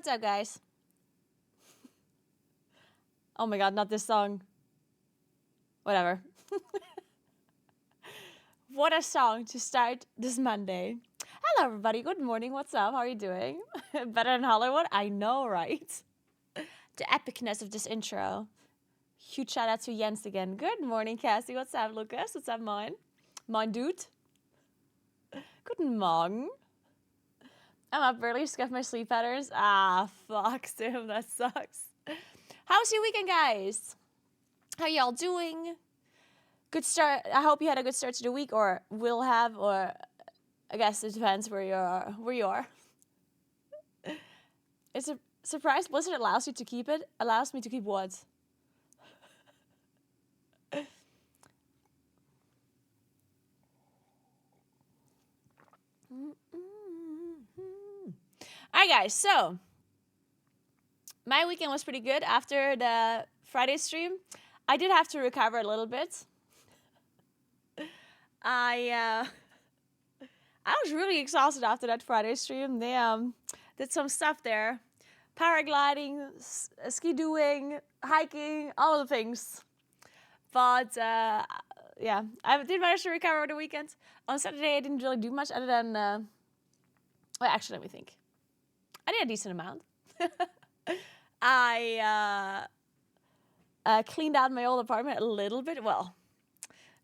what's up, guys? Oh my god, not this song. Whatever. What a song to start this Monday. Hello, everybody. Good morning. What's up? How are you doing? Better than Hollywood? I know, right? The epicness of this intro. Huge shout out to Jens again. Good morning, Cassie. What's up, Lucas? What's up, Moin? Moin, dude. Guten Morgen. I'm up early, skipped my sleep patterns. Ah, fuck, Sim, that sucks. How's your weekend, guys? How y'all doing? Good start. I hope you had a good start to the week, or will have, or I guess it depends where you are. It's a surprise. Blizzard allows you to keep it. Allows me to keep what? Alright, guys, so my weekend was pretty good after the Friday stream. I did have to recover a little bit. I was really exhausted after that Friday stream. They did some stuff there. Paragliding, ski-doing, hiking, all of the things. But yeah, I did manage to recover over the weekend. On Saturday, I didn't really do much other than... well, actually, let me think. I did a decent amount. I cleaned out my old apartment a little bit. Well,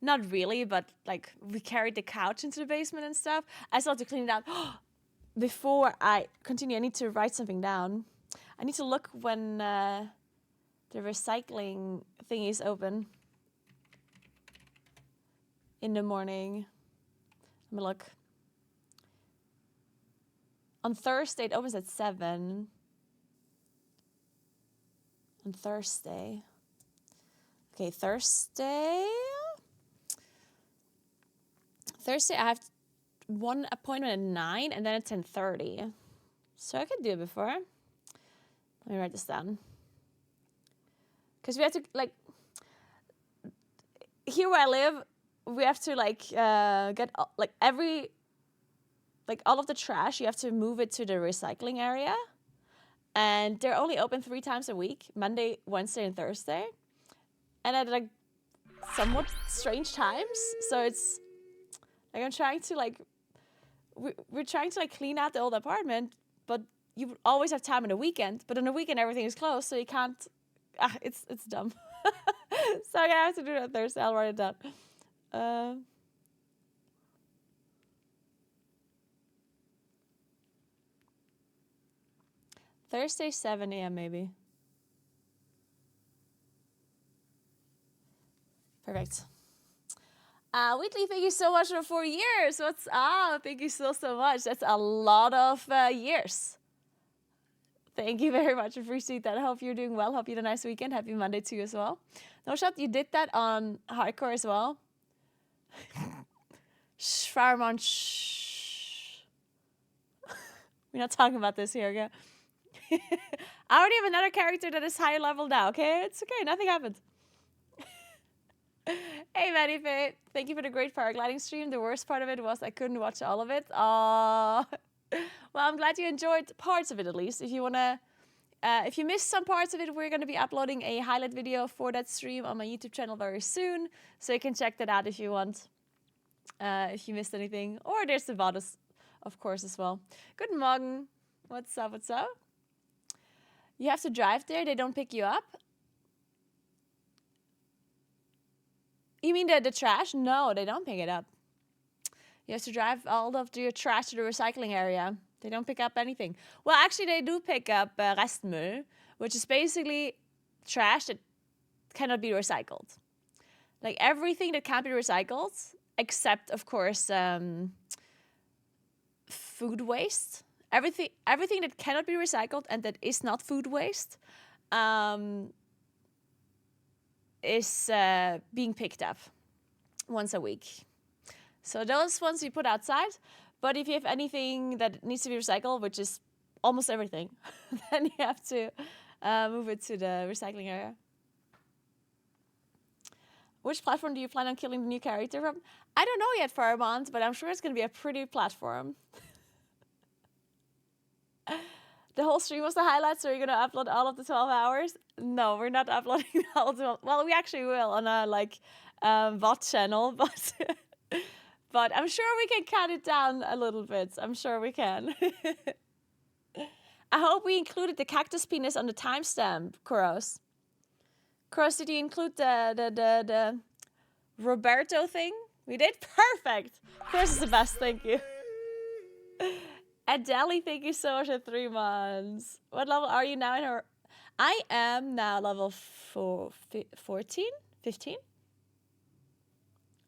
not really, but like we carried the couch into the basement and stuff. I still have to clean it out. Before I continue, I need to write something down. I need to look when the recycling thing is open in the morning. Let me look. On Thursday, it opens at 7. On Thursday. Okay, Thursday, I have one appointment at 9 and then at 10:30. So I could do it before. Let me write this down. Because we have to, like, here where I live, we have to, like, get, like, all of the trash, you have to move it to the recycling area. And they're only open 3 times a week, Monday, Wednesday, and Thursday. And at, like, somewhat strange times. So it's, like, I'm trying to, like, we're trying to, like, clean out the old apartment, but you always have time on the weekend. But on the weekend, everything is closed, so you can't, it's dumb. So I have to do that Thursday. I'll write it down. Thursday, 7 a.m. maybe. Perfect. Wheatley, thank you so much for 4 years. What's up? Thank you so much. That's a lot of years. Thank you very much. Appreciate that. I hope you're doing well. Hope you had a nice weekend. Happy Monday to you as well. No shot, you did that on hardcore as well. Fireman, shh. We're not talking about this here, okay? I already have another character that is higher level now, okay? It's okay, nothing happened. Hey, Maddie Faye. Thank you for the great paragliding stream. The worst part of it was I couldn't watch all of it. Well, I'm glad you enjoyed parts of it at least. If you wanna, if you missed some parts of it, we're gonna be uploading a highlight video for that stream on my YouTube channel very soon. So you can check that out if you want. If you missed anything. Or there's the VODs, of course, as well. Good morning. What's up, what's up? You have to drive there, they don't pick you up? You mean the trash? No, they don't pick it up. You have to drive all of your trash to the recycling area. They don't pick up anything. Well, actually, they do pick up restmüll, which is basically trash that cannot be recycled. Like everything that can't be recycled, except, of course, food waste. Everything that cannot be recycled and that is not food waste is being picked up once a week. So those ones you put outside, but if you have anything that needs to be recycled, which is almost everything, then you have to move it to the recycling area. Which platform do you plan on killing the new character from? I don't know yet, Fairmont, but I'm sure it's going to be a pretty platform. The whole stream was the highlights, so you're gonna upload all of the 12 hours? No, we're not uploading all of the 12. Well, we actually will on a VOD channel, but but I'm sure we can cut it down a little bit. I'm sure we can. I hope we included the cactus penis on the timestamp, Kuros. Kuros, did you include the Roberto thing? We did? Perfect! Kuros is the best, thank you. Adele, thank you so much for 3 months. What level are you now in her? I am now level 14? 15?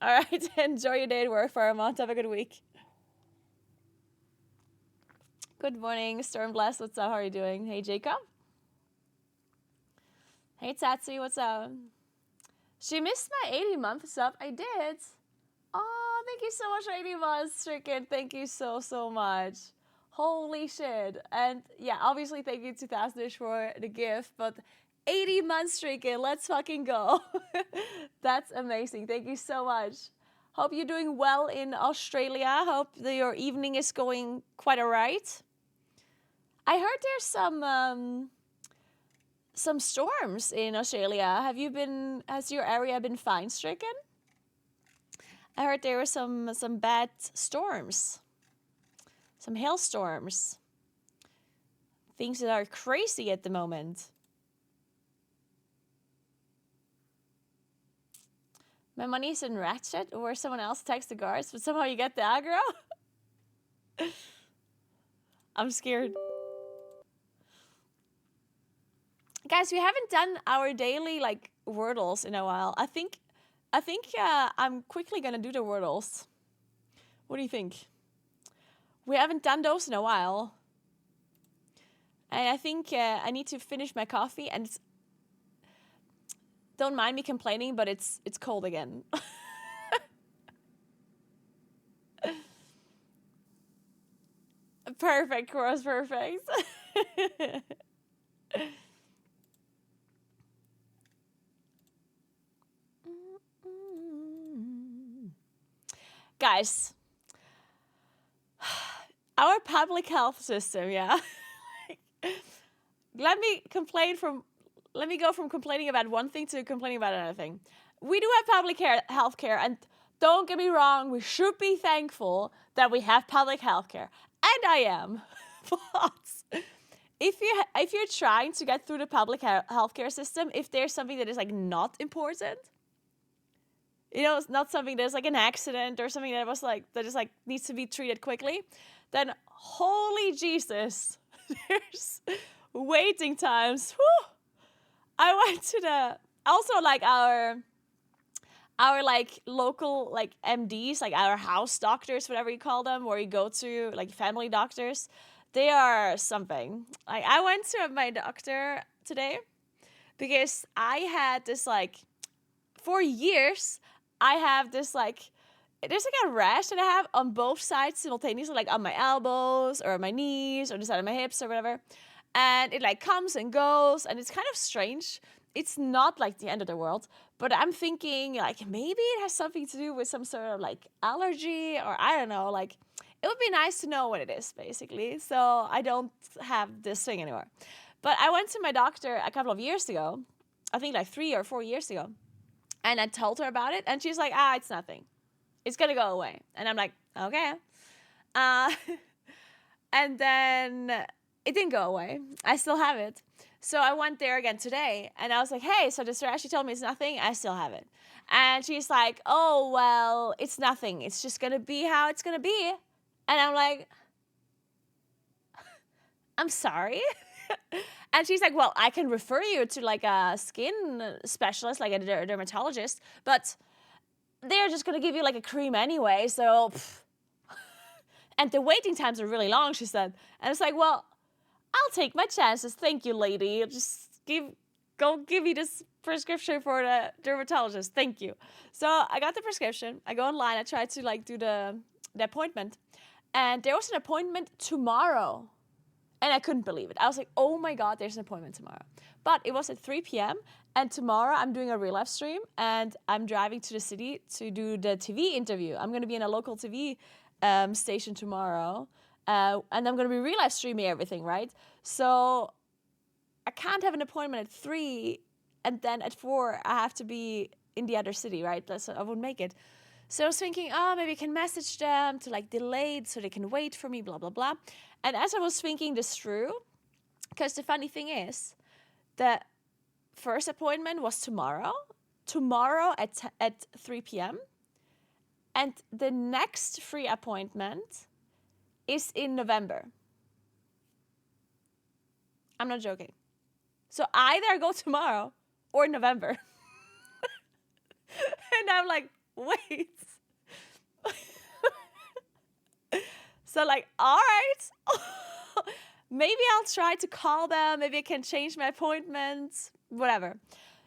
Alright, enjoy your day at work for a month. Have a good week. Good morning, Stormblast. What's up? How are you doing? Hey, Jacob. Hey, Tatsu. What's up? She missed my 80 month sub. I did. Oh, thank you so much for 80 months, Stricken. Thank you so, so much. Holy shit. And yeah, obviously thank you to Thasdish for the gift, but 80 months, Stricken. Let's fucking go. That's amazing. Thank you so much. Hope you're doing well in Australia. Hope that your evening is going quite alright. I heard there's some storms in Australia. Has your area been fine stricken? I heard there were some bad storms. Some hailstorms. Things that are crazy at the moment. My money's in Ratchet, or someone else texts the guards, but somehow you get the aggro? I'm scared. Guys, we haven't done our daily Wordles in a while. I think I'm quickly gonna do the Wordles. What do you think? We haven't done those in a while. And I think I need to finish my coffee, and don't mind me complaining, but it's cold again. Perfect, Cora's perfect. Guys, our public health system, yeah. Let me go from complaining about one thing to complaining about another thing. We do have public health care, and don't get me wrong, we should be thankful that we have public health care. And I am. But if you're trying to get through the public healthcare system, if there's something that is not important, it's not something that's an accident or something that is needs to be treated quickly, then holy Jesus, there's waiting times. Whew. I went to our local MDs, our house doctors, whatever you call them, where you go to family doctors. They are something. I went to my doctor today because I had this for years I have this there's a rash that I have on both sides simultaneously, on my elbows or my knees or the side of my hips or whatever. And it comes and goes, and it's kind of strange. It's not the end of the world, but I'm thinking maybe it has something to do with some sort of allergy, or I don't know, it would be nice to know what it is, basically, so I don't have this thing anymore. But I went to my doctor a couple of years ago, I think 3 or 4 years ago, and I told her about it, and she's like, it's nothing. It's gonna go away. And I'm like, okay. And then it didn't go away. I still have it. So I went there again today, and I was like, hey, so this rash, she told me it's nothing. I still have it. And she's like, oh, well, it's nothing. It's just going to be how it's going to be. And I'm like, I'm sorry. And she's like, well, I can refer you to a skin specialist, a dermatologist, but they're just going to give you a cream anyway. So, and the waiting times are really long, she said. And it's like, well, I'll take my chances. Thank you, lady. Just go give me this prescription for the dermatologist. Thank you. So I got the prescription. I go online. I tried to do the appointment. And there was an appointment tomorrow. And I couldn't believe it. I was like, oh my God, there's an appointment tomorrow. But it was at 3 p.m. And tomorrow I'm doing a real life stream. And I'm driving to the city to do the TV interview. I'm going to be in a local TV station tomorrow. And I'm going to be real live streaming everything, right? So I can't have an appointment at 3 and then at 4 I have to be in the other city, right? So I won't make it. So I was thinking, maybe I can message them to like delay it so they can wait for me, blah, blah, blah. And as I was thinking this through, because the funny thing is, the first appointment was tomorrow at 3 p.m. And the next free appointment is in November. I'm not joking. So either I go tomorrow or November. And I'm like, wait. So like, all right. Maybe I'll try to call them. Maybe I can change my appointment, whatever.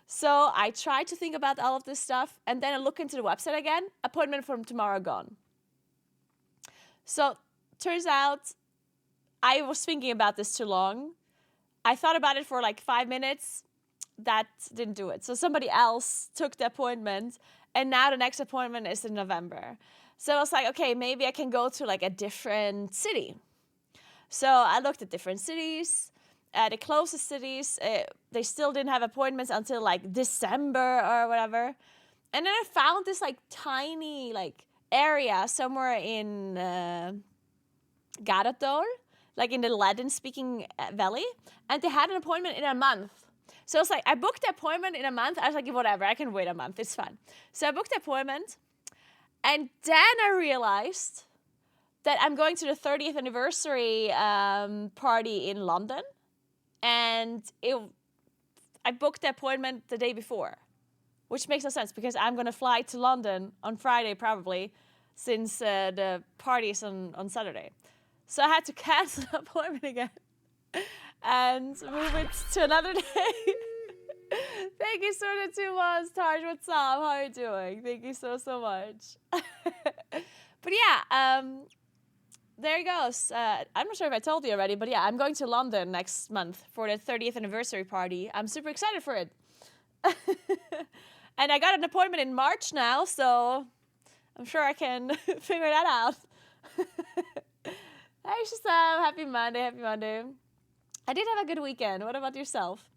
So I try to think about all of this stuff. And then I look into the website again. Appointment from tomorrow gone. So turns out I was thinking about this too long. I thought about it for like 5 minutes. That didn't do it. So somebody else took the appointment. And now the next appointment is in November. So I was like, okay, maybe I can go to like a different city. So I looked at different cities. The closest cities, they still didn't have appointments until like December or whatever. And then I found this like tiny like area somewhere in Garadol, like in the Latin-speaking valley. And they had an appointment in a month. So it's like, I booked the appointment in a month. I was like, whatever, I can wait a month. It's fine. So I booked the appointment. And then I realized that I'm going to the 30th anniversary party in London. And I booked the appointment the day before, which makes no sense because I'm going to fly to London on Friday probably, since the party is on Saturday. So I had to cancel the appointment again and move it to another day. Thank you so much, 2 months. Taj, what's up? How are you doing? Thank you so much. But yeah, there it goes. I'm not sure if I told you already, but yeah, I'm going to London next month for the 30th anniversary party. I'm super excited for it. And I got an appointment in March now, so I'm sure I can figure that out. Hey, Shazam. Happy Monday. Happy Monday. I did have a good weekend. What about yourself?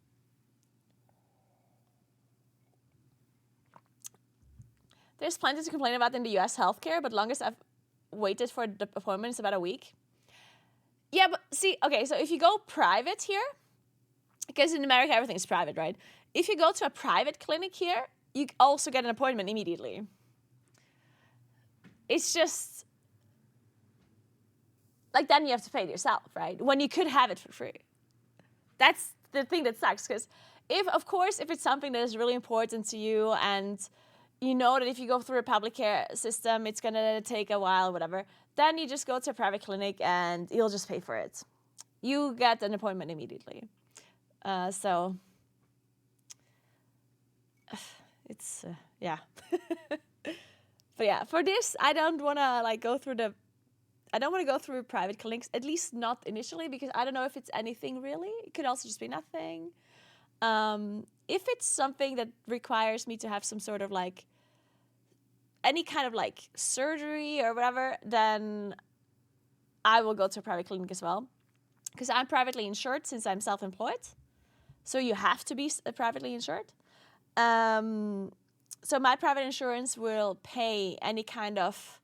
There's plenty to complain about in the US healthcare, but longest I've waited for the appointment is about a week. Yeah, but see, okay, so if you go private here, because in America everything's private, right? If you go to a private clinic here, you also get an appointment immediately. It's just, like then you have to pay it yourself, right? When you could have it for free. That's the thing that sucks, because if it's something that is really important to you and you know that if you go through a public care system, it's going to take a while, whatever, then you just go to a private clinic and you'll just pay for it. You get an appointment immediately. So it's, yeah. But yeah, for this, I don't want to go through private clinics, at least not initially, because I don't know if it's anything really. It could also just be nothing. If it's something that requires me to have some sort of any kind of surgery or whatever, then I will go to a private clinic as well. Because I'm privately insured since I'm self-employed. So you have to be privately insured. So my private insurance will pay any kind of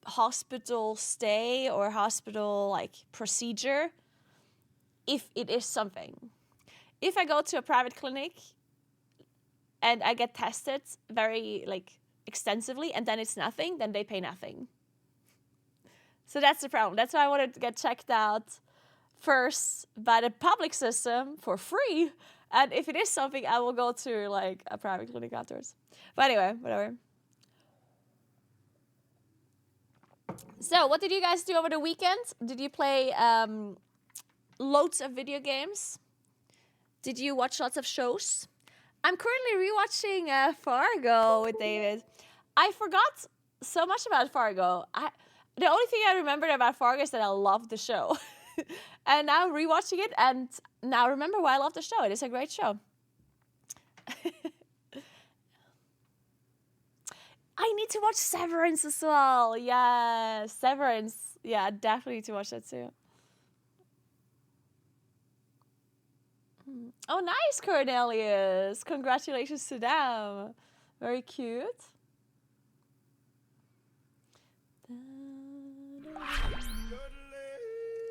hospital stay or hospital procedure if it is something. If I go to a private clinic and I get tested very extensively and then it's nothing, then they pay nothing. So that's the problem. That's why I wanted to get checked out first by the public system for free. And if it is something, I will go to a private clinic afterwards. But anyway, whatever. So what did you guys do over the weekend? Did you play loads of video games? Did you watch lots of shows? I'm currently rewatching Fargo with David. I forgot so much about Fargo. The only thing I remembered about Fargo is that I loved the show. And now I'm rewatching it and now remember why I love the show. It is a great show. I need to watch Severance as well. Yeah, Severance. Yeah, definitely need to watch that too. Oh, nice, Cornelius. Congratulations to them. Very cute.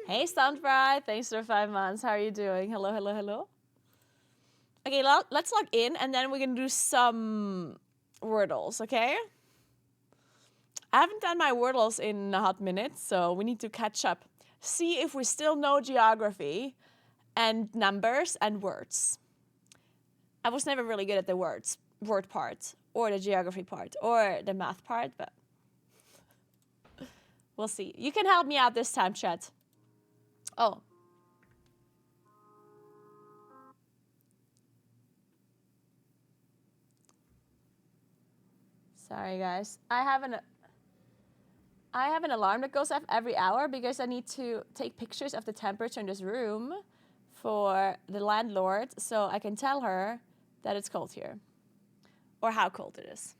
Hey, Soundfry. Thanks for 5 months. How are you doing? Hello, hello, hello. Okay, let's log in, and then we're going to do some Wordles, okay? I haven't done my Wordles in a hot minute, so we need to catch up. See if we still know geography and numbers and words. I was never really good at the word part, or the geography part, or the math part, but we'll see. You can help me out this time, chat. Oh. Sorry, guys. I have an alarm that goes off every hour because I need to take pictures of the temperature in this room for the landlord so I can tell her that it's cold here or how cold it is.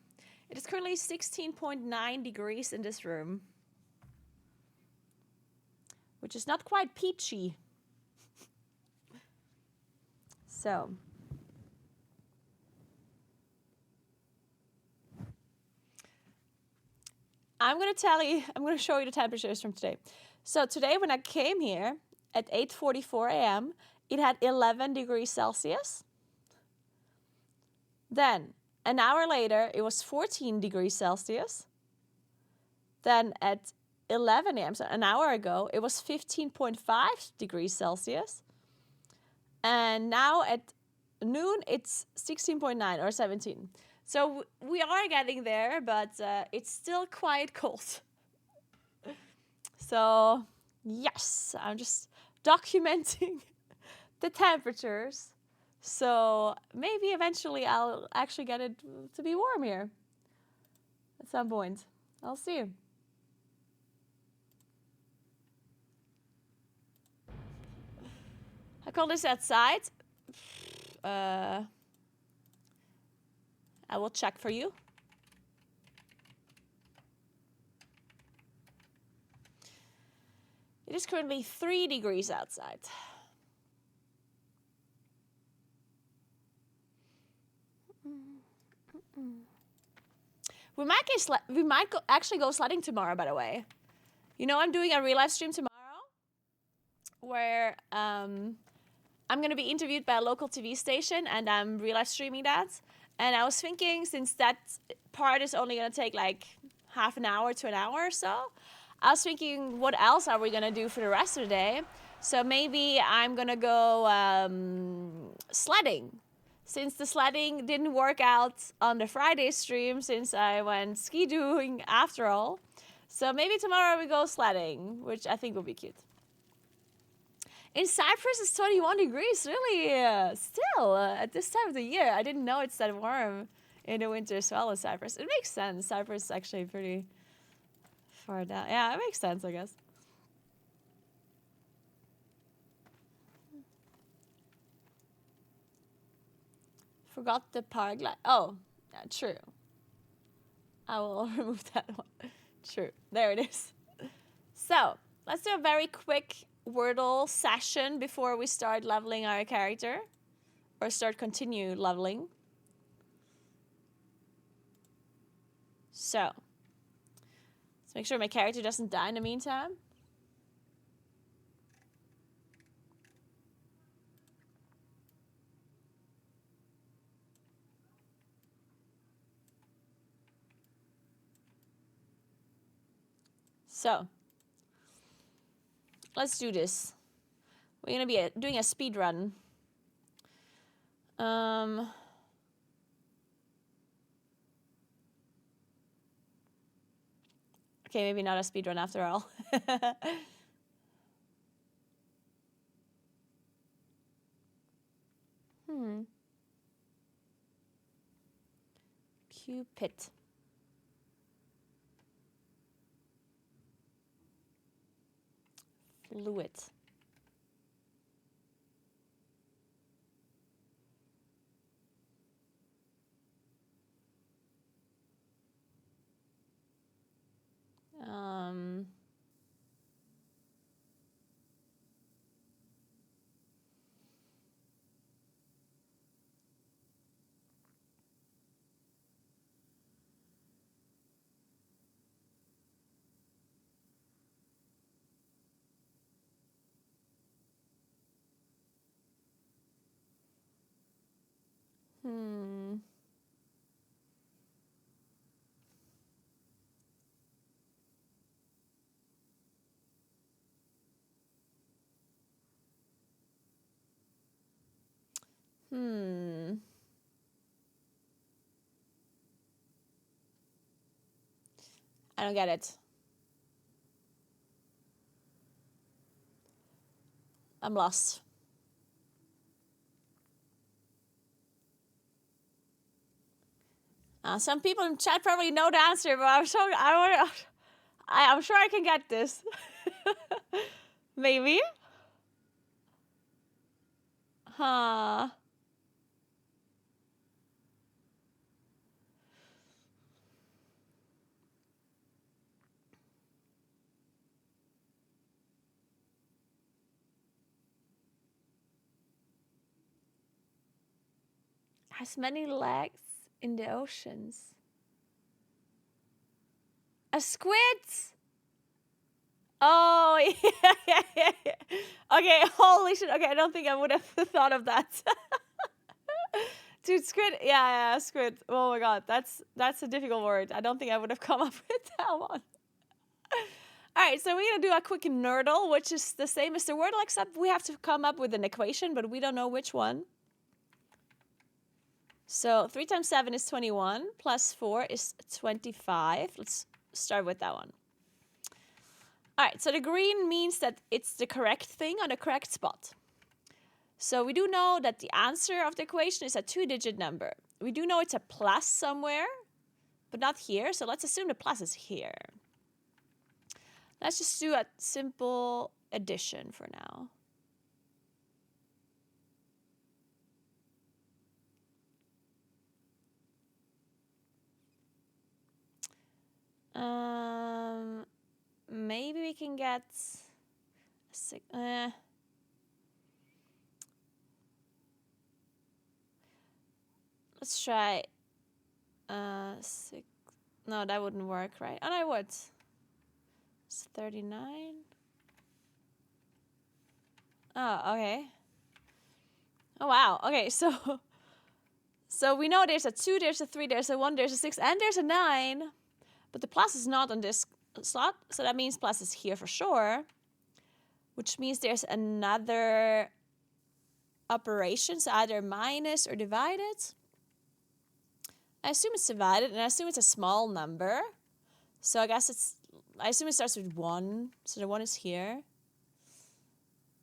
It is currently 16.9 degrees in this room, which is not quite peachy. So, I'm going to show you the temperatures from today. So today when I came here at 8:44 a.m., it had 11 degrees Celsius. Then, an hour later, it was 14 degrees Celsius. Then at 11 a.m., so an hour ago, it was 15.5 degrees Celsius. And now at noon, it's 16.9 or 17. So we are getting there, but it's still quite cold. So, yes, I'm just documenting the temperatures. So maybe eventually I'll actually get it to be warm here at some point. I'll see. How cold is it outside? I will check for you. It is currently 3 degrees outside. We might actually go sledding tomorrow, by the way. You know, I'm doing a real live stream tomorrow where I'm going to be interviewed by a local TV station and I'm real live streaming that. And I was thinking, since that part is only going to take like half an hour to an hour or so, I was thinking, what else are we going to do for the rest of the day? So maybe I'm going to go sledding. Since the sledding didn't work out on the Friday stream, since I went ski-doing after all. So maybe tomorrow we go sledding, which I think will be cute. In Cyprus, it's 21 degrees, really. Still, at this time of the year, I didn't know it's that warm in the winter as well in Cyprus. It makes sense. Cyprus is actually pretty far down. Yeah, it makes sense, I guess. Forgot the paraglide. Oh, yeah, true. I will remove that one. True. There it is. So, let's do a very quick Wordle session before we start leveling our character. Or continue leveling. So, let's make sure my character doesn't die in the meantime. So, let's do this. We're going to be doing a speed run. Okay, maybe not a speed run after all. Cupid. Fluid. I don't get it. I'm lost. Some people in chat probably know the answer, but I'm sure I can get this. Maybe? Huh. Has many legs in the oceans. A squid? Oh, yeah. Okay, holy shit. Okay, I don't think I would have thought of that. Dude, squid. Yeah, squid. Oh my god, that's a difficult word. I don't think I would have come up with that one. All right, so we're gonna do a quick nerdle, which is the same as the wordle, except we have to come up with an equation, but we don't know which one. So 3 times 7 is 21, plus 4 is 25. Let's start with that one. All right, so the green means that it's the correct thing on the correct spot. So we do know that the answer of the equation is a 2-digit number. We do know it's a plus somewhere, but not here. So let's assume the plus is here. Let's just do a simple addition for now. Maybe we can get let's try 6. No, that wouldn't work, right? Oh, no, it would. It's 39. Oh, okay. Oh, wow. Okay, so we know there's a 2, there's a 3, there's a 1, there's a 6, and there's a 9. But the plus is not on this slot, so that means plus is here for sure. Which means there's another operation, so either minus or divided. I assume it's divided, and I assume it's a small number. So I assume it starts with 1, so the 1 is here.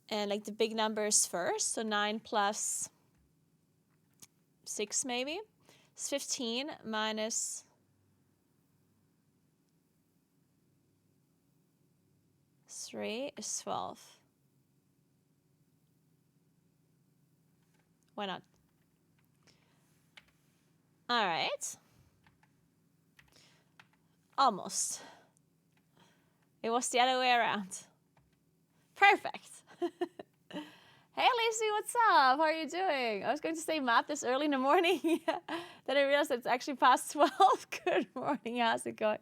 And like the big number is first, so 9 plus 6 maybe. It's 15 minus 3 is 12. Why not? All right. Almost. It was the other way around. Perfect. Hey, Lacey, what's up? How are you doing? I was going to say math this early in the morning. Then I realized it's actually past 12. Good morning. How's it going?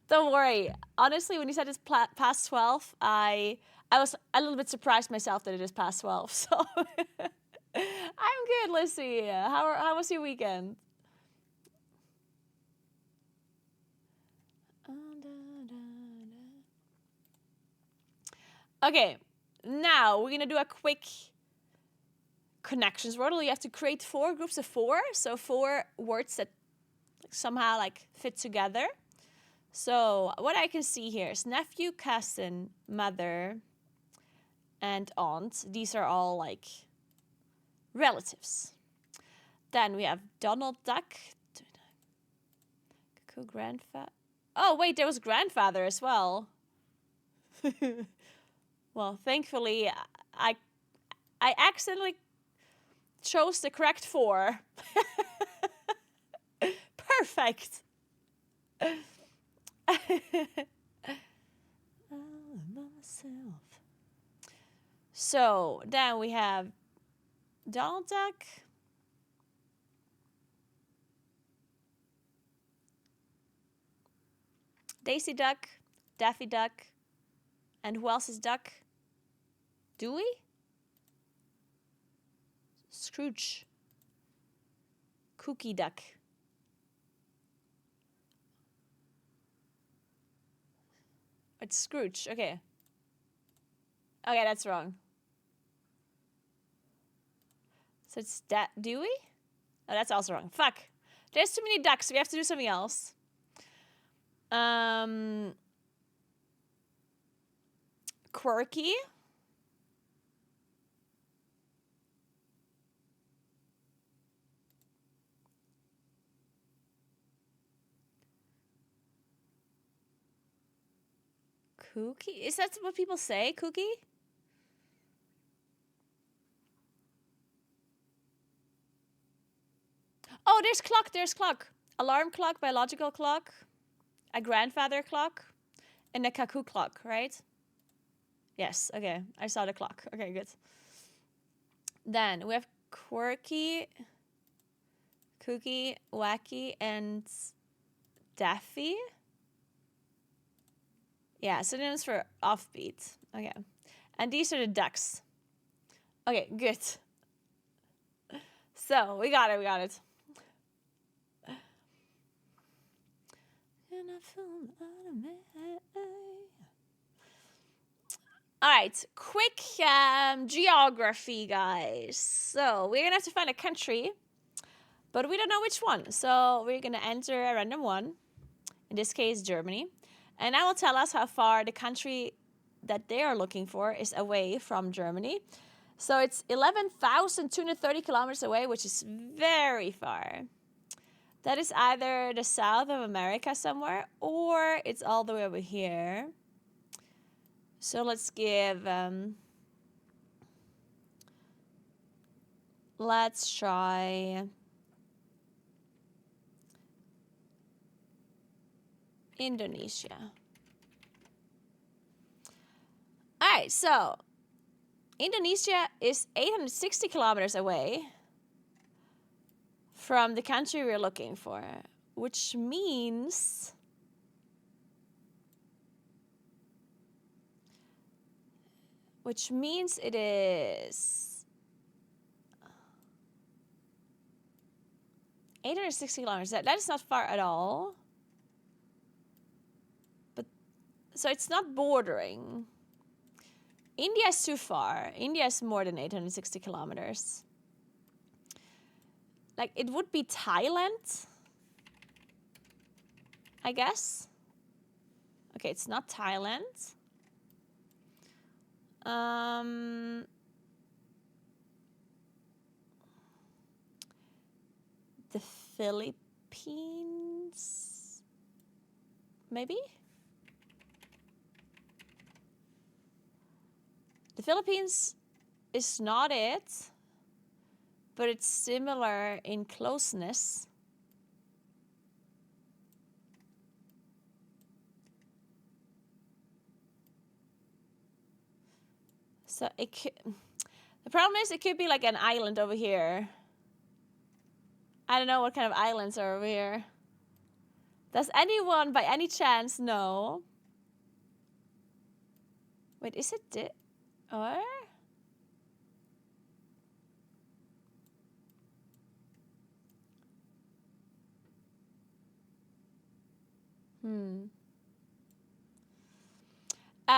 Don't worry. Honestly, when you said it's past 12, I was a little bit surprised myself that it is past 12. So I'm good, Lissy. How was your weekend? Okay, now we're gonna do a quick connections wordle. You have to create 4 groups of 4, so 4 words that somehow like fit together. So what I can see here is nephew, cousin, mother, and aunt. These are all like relatives. Then we have Donald Duck, grandfather. Oh wait, there was grandfather as well. Well, thankfully, I accidentally chose the correct 4. Perfect. So then we have Donald Duck, Daisy Duck, Daffy Duck, and who else is Duck? Dewey? Scrooge. Cookie Duck. It's Scrooge. Okay. Okay, that's wrong. So it's Dewey? Oh, that's also wrong. Fuck. There's too many ducks. We have to do something else. Quirky. Kooky? Is that what people say? Kooky? Oh, there's clock. There's clock. Alarm clock, biological clock, a grandfather clock, and a cuckoo clock, right? Yes, okay. I saw the clock. Okay, good. Then we have quirky, kooky, wacky, and daffy. Yeah, synonyms for offbeat. Okay. And these are the ducks. Okay, good. So, we got it, we got it. Alright, quick geography, guys. So, we're gonna have to find a country, but we don't know which one. So, we're gonna enter a random one, in this case, Germany. And that will tell us how far the country that they are looking for is away from Germany. So it's 11,230 kilometers away, which is very far. That is either the south of America somewhere, or it's all the way over here. So let's give... let's try... Indonesia. Alright, so Indonesia is 860 kilometers away from the country we're looking for, which means it is 860 kilometers. That is not far at all. So it's not bordering. India is too far. India is more than 860 kilometers. Like, it would be Thailand, I guess. Okay, it's not Thailand. The Philippines, maybe? The Philippines is not it, but it's similar in closeness. So it could, the problem is it could be like an island over here. I don't know what kind of islands are over here. Does anyone by any chance know? Wait, is it or?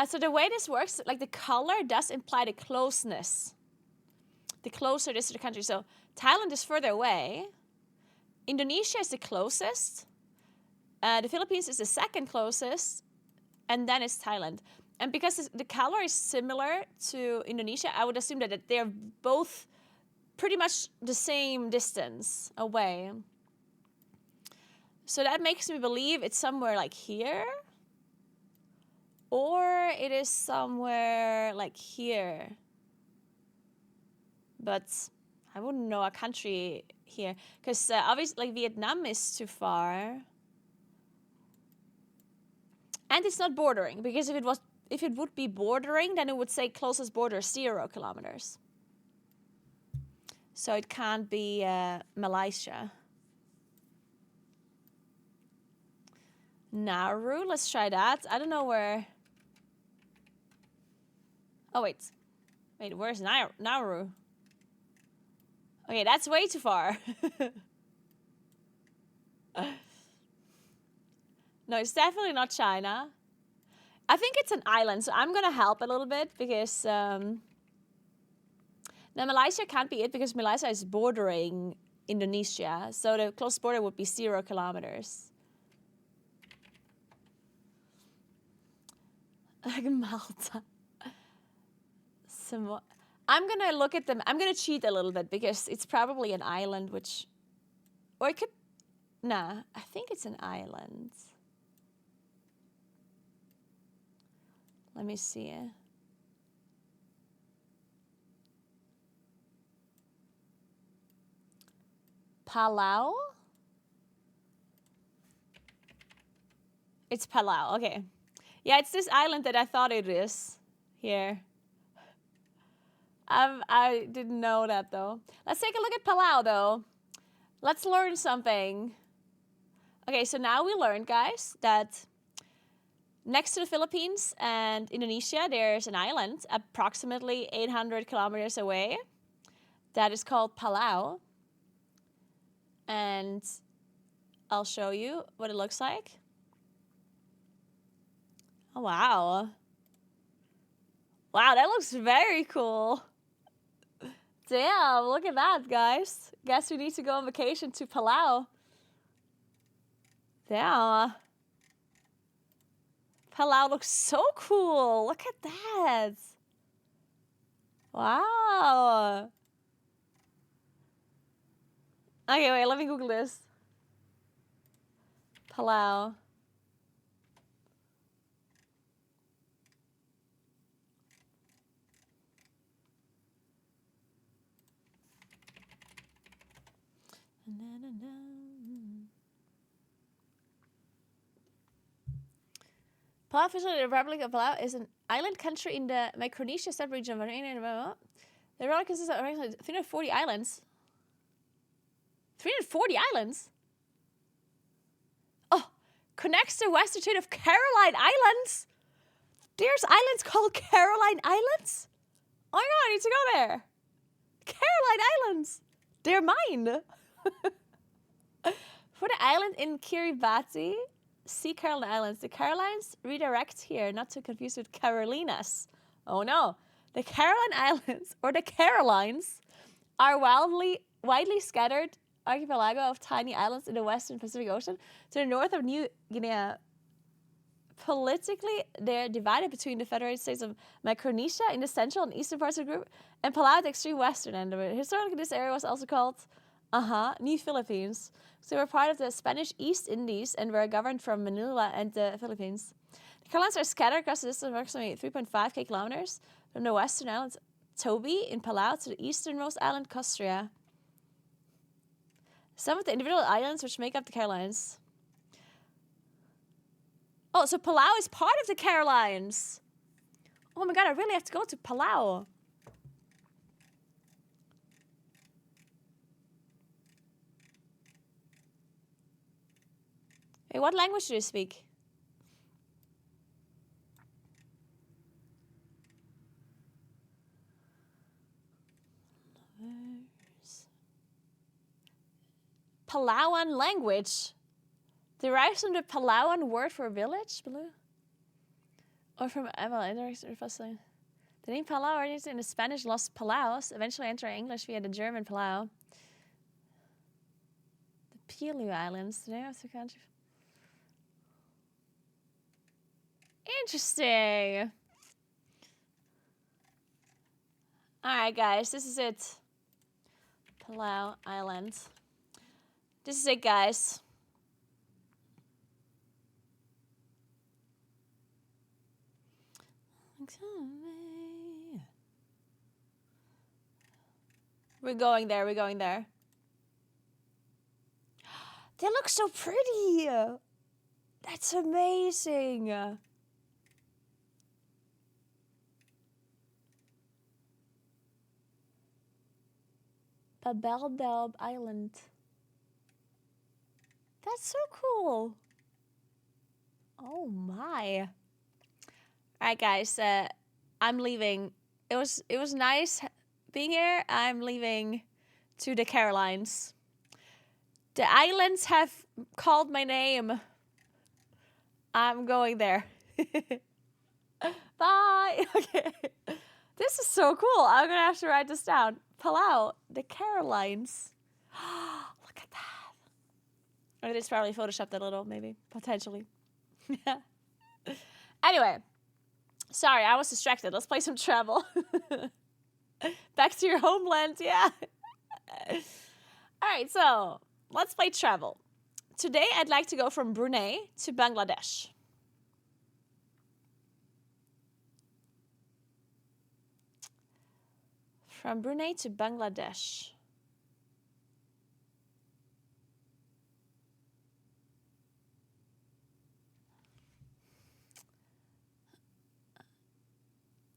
So the way this works, like the color does imply the closeness. The closer it is to the country. So Thailand is further away. Indonesia is the closest. The Philippines is the second closest. And then it's Thailand. And because the color is similar to Indonesia, I would assume that they're both pretty much the same distance away. So that makes me believe it's somewhere like here. Or it is somewhere like here. But I wouldn't know a country here. Because obviously like Vietnam is too far. And it's not bordering. Because if it would be bordering, then it would say closest border 0 kilometers. So it can't be Malaysia. Nauru, let's try that. I don't know where... Oh, wait. Wait, where's Nauru? Okay, that's way too far. No, it's definitely not China. I think it's an island, so I'm gonna help a little bit because... Now, Malaysia can't be it because Malaysia is bordering Indonesia. So the closest border would be 0 kilometers. Like Malta. I'm going to look at them. I'm going to cheat a little bit because it's probably an island, which... Or it could... Nah, I think it's an island. Let me see. Palau? It's Palau, okay. Yeah, it's this island that I thought it is. Here. I didn't know that, though. Let's take a look at Palau, though. Let's learn something. Okay, so now we learned, guys, that next to the Philippines and Indonesia, there's an island approximately 800 kilometers away that is called Palau. And I'll show you what it looks like. Oh, wow. Wow, that looks very cool. Damn, look at that, guys. Guess we need to go on vacation to Palau. Damn. Palau looks so cool. Look at that. Wow. Okay, wait, let me Google this. Palau. Palau, officially the Republic of Palau, is an island country in the Micronesia subregion of Indonesia. The Republic consists of 340 islands. 340 islands? Oh, connects the western chain of Caroline Islands. There's islands called Caroline Islands? Oh my god, I need to go there. Caroline Islands. They're mine. For the island in Kiribati, see Caroline Islands. The Carolines redirect here, not to confuse with Carolinas. Oh no. The Caroline Islands, or the Carolines, are widely scattered archipelago of tiny islands in the western Pacific Ocean to the north of New Guinea. Politically, they're divided between the Federated States of Micronesia in the central and eastern parts of the group, and Palau at the extreme western end of it. Historically, this area was also called New Philippines. So they were part of the Spanish East Indies and were governed from Manila and the Philippines. The Carolines are scattered across the distance of approximately 3.5 kilometers from the western island Toby in Palau to the easternmost island Kostria. Some of the individual islands which make up the Carolines. Oh, so Palau is part of the Carolines. Oh my god, I really have to go to Palau. Hey, what language do you speak? Palauan language. Derives from the Palauan word for village? Or from the name Palau originated in the Spanish Los Palaos, eventually entering English via the German Palau. The Pelew Islands, the name of the country. Interesting. Alright, guys, this is it. Palau Island. This is it, guys. We're going there, we're going there. They look so pretty. That's amazing. Babeldelb Island. That's so cool. Oh my. Alright guys, I'm leaving. It was nice being here. I'm leaving to the Carolines. The islands have called my name. I'm going there. Bye. Okay. This is so cool. I'm gonna have to write this down. Palau, the Carolines. Look at that. Or it's probably photoshopped a little, maybe, potentially. Anyway, sorry, I was distracted. Let's play some travel. Back to your homeland, yeah. All right, so let's play travel. Today, I'd like to go from Brunei to Bangladesh. From Brunei to Bangladesh.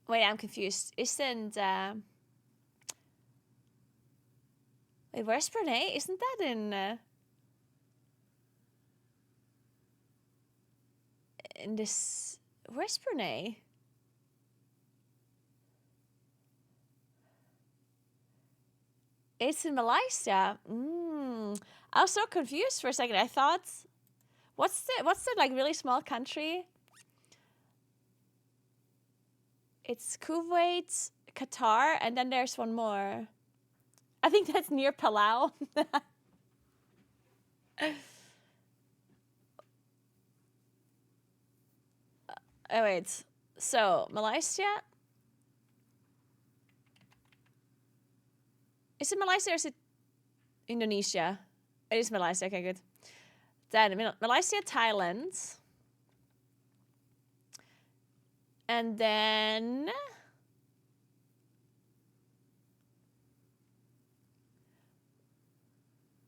Wait, I'm confused. Isn't... Wait, where's Brunei? Isn't that in this... Where's Brunei? It's in Malaysia. I was so confused for a second. I thought, what's the like really small country? It's Kuwait, Qatar, and then there's one more. I think that's near Palau. Oh wait, so Malaysia. Is it Malaysia or is it Indonesia? It is Malaysia. Okay, good. Then Malaysia, Thailand. And then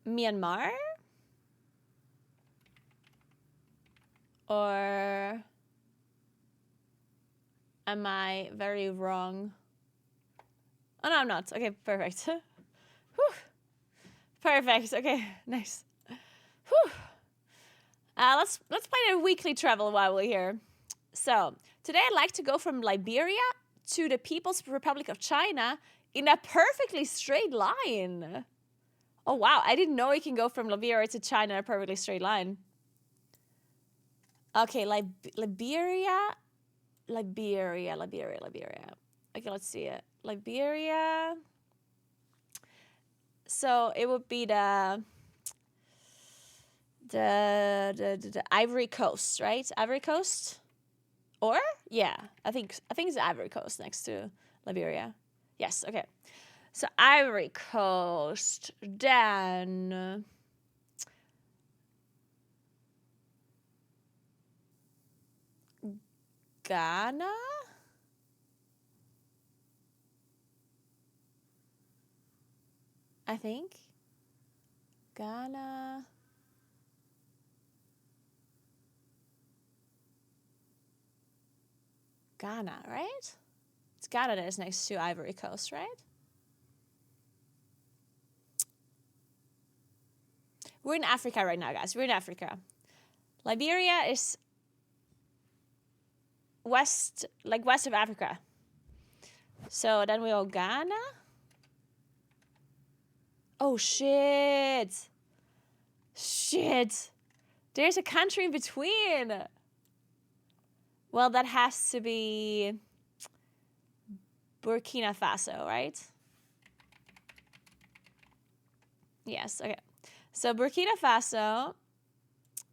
Myanmar? Or am I very wrong? Oh, no, I'm not. Okay, perfect. Whew. Perfect. Okay, nice. Whew. Let's play a weekly travel while we're here. So today I'd like to go from Liberia to the People's Republic of China in a perfectly straight line. Oh wow, I didn't know you can go from Liberia to China in a perfectly straight line. Okay, Liberia. Okay, let's see it. Liberia. So it would be the Ivory Coast, right? Ivory Coast? Or? Yeah, I think it's Ivory Coast next to Liberia. Yes, okay. So Ivory Coast, then Ghana? I think. Ghana. Ghana, right? It's Ghana that is next to Ivory Coast, right? We're in Africa right now, guys. We're in Africa. Liberia is west of Africa. So then we go Ghana. Oh, shit. Shit. There's a country in between. Well, that has to be Burkina Faso, right? Yes, okay. So Burkina Faso,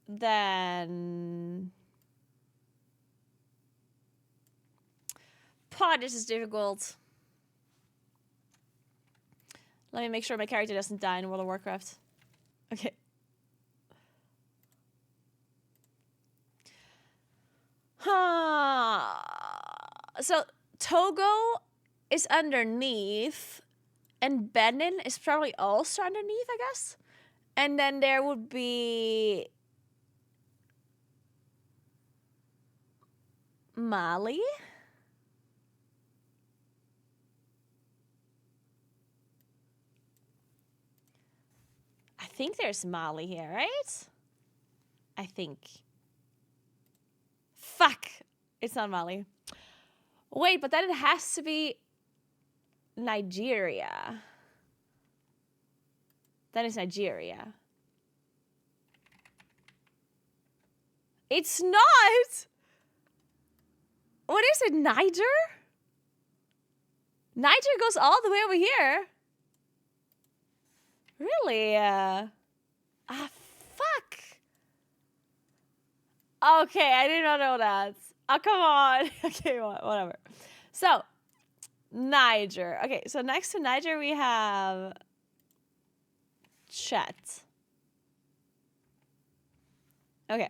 then... This is difficult. Let me make sure my character doesn't die in World of Warcraft. Okay. So Togo is underneath, and Benin is probably also underneath, I guess. And then there would be Mali. I think there's Mali here, right? I think. Fuck! It's not Mali. Wait, but then it has to be Nigeria. Then it's Nigeria. It's not! What is it, Niger? Niger goes all the way over here. Really? Fuck. Okay, I did not know that. Oh, come on. Okay, whatever. So, Niger. Okay, so next to Niger, we have Chat. Okay.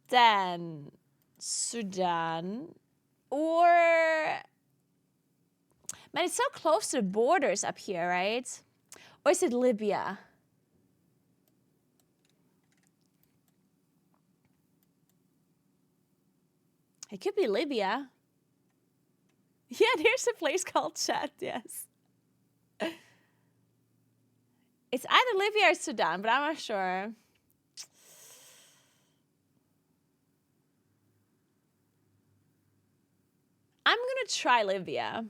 Then Sudan. Or... Man, it's so close to the borders up here, right? Or is it Libya? It could be Libya. Yeah, there's a place called Chad, yes. It's either Libya or Sudan, but I'm not sure. I'm gonna try Libya.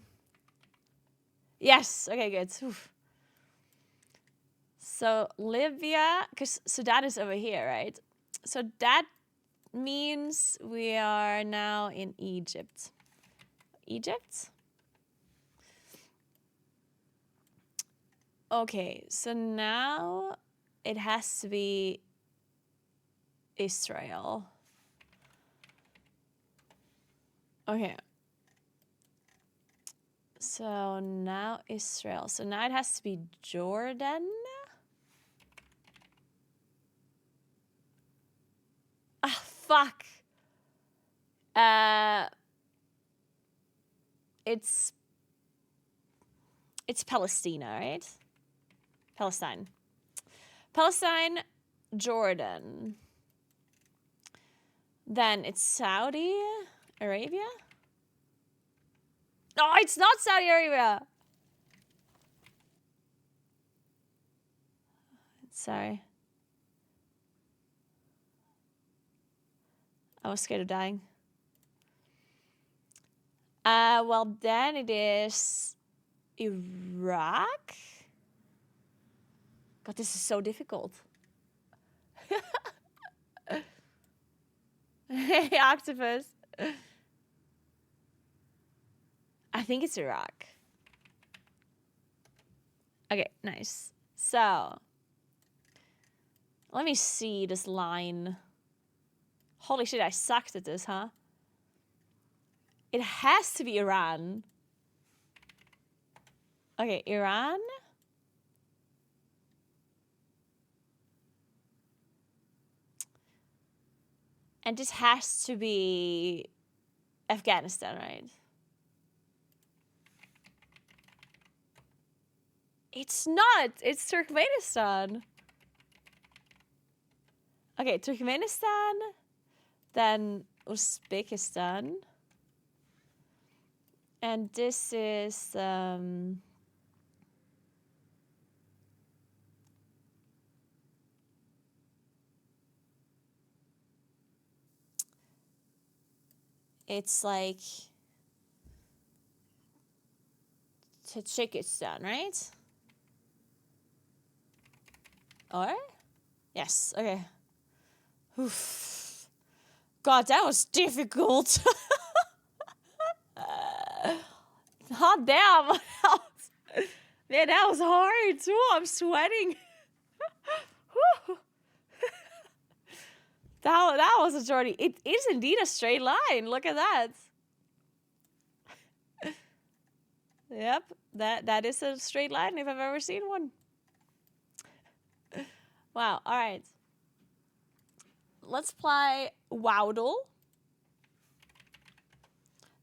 Yes, okay, good. Oof. So Libya, because Sudan is over here, right? So that means we are now in Egypt. Egypt? Okay, so now it has to be Israel. Okay. So now Israel. So now it has to be Jordan. Ah, fuck. It's Palestine, right? Palestine, Jordan. Then it's Saudi Arabia. No, it's not Saudi Arabia. Sorry. I was scared of dying. Well, then it is Iraq. God, this is so difficult. Hey, octopus. I think it's Iraq. Okay, nice. So, let me see this line. Holy shit, I sucked at this, huh? It has to be Iran. Okay, Iran. And this has to be Afghanistan, right? It's not. It's Turkmenistan. Okay, Turkmenistan. Then Uzbekistan. And this is... it's like Tajikistan, right? Or? Yes, okay. Oof. God, that was difficult. Hot damn. Man, that was hard too. I'm sweating. That was a journey. It is indeed a straight line. Look at that. Yep, that is a straight line if I've ever seen one. Wow, all right. Let's play Wowdle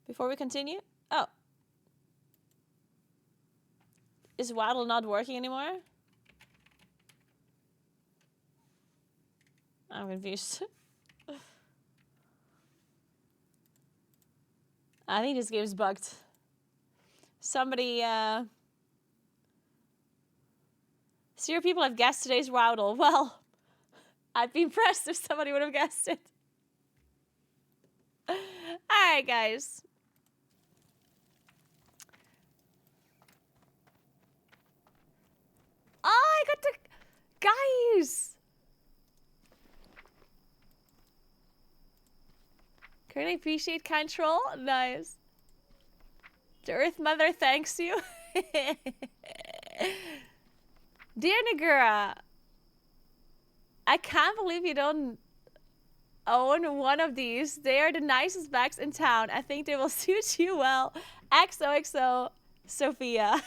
before we continue. Oh. Is Wowdle not working anymore? I'm confused. I think this game's bugged. Somebody, 0 people have guessed today's Wowdle. Well, I'd be impressed if somebody would have guessed it. Alright, guys. Oh, I got the... Guys! Currently appreciate control. Nice. The Earth Mother thanks you. Dear Naguura, I can't believe you don't own one of these. They are the nicest bags in town. I think they will suit you well. XOXO, Sophia.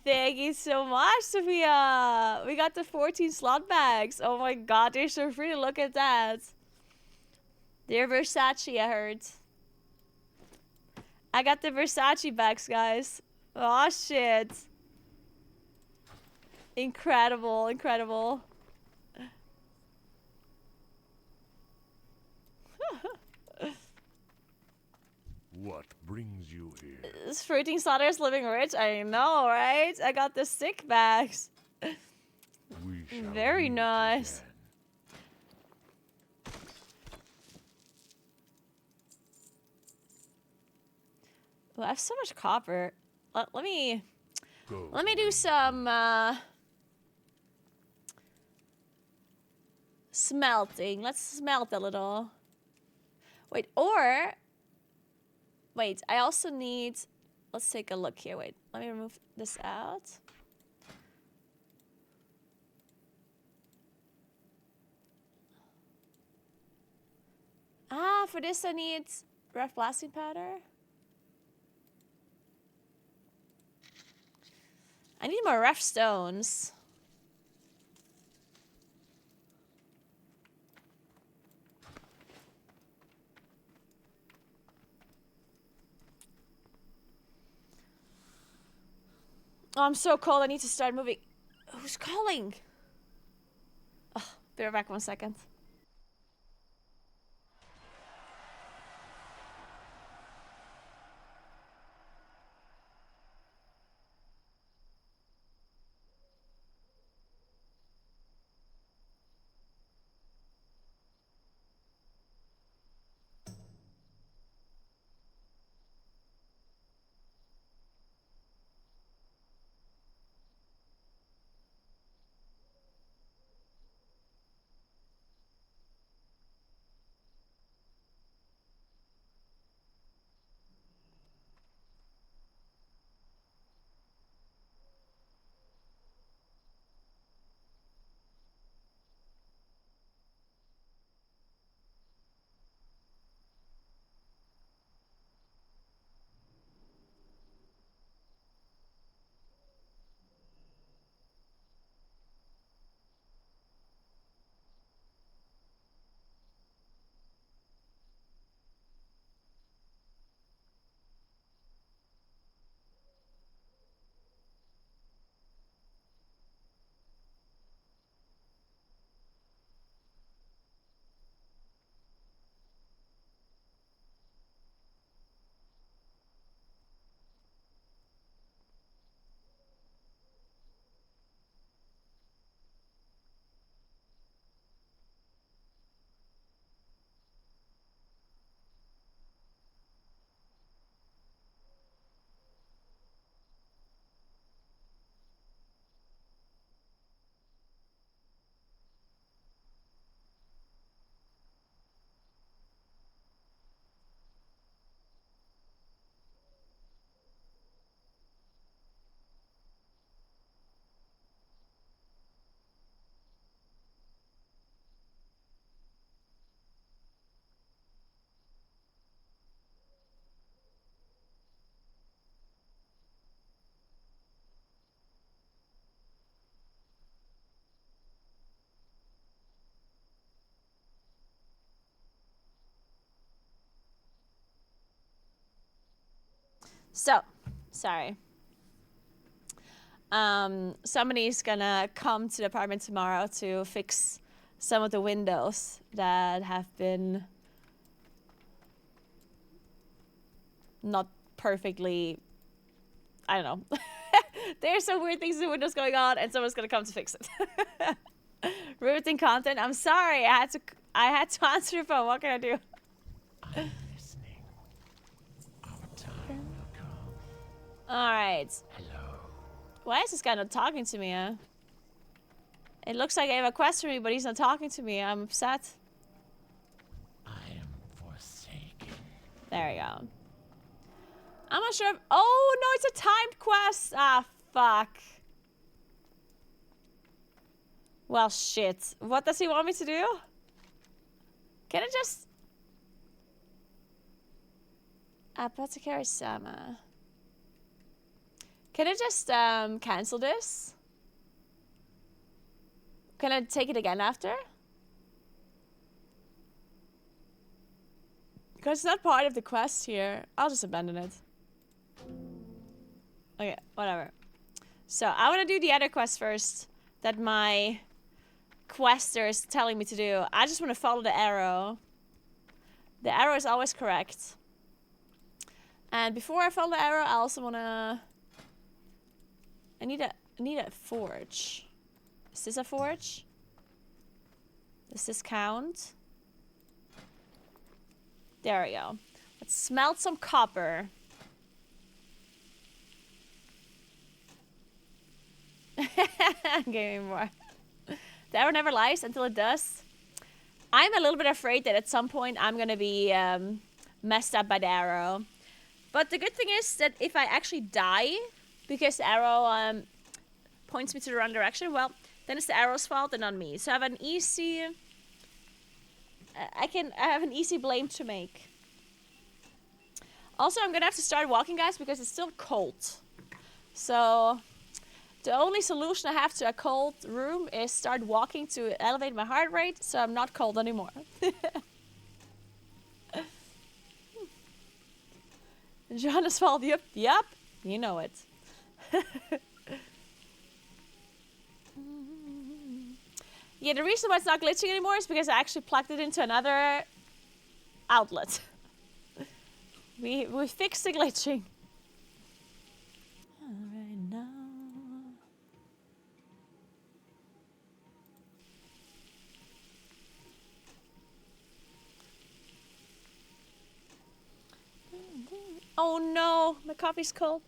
Thank you so much, Sophia. We got the 14 slot bags. Oh my god, they're so pretty. Look at that. They're Versace, I heard. I got the Versace bags, guys. Oh shit. Incredible, incredible. What brings you here? This fruiting slaughter's living rich. I know, right? I got the sick bags. Very nice. Again. Well, I have so much copper. Let me Go. do some smelting. Let's smelt a little. Wait, wait, I also need, let's take a look here. Wait, let me remove this out. Ah, for this I need rough blasting powder. I need more rough stones. Oh, I'm so cold. I need to start moving. Who's calling? Oh, be right back 1 second. So, sorry. Somebody's gonna come to the apartment tomorrow to fix some of the windows that have been not perfectly, I don't know. There's some weird things in the windows going on, and someone's gonna come to fix it. Riveting content. I'm sorry. I had to answer the phone. What can I do? I'm listening. Our time will come. All right. Hello. Why is this guy not talking to me? It looks like I have a quest for me, but he's not talking to me. I'm upset. I am forsaken. There we go. I'm not sure if... Oh, no, it's a timed quest. Ah, fuck. Well, shit. What does he want me to do? Can I just... Apothecary Sama. Can I just cancel this? Can I take it again after? Because it's not part of the quest here. I'll just abandon it. Okay, whatever. So, I want to do the other quest first that my quester is telling me to do. I just want to follow the arrow. The arrow is always correct. And before I follow the arrow, I also want to... I need a forge. Is this a forge? Does this count? There we go. Let's smelt some copper. Give me more. The arrow never lies until it does. I'm a little bit afraid that at some point I'm gonna be messed up by the arrow. But the good thing is that if I actually die because the arrow points me to the wrong direction, well, then it's the arrow's fault and not me. So I have an easy... I have an easy blame to make. Also, I'm gonna have to start walking, guys, because it's still cold. So the only solution I have to a cold room is start walking to elevate my heart rate, so I'm not cold anymore. Johannes fault, yep, you know it. Yeah, the reason why it's not glitching anymore is because I actually plugged it into another outlet. We fixed the glitching. Alright now. Oh no, my coffee's cold.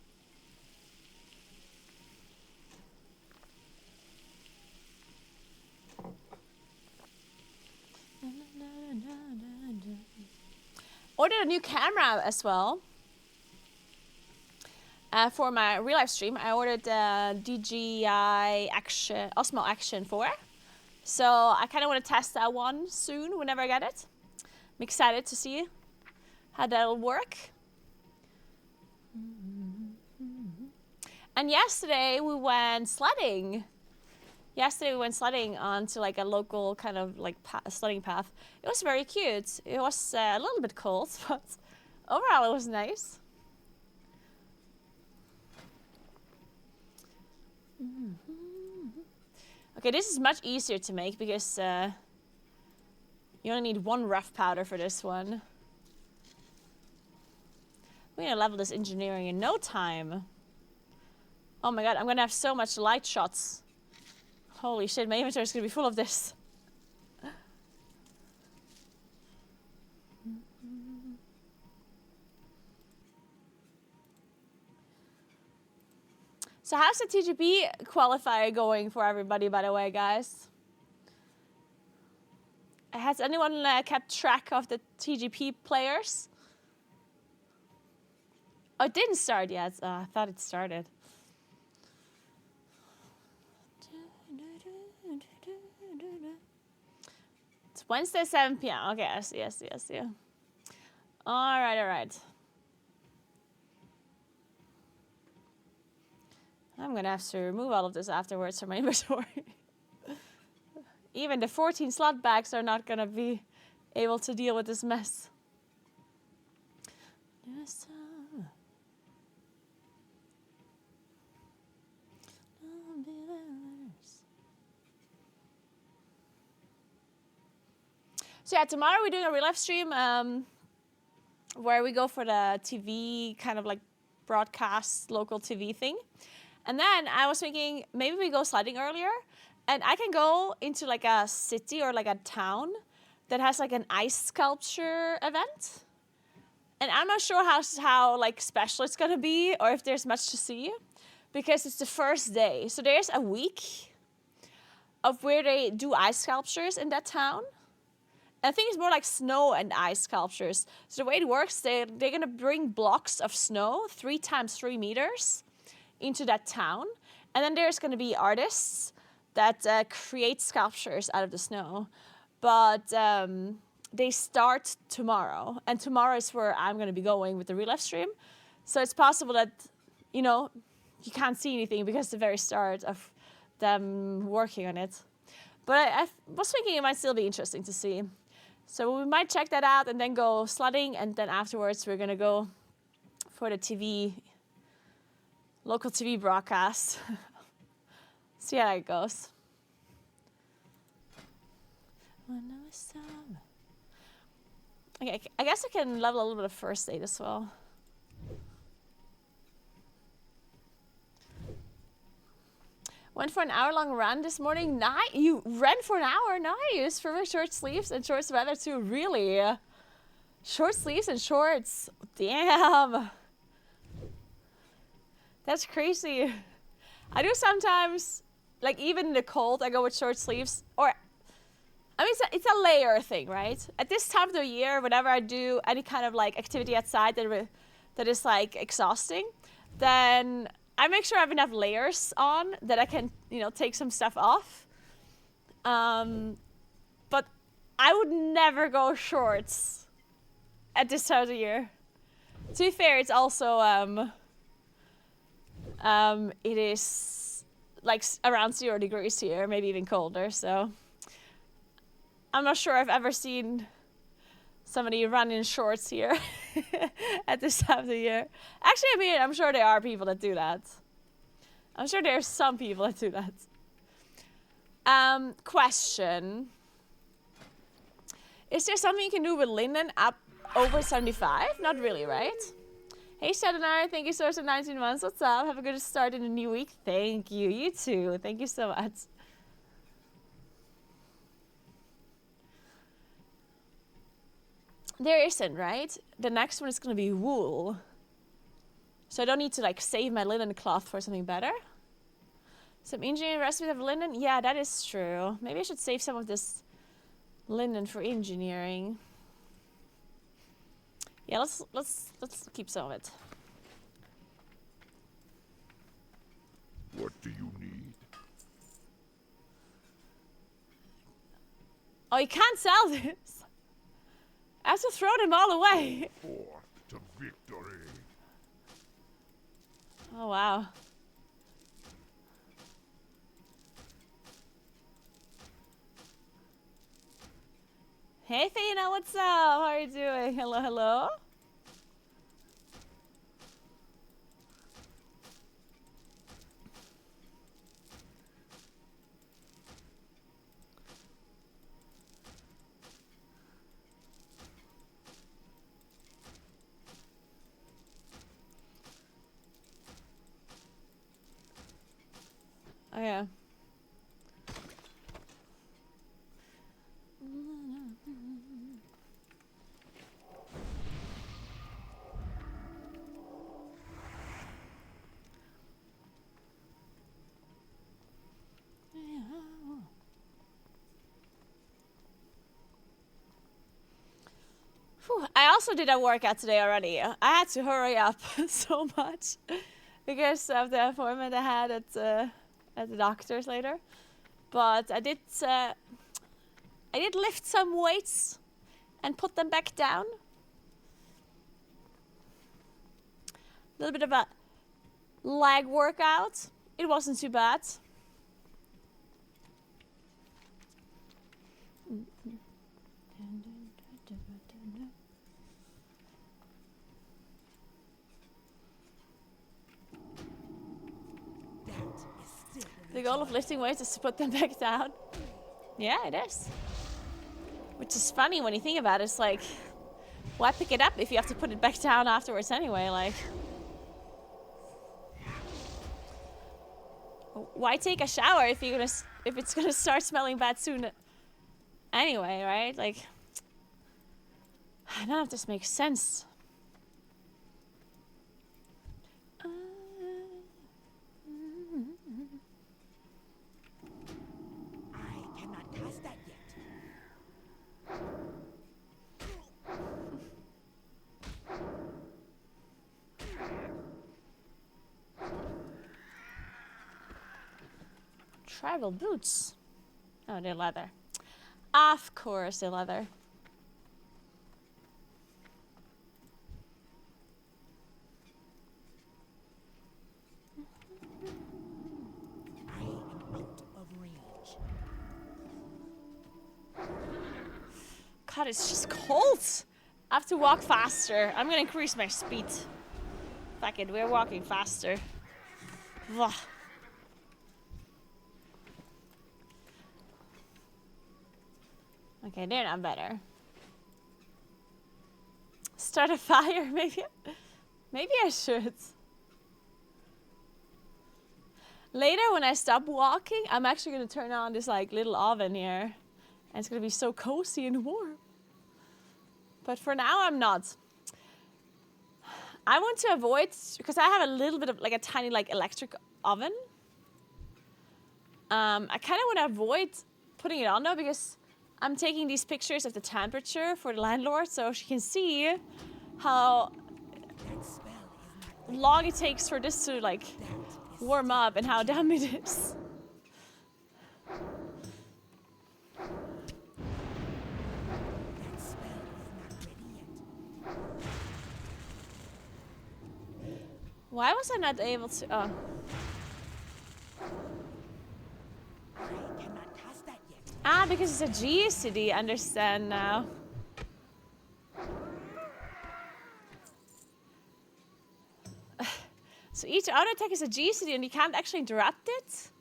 Ordered a new camera as well. For my real life stream, I ordered DJI Action, Osmo Action 4. So I kind of want to test that one soon, whenever I get it. I'm excited to see how that'll work. And yesterday we went sledding. Yesterday we went sledding onto like a local kind of like sledding path. It was very cute. It was a little bit cold, but overall it was nice. Okay, this is much easier to make because you only need one rough powder for this one. We're gonna level this engineering in no time. Oh my god, I'm gonna have so much light shots. Holy shit, my inventory is gonna be full of this. So how's the TGP qualifier going for everybody, by the way, guys? Has anyone kept track of the TGP players? Oh, it didn't start yet. I thought it started. It's Wednesday, 7 p.m. Okay, yes. All right. I'm gonna have to remove all of this afterwards from my inventory. Even the 14 slot bags are not gonna be able to deal with this mess. So yeah, tomorrow we're doing a real life stream where we go for the TV kind of like broadcast local TV thing. And then I was thinking maybe we go sledding earlier and I can go into like a city or like a town that has like an ice sculpture event. And I'm not sure how like special it's gonna be or if there's much to see because it's the first day. So there's a week of where they do ice sculptures in that town. I think it's more like snow and ice sculptures. So the way it works, they're gonna bring blocks of snow 3 times 3 meters into that town, and then there's gonna be artists that create sculptures out of the snow. But they start tomorrow, and tomorrow is where I'm gonna be going with the real live stream. So it's possible that, you know, you can't see anything because it's the very start of them working on it. But I was thinking it might still be interesting to see. So we might check that out and then go sledding, and then afterwards we're gonna go for the local TV broadcast. See how it goes. Okay, I guess I can level a little bit of first aid as well. Went for an hour-long run this morning. Nice. You ran for an hour. Nice. For short sleeves and shorts weather too. Really. Short sleeves and shorts. Damn. That's crazy. I do sometimes, like even in the cold, I go with short sleeves. Or, I mean, it's a layer thing, right? At this time of the year, whenever I do any kind of like activity outside that is like exhausting, then I make sure I have enough layers on that I can, you know, take some stuff off. But I would never go shorts at this time of the year. To be fair, it's also, it is like around 0 degrees here, maybe even colder, so I'm not sure I've ever seen somebody run in shorts here at this time of the year. Actually, I mean, I'm sure there are people that do that. I'm sure there are some people that do that. Question. Is there something you can do with linen up over 75? Not really, right? Hey, Shadonar, thank you so much for 19 months. What's up? Have a good start in the new week. Thank you. You too. Thank you so much. There isn't, right? The next one is going to be wool. So I don't need to like save my linen cloth for something better. Some engineering recipes of linen? Yeah, that is true. Maybe I should save some of this linen for engineering. Yeah, let's keep some of it. What do you need? Oh, you can't sell this. I have to throw them all away. Forth to victory. Oh, wow. Hey, Thena, what's up? How are you doing? Hello, hello. Oh, yeah. Whew, I also did a workout today already. I had to hurry up so much because of the appointment I had at the doctor's later. But I did lift some weights and put them back down. A little bit of a leg workout. It wasn't too bad. The goal of lifting weights is to put them back down. Yeah, it is. Which is funny when you think about it. It's like, why pick it up if you have to put it back down afterwards anyway? Like, why take a shower if it's gonna start smelling bad soon? Anyway, right? Like, none of this makes sense. Travel boots. Oh, they're leather. Of course, they're leather. I am out of range. God, it's just cold. I have to walk faster. I'm gonna increase my speed. Fuck it, we're walking faster. Wah. Okay, they're not better. Start a fire, maybe? Maybe I should. Later, when I stop walking, I'm actually gonna turn on this like little oven here. And it's gonna be so cozy and warm. But for now, I'm not. I want to avoid, because I have a little bit of like a tiny like electric oven. I kind of want to avoid putting it on though, because I'm taking these pictures of the temperature for the landlord so she can see how long it takes for this to like warm up and how dumb it is. Why was I not able to? Oh. I cannot cast that yet. Ah, because it's a G-city, I understand now. So each auto attack is a G-city and you can't actually interrupt it?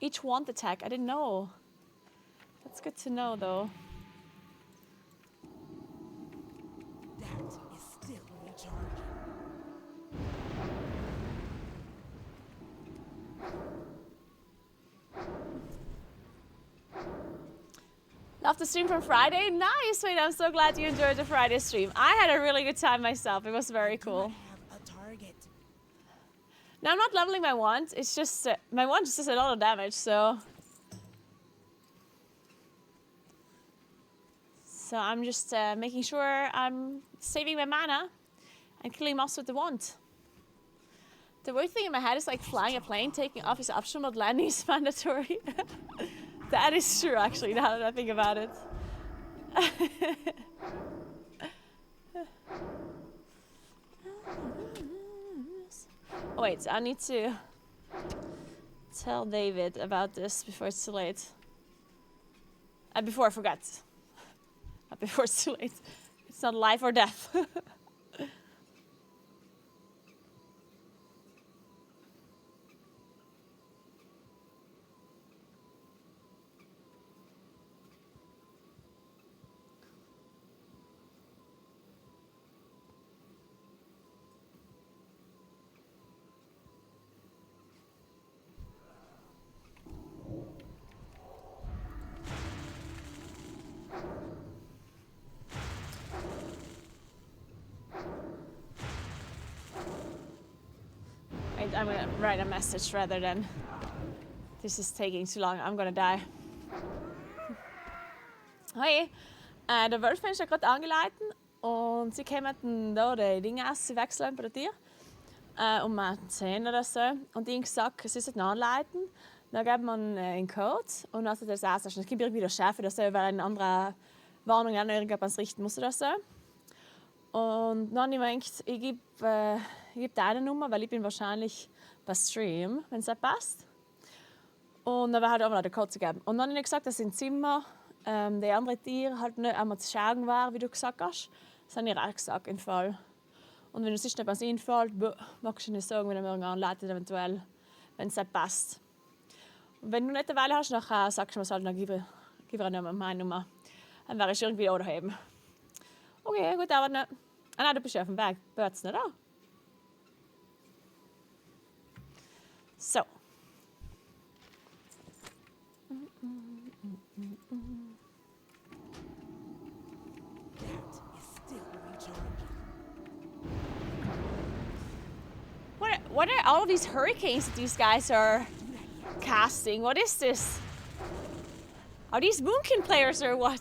Each wand attack, I didn't know. That's good to know though. That is still recharging. Love the stream from Friday? Nice, wait, I'm so glad you enjoyed the Friday stream. I had a really good time myself, it was very cool. I have a target. Now I'm not leveling my wand, it's just, my wand just does a lot of damage, so. So I'm just making sure I'm saving my mana and killing mobs with the wand. The weird thing in my head is like flying a plane, taking off is optional, but landing is mandatory. That is true actually, now that I think about it. Oh, wait, I need to tell David about this before it's too late. Before I forget. Not before it's too late. It's not life or death. I'm gonna write a message rather than this is taking too long. I'm gonna die. Hoi, der Wolfmensch hat gerade angeleitet und sie kämen da die Dinge essen, wechseln bei dir um 10 oder so. Und die haben gesagt, sie sollten anleiten. Dann geben wir einen Code und dann das Essen. Es gibt irgendwie der Chef oder so, weil eine andere Warnung an irgendjemand richten muss oder so. Und dann habe ich gedacht, ich gebe deine Nummer, weil ich bin wahrscheinlich bei Stream, wenn es nicht passt. Und dann war halt auch mal den Code zu geben. Und dann habe ich gesagt, dass im Zimmer die andere Tiere halt nicht einmal zu schauen war, wie du gesagt hast. Das habe ich auch gesagt, im Fall. Und wenn du siehst, nicht was einfällt, magst du nicht sagen, wenn er mir anleitet, eventuell, wenn es nicht passt. Und wenn du nicht eine Weile hast, dann sagst du mir halt, dann gib mir meine Nummer. Dann wäre ich irgendwie auch daheim. Okay, gut, aber nicht. Ah nein, du bist ja auf dem Weg. Hört's nicht an. So. What are all these hurricanes that these guys are casting? What is this? Are these Moonkin players or what?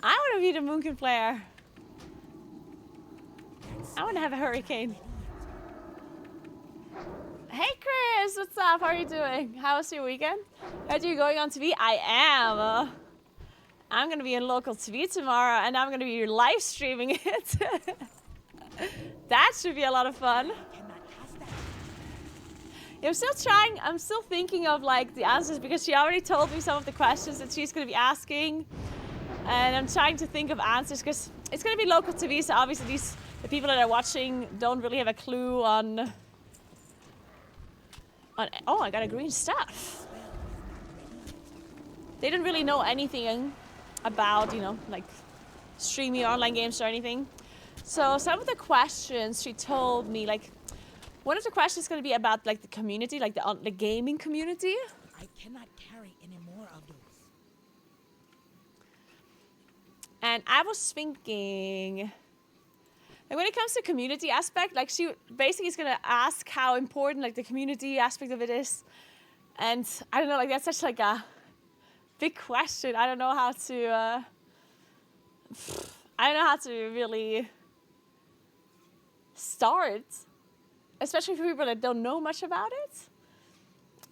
I want to be the Moonkin player. I want to have a hurricane. Hey Chris, what's up? How are you doing? How was your weekend? Heard you going on TV? I am. I'm gonna be in local TV tomorrow, and I'm gonna be live streaming it. That should be a lot of fun. Cannot cast that. Yeah, I'm still trying. I'm still thinking of like the answers because she already told me some of the questions that she's gonna be asking, and I'm trying to think of answers because it's gonna be local TV. So obviously, the people that are watching don't really have a clue on. Oh, I got a green stuff. They didn't really know anything about, you know, like streaming online games or anything. So some of the questions she told me, like, one of the questions is going to be about like the community, like the gaming community. I cannot carry any more of those. And I was thinking, like when it comes to community aspect, like she basically is going to ask how important like the community aspect of it is. And I don't know, like that's such like a big question. I don't know how to really start, especially for people that don't know much about it.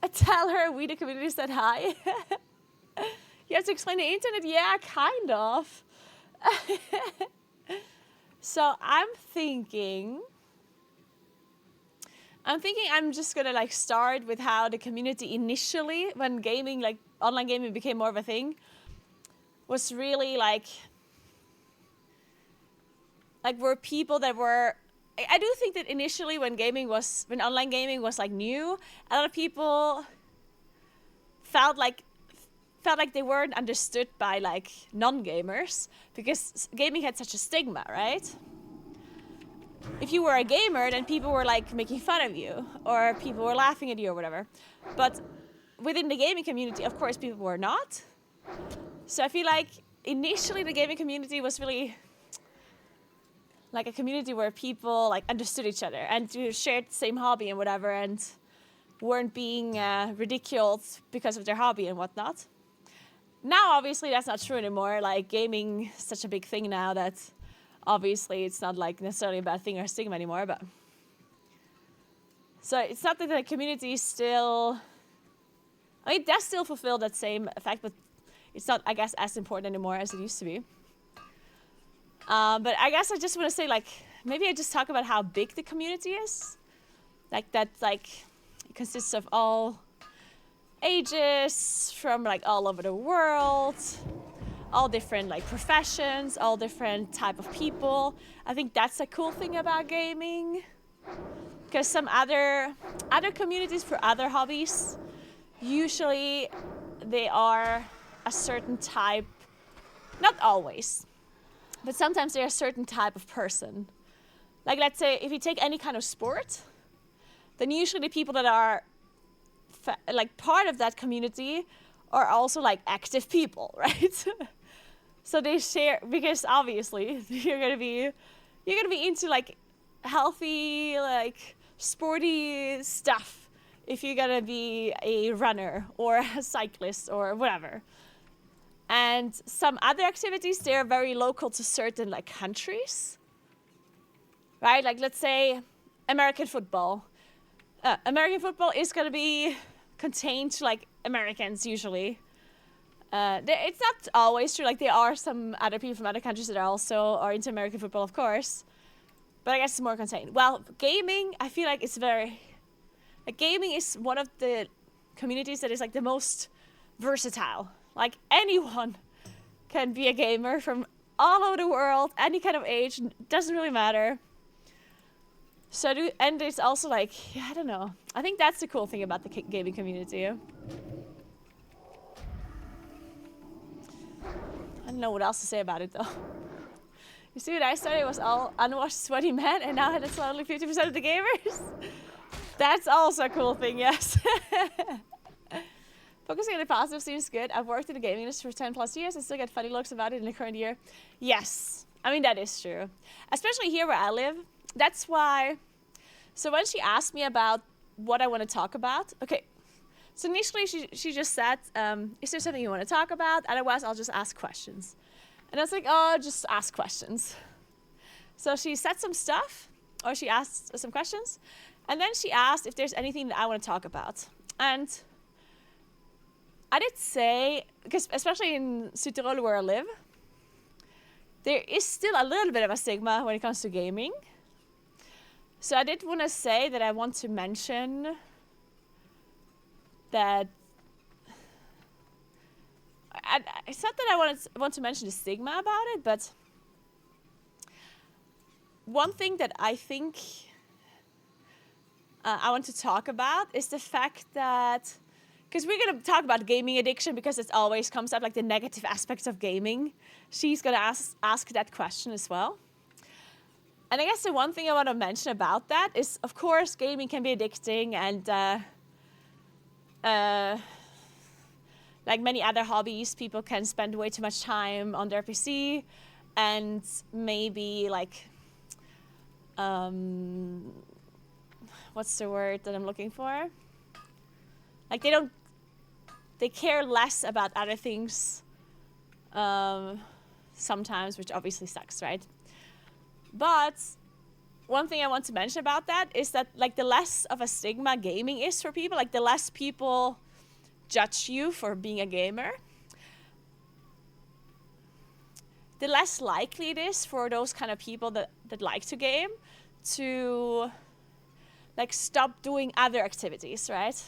I tell her we the community said hi. You have to explain the internet? Yeah, kind of. So I'm thinking I'm just gonna like start with how the community initially, when gaming, like online gaming became more of a thing, was really like were people that were, I do think that initially when online gaming was like new, a lot of people felt like they weren't understood by like non-gamers because gaming had such a stigma, right? If you were a gamer, then people were like making fun of you or people were laughing at you or whatever. But within the gaming community, of course, people were not. So I feel like initially the gaming community was really like a community where people like understood each other and shared the same hobby and whatever and weren't being ridiculed because of their hobby and whatnot. Now, obviously, that's not true anymore. Like, gaming is such a big thing now that obviously it's not like necessarily a bad thing or a stigma anymore, but so it's not that the community is still, I mean, it does still fulfill that same effect, but it's not, I guess, as important anymore as it used to be. But I guess I just want to say, like, maybe I just talk about how big the community is. Like, that, like, it consists of all ages from, like, all over the world, all different, like, professions, all different type of people. I think that's a cool thing about gaming. Because some other communities for other hobbies, usually they are a certain type, not always, but sometimes they're a certain type of person. Like, let's say, if you take any kind of sport, then usually the people that are like part of that community are also like active people, right? So they share, because obviously you're gonna be into like healthy, like sporty stuff if you're gonna be a runner or a cyclist or whatever. And some other activities, they're very local to certain like countries, right? Like, let's say American football. American football is going to be contained to like Americans usually. It's not always true. Like, there are some other people from other countries that are into American football, of course. But I guess it's more contained. Well, gaming, I feel like it's very, like, gaming is one of the communities that is like the most versatile. Like, anyone can be a gamer from all over the world, any kind of age, doesn't really matter. So, and it's also like, yeah, I don't know. I think that's the cool thing about the gaming community. I don't know what else to say about it, though. You see, when I started, it was all unwashed, sweaty men, and now it's only 50% of the gamers. That's also a cool thing, yes. Focusing on the positive seems good. I've worked in the gaming industry for 10 plus years and still get funny looks about it in the current year. Yes, I mean, that is true. Especially here where I live. That's why, so when she asked me about what I want to talk about, okay, so initially she just said, is there something you want to talk about? Otherwise, I'll just ask questions. And I was like, oh, just ask questions. So she said some stuff, or she asked some questions, And then she asked if there's anything that I want to talk about. And I did say, because especially in Südtirol where I live, there is still a little bit of a stigma when it comes to gaming. So I did want to say that I want to mention that it's not that I want to mention the stigma about it, but one thing that I think I want to talk about is the fact that, because we're going to talk about gaming addiction because it always comes up, like the negative aspects of gaming. She's going to ask that question as well. And I guess the one thing I want to mention about that is, of course, gaming can be addicting, and like many other hobbies, people can spend way too much time on their PC and maybe like, what's the word that I'm looking for? Like they care less about other things sometimes, which obviously sucks, right? But one thing I want to mention about that is that like the less of a stigma gaming is for people, like the less people judge you for being a gamer, the less likely it is for those kind of people that like to game to like stop doing other activities, right?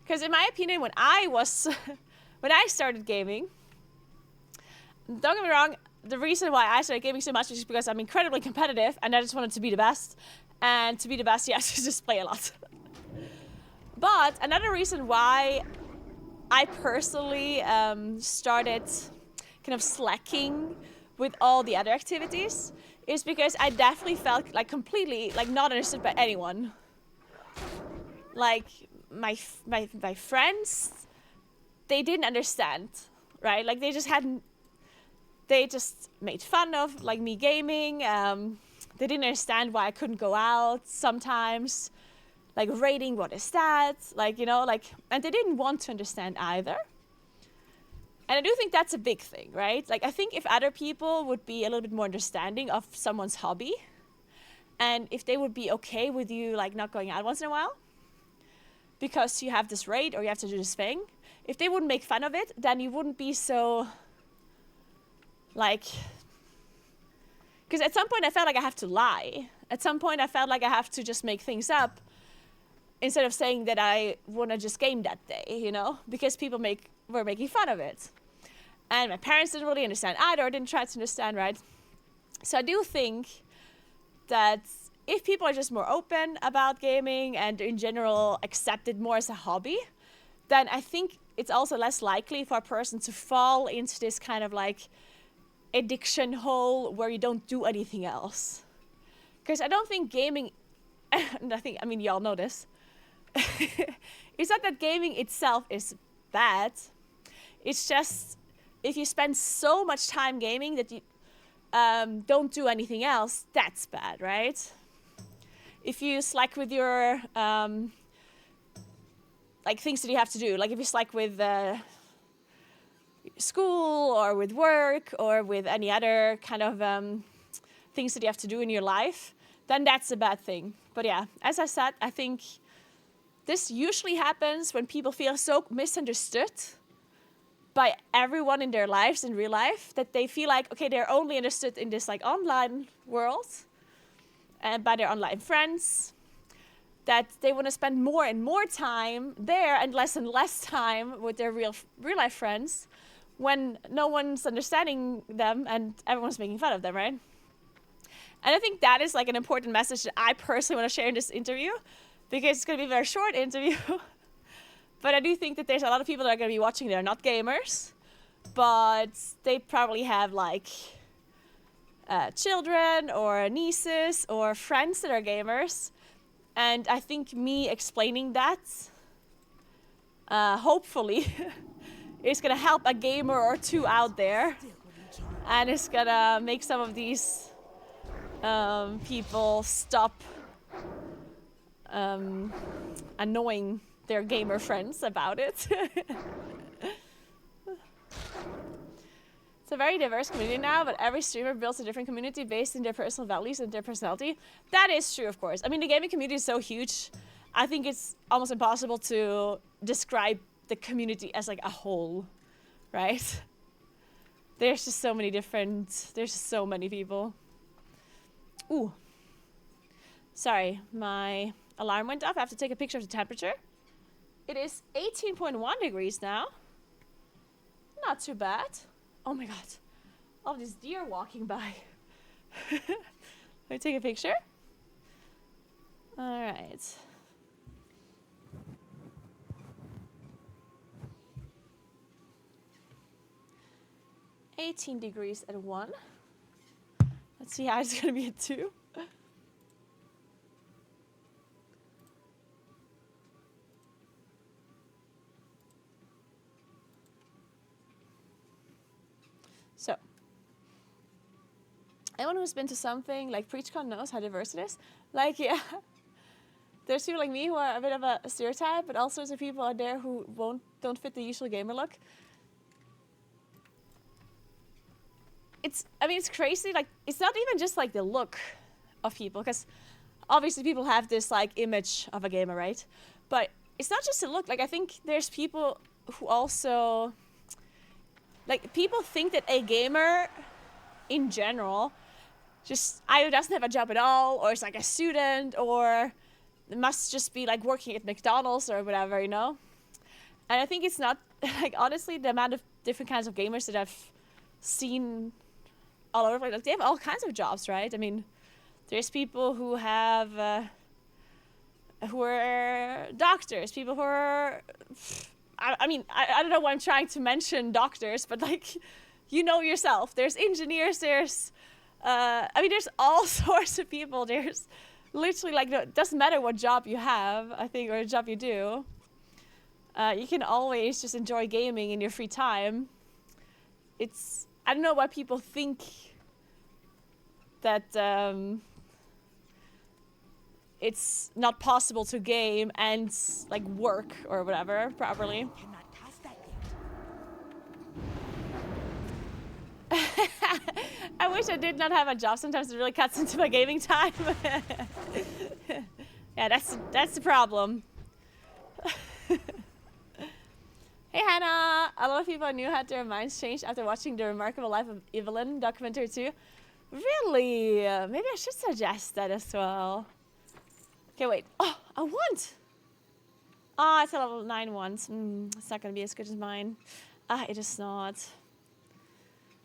Because in my opinion, when I started gaming, don't get me wrong, the reason why I started gaming so much is because I'm incredibly competitive and I just wanted to be the best. And to be the best, you have to just play a lot. But another reason why I personally started kind of slacking with all the other activities is because I definitely felt like completely like not understood by anyone. Like my friends, they didn't understand, right? Like they just made fun of like me gaming. They didn't understand why I couldn't go out sometimes. Like rating, what is that? Like, you know, like, and they didn't want to understand either. And I do think that's a big thing, right? Like, I think if other people would be a little bit more understanding of someone's hobby, and if they would be okay with you, like, not going out once in a while, because you have this rate or you have to do this thing, if they wouldn't make fun of it, then you wouldn't be so, like, because at some point I felt like I have to lie. At some point I felt like I have to just make things up instead of saying that I want to just game that day, you know, because people were making fun of it. And my parents didn't really understand either, or didn't try to understand, right? So I do think that if people are just more open about gaming and in general accept it more as a hobby, then I think it's also less likely for a person to fall into this kind of like addiction hole where you don't do anything else. Because I don't think gaming, I mean, y'all know this, it's not that gaming itself is bad. It's just if you spend so much time gaming that you don't do anything else, that's bad, right? If you slack with your like things that you have to do, like if you slack with school or with work or with any other kind of things that you have to do in your life, then that's a bad thing. But yeah, as I said, I think this usually happens when people feel so misunderstood by everyone in their lives, in real life, that they feel like, okay, they're only understood in this like online world and by their online friends, that they want to spend more and more time there and less time with their real life friends when no one's understanding them and everyone's making fun of them, right? And I think that is like an important message that I personally want to share in this interview, because it's going to be a very short interview. But I do think that there's a lot of people that are going to be watching that are not gamers, but they probably have like children or nieces or friends that are gamers. And I think me explaining that, hopefully, is going to help a gamer or two out there. And it's going to make some of these people stop annoying their gamer friends about it. It's a very diverse community now, but every streamer builds a different community based on their personal values and their personality. That is true, of course. I mean, the gaming community is so huge. I think it's almost impossible to describe the community as like a whole, right? There's just so many there's just so many people. Ooh. Sorry, my alarm went off. I have to take a picture of the temperature. It is 18.1 degrees now. Not too bad. Oh my god. All these deer walking by. Let me take a picture. Alright. $18 degrees at 1. Let's see how it's gonna be at 2. So, anyone who's been to something like PreachCon knows how diverse it is. Like, yeah, there's people like me who are a bit of a stereotype, but all sorts of people out there who don't fit the usual gamer look. I mean, it's crazy. Like, it's not even just like the look of people, because obviously people have this like image of a gamer, right? But it's not just the look. Like, I think there's people who also, like, people think that a gamer in general just either doesn't have a job at all, or is like a student, or must just be like working at McDonald's or whatever, you know? And I think it's not, like, honestly, the amount of different kinds of gamers that I've seen all over, like, they have all kinds of jobs, right? I mean, there's people who have, who are doctors, people who are, I mean, I don't know why I'm trying to mention doctors, but, like, you know yourself. There's engineers, there's, I mean, there's all sorts of people. There's literally, like, it doesn't matter what job you have, I think, or a job you do. You can always just enjoy gaming in your free time. I don't know why people think that it's not possible to game and, like, work or whatever properly. Cannot touch that yet. I wish I did not have a job. Sometimes it really cuts into my gaming time. Yeah, that's the problem. Hey Hannah! A lot of people I knew had their minds changed after watching The Remarkable Life of Evelyn documentary 2. Really? Maybe I should suggest that as well. Okay, wait. Oh, a wand! Ah, it's a level 9 wand. It's not gonna be as good as mine. Ah, it is not.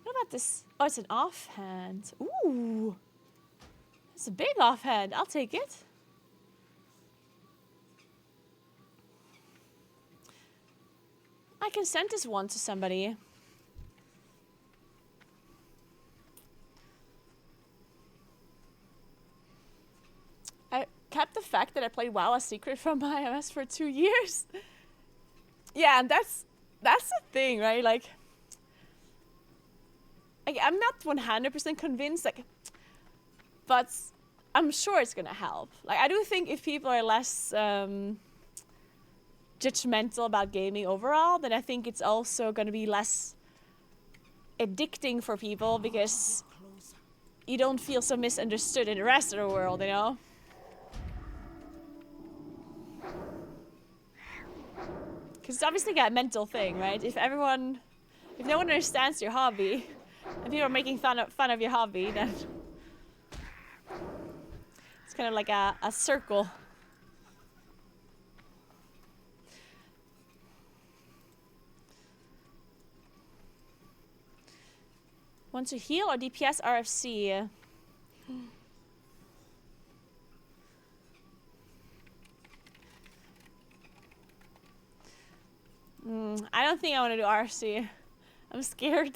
What about this? Oh, it's an offhand. Ooh! It's a big offhand. I'll take it. I can send this one to somebody. I kept the fact that I played WoW a secret from my MS for 2 years. Yeah, and that's the thing, right? Like, I'm not 100% convinced, like, but I'm sure it's gonna help. Like, I do think if people are less judgmental about gaming overall, then I think it's also going to be less addicting for people, because you don't feel so misunderstood in the rest of the world, you know? Because it's obviously a mental thing, right? If no one understands your hobby, and people are making fun of your hobby, then it's kind of like a circle. Want to heal or DPS RFC? I don't think I want to do RFC. I'm scared.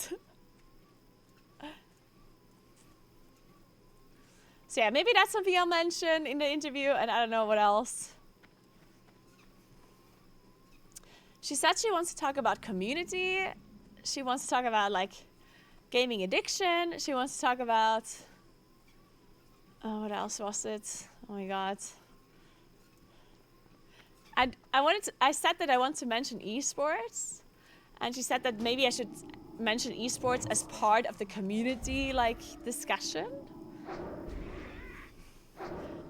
So yeah, maybe that's something I'll mention in the interview, and I don't know what else. She said she wants to talk about community. She wants to talk about, like, gaming addiction. She wants to talk about, oh, what else was it? Oh my god. I said that I want to mention esports, and she said that maybe I should mention esports as part of the community like discussion.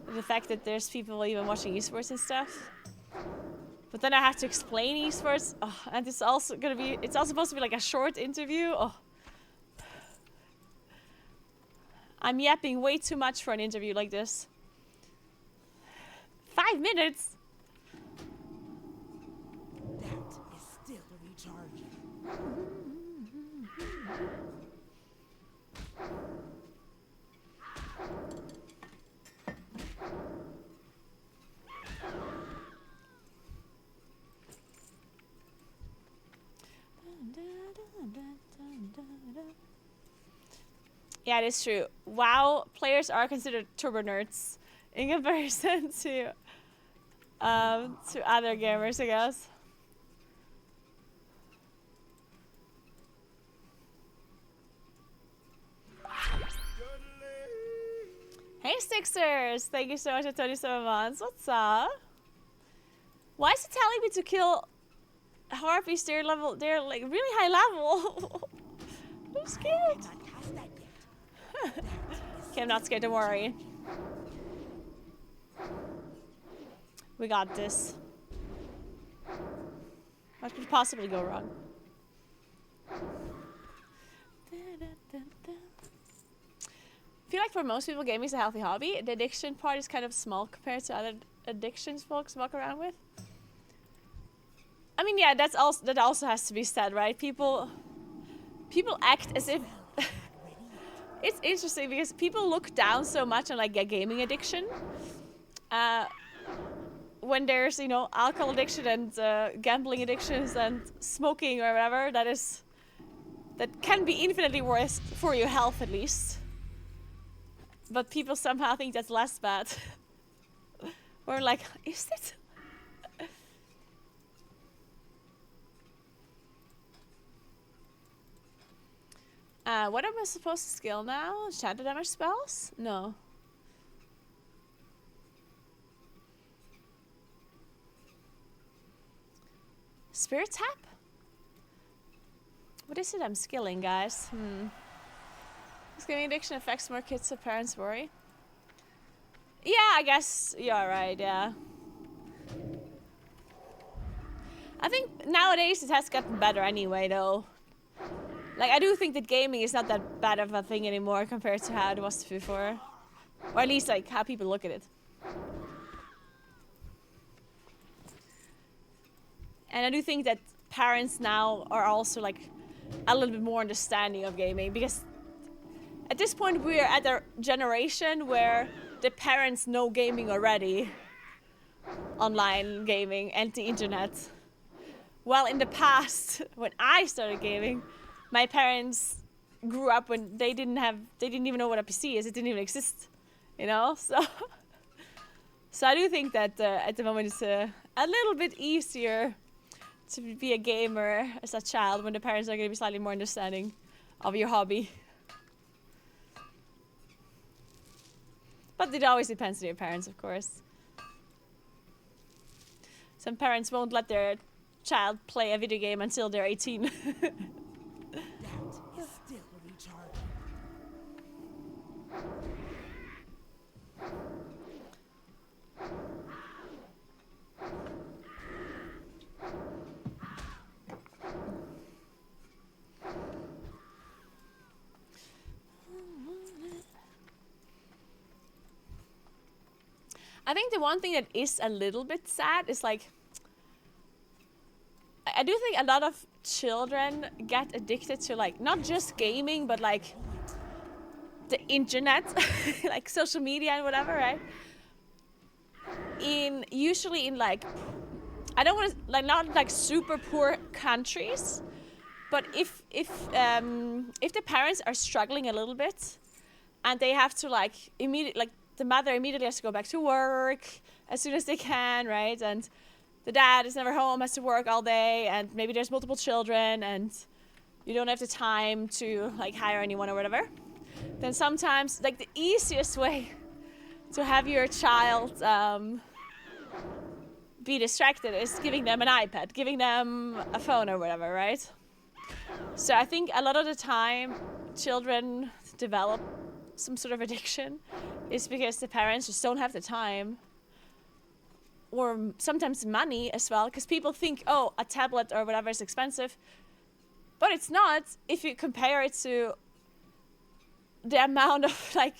The fact that there's people even watching esports and stuff. But then I have to explain esports, and it's also supposed to be like a short interview. I'm yapping way too much for an interview like this. 5 minutes? That is still recharging. Yeah, it is true. WoW players are considered turbo nerds in comparison to other gamers, I guess. Hey Sixers! Thank you so much for 27 months. What's up? Why is it telling me to kill harpies? They're like really high level. I'm scared. Cannot cast that yet. Okay, I'm not scared, don't worry. We got this. What could possibly go wrong? I feel like for most people, gaming is a healthy hobby. The addiction part is kind of small compared to other addictions folks walk around with. I mean, yeah, that also has to be said, right? People act as if it's interesting because people look down so much on like a gaming addiction. When there's, you know, alcohol addiction and gambling addictions and smoking or whatever, that can be infinitely worse for your health at least. But people somehow think that's less bad. We're like, is it? What am I supposed to skill now? Shadow damage spells? No. Spirit tap? What is it I'm skilling, guys? This gaming addiction affects more kids, so parents worry. Yeah, I guess you're right, yeah. I think nowadays it has gotten better anyway, though. Like, I do think that gaming is not that bad of a thing anymore compared to how it was before. Or at least, like, how people look at it. And I do think that parents now are also, like, a little bit more understanding of gaming. Because at this point, we're at a generation where the parents know gaming already. Online gaming and the internet. Well, in the past, when I started gaming, my parents grew up when they didn't even know what a PC is. It didn't even exist, you know? So I do think that at the moment it's a little bit easier to be a gamer as a child when the parents are going to be slightly more understanding of your hobby. But it always depends on your parents, of course. Some parents won't let their child play a video game until they're 18. That is still recharging. I think the one thing that is a little bit sad is like, I do think a lot of children get addicted to like, not just gaming, but like the internet, like social media and whatever, right? Usually in like, I don't want to, like not like super poor countries, but if the parents are struggling a little bit and they have to like the mother immediately has to go back to work as soon as they can, right? And the dad is never home, has to work all day, and maybe there's multiple children, and you don't have the time to like hire anyone or whatever. Then sometimes, like the easiest way to have your child be distracted is giving them an iPad, giving them a phone or whatever, right? So I think a lot of the time children develop some sort of addiction is because the parents just don't have the time or sometimes money as well, because people think, oh, a tablet or whatever is expensive, but it's not if you compare it to the amount of like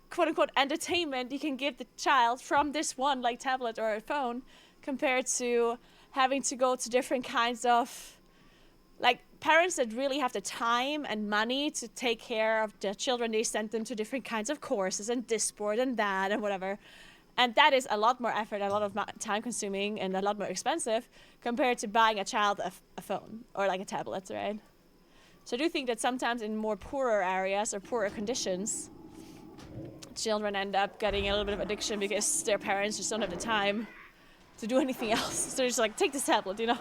quote unquote entertainment you can give the child from this one like tablet or a phone compared to having to go to different kinds of like parents that really have the time and money to take care of their children. They send them to different kinds of courses and this sport and that and whatever. And that is a lot more effort, a lot of time consuming and a lot more expensive compared to buying a child a phone or like a tablet, right? So I do think that sometimes in more poorer areas or poorer conditions, children end up getting a little bit of addiction because their parents just don't have the time to do anything else. So they're just like, take this tablet, you know?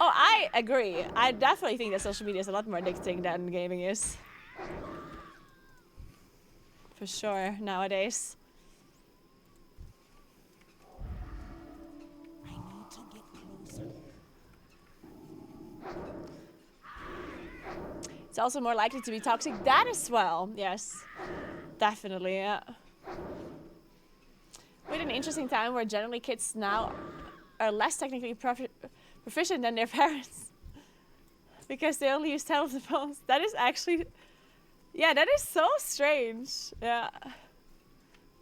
Oh, I agree. I definitely think that social media is a lot more addicting than gaming is. For sure, nowadays. I need to get closer. It's also more likely to be toxic. That as well, yes. Definitely, yeah. We're in an interesting time where generally kids now are less technically proficient than their parents. Because they only use tablets and phones. That is actually... Yeah, that is so strange. Yeah.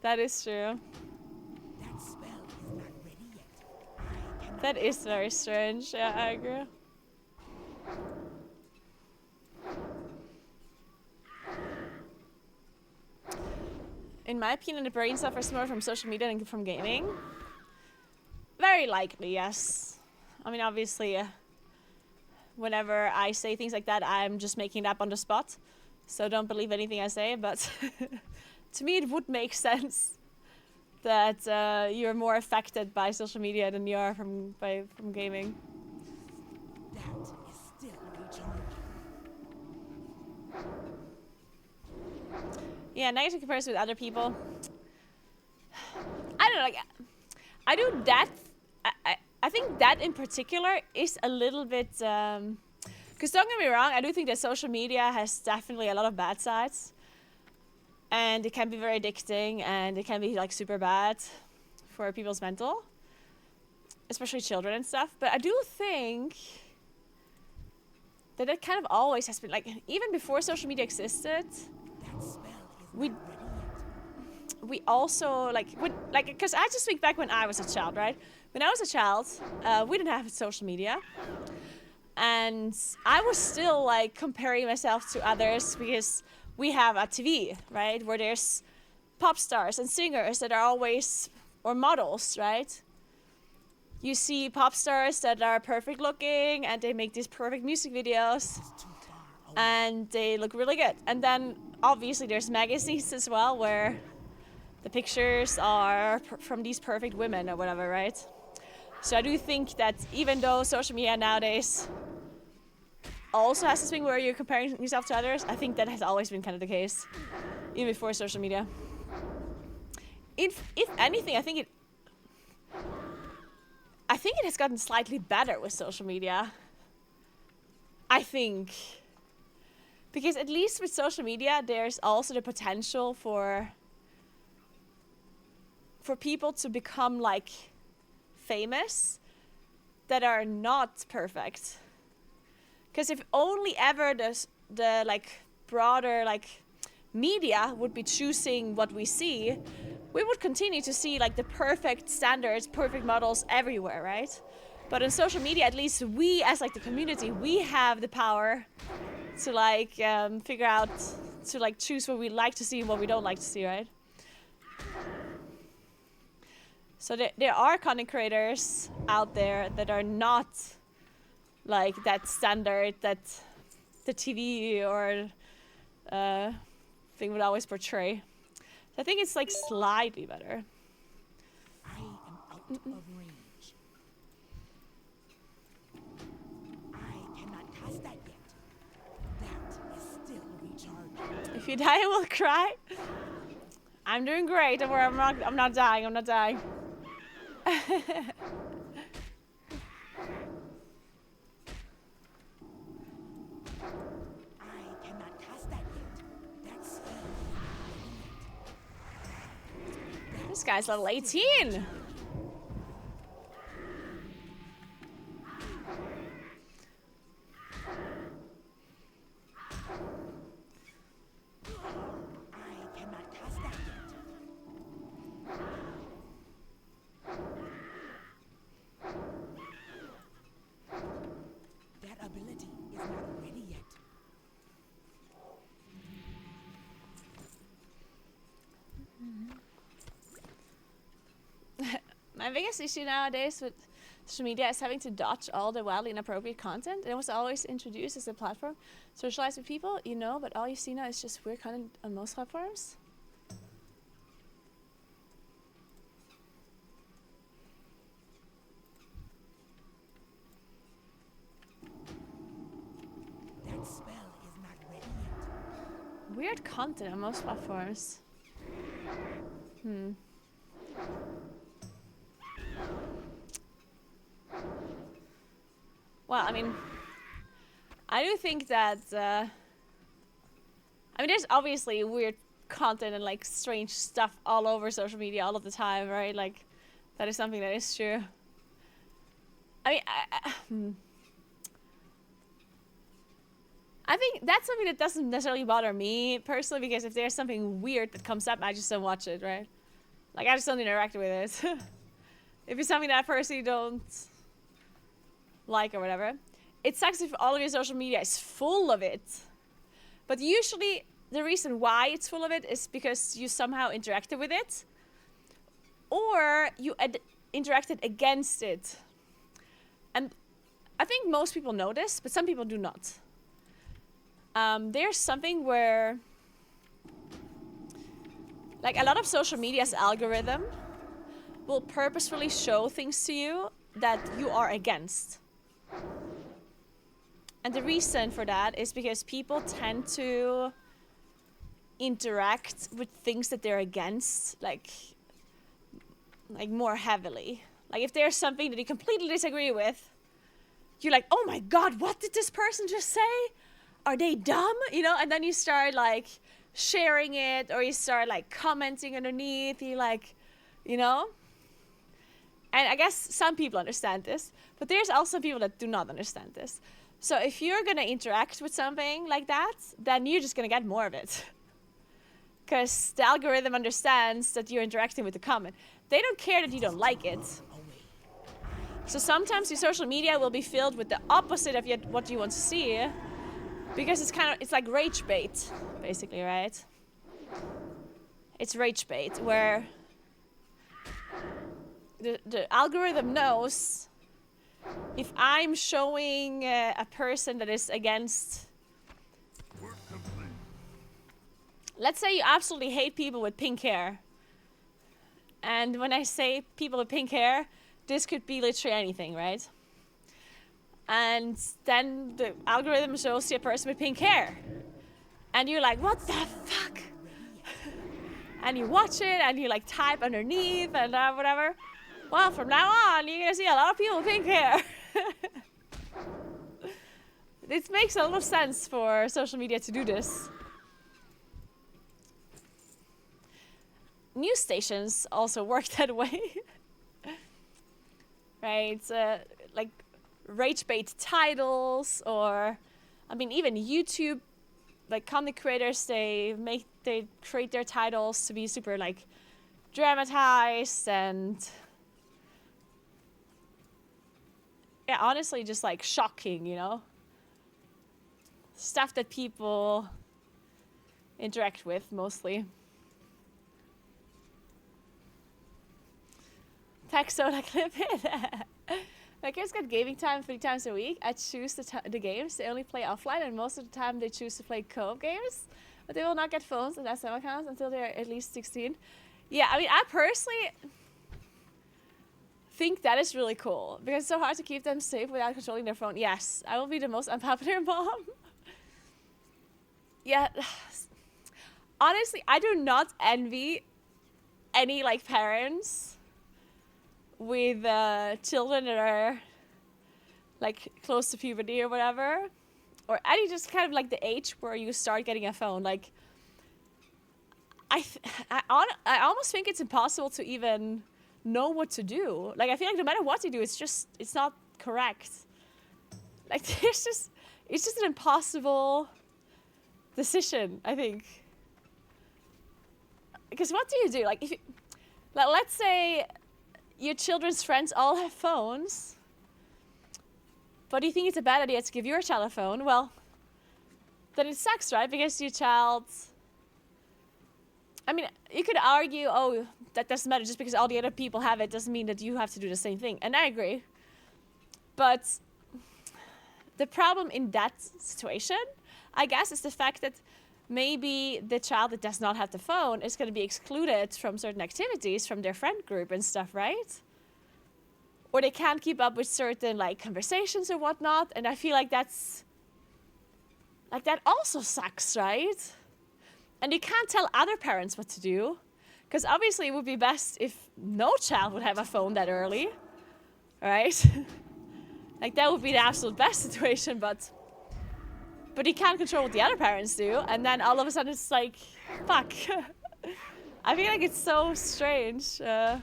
That is true. That spell is not ready yet. I cannot. That is very strange. Yeah, I agree. In my opinion, the brain suffers more from social media than from gaming. Very likely, yes. I mean, obviously, whenever I say things like that, I'm just making it up on the spot. So don't believe anything I say, but to me it would make sense that you're more affected by social media than you are from gaming. That is still recharging. Yeah, negative comparison with other people. I don't know, like, I do that. I think that in particular is a little bit... Because don't get me wrong, I do think that social media has definitely a lot of bad sides. And it can be very addicting and it can be like super bad for people's mental. Especially children and stuff. But I do think that it kind of always has been, like, even before social media existed, That spell is we not ready yet. we also, because I just think back when I was a child, right? When I was a child, we didn't have social media. And I was still like comparing myself to others because we have a TV, right? Where there's pop stars and singers that are always, or models, right? You see pop stars that are perfect looking and they make these perfect music videos Too far away. and they look really good. And then obviously there's magazines as well where the pictures are from these perfect women or whatever, right? So I do think that even though social media nowadays also has this thing where you're comparing yourself to others, I think that has always been kind of the case, even before social media. If anything, I think it has gotten slightly better with social media. I think. Because at least with social media, there's also the potential for people to become like famous that are not perfect. Because if only ever the like broader like media would be choosing what we see, we would continue to see like the perfect standards, perfect models everywhere, right? But in social media, at least we as like the community, we have the power to like figure out, to like choose what we like to see and what we don't like to see, right? So there are content creators out there that are not like that standard that the TV or thing would always portray. So I think it's like slightly better. I am out of range. I cannot cast that yet. That is still recharging. If you die, I will cry. I'm doing great. Don't worry, I'm not dying. I'm not dying. This guy's level 18. I cannot cast that yet. That ability is not ready yet. My biggest issue nowadays with social media is having to dodge all the wildly inappropriate content. It was always introduced as a platform, socialize with people, you know, but all you see now is just weird content on most platforms. That spell is not ready yet. Weird content on most platforms. Well, I mean, I do think that, I mean, there's obviously weird content and like strange stuff all over social media all of the time, right? Like, that is something that is true. I mean, I think that's something that doesn't necessarily bother me personally, because if there's something weird that comes up, I just don't watch it, right? Like, I just don't interact with it. If it's something that I personally don't like or whatever. It sucks if all of your social media is full of it. But usually the reason why it's full of it is because you somehow interacted with it. Or you interacted against it. And I think most people know this, but some people do not. There's something where, like, a lot of social media's algorithm will purposefully show things to you that you are against. And the reason for that is because people tend to interact with things that they're against, like more heavily. Like, if there's something that you completely disagree with, you're like, oh my god, what did this person just say? Are they dumb? You know, and then you start like sharing it, or you start like commenting underneath, you like, you know? And I guess some people understand this, but there's also people that do not understand this. So if you're gonna interact with something like that, then you're just gonna get more of it. Because the algorithm understands that you're interacting with the comment. They don't care that you don't like it. So sometimes your social media will be filled with the opposite of what you want to see, because it's like rage bait, basically, right? It's rage bait, where the algorithm knows if I'm showing a person that is against, let's say you absolutely hate people with pink hair. And when I say people with pink hair, this could be literally anything, right? And then the algorithm shows you a person with pink hair. And you're like, what the fuck? And you watch it and you like type underneath and whatever. Well, from now on, you're gonna see a lot of people with pink hair. It makes a lot of sense for social media to do this. News stations also work that way. Right? Like rage bait titles, or I mean even YouTube, like content creators, they create their titles to be super like dramatized and yeah, honestly just like shocking, you know? Stuff that people interact with mostly. Tech soda clip it. My kids got gaming time 3 times a week. I choose the games. They only play offline, and most of the time they choose to play co-op games. But they will not get phones and SM accounts until they're at least 16. Yeah, I mean, I personally think that is really cool, because it's so hard to keep them safe without controlling their phone. Yes, I will be the most unpopular mom. Yeah. Honestly, I do not envy any, like, parents with children that are like close to puberty or whatever, or any just kind of like the age where you start getting a phone. Like, I almost think it's impossible to even know what to do. Like, I feel like no matter what you do, it's not correct. Like, it's just an impossible decision, I think. Because what do you do? Like, let's say your children's friends all have phones, but you think it's a bad idea to give your child a phone. Well, then it sucks, right? Because your child... I mean, you could argue, oh, that doesn't matter. Just because all the other people have it doesn't mean that you have to do the same thing. And I agree. But the problem in that situation, I guess, is the fact that maybe the child that does not have the phone is going to be excluded from certain activities from their friend group and stuff, right? Or they can't keep up with certain, like, conversations or whatnot. And I feel like that's... like, that also sucks, right? And you can't tell other parents what to do. Because obviously it would be best if no child would have a phone that early. Right? Like, that would be the absolute best situation, but you can't control what the other parents do. And then all of a sudden it's like, fuck. I feel like it's so strange to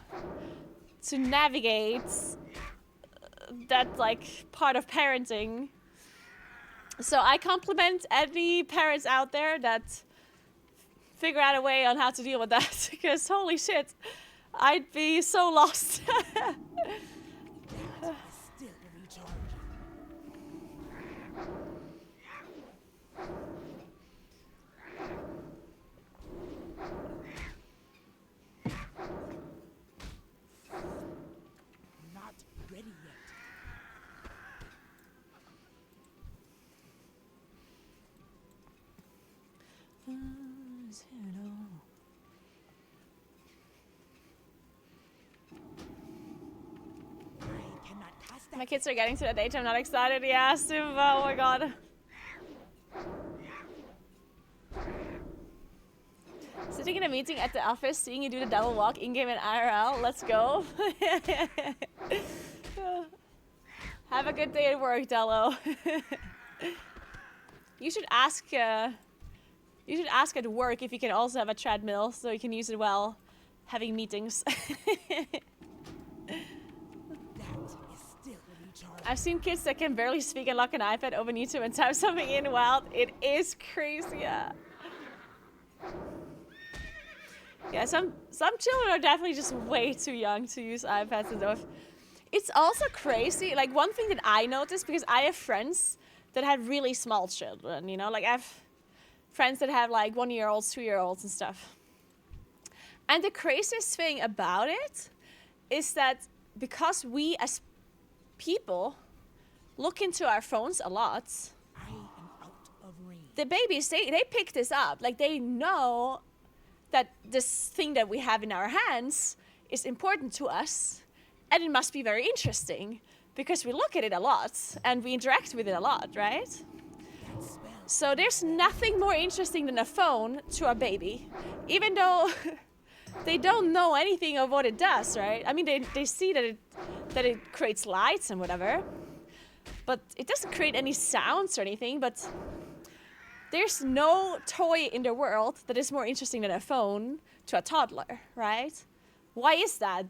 navigate that, like, part of parenting. So I compliment any parents out there that figure out a way on how to deal with that, because holy shit, I'd be so lost. That is still recharging. Not ready yet. I cannot cast that. My kids are getting to that age, I'm not excited. Yeah, super, oh my god. Sitting in a meeting at the office, seeing you do the double walk in-game and IRL, let's go. Have a good day at work, Dello. You should ask at work if you can also have a treadmill so you can use it while having meetings. That is still recharging. I've seen kids that can barely speak and lock an iPad over YouTube and type something in wild. It is crazy, yeah. Yeah, some children are definitely just way too young to use iPads and stuff. It's also crazy. Like, one thing that I noticed, because I have friends that have really small children, you know? Like, I have friends that have, like, 1-year-olds, 2-year-olds and stuff. And the craziest thing about it is that because we as people look into our phones a lot, I am out of range. the babies, they pick this up. Like, they know that this thing that we have in our hands is important to us, and it must be very interesting because we look at it a lot and we interact with it a lot, right? That spell. So there's nothing more interesting than a phone to a baby, even though they don't know anything of what it does, right? I mean, they see that it creates lights and whatever, but it doesn't create any sounds or anything. But there's no toy in the world that is more interesting than a phone to a toddler, right? Why is that?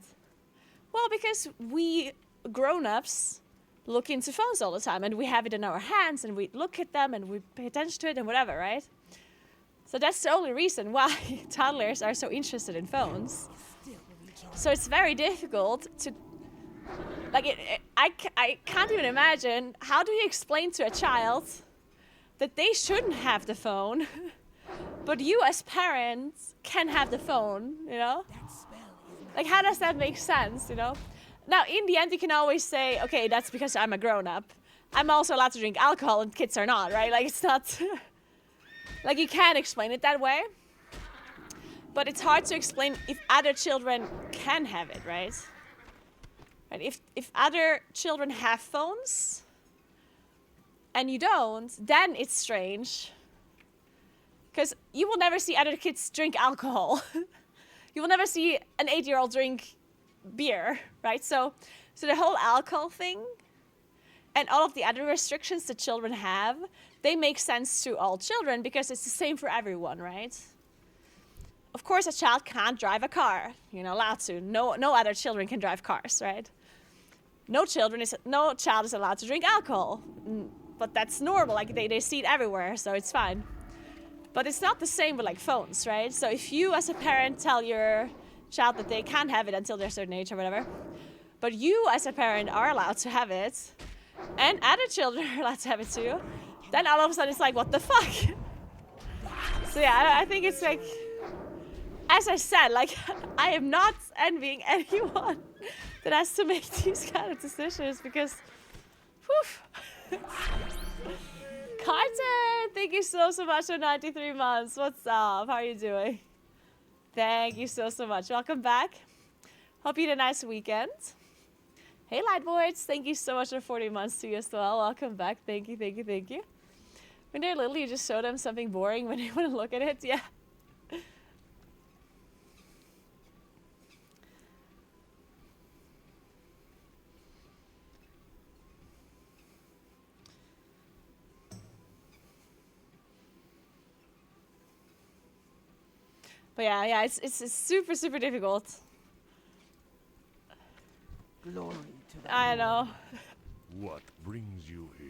Well, because we grown-ups look into phones all the time, and we have it in our hands, and we look at them, and we pay attention to it, and whatever, right? So that's the only reason why toddlers are so interested in phones. Still recharging. So it's very difficult to, like, I can't even imagine, how do you explain to a child that they shouldn't have the phone, but you as parents can have the phone, you know? That spell is not. Like, how does that make sense, you know? Now, in the end, you can always say, okay, that's because I'm a grown-up. I'm also allowed to drink alcohol and kids are not, right? Like, it's not... like, you can explain it that way. But it's hard to explain if other children can have it, right? Right? If other children have phones and you don't, then it's strange. Because you will never see other kids drink alcohol. You will never see an 8-year-old drink beer, right? So the whole alcohol thing and all of the other restrictions that children have, they make sense to all children because it's the same for everyone, right? of course, a child can't drive a car. You're not allowed to. No other children can drive cars, right? No child is allowed to drink alcohol. But that's normal. Like they see it everywhere, so it's fine. But it's not the same with like phones, right? So if you as a parent tell your child that they can't have it until they're a certain age or whatever, but you as a parent are allowed to have it, and other children are allowed to have it too, then all of a sudden it's like, what the fuck? So yeah, I think it's like, as I said, like I am not envying anyone that has to make these kind of decisions because, whew. Carter, thank you so much for 93 months. What's up? How are you doing? Thank you so much. Welcome back. Hope you had a nice weekend. Hey, Lightboards, thank you so much for 40 months to you as well. Welcome back. Thank you. When they're little, you just show them something boring when they want to look at it. Yeah. But yeah, it's super difficult. Glory to the I know. What brings you here?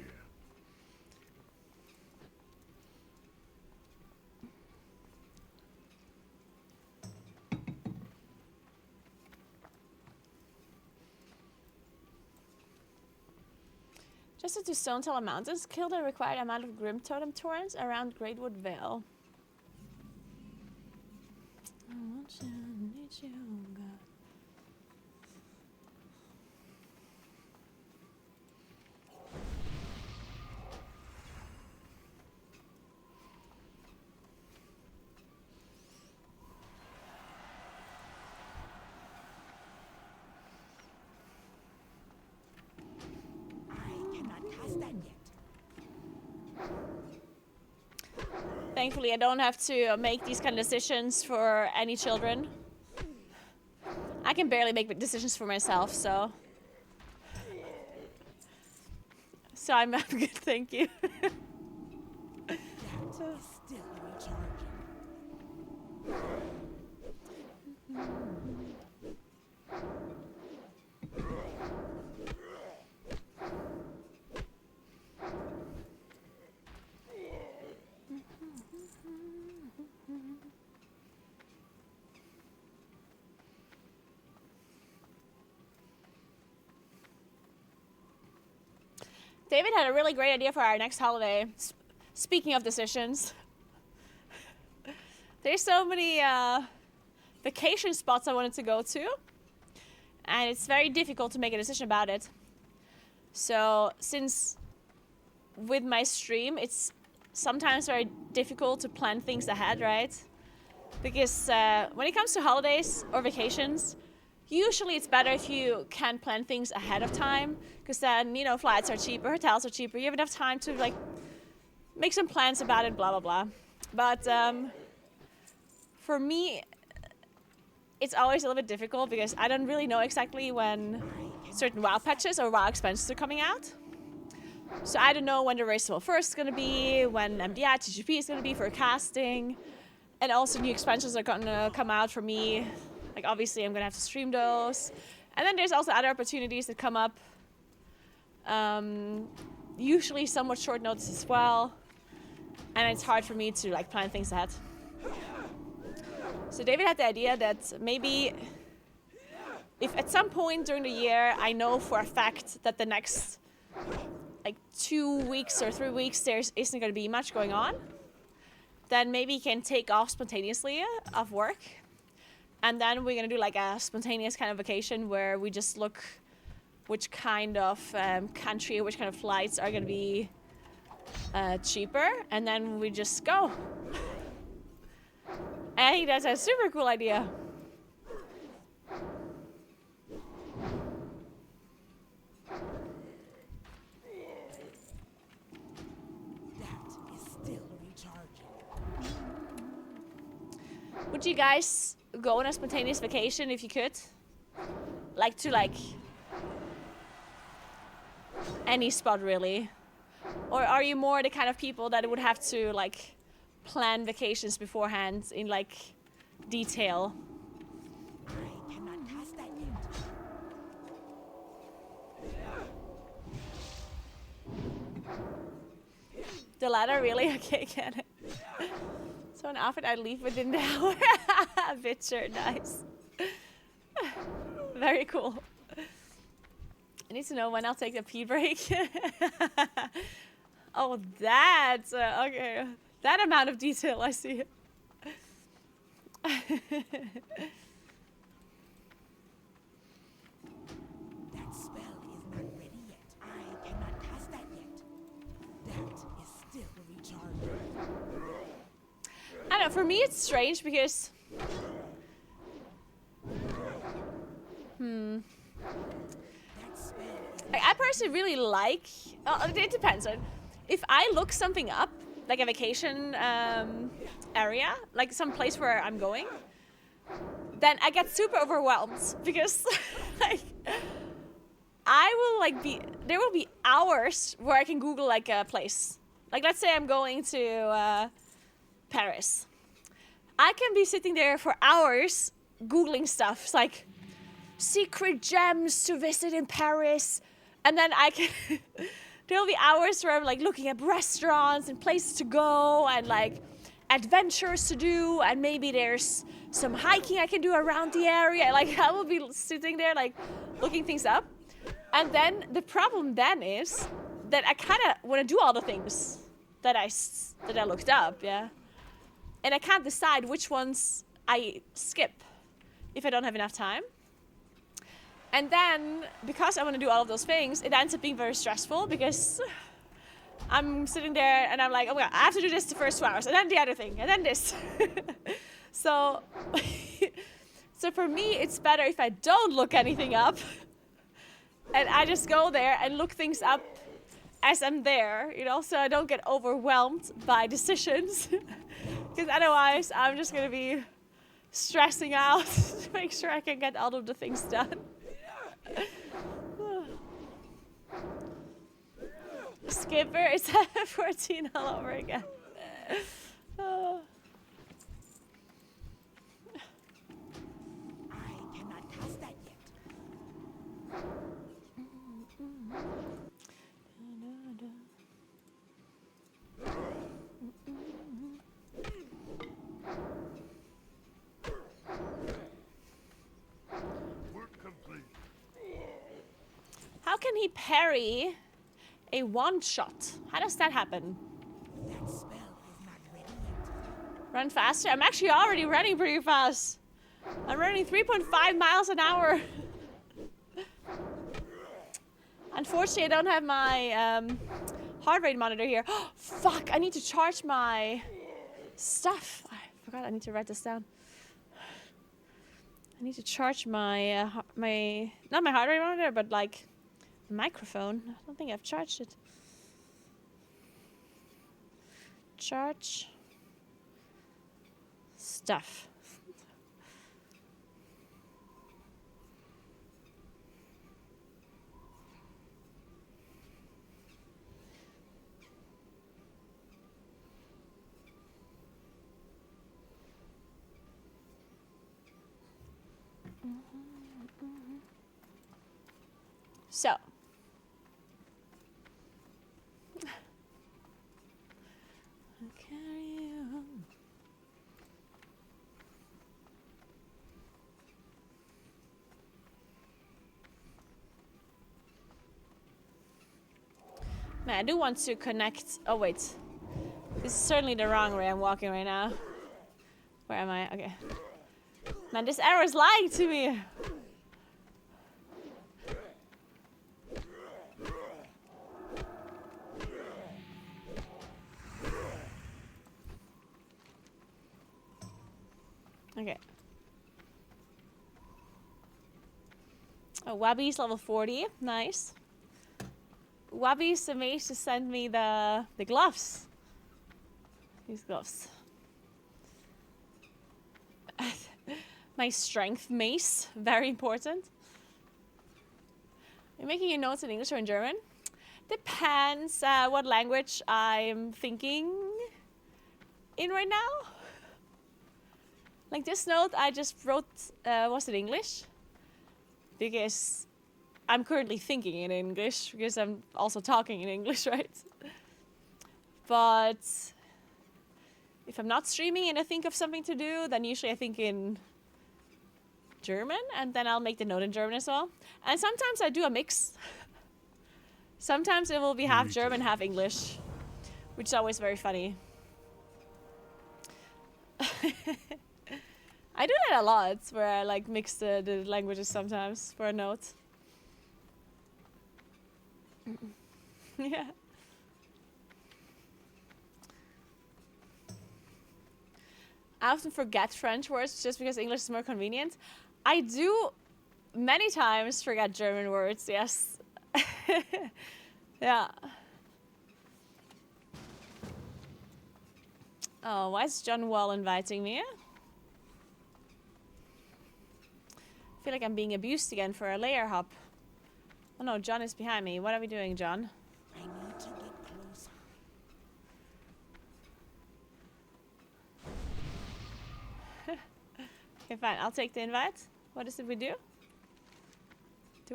Just to Stone Teller Mountains, kill the required amount of Grim Totem Torrents around Greatwood Vale. I want you, need you, God. I cannot cast that yet. Thankfully, I don't have to make these kind of decisions for any children. I can barely make decisions for myself, so I'm good, thank you. That is still recharging. David had a really great idea for our next holiday. Speaking of decisions, there's so many vacation spots I wanted to go to, and it's very difficult to make a decision about it. So since with my stream, it's sometimes very difficult to plan things ahead, right? Because when it comes to holidays or vacations, usually it's better if you can plan things ahead of time, because then, you know, flights are cheaper, hotels are cheaper, you have enough time to like make some plans about it, blah, blah, blah. But for me, it's always a little bit difficult because I don't really know exactly when certain WoW patches or WoW expansions are coming out. So I don't know when the Race First is going to be, when MDI, TGP is going to be for casting, and also new expansions are going to come out for me. Like, obviously, I'm going to have to stream those. And then there's also other opportunities that come up. Usually somewhat short notice as well. And it's hard for me to, like, plan things ahead. So David had the idea that maybe if at some point during the year I know for a fact that the next, like, 2 weeks or 3 weeks there isn't going to be much going on, then maybe you can take off spontaneously off work. And then we're going to do like a spontaneous kind of vacation where we just look which kind of country, which kind of flights are going to be cheaper. And then we just go. I think that's a super cool idea. That is still recharging. Would you guys go on a spontaneous vacation if you could? Like to like any spot really? Or are you more the kind of people that would have to like plan vacations beforehand in like detail. I cannot cast that yet. The ladder, really? Okay, get it. So an outfit I leave within the hour. Bitcher, nice. Very cool. I need to know when I'll take a pee break. Oh, that's okay. That amount of detail, I see. That spell is not ready yet. I cannot cast that yet. That is still recharged. I don't know, for me it's strange because That spell is I personally really like, it depends on, if I look something up, like a vacation area, like some place where I'm going, then I get super overwhelmed because like I will like there will be hours where I can Google like a place. Like let's say I'm going to Paris. I can be sitting there for hours Googling stuff. It's like secret gems to visit in Paris. And then I can, there'll be hours where I'm like looking at restaurants and places to go and like adventures to do. And maybe there's some hiking I can do around the area. Like I will be sitting there like looking things up. And then the problem then is that I kind of want to do all the things that I looked up, yeah. And I can't decide which ones I skip if I don't have enough time. And then, because I want to do all of those things, it ends up being very stressful because I'm sitting there and I'm like, oh my God, I have to do this the first 2 hours, and then the other thing, and then this. So, so for me, it's better if I don't look anything up and I just go there and look things up as I'm there, you know, so I don't get overwhelmed by decisions. Because otherwise, I'm just going to be stressing out to make sure I can get all of the things done. Skipper is 14 all over again. Oh. I cannot cast that yet. Work complete. How can he parry a one shot? How does that happen? That spell is not ready yet. Run faster? I'm actually already running pretty fast. I'm running 3.5 miles an hour. Unfortunately, I don't have my heart rate monitor here. Fuck, I need to charge my stuff. I forgot I need to write this down. I need to charge my, not my heart rate monitor, but like microphone. I don't think I've charged it. Charge stuff. So, I'll carry you home. Man, I do want to connect. Oh, wait. This is certainly the wrong way I'm walking right now. Where am I? Okay. Man, this arrow is lying to me. Okay. Oh, Wabi's level 40. Nice. Wabi's amazed to send me the gloves. These gloves. My strength mace. Very important. You're making your notes in English or in German? Depends what language I'm thinking in right now. Like this note I just wrote was in English. Because I'm currently thinking in English. Because I'm also talking in English, right? But if I'm not streaming and I think of something to do, then usually I think in German. And then I'll make the note in German as well. And sometimes I do a mix. Sometimes it will be half German, half English. Which is always very funny. I do that a lot, where I like mix the languages sometimes for a note. Yeah. I often forget French words just because English is more convenient. I do many times forget German words, yes. Yeah. Oh, why is John Wall inviting me? I feel like I'm being abused again for a layer hop. Oh no, John is behind me. What are we doing, John? I need to get closer. Okay, fine. I'll take the invite. What is it we do?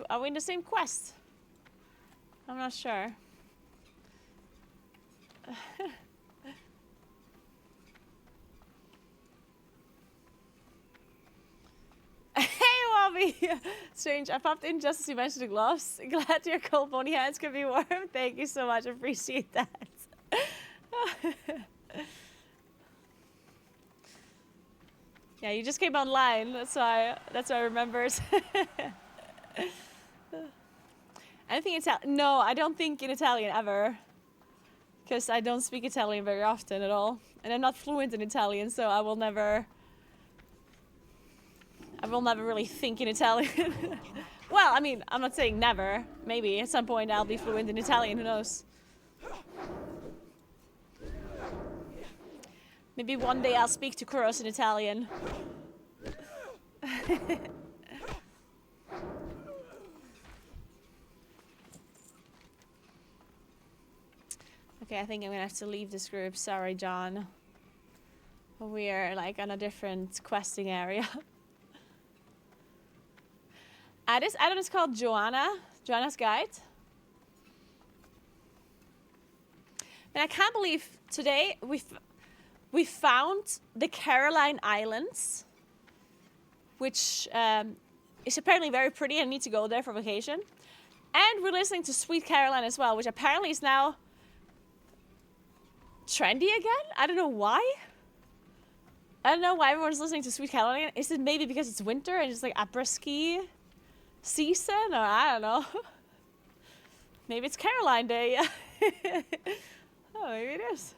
Are we in the same quest? I'm not sure. Hey, Wobby! Strange, I popped in just as you mentioned the gloves. Glad your cold bony hands can be warm. Thank you so much. Appreciate that. Yeah, you just came online. That's why I remembered. Anything Italian? No, I don't think in Italian ever. Because I don't speak Italian very often at all. And I'm not fluent in Italian, so I will never really think in Italian. Well, I mean, I'm not saying never. Maybe at some point I'll be fluent in Italian, who knows? Maybe one day I'll speak to Kuros in Italian. Okay, I think I'm gonna have to leave this group. Sorry, John. We're like on a different questing area. This add-on is called Joanna's Guide. And I can't believe today we found the Caroline Islands, which is apparently very pretty and need to go there for vacation. And we're listening to Sweet Caroline as well, which apparently is now trendy again. I don't know why. I don't know why everyone's listening to Sweet Caroline. Is it maybe because it's winter and it's like après-ski season, or I don't know. Maybe it's Caroline Day. Oh, maybe it is.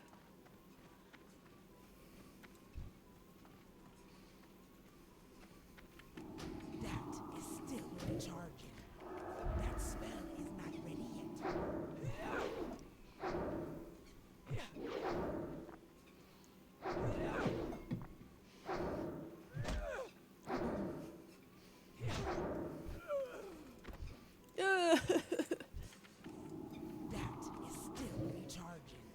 That is still recharging. That spell is not ready yet. That is still recharging.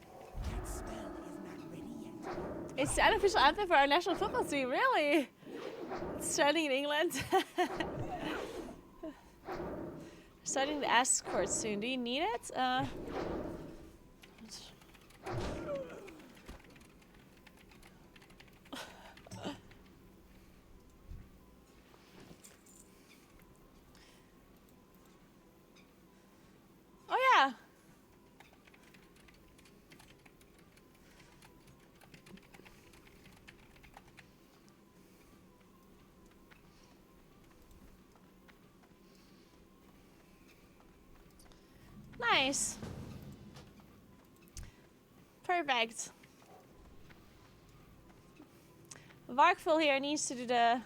That spell is not ready yet. It's the unofficial anthem for our national football team, really? It's starting in England. Starting the escort soon. Do you need it? Oh yeah. Nice. Perfect. Varkful here needs to do the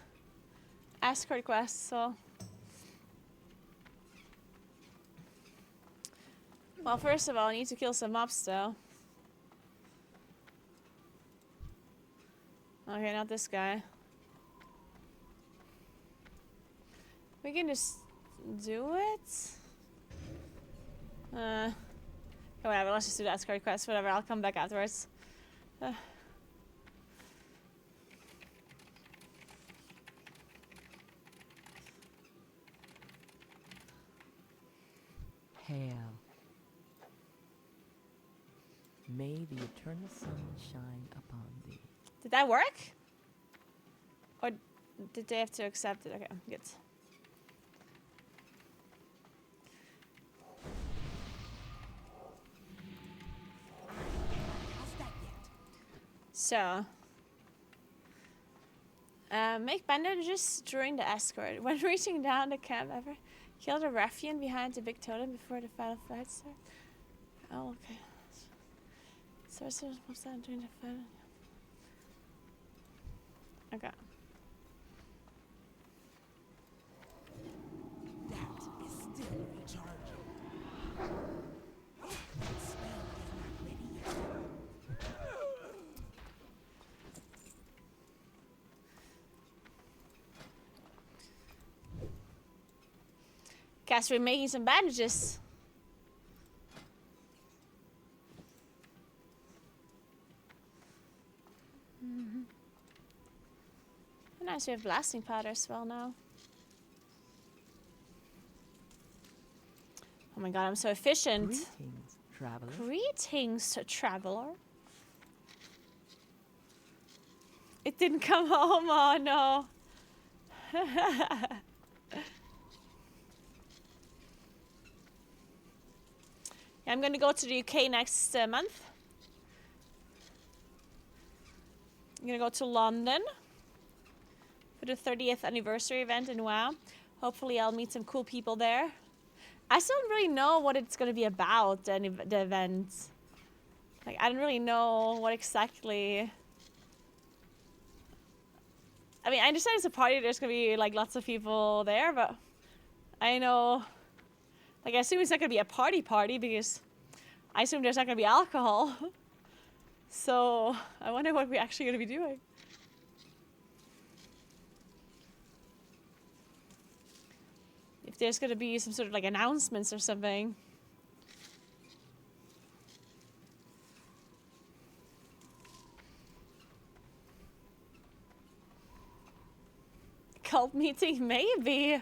escort quest, so. Well, first of all, I need to kill some mobs, though. Okay, not this guy. We can just do it. Whatever, let's just do the escort quest, whatever, I'll come back afterwards. Hail. May the eternal sun shine upon thee. Did that work? Or did they have to accept it? Okay, good. Cast that yet. So, make bandages during the escort. When reaching down the camp, ever kill the ruffian behind the big totem before the final fight starts. Oh, okay. So as soon as moves down during the fight. Okay. That is still recharging. That spell is not ready yet. Guess we're making some bandages. Nice, we have blasting powder as well now. Oh my god, I'm so efficient. Greetings, traveler. Greetings, traveler. It didn't come home, oh no. Yeah, I'm gonna go to the UK next month. I'm gonna go to London for the 30th anniversary event in WoW. Hopefully I'll meet some cool people there. I still don't really know what it's gonna be about, the event. Like, I don't really know what exactly... I mean, I understand it's a party, there's gonna be, like, lots of people there, but... I know... Like, I assume it's not gonna be a party because... I assume there's not gonna be alcohol. So, I wonder what we're actually gonna be doing. If there's gonna be some sort of, like, announcements or something. Cult meeting, maybe.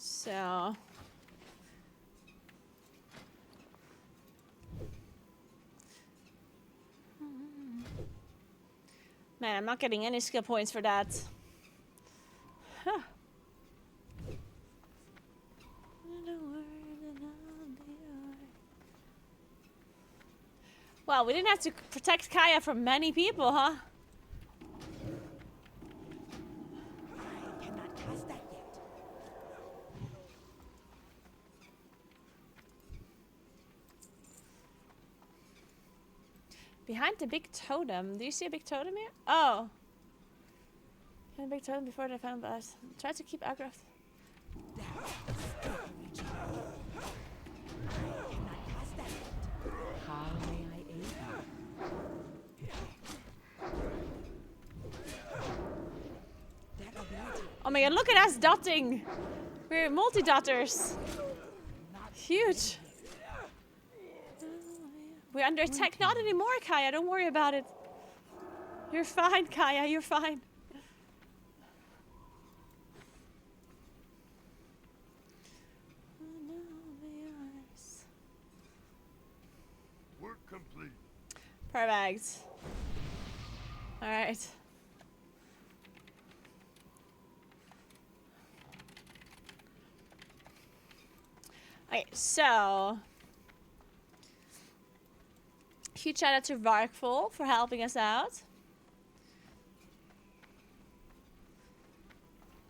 So... Man, I'm not getting any skill points for that. Huh. Well, we didn't have to protect Kaya from many people, huh? I cannot cast that yet. Behind the big totem. Do you see a big totem here? Oh. Behind the big totem before they found us. Try to keep aggro. That is still recharging. I cannot cast that yet. How may I aid you? That ability Oh my god, look at us dotting! We're multi-dotters. Huge. We're under attack. Not anymore, Kaya. Don't worry about it. You're fine, Kaya. You're fine. Work complete. Perfect. Alright. Okay, so... Huge shout out to Varkful for helping us out.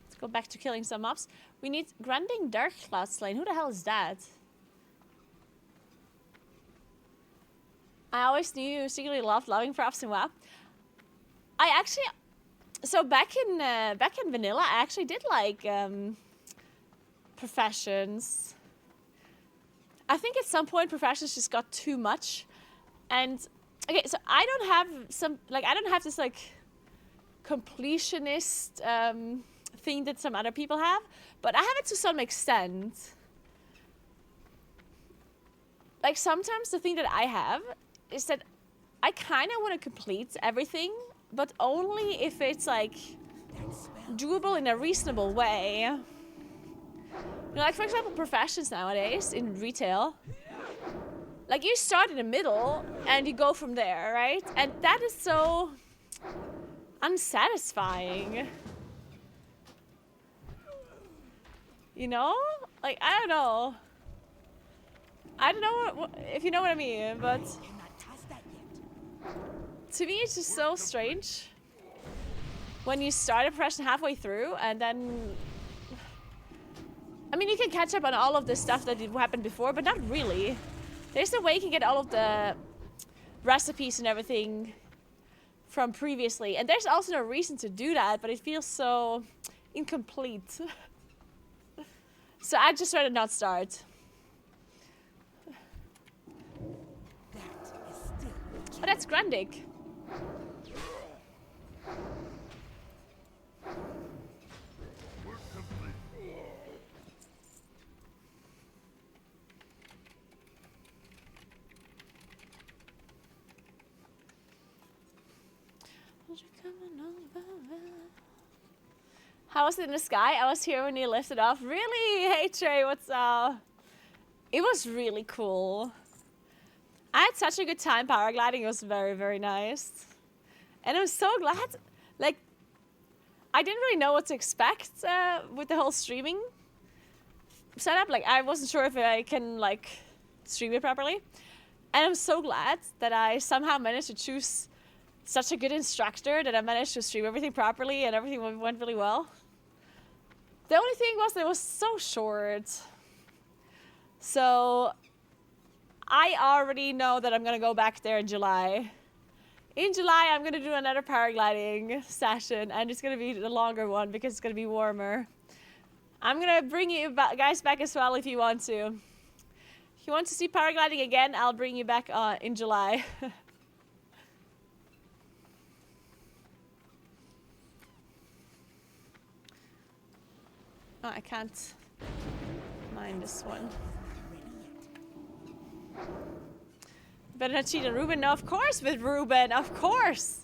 Let's go back to killing some mobs. We need Granding Dark Cloud Slain. Who the hell is that? I always knew you secretly loved loving props and WoW. I actually... So back in vanilla, I actually did like professions. I think at some point professions just got too much, and okay, so I don't have this like completionist thing that some other people have, but I have it to some extent. Like sometimes the thing that I have is that I kind of want to complete everything, but only if it's like doable in a reasonable way. You know, like for example, professions nowadays in retail. Like you start in the middle and you go from there, right? And that is so unsatisfying. You know? Like, I don't know. I don't know what, if you know what I mean, but to me it's just so strange when you start a profession halfway through and then, I mean, you can catch up on all of the stuff that happened before, but not really. There's a way you can get all of the recipes and everything from previously, and there's also no reason to do that, but it feels so incomplete. So I just rather not start. Oh, that's Grundig. Work complete. How was it in the sky? I was here when you lifted off. Really? Hey Trey, what's up? It was really cool. I had such a good time paragliding. It was very, very nice. And I'm so glad, like, I didn't really know what to expect with the whole streaming setup. Like, I wasn't sure if I can, like, stream it properly. And I'm so glad that I somehow managed to choose such a good instructor that I managed to stream everything properly and everything went really well. The only thing was that it was so short. So I already know that I'm gonna go back there in July. In July, I'm gonna do another paragliding session, and it's gonna be the longer one because it's gonna be warmer. I'm gonna bring you guys back as well if you want to. If you want to see paragliding again, I'll bring you back in July. Oh, I can't mind this one. Better not cheat on Ruben. No, of course with Ruben, of course.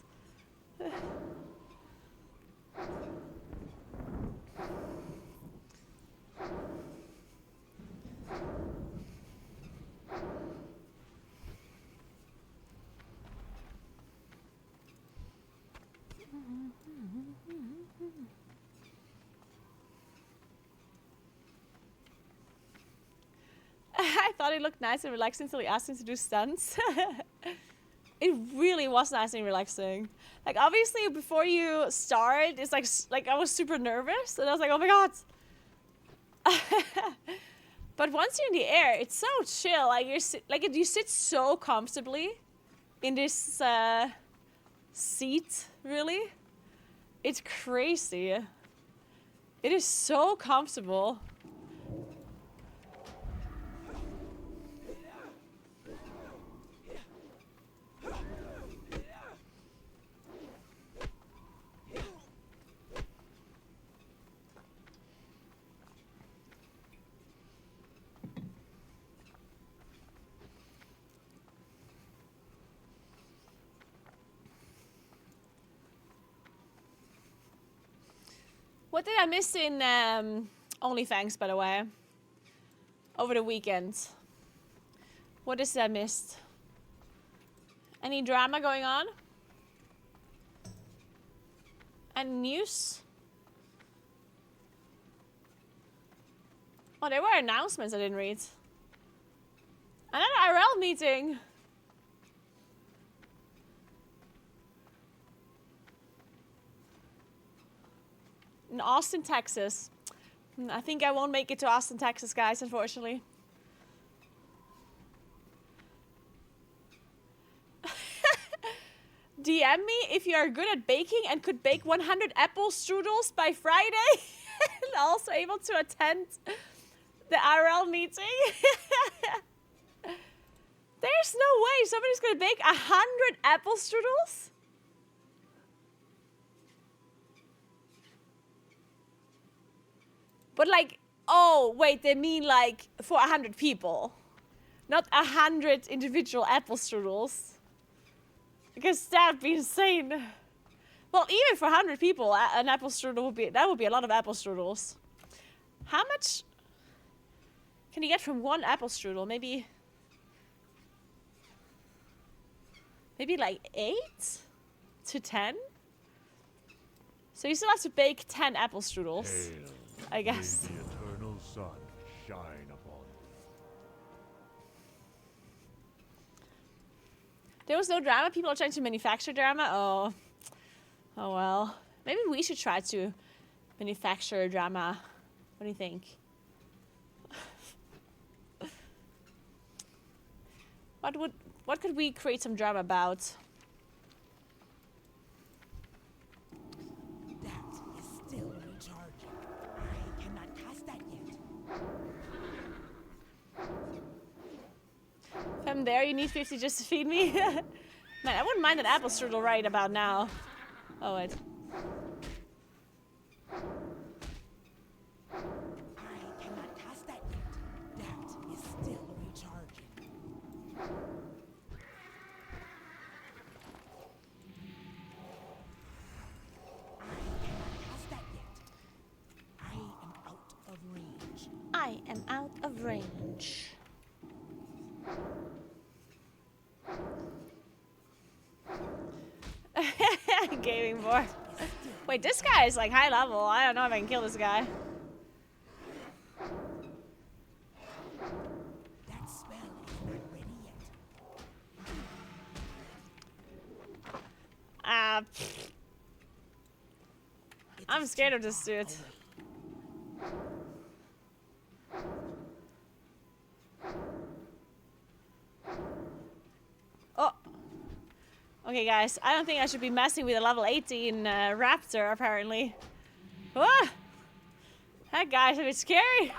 I thought it looked nice and relaxing until he asked me to do stunts. It really was nice and relaxing. Like, obviously, before you start, it's like I was super nervous, and I was like, oh my god. But once you're in the air, it's so chill. Like you sit so comfortably in this seat. Really, it's crazy. It is so comfortable. What did I miss in Onlyfangs, by the way? Over the weekend. What is it I missed? Any drama going on? And news? Oh, there were announcements I didn't read. Another IRL meeting. In Austin, Texas. I think I won't make it to Austin, Texas, guys, unfortunately. DM me if you are good at baking and could bake 100 apple strudels by Friday. And also able to attend the IRL meeting. There's no way somebody's gonna bake 100 apple strudels. But like, oh wait, they mean like for 100 people, not 100 individual apple strudels. Because that'd be insane. Well, even for 100 people, an apple strudel would be a lot of apple strudels. How much can you get from one apple strudel? Maybe like 8 to 10? So you still have to bake 10 apple strudels, Hail, I guess. may the eternal sun shine upon you. There was no drama? People are trying to manufacture drama? Oh well. Maybe we should try to manufacture drama. What do you think? What could we create some drama about? That is still recharging. I cannot cast that yet. If I'm there, you need 50 just to feed me? Man, I wouldn't mind an apple strudel right about now. Oh, wait. I cannot cast that yet. That is still recharging. I cannot cast that yet. I am out of range. I am out of range. Gaming board. Wait, this guy is like high level. I don't know if I can kill this guy. That spell is not ready yet. I'm scared of this dude. Oh. Okay, guys. I don't think I should be messing with a level 18 raptor, apparently. Ah! That guy's a bit scary.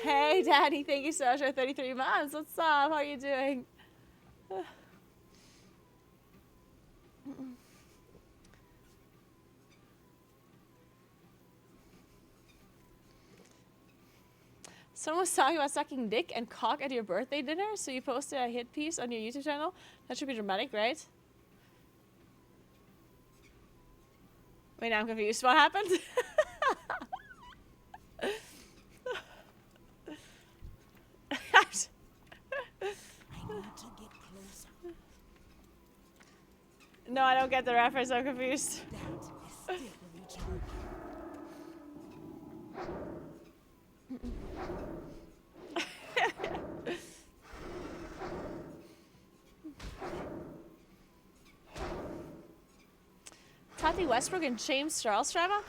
Hey, Daddy. Thank you so much for 33 months. What's up? How are you doing? Someone was talking about sucking dick and cock at your birthday dinner, so you posted a hit piece on your YouTube channel. That should be dramatic, right? Wait, now I'm confused. What happened? I need to get closer. No, I don't get the reference. I'm confused. That is still recharging. Tati Westbrook and James Charles drama?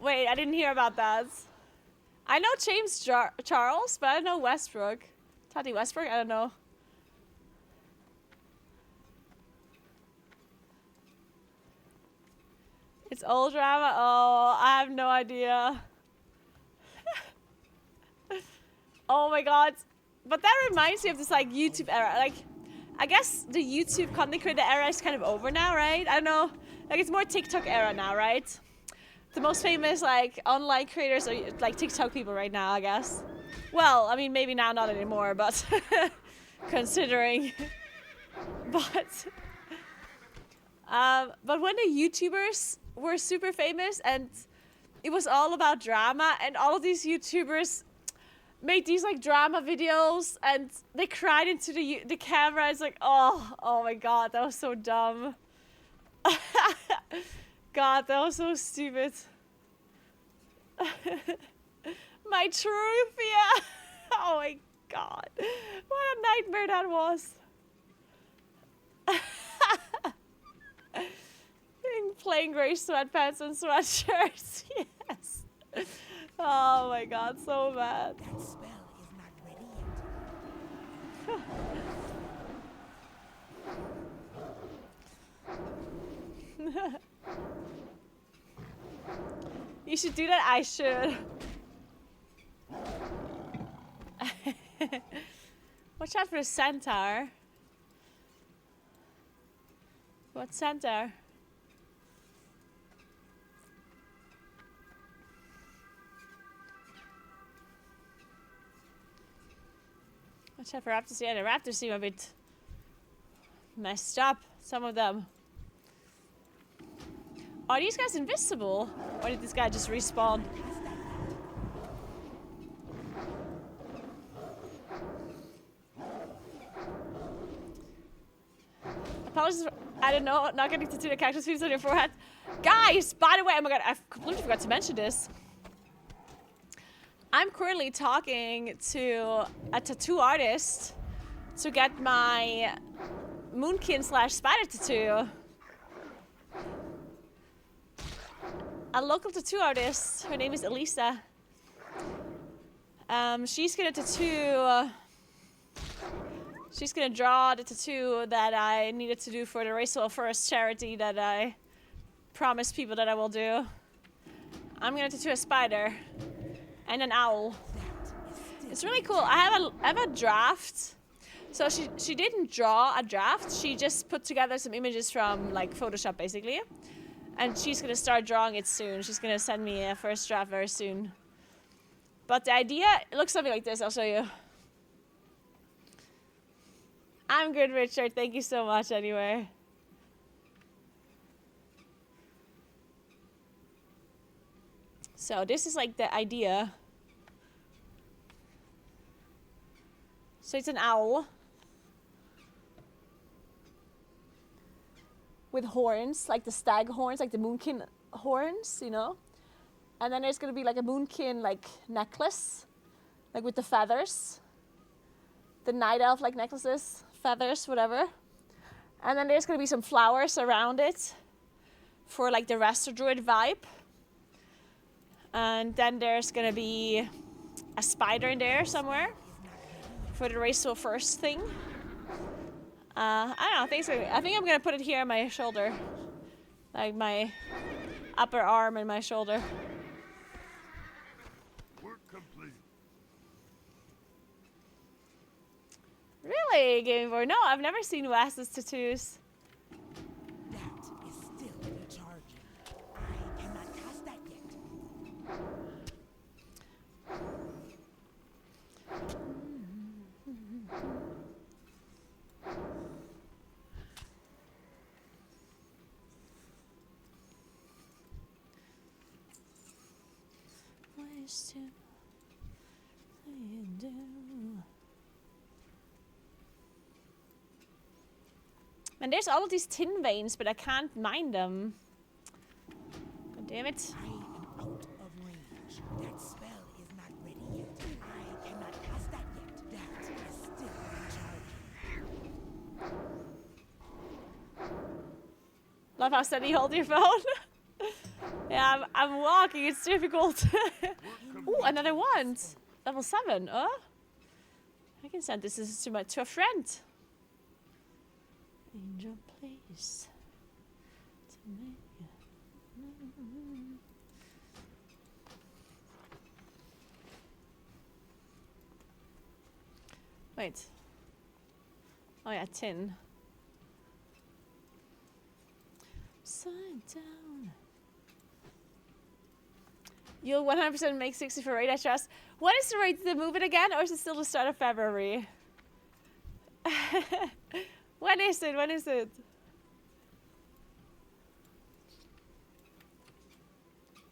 Wait, I didn't hear about that. I know James Charles, but I don't know Westbrook. Tati Westbrook? I don't know. It's old drama? Oh, I have no idea. Oh my god. But that reminds me of this like YouTube era. Like, I guess the YouTube content creator era is kind of over now, right? I don't know. Like, it's more TikTok era now, right? The most famous like online creators are like TikTok people right now, I guess. Well, I mean, maybe now not anymore, but considering. But when the YouTubers were super famous and it was all about drama, and all of these YouTubers made these like drama videos and they cried into the camera. It's like, oh my god, that was so dumb. God, that was so stupid. My truth, yeah. Oh my god, what a nightmare that was. In plain gray sweatpants and sweatshirts, yes. Oh my god, so bad. That spell is not ready yet. You should do that. I should. Watch out for the centaur. What centaur? Watch out for raptors. Yeah, the raptors seem a bit messed up. Some of them. Are these guys invisible? Or did this guy just respawn? Apologies for, I don't know, not getting to do the cactus leaves on your forehead. Guys, by the way, oh my god, I completely forgot to mention this. I'm currently talking to a tattoo artist to get my moonkin / spider tattoo. A local tattoo artist, her name is Elisa. She's gonna tattoo, she's gonna draw the tattoo that I needed to do for the Racial First charity that I promised people that I will do. I'm gonna tattoo a spider and an owl. It's really cool. I have a draft. So she didn't draw a draft. She just put together some images from like Photoshop basically. And she's gonna start drawing it soon. She's gonna send me a first draft very soon. But the idea, it looks something like this. I'll show you. I'm good, Richard. Thank you so much anyway. So this is like the idea. So it's an owl. With horns, like the stag horns, like the moonkin horns, you know? And then there's gonna be like a moonkin like necklace, like with the feathers. The night elf like necklaces, feathers, whatever. And then there's gonna be some flowers around it for like the Resto Druid vibe. And then there's gonna be a spider in there somewhere for the Racial First thing. I don't know, I think I'm gonna put it here on my shoulder. Like my upper arm and my shoulder. Work complete. Really, Game Boy? No, I've never seen Wes's tattoos. That is still recharging. I cannot cast that yet. Ways to do. And there's all of these tin veins, but I can't mine them. God damn it. I am out of range. That spell is not ready yet. I cannot cast that yet. That is still recharging. Love how steady you hold your phone. Yeah, I'm walking, it's difficult. Ooh, another wand. Level 7, oh? I can send this to a friend. Angel, please. To me. Wait. Oh yeah, tin. Upside down. You'll 100% make 60 for raid, I trust. What is the rate to move it again, or is it still the start of February? When is it? When is it?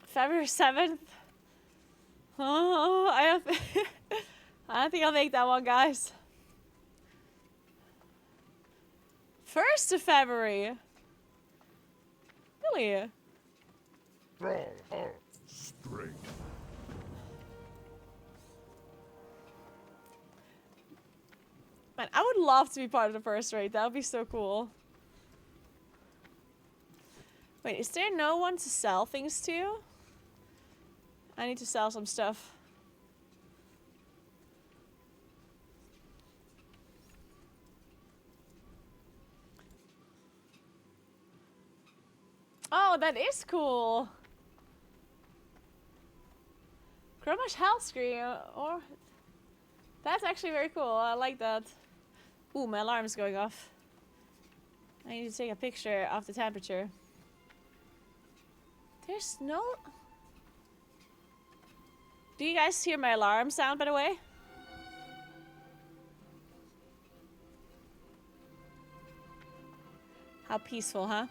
February 7th? Oh, I don't think I'll make that one, guys. 1st of February. Really? Strong heart. Straight. Man, I would love to be part of the first raid. That would be so cool. Wait, is there no one to sell things to? I need to sell some stuff. Oh, that is cool. Chromash health screen, or that's actually very cool. I like that. Ooh, my alarm's going off. I need to take a picture of the temperature. There's no... Do you guys hear my alarm sound, by the way? How peaceful, huh?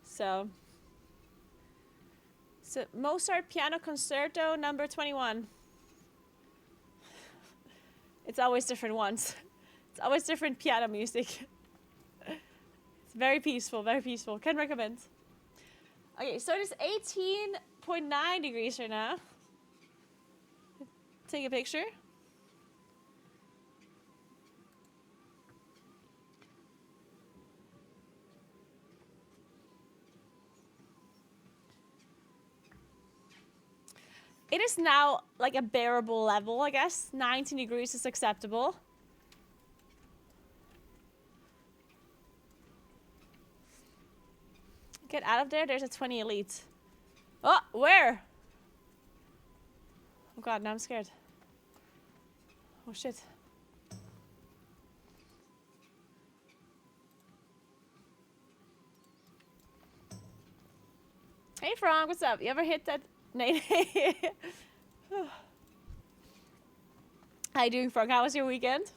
So Mozart Piano Concerto number 21. It's always different ones. It's always different piano music. It's very peaceful, very peaceful. Can recommend. Okay, so it is 18.9 degrees right now. Take a picture. It is now like a bearable level, I guess. 19 degrees is acceptable. Get out of there. There's a 20 elite. Oh, where? Oh god, now I'm scared. Oh shit. Hey Frank, what's up? You ever hit that? Nay. How you doing, Frank? How was your weekend?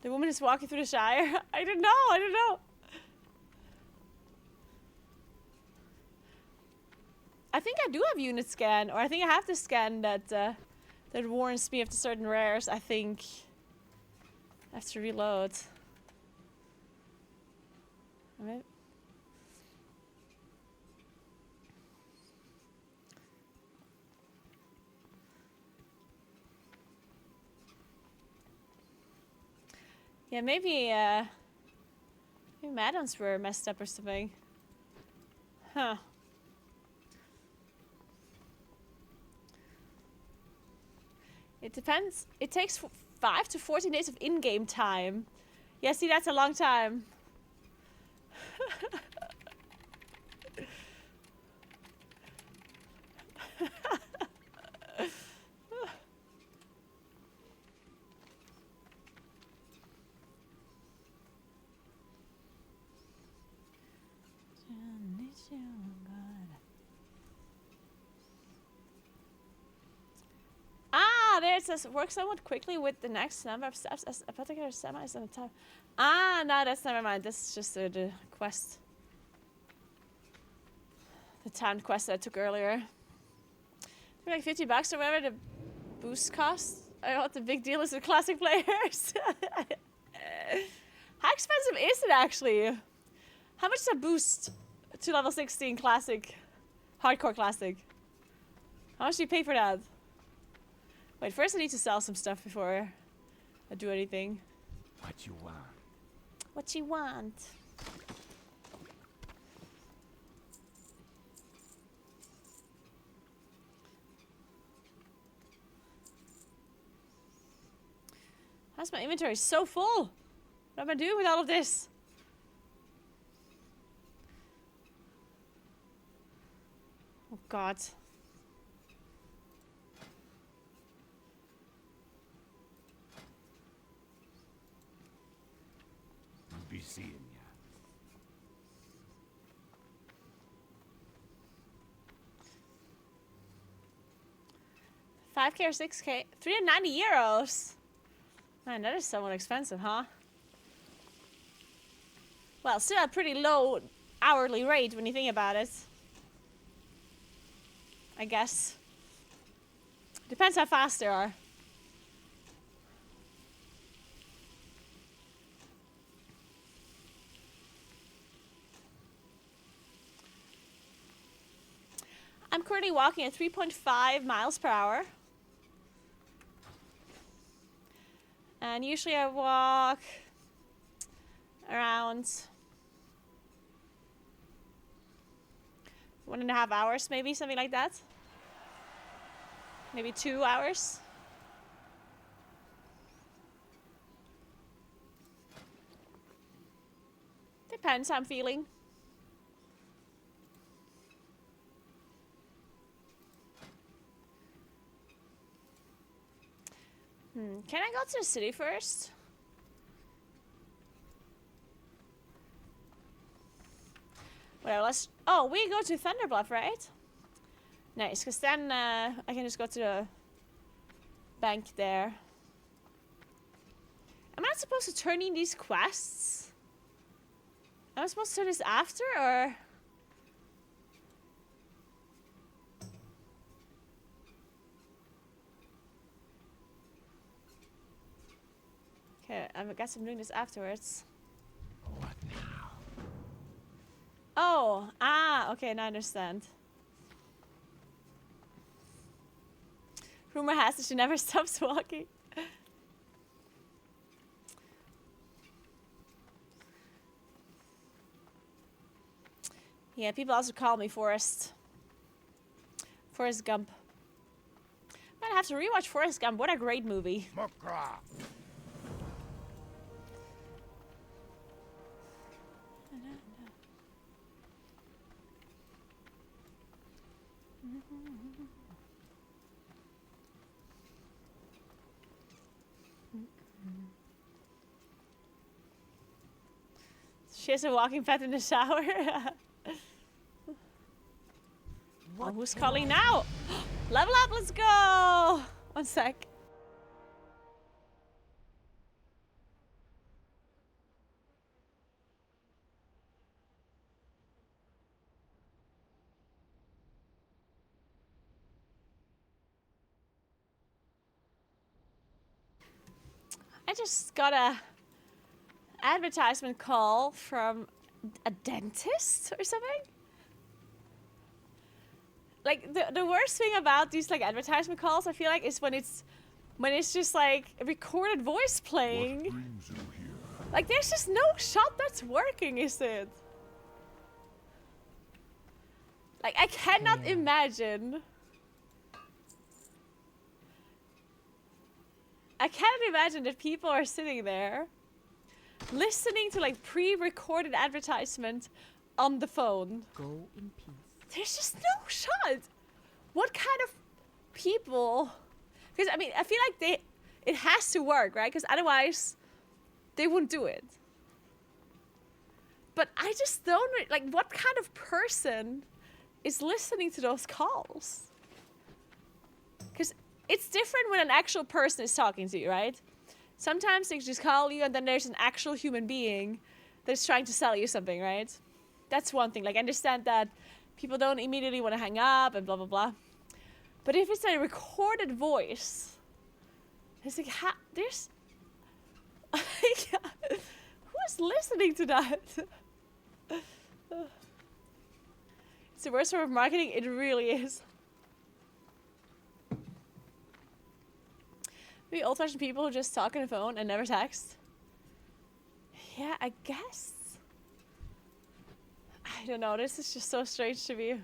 The woman is walking through the Shire. I don't know. I think I do have unit scan, or I think I have to scan that that warns me of the certain rares. I think I have to reload. Alright. Yeah, maybe add-ons were messed up or something. Huh. It depends. It takes 5 to 14 days of in-game time. Yeah, see, that's a long time. There it says work somewhat quickly with the next number of steps as a particular semi is on the time. Ah, no, that's never mind. This is just the quest. The town quest that I took earlier. For like $50 or whatever the boost costs. I know what the big deal is with classic players. How expensive is it actually? How much is a boost to level 16 classic? Hardcore classic. How much do you pay for that? Wait, first I need to sell some stuff before I do anything. What you want? What you want? How's my inventory so full? What am I doing with all of this? Oh god. Be seeing ya. 5k or 6k? 390 euros! Man, that is somewhat expensive, huh? Well, still a pretty low hourly rate when you think about it. I guess. Depends how fast they are. I'm currently walking at 3.5 miles per hour. And usually I walk around 1.5 hours, maybe, something like that. Maybe 2 hours. Depends how I'm feeling. Can I go to the city first? Well, let's... Oh, we go to Thunderbluff, right? Nice, because then I can just go to the bank there. Am I not supposed to turn in these quests? Am I supposed to do this after, or...? Okay, I guess I'm doing this afterwards. What now? Oh, okay, now I understand. Rumor has it she never stops walking. Yeah, people also call me Forrest. Forrest Gump. Might have to rewatch Forrest Gump. What a great movie. Mokra. She has a walking pet in the shower. Oh, who's calling now? Level up, let's go! 1 sec. I just got a advertisement call from a dentist or something. Like the worst thing about these like advertisement calls, I feel like, is when it's just like a recorded voice playing. Like there's just no shot that's working, is it? Like I cannot imagine. I cannot imagine that people are sitting there listening to like pre-recorded advertisement on the phone. Go in peace. There's just no shot. What kind of people? Because I mean, I feel like it has to work, right? Because otherwise, they wouldn't do it. But I just don't like what kind of person is listening to those calls. Because it's different when an actual person is talking to you, right? Sometimes they just call you and then there's an actual human being that's trying to sell you something, right? That's one thing. Like, I understand that people don't immediately want to hang up and blah, blah, blah. But if it's a recorded voice, it's like, there's... Who's listening to that? It's the worst form of marketing. It really is. Maybe old-fashioned people who just talk on the phone and never text. Yeah, I guess. I don't know. This is just so strange to me.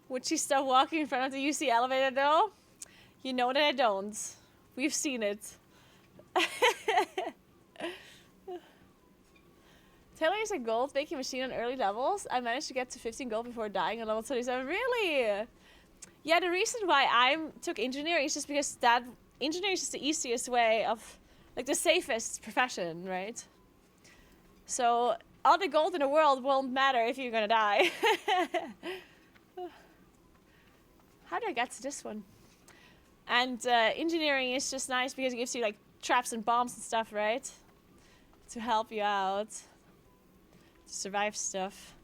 Would she stop walking in front of the UC elevator though? You know that I don't. We've seen it. Taylor is a gold baking machine on early levels. I managed to get to 15 gold before dying on level 27. Really? Yeah, the reason why I took engineering is just because that engineering is just the easiest way of, like, the safest profession, right? So all the gold in the world won't matter if you're gonna die. How do I get to this one? And engineering is just nice because it gives you like traps and bombs and stuff, right? To help you out. To survive stuff.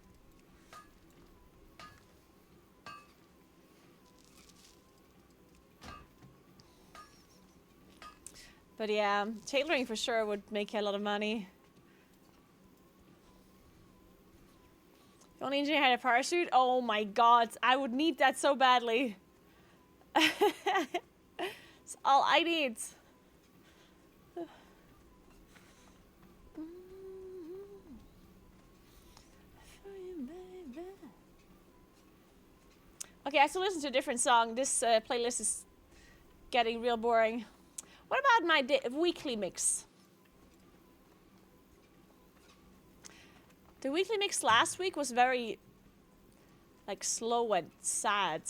But yeah, tailoring for sure would make you a lot of money. The only engineer had a parachute? Oh my god, I would need that so badly. It's all I need. Okay, I have to listen to a different song. This playlist is getting real boring. What about my weekly mix? The weekly mix last week was very, like, slow and sad.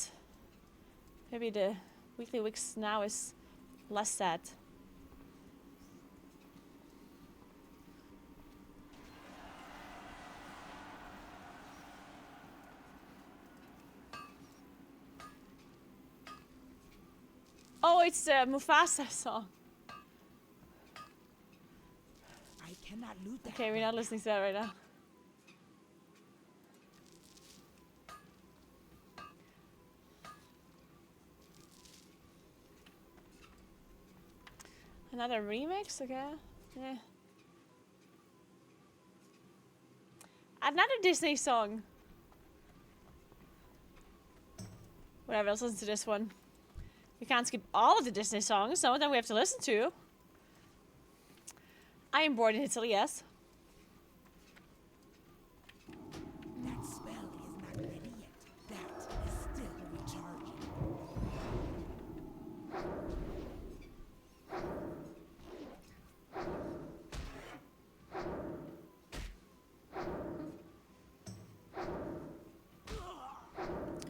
Maybe the weekly mix now is less sad. Oh, it's the Mufasa song. I cannot loot that. Okay, we're not listening to that right now. Another remix? Okay. Yeah. Another Disney song. Whatever, let's listen to this one. We can't skip all of the Disney songs. Some of them we have to listen to. I am born in Italy, yes. That spell is not ready yet. That is still recharging.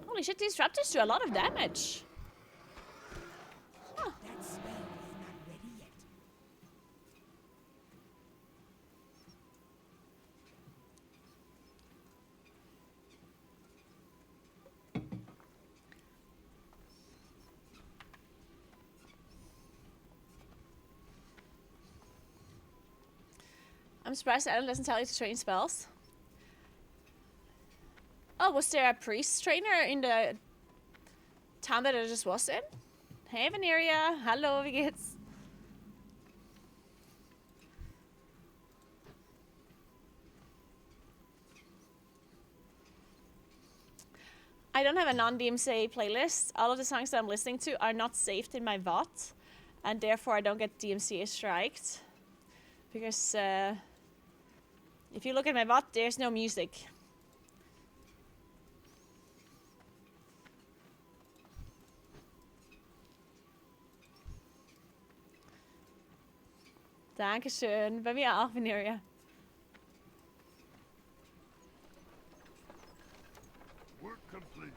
Holy shit, these raptors do a lot of damage. Huh. That spell is not ready yet. I'm surprised Adam doesn't tell you to train spells. Oh, was there a priest trainer in the town that I just was in? Hey, Veneria. Hallo, wie geht's? I don't have a non-DMCA playlist. All of the songs that I'm listening to are not saved in my VOD, and therefore I don't get DMCA striked. Because if you look at my VOD, there's no music. Dankeschön. Bei mir auch, Veneria. Work complete.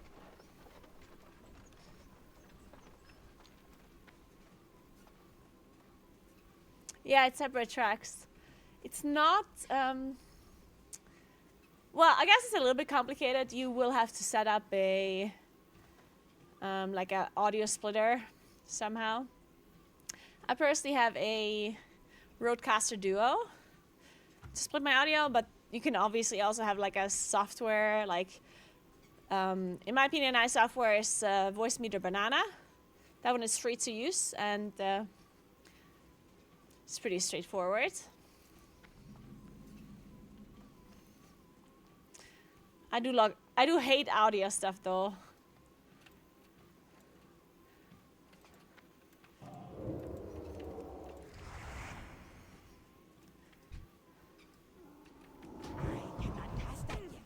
Yeah, it's separate tracks. It's not, well, I guess it's a little bit complicated. You will have to set up a, like a audio splitter somehow. I personally have a Rodecaster Duo to split my audio, but you can obviously also have like a software, like, in my opinion, a nice software is Voice Meter Banana. That one is free to use, and it's pretty straightforward. I do hate audio stuff though. I cannot cast that yet.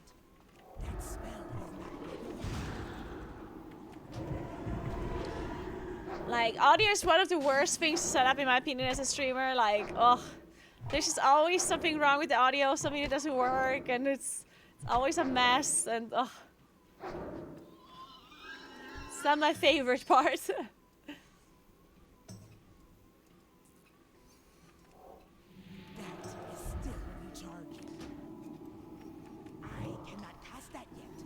That spell is not ready yet. Like, audio is one of the worst things to set up, in my opinion, as a streamer. Like, oh, there's just always something wrong with the audio, something that doesn't work, and it's always a mess, and oh. It's not my favorite part. That is still recharging. I cannot cast that yet.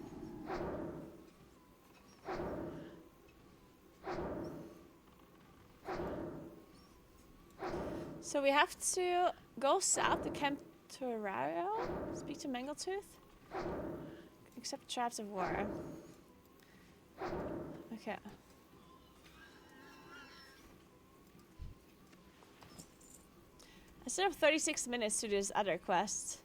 So we have to go south to Camp Toraro, speak to Mangletooth, accept traps of war. Okay. I still have 36 minutes to do this other quest.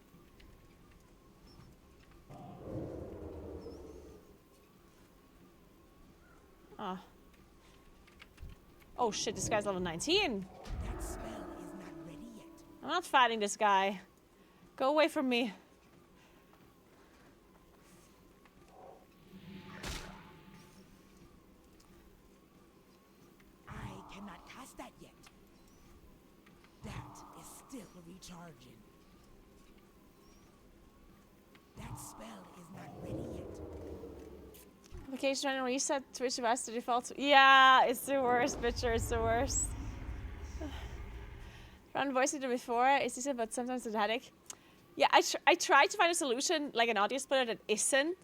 Oh. Oh shit, this guy's level 19. That spell is not ready yet. I'm not fighting this guy. Go away from me. cast that yet. That is still recharging. That spell is not ready yet. Application running reset Twitch device to default. Yeah, it's the worst, bitcher. It's the worst. Run voice reader before. It's decent, but sometimes it's a headache. Yeah, I tried to find a solution, like an audio splitter that isn't.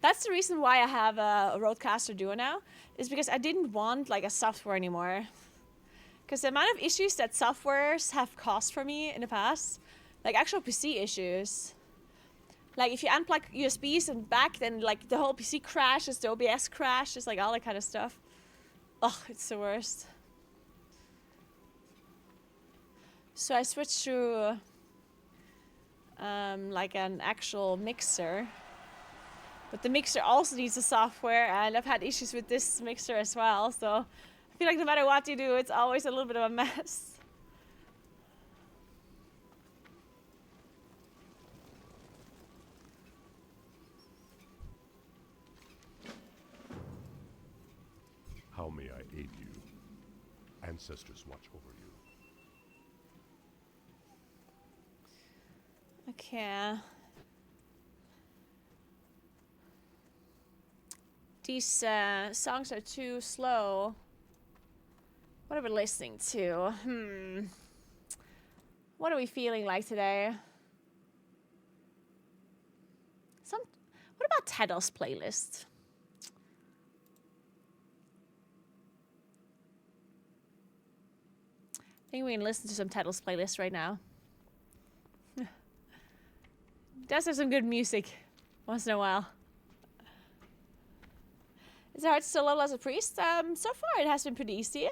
That's the reason why I have a Rodecaster Duo now, is because I didn't want like a software anymore. Because the amount of issues that softwares have caused for me in the past, like actual PC issues. Like if you unplug USBs and back, then like the whole PC crashes, the OBS crashes, like all that kind of stuff. Oh, it's the worst. So I switched to like an actual mixer. But the mixer also needs a software, and I've had issues with this mixer as well, so I feel like no matter what you do, it's always a little bit of a mess. How may I aid you? Ancestors watch over you. Okay. These songs are too slow. What are we listening to? What are we feeling like today? What about Tedal's playlist? I think we can listen to some Tedal's playlist right now. Does have some good music once in a while. Is it hard to still level as a priest? So far it has been pretty easy.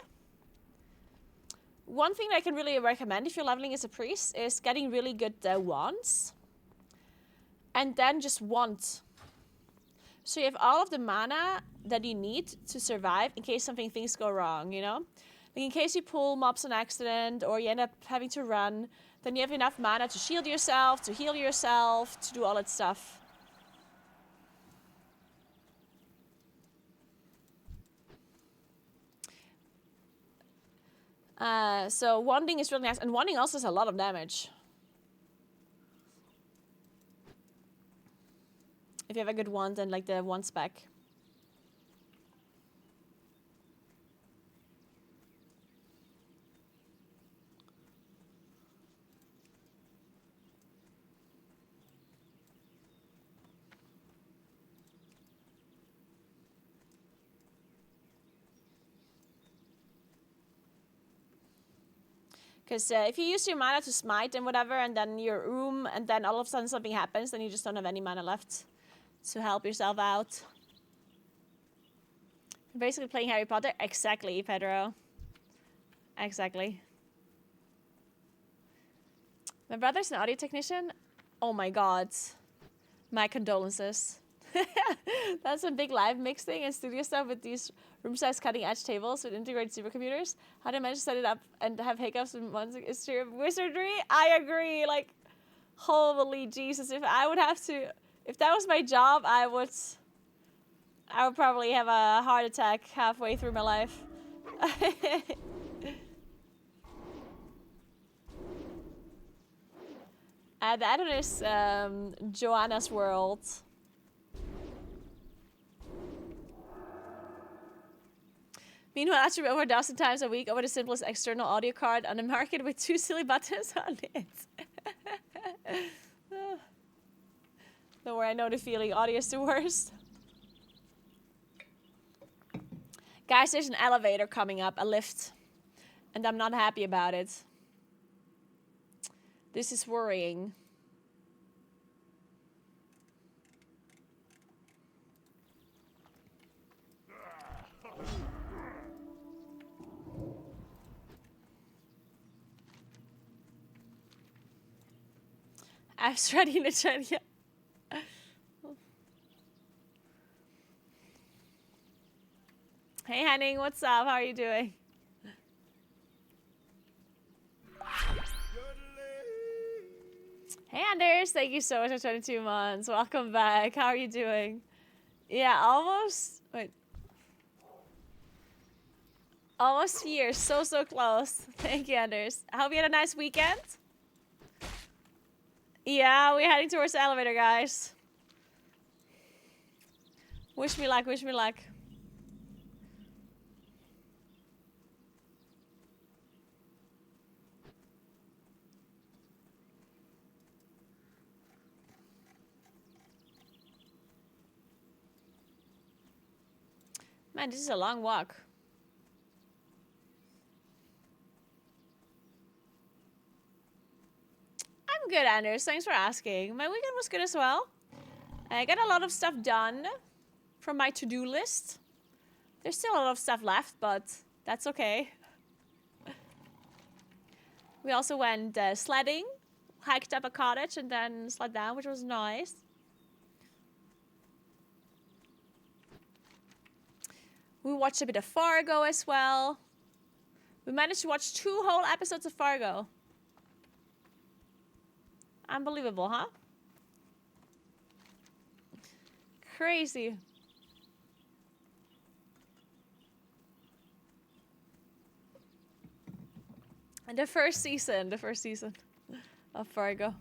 One thing that I can really recommend if you're leveling as a priest is getting really good wands. And then just want. So you have all of the mana that you need to survive in case things go wrong, you know? Like in case you pull mobs on accident or you end up having to run, then you have enough mana to shield yourself, to heal yourself, to do all that stuff. So wanding is really nice, and wanding also has a lot of damage. If you have a good wand and like the wand spec. Because if you use your mana to smite and whatever, and then your and then all of a sudden something happens, then you just don't have any mana left to help yourself out. You're basically playing Harry Potter? Exactly, Pedro. Exactly. My brother's an audio technician. Oh my god. My condolences. That's some big live mixing and studio stuff with these room-sized cutting-edge tables with integrated supercomputers. How did I manage to set it up and have hiccups in one history of wizardry? I agree. Like, holy Jesus! If that was my job, I would probably have a heart attack halfway through my life. The add-on is Joanna's World. Meanwhile, I should be over 1,000 times a week over the simplest external audio card on the market with 2 silly buttons on it. Don't worry, I know the feeling. Audio is the worst. Guys, there's an elevator coming up, a lift. And I'm not happy about it. This is worrying. I'm ready in the chat, yeah. Hey Henning, what's up? How are you doing? Hey Anders, thank you so much for 22 months. Welcome back. How are you doing? Yeah, almost. Wait. Almost here. So close. Thank you, Anders. I hope you had a nice weekend. Yeah, we're heading towards the elevator, guys. Wish me luck, wish me luck. Man, this is a long walk. I'm good, Anders. Thanks for asking. My weekend was good as well. I got a lot of stuff done from my to-do list. There's still a lot of stuff left, but that's okay. We also went sledding, hiked up a cottage, and then slid down, which was nice. We watched a bit of Fargo as well. We managed to watch 2 whole episodes of Fargo. Unbelievable, huh? Crazy. And the first season of Fargo.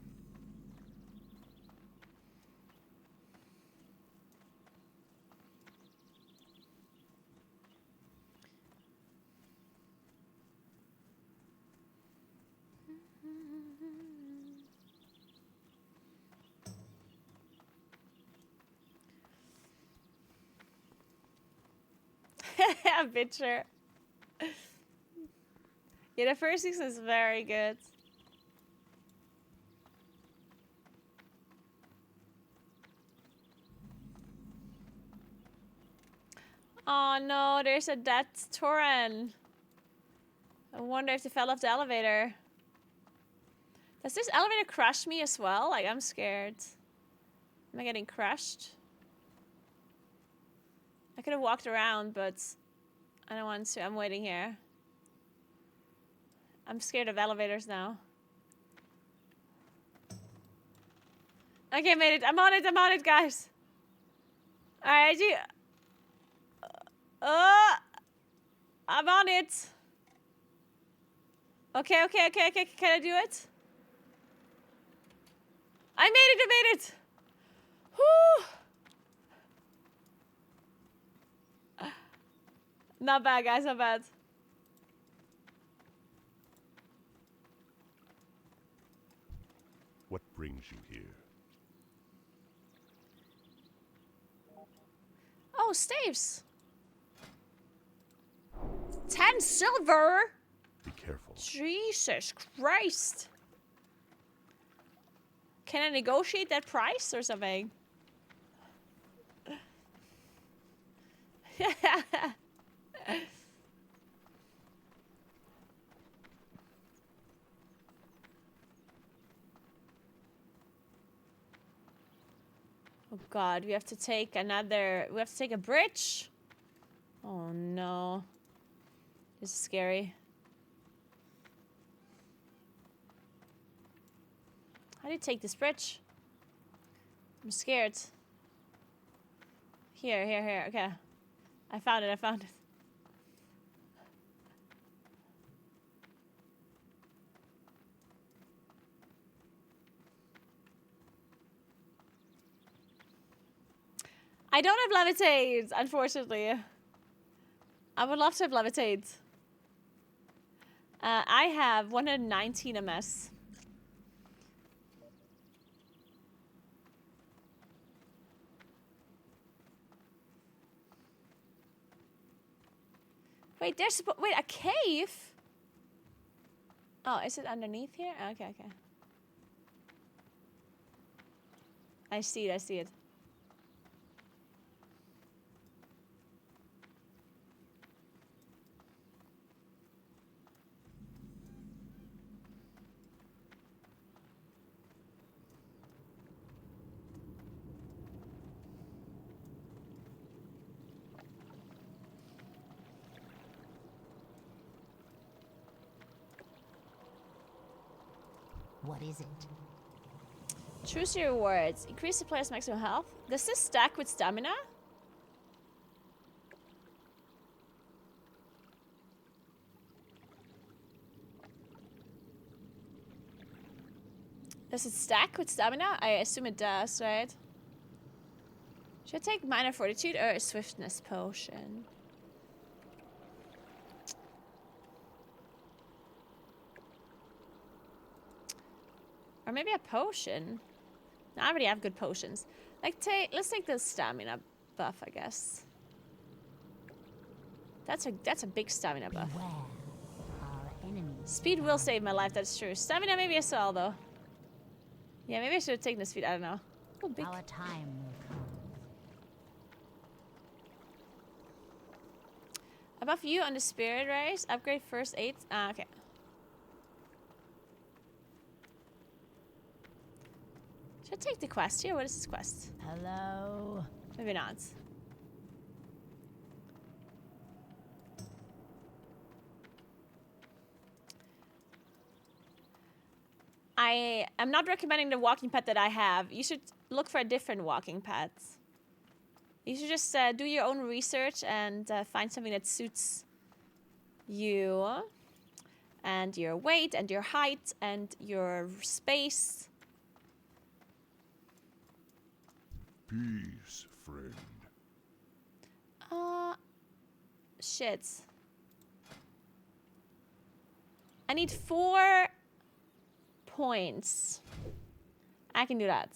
Bitcher. Yeah, the first season is very good. Oh no, there's a dead Torin. I wonder if they fell off the elevator. Does this elevator crush me as well? Like, I'm scared. Am I getting crushed? I could have walked around, but I don't want to. I'm waiting here. I'm scared of elevators now. Okay, made it. I'm on it, guys. Alright, I'm on it. Okay. Can I do it? I made it. Whew. Not bad, guys, not bad. What brings you here? Oh, staves. 10 silver? Be careful. Jesus Christ. Can I negotiate that price or something? Oh God, we have to take a bridge. Oh no. This is scary. How do you take this bridge? I'm scared. Here. Okay. I found it. I don't have levitate, unfortunately. I would love to have levitate. I have 119 MS. Wait, wait, a cave? Oh, is it underneath here? Okay. I see it. What is it? Choose your rewards. Increase the player's maximum health. Does this stack with stamina? Does it stack with stamina? I assume it does, right? Should I take minor fortitude or a swiftness potion? Or maybe a potion? No, I already have good potions. Like, let's take the stamina buff, I guess. That's a big stamina buff. Beware. Our enemies. Speed will save my life, that's true. Stamina maybe as well, though. Yeah, maybe I should have taken the speed, I don't know. Oh, big. Our time will come. Above you on the spirit race, upgrade first aid. Ah, okay. Should I take the quest here? What is this quest? Hello. Maybe not. I am not recommending the walking pad that I have. You should look for a different walking pad. You should just do your own research and find something that suits you and your weight and your height and your space. Peace, friend. Shit. I need 4 points. I can do that.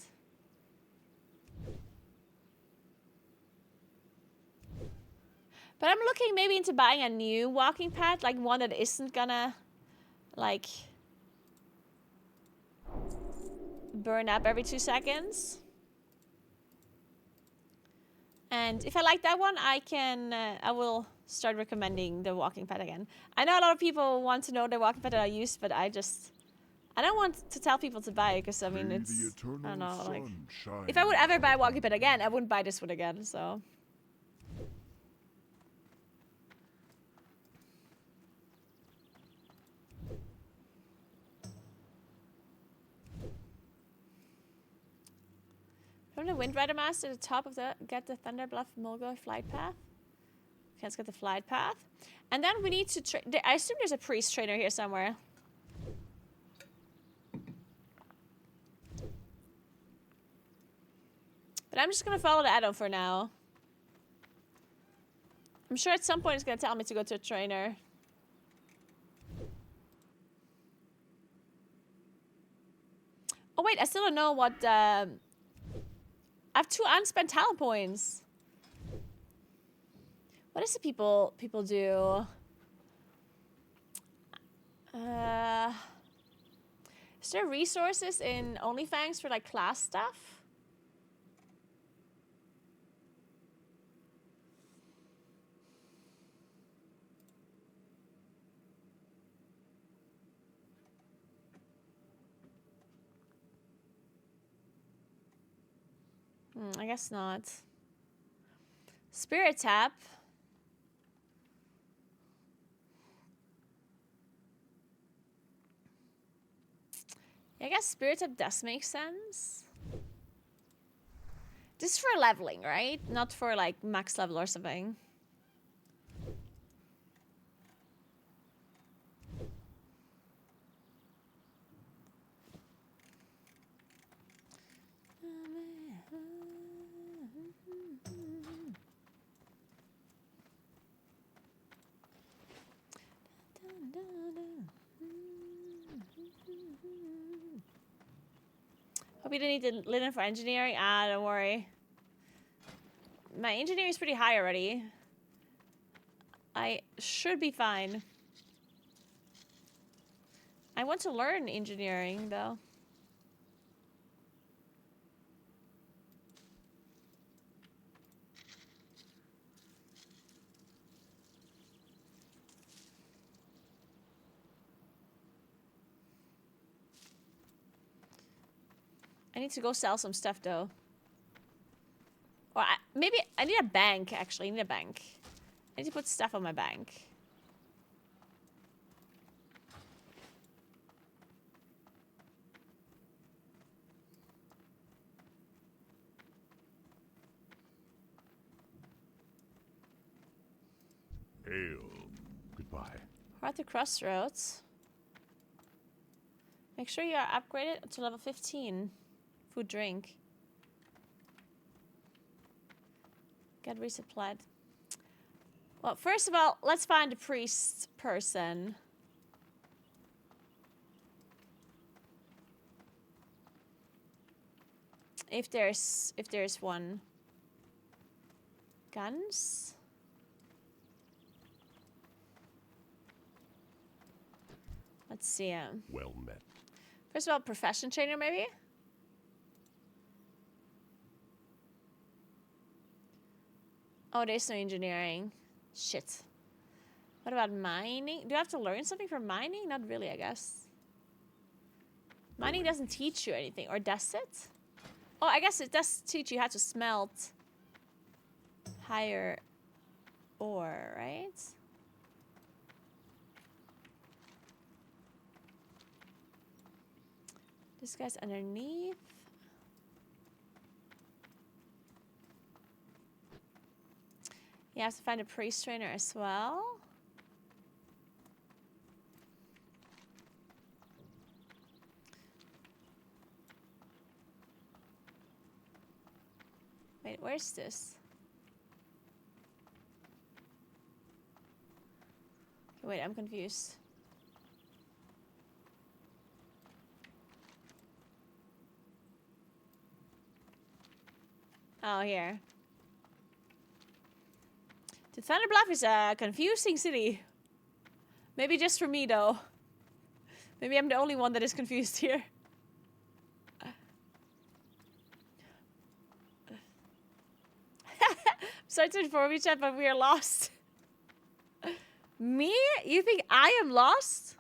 But I'm looking maybe into buying a new walking pad, like one that isn't gonna, like, burn up every 2 seconds. And if I like that one, I will start recommending the walking pad again. I know a lot of people want to know the walking pad that I use, but I don't want to tell people to buy it because I mean it's, I don't know, like, if I would ever buy a walking pad again, I wouldn't buy this one again, so. From the Windrider Master to the top of the, get the Thunderbluff Mulgo flight path. Okay, let's get the flight path. And then we need to I assume there's a priest trainer here somewhere. But I'm just gonna follow the add-on for now. I'm sure at some point it's gonna tell me to go to a trainer. Oh wait, I still don't know what I have 2 unspent talent points. What is it people do? Is there resources in Onlyfangs for like class stuff? I guess not. Spirit tap. I guess spirit tap does make sense. This is for leveling, right? Not for like max level or something. Hope you didn't need the linen for engineering. Ah, don't worry. My engineering is pretty high already. I should be fine. I want to learn engineering, though. I need to go sell some stuff, though. Or maybe I need a bank, actually. I need a bank. I need to put stuff on my bank. Hail. Goodbye. We're at the crossroads. Make sure you are upgraded to level 15. Food, drink. Get resupplied. Well, first of all, let's find a priest person. If there's one. Guns? Let's see. Well met. First of all, profession trainer maybe? Oh, there's no engineering. Shit. What about mining? Do I have to learn something from mining? Not really, I guess. Mining doesn't teach you anything, or does it? Oh, I guess it does teach you how to smelt higher ore, right? This guy's underneath. You have to find a priest trainer as well. Wait, where's this? Okay, wait, I'm confused. Oh, here. The Thunder Bluff is a confusing city. Maybe just for me, though. Maybe I'm the only one that is confused here. Sorry to inform you, chat, but we are lost. Me? You think I am lost?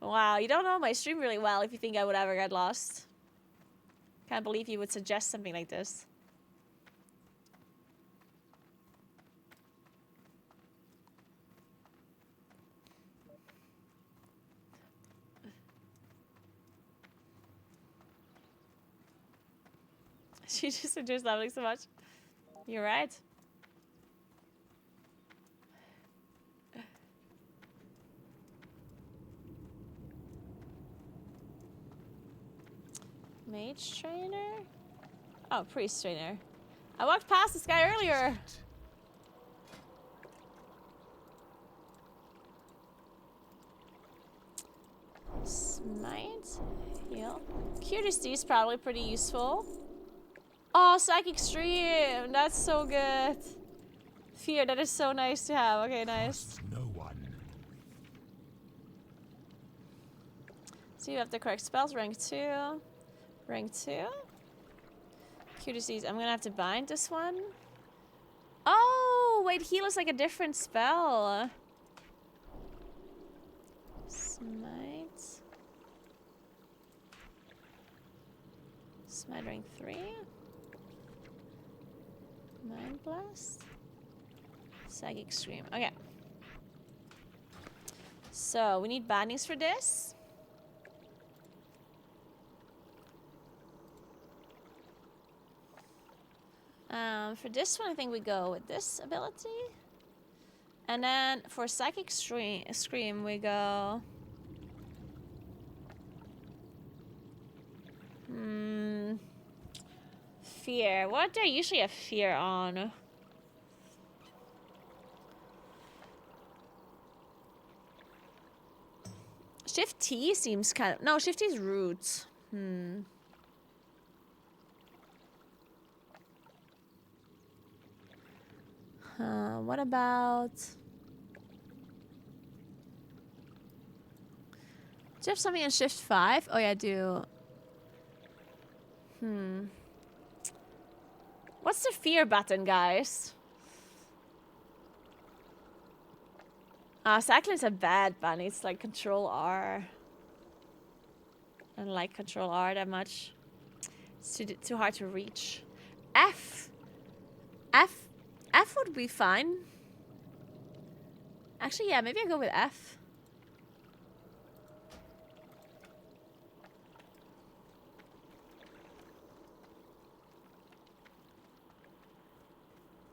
Wow, you don't know my stream really well if you think I would ever get lost. Can't believe you would suggest something like this. She just enjoys leveling so much. You're right. Mage trainer? Oh, priest trainer. I walked past this guy earlier. Smite. Heal. Curiosity is probably pretty useful. Oh, Psychic Stream! That's so good. Fear, that is so nice to have. Okay, nice. No one. So you have the correct spells. Rank 2. Rank 2. Curiosities. I'm gonna have to bind this one. Oh, wait, heal is like a different spell. Smite. Smite rank 3. Mind Blast. Psychic Scream. Okay. So, we need bindings for this. For this one, I think we go with this ability. And then for Psychic Scream, we go... Fear. What do I usually have fear on? Shift T seems kind of... No, Shift T is roots. What about... Do you have something in Shift 5? Oh yeah, I do. What's the fear button, guys? Cycling's a bad bunny. It's like Control R. I don't like Control R that much. It's too hard to reach. F would be fine. Actually, yeah, maybe I go with F.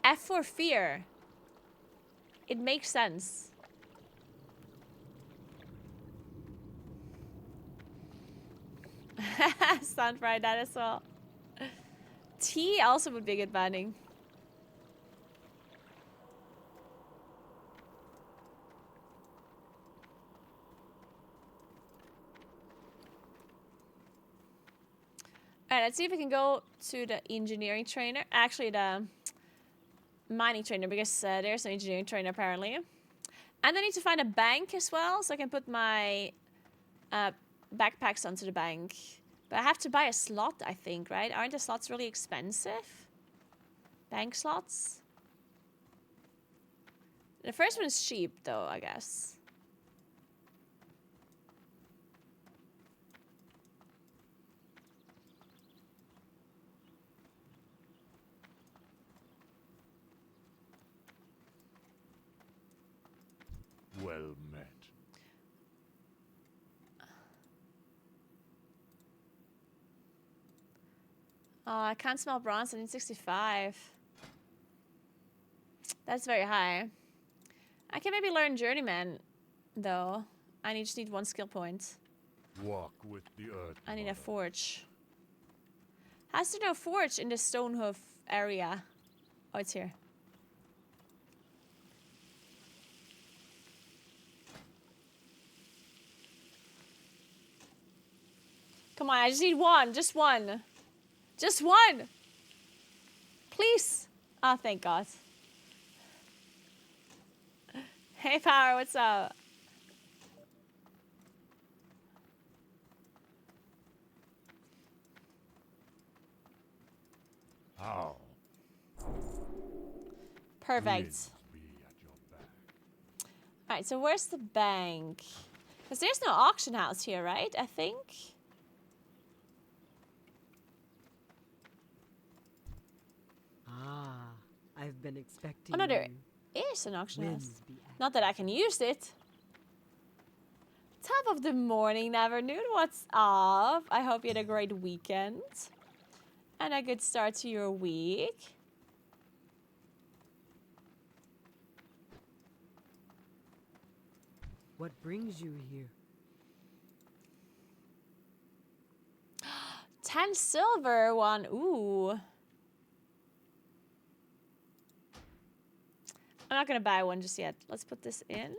F for fear. It makes sense. Sun fried that as well. Tea also would be a good banding. Alright, let's see if we can go to the engineering trainer. Actually, the mining trainer, because there's no engineering trainer apparently. And I need to find a bank as well, so I can put my backpacks onto the bank. But I have to buy a slot, I think, right? Aren't the slots really expensive? Bank slots? The first one is cheap, though, I guess. Well met. Oh, I can't smell bronze. I need 65. That's very high. I can maybe learn Journeyman, though. I just need 1 skill point. Walk with the earth. I need a Mother. forge. Has there no forge in the Stonehoof area? Oh, it's here. Come on, I just need 1. Just 1. Just 1! Please! Oh, thank God. Hey, Power, what's up? How? Perfect. Winds be at your back. Alright, so where's the bank? Because there's no auction house here, right? I think. Ah, I've been expecting Oh, no, there you. is an auction house. Winds be at Not that I can use it. Top of the morning, Never Nude. What's up? I hope you had a great weekend. And a good start to your week. What brings you here? 10 silver one. Ooh. I'm not gonna buy one just yet. Let's put this in.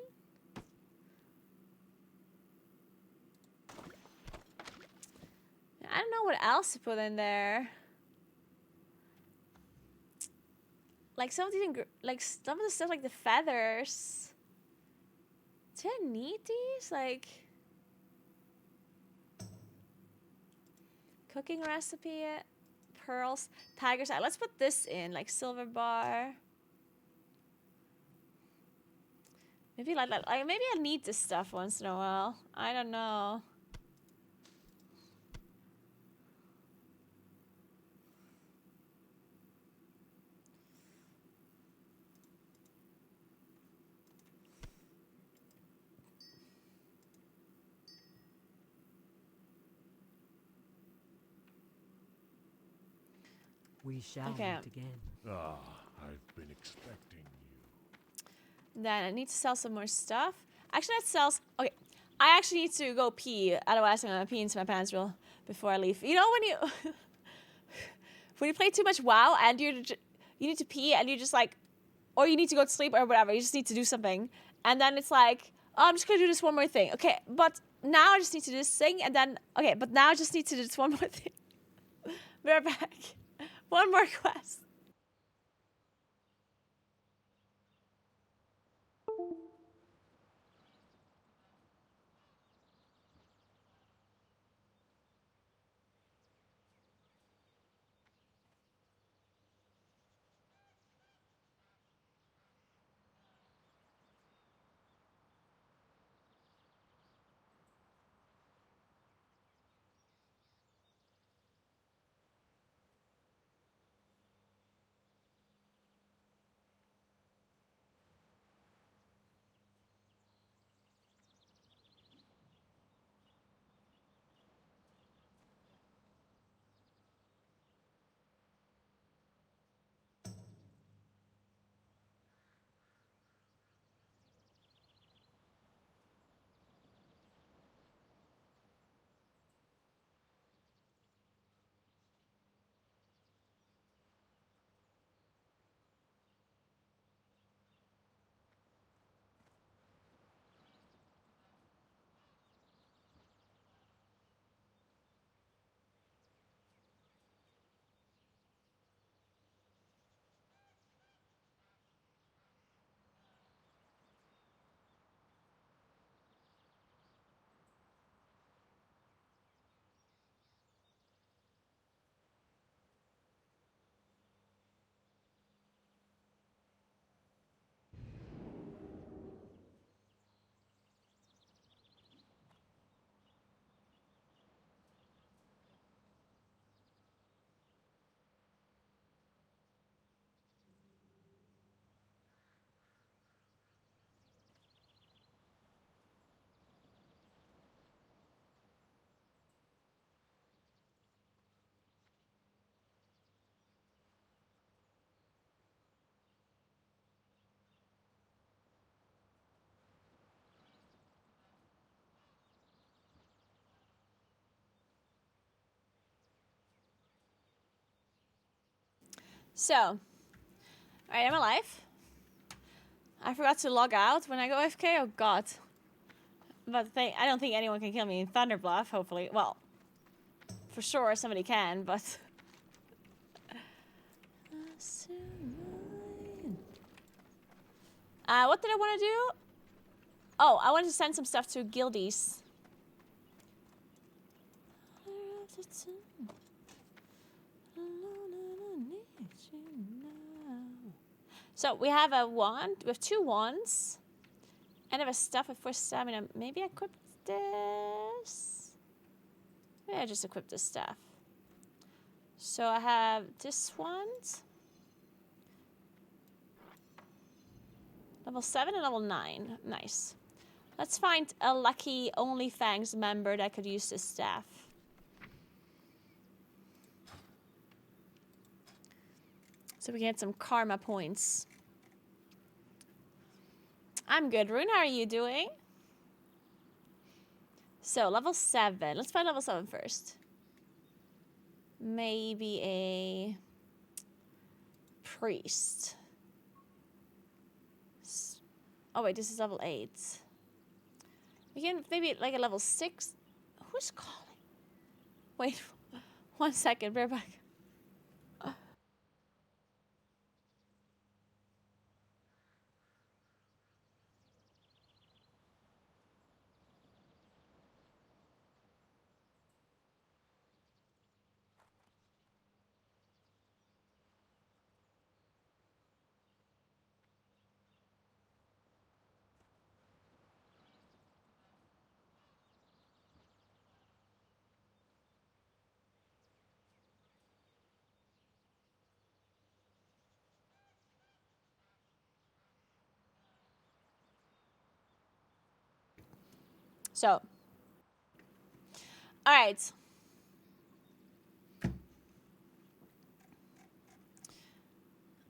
I don't know what else to put in there. Like some of these, like some of the stuff, like the feathers. Do I need these? Like cooking recipe, pearls, tiger's eye. Let's put this in, like silver bar. Maybe like maybe I need this stuff once in a while. I don't know. We shall Okay. meet again. Ah, I've been expecting you. Then I need to sell some more stuff. Actually, that sells. Okay, I actually need to go pee. Otherwise, I'm gonna pee into my pants real before I leave. You know when you when you play too much WoW and you need to pee and you just like, or you need to go to sleep or whatever. You just need to do something, and then it's like, oh, I'm just gonna do this one more thing. Okay, but now I just need to do this thing, and then okay, but now I just need to do this one more thing. We're back. One more quest. So, alright, I'm alive. I forgot to log out when I go AFK. Oh god. But I don't think anyone can kill me in Thunderbluff, hopefully. Well, for sure somebody can, but... what did I want to do? Oh, I wanted to send some stuff to guildies. So we have a wand. We have 2 wands. And I have a staff with 4 stamina. Maybe I equip this? Maybe I just equip this staff. So I have this wand. Level 7 and level 9. Nice. Let's find a lucky Onlyfangs member that could use this staff. So we can get some karma points. I'm good. Rune, how are you doing? So, level 7. Let's find level 7 first. Maybe a priest. Oh wait, this is level 8. We can maybe like a level 6. Who's calling? Wait, 1 second, bear back. So, all right.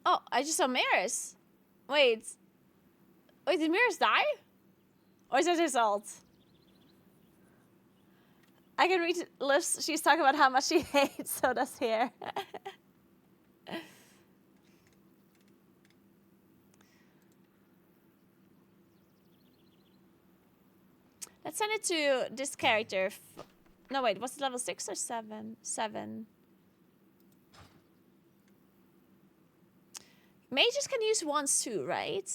Oh, I just saw Maris. Wait, did Maris die? Or is that his ult? I can read lists. She's talking about how much she hates Soda's hair. Let's send it to this character. No, wait, was it level 6 or 7? 7. Mages can use wands too, right?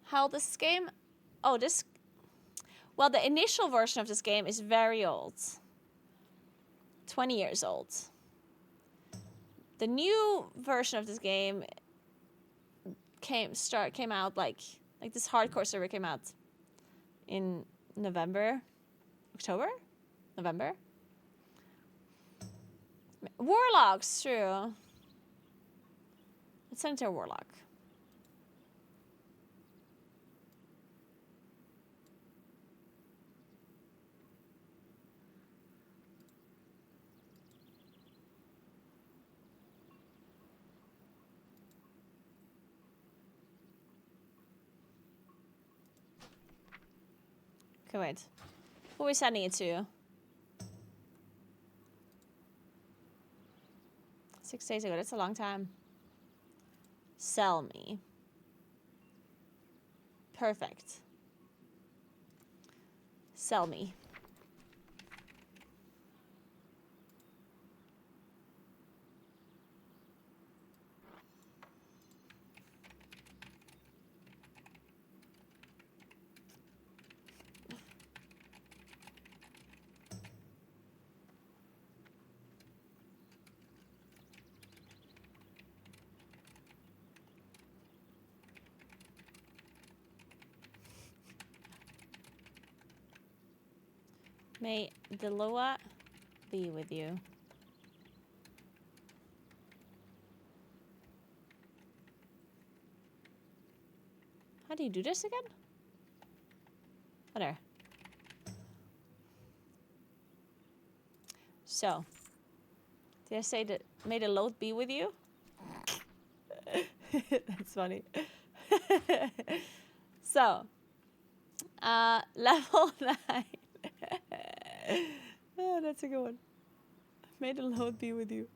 How old is this game? Oh, this... Well, the initial version of this game is very old. 20 years old. The new version of this game came out like this hardcore server came out in October? November? Warlocks, true. Let's send it to a warlock. Okay, wait. Who are we sending it to? 6 days ago. That's a long time. Sell me. Perfect. Sell me. May Deloa be with you. How do you do this again? Oh, there. So, did I say that may the load be with you? That's funny. So, Level 9. Oh, that's a good one. May the load be with you.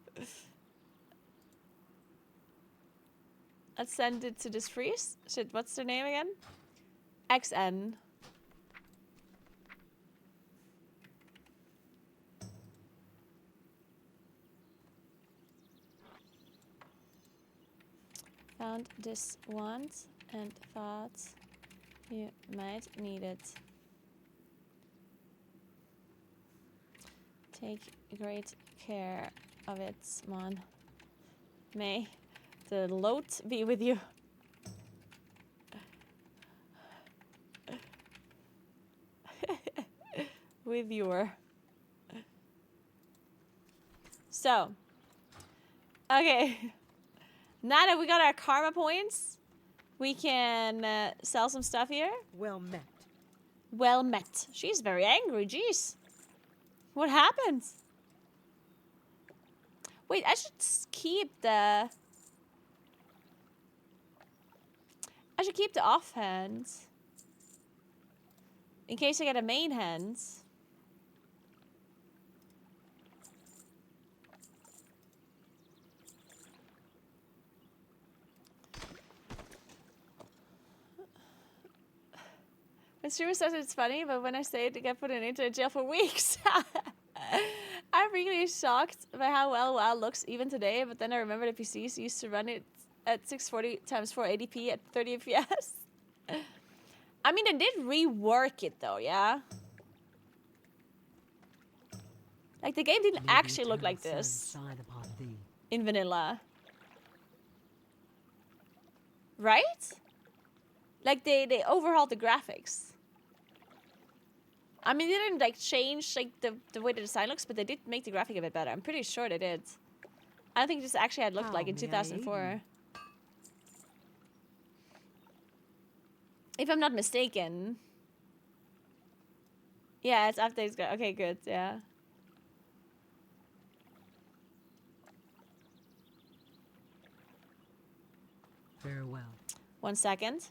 Let's send it to this freeze. Shit, what's their name again? XN. Found this once and thought you might need it. Take great care of it, Mon. May the load be with you. With your. So. Okay. Now that we got our karma points, we can sell some stuff here. Well met. Well met. She's very angry, jeez. What happened? Wait, I should keep the... I should keep the offhand. In case I get a main hand. When streamer says it's funny, but when I say it, I get put into jail for weeks. I'm really shocked by how well WoW looks even today, but then I remember the PCs used to run it at 640 times 480p at 30 FPS. I mean, they did rework it though, yeah? Like, the game didn't actually look like this in vanilla. Right? Like, they overhauled the graphics. I mean, they didn't, like, change, like, the way the design looks, but they did make the graphic a bit better. I'm pretty sure they did. I don't think this actually had looked like in 2004. If I'm not mistaken. Yeah, it's after it's good. Okay, good, yeah. Farewell. 1 second.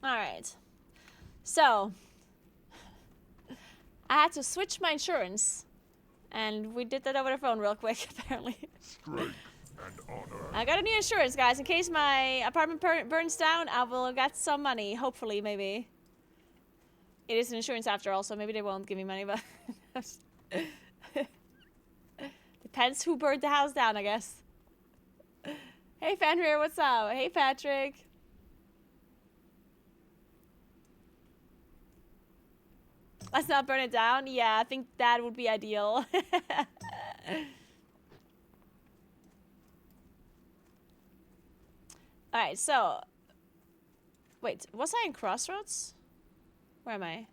All right. So, I had to switch my insurance. And we did that over the phone real quick, apparently. Strength and honor. I got a new insurance, guys. In case my apartment burns down, I will get some money. Hopefully, maybe. It is an insurance after all, so maybe they won't give me money, but... Depends who burned the house down, I guess. Hey Fenrir, what's up? Hey Patrick. Let's not burn it down. Yeah, I think that would be ideal. Alright, so... Wait, was I in Crossroads? Where am I?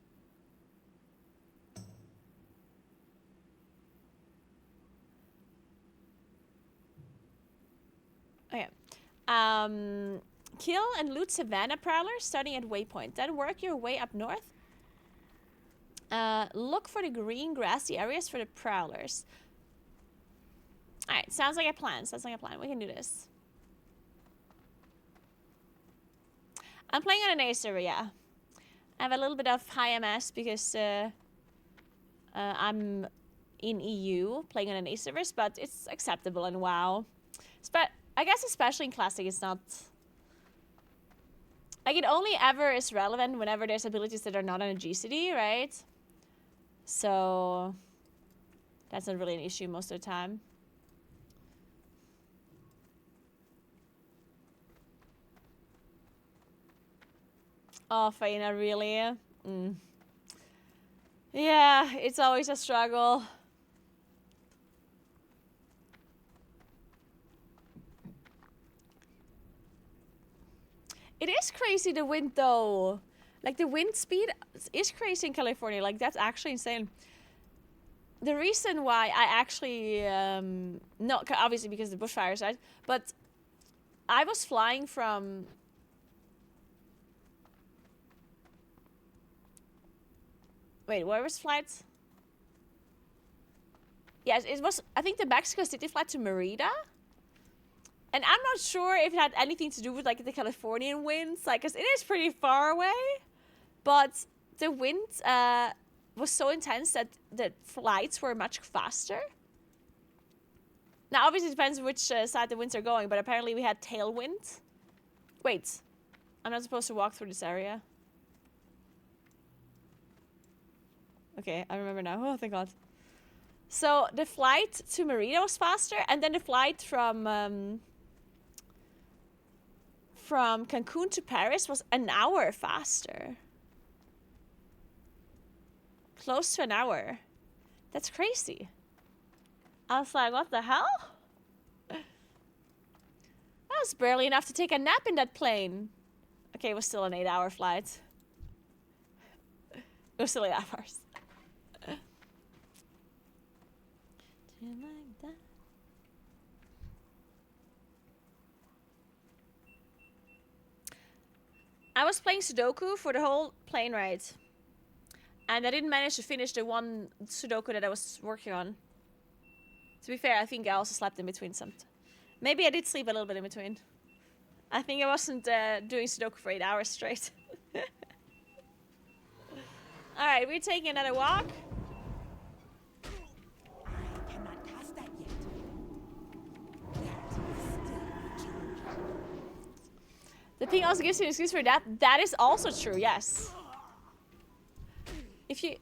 Okay. Kill and loot Savannah Prowlers starting at Waypoint. Then work your way up north. Look for the green grassy areas for the Prowlers. Alright, sounds like a plan. Sounds like a plan. We can do this. I'm playing on an A server, yeah. I have a little bit of high MS because I'm in EU playing on an A servers, but it's acceptable in WoW. But I guess especially in Classic, it's not... Like, it only ever is relevant whenever there's abilities that are not on a GCD, right? So... That's not really an issue most of the time. Oh, Faina, really? Mm. Yeah, it's always a struggle. It is crazy, the wind, though. Like, the wind speed is crazy in California. Like, that's actually insane. The reason why I actually... not obviously because of the bushfires, right? But I was flying from... Wait, where was flight? Yes, it was, I think, the Mexico City flight to Merida. And I'm not sure if it had anything to do with, like, the Californian winds. Like, because it is pretty far away. But the wind was so intense that the flights were much faster. Now, obviously, it depends which side the winds are going. But apparently, we had tailwind. Wait. I'm not supposed to walk through this area. Okay, I remember now. Oh, thank God. So, the flight to Merida was faster. And then the flight from Cancun to Paris was an hour faster. Close to an hour. That's crazy. I was like, what the hell? That was barely enough to take a nap in that plane. Okay, it was still an 8-hour flight. It was still 8 hours. Do you like that? I was playing Sudoku for the whole plane ride. And I didn't manage to finish the one Sudoku that I was working on. To be fair, I think I also slept in between some. Maybe I did sleep a little bit in between. I think I wasn't doing Sudoku for 8 hours straight. Alright, we're taking another walk. I cannot cast that yet. That is still recharging. The ping also gives you an excuse for that. That is also true, yes. If you...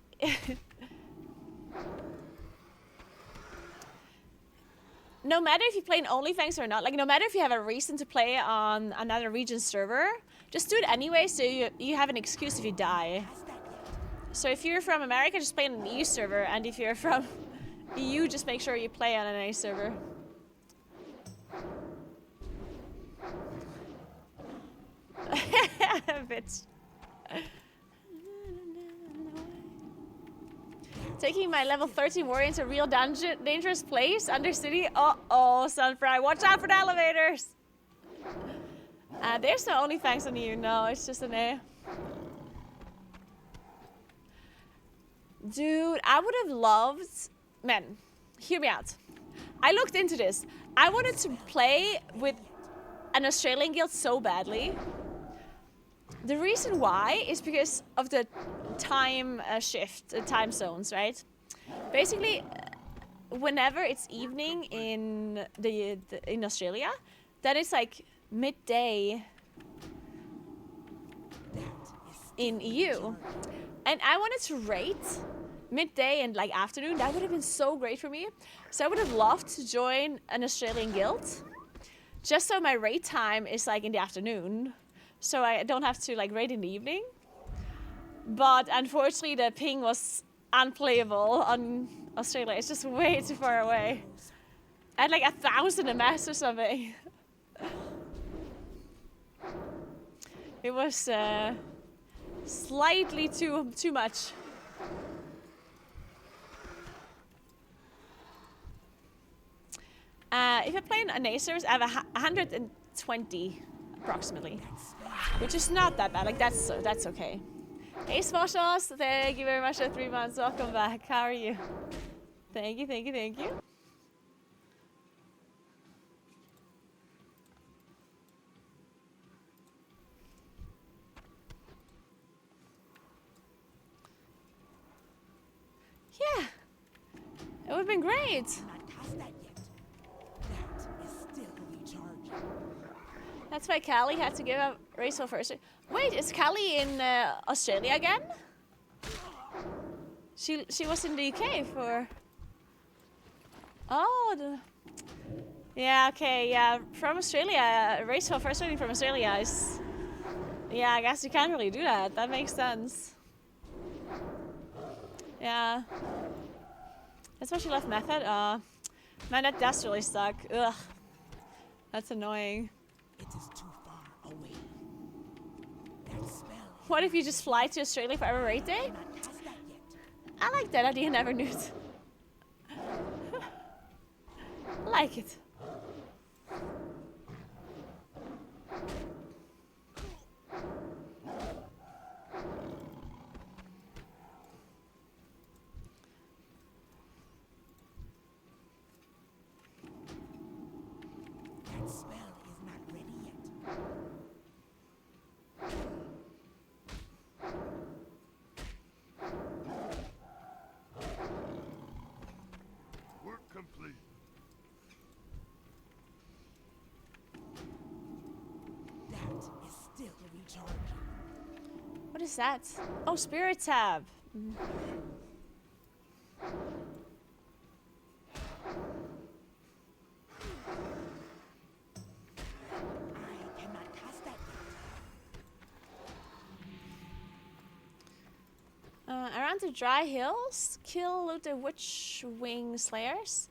No matter if you play in Onlyfangs or not, like no matter if you have a reason to play on another region server, just do it anyway so you have an excuse if you die. So if you're from America, just play on an EU server, and if you're from EU, just make sure you play on an A server. Bitch. Taking my level 13 warrior into a real dangerous place, Undercity. Uh-oh, Sunfry. Watch out for the elevators. There's no Onlyfangs on you. No, it's just an A. Dude, I would have loved... Man, hear me out. I looked into this. I wanted to play with an Australian guild so badly. The reason why is because of the time shift, time zones, right? Basically, whenever it's evening in in Australia, then it's like midday in EU. And I wanted to rate midday and like afternoon. That would have been so great for me. So I would have loved to join an Australian guild. just so my raid time is like in the afternoon, so I don't have to like raid in the evening. But unfortunately, the ping was unplayable on Australia. It's just way too far away. I had like 1,000 ms or something. It was slightly too much. If I play on a service, I have 120 approximately, which is not that bad. Like that's okay. Hey Smoshos, thank you very much for 3 months. Welcome back. How are you? Thank you, thank you, thank you. Yeah, it would have been great. That's why Callie had to give up Racewell first. Wait, is Callie in Australia again? She was in the UK for... Oh, yeah, okay, yeah. From Australia, Racewell first rating from Australia is... Yeah, I guess you can't really do that. That makes sense. Yeah. That's why she left Method? Man, that does really suck. Ugh. That's annoying. It is too far away. That spell. What if you just fly to Australia for every raid day? I like that idea, never knew it. I like it. That spell is not ready yet. Work complete. That is still recharging. What is that? Oh, Spirit Tab. I cannot cast that yet. Around the dry hills, kill the witch wing slayers.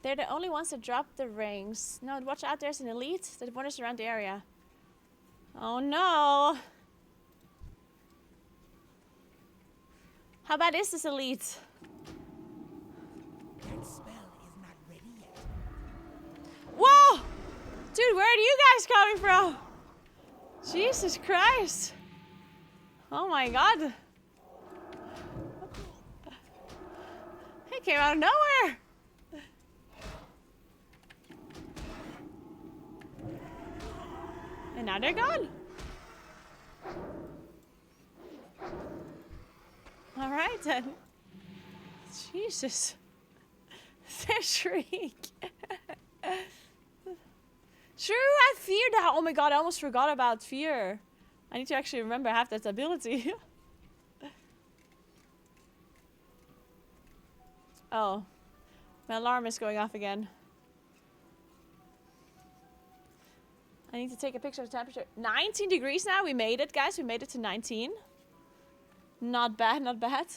They're the only ones that drop the rings. No, watch out, there's an elite that wanders around the area. Oh no! How bad is this elite? That spell is not ready yet. Whoa! Dude, where are you guys coming from? Jesus Christ! Oh my god! He came out of nowhere! And now they're gone. All right then. Jesus. Their shriek. True, I feared that. Oh my god, I almost forgot about fear. I need to actually remember I have that ability. Oh. My alarm is going off again. I need to take a picture of the temperature. 19 degrees now. We made it, guys. We made it to 19. Not bad, not bad.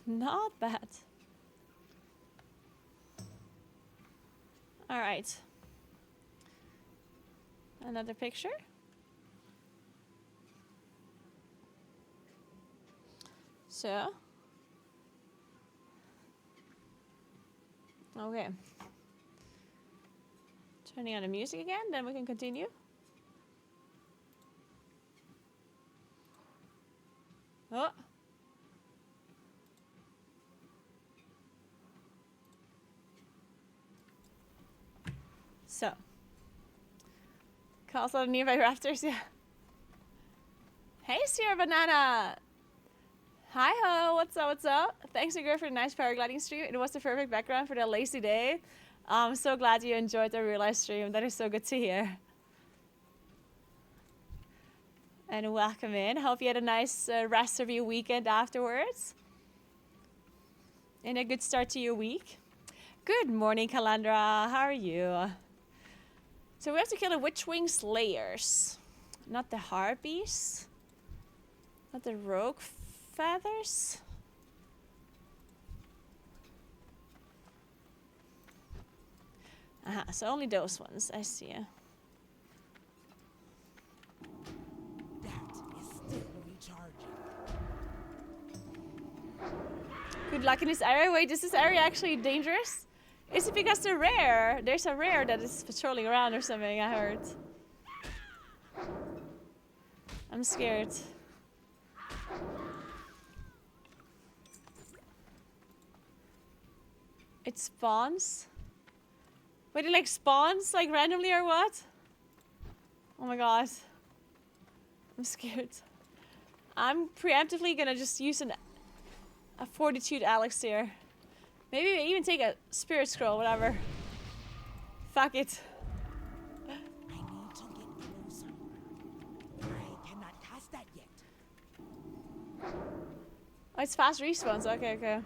Not bad. All right. Another picture. So. Okay. Turning on the music again, then we can continue. Oh. So. Calls out nearby rafters, yeah. Hey, Sierra Banana! Hi ho, what's up, what's up? Thanks again for the nice paragliding stream. It was the perfect background for the lazy day. I'm so glad you enjoyed the real life stream. That is so good to hear. And welcome in. Hope you had a nice rest of your weekend afterwards. And a good start to your week. Good morning, Calandra. How are you? So we have to kill the Witchwing Slayers. Not the Harpies. Not the Rogue Feathers. Aha, so only those ones. I see. That is still recharging. Good luck in this area. Wait, is this area actually dangerous? Is it because they're rare? There's a rare that is patrolling around or something, I heard. I'm scared. It spawns? Wait, it like spawns like randomly or what? Oh my god. I'm scared. I'm preemptively gonna just use a fortitude elixir. Maybe even take a spirit scroll, whatever. Fuck it. I need to get closer. I cannot cast that yet. Oh, it's fast respawns. Okay, okay.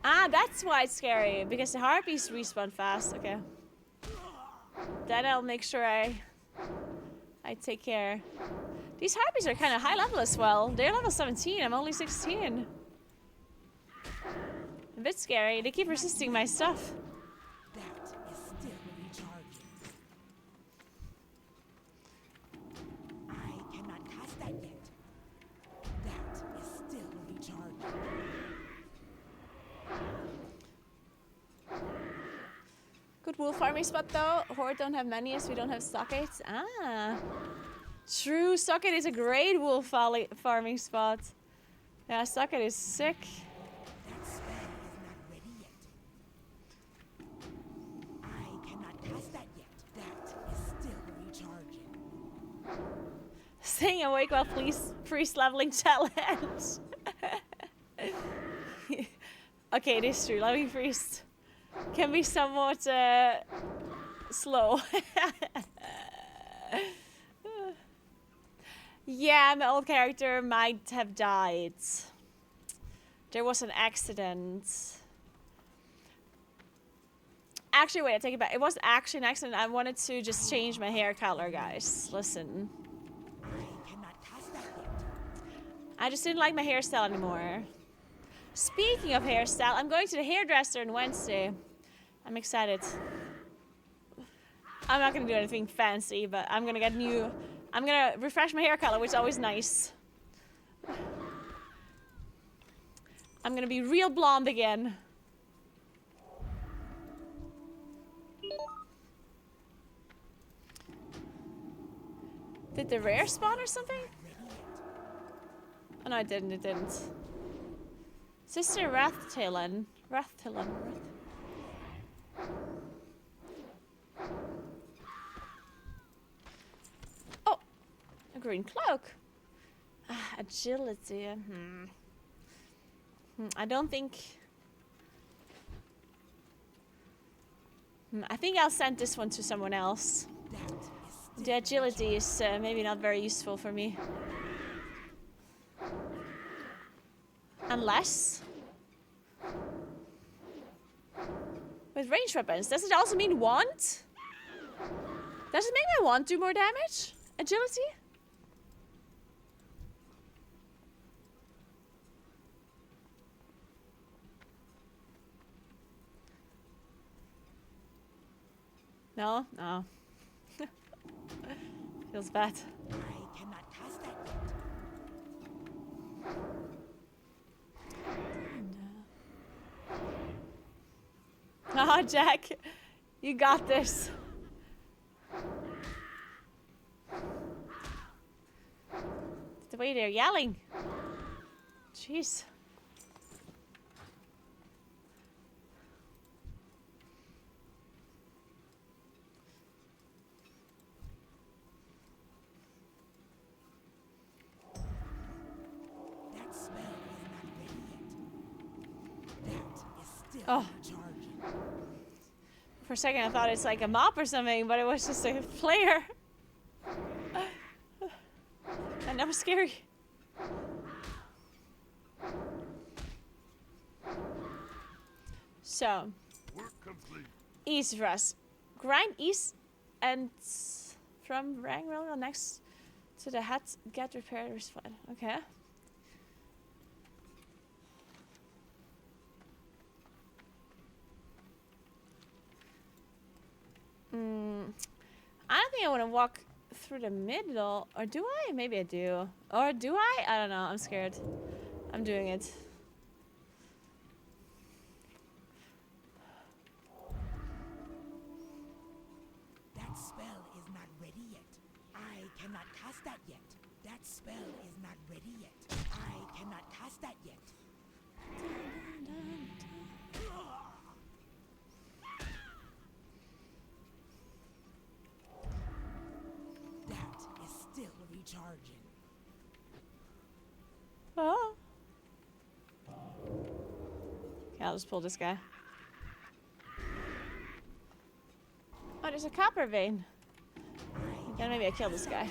Ah, that's why it's scary. Because the harpies respawn fast. Okay. Then I'll make sure I take care. These harpies are kind of high level as well. They're level 17. I'm only 16. A bit scary. They keep resisting my stuff. That is still recharging. I cannot cast that yet. That is still recharging. Good wool farming spot though. Horde don't have many as we don't have sockets. Ah. True, socket is a great wool farming spot. Yeah, socket is sick. That spell is not ready yet. I cannot cast that yet. That is still recharging. Staying awake while priest leveling challenge. Okay, it is true. Leveling priest can be somewhat slow. Yeah, my old character might have died. There was an accident. Actually, wait, I take it back. It was actually an accident. I wanted to just change my hair color, guys. Listen. I cannot cast that yet. I just didn't like my hairstyle anymore. Speaking of hairstyle, I'm going to the hairdresser on Wednesday. I'm excited. I'm not gonna do anything fancy, but I'm gonna get new... I'm gonna refresh my hair color, which is always nice. I'm gonna be real blonde again. Did the rare spawn or something? Oh no, it didn't, it didn't. Sister Rathtillin. Oh! A green cloak. Ah, agility. I don't think... I think I'll send this one to someone else. The agility is maybe not very useful for me. Unless... with ranged weapons, does it also mean wand? Does it make my wand do more damage? Agility? No? No. Feels bad. I cannot cast that yet. Oh, Jack. You got this. The way they're yelling. Jeez. That spell is not ready yet. That is still Oh. recharging. For a second I thought it's like a mop or something, but it was just a player. And that was scary. So, Work complete. easy for us. Grind east and from Rangril next to the hut, get repaired or split. Okay. I don't think I want to walk through the middle. Or do I? Maybe I do. Or do I? I don't know. I'm scared. I'm doing it. That spell is not ready yet. I cannot cast that yet. That spell is not ready yet. I cannot cast that yet. That is still recharging. Oh. Okay, I'll just pull this guy. Oh, there's a copper vein. Then maybe I kill this guy.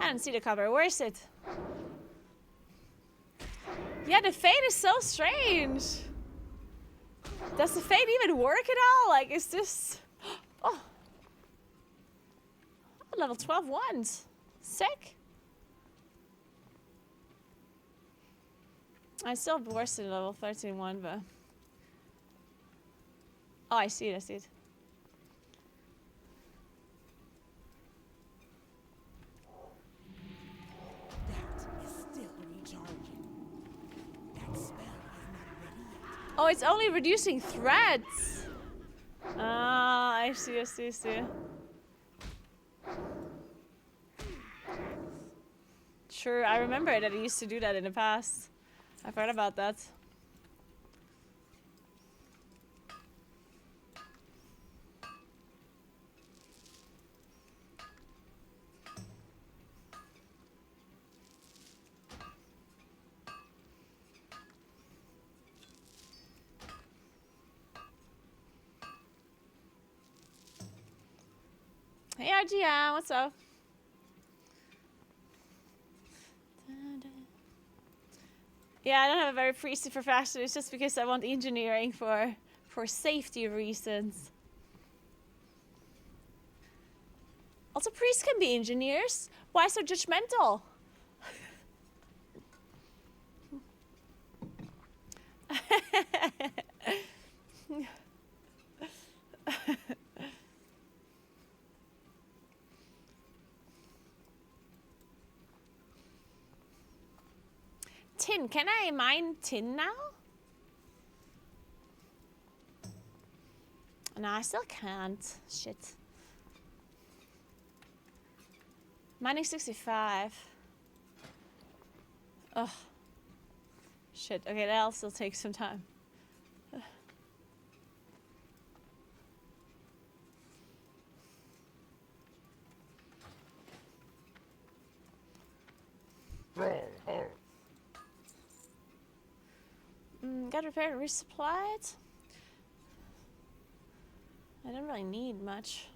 I don't see the copper. Where is it? Yeah, the fade is so strange. Does the fade even work at all? Like, is this... Oh. Level 12 wands. Sick. I still have worse than level 13 one, but... Oh, I see it, I see it. That is still recharging. That spell is not ready yet. Oh, it's only reducing threats. Ah, I see, I see, I see. Sure, I remember that I used to do that in the past. I've heard about that. Hey RGM, what's up? Yeah, I don't have a very priestly profession. It's just because I want engineering for safety reasons. Also, priests can be engineers. Why so judgmental? Tin, can I mine tin now? No, I still can't. Shit. Mining 65. Ugh. Shit. Okay, that'll still take some time. Got repaired and resupplied. I don't really need much.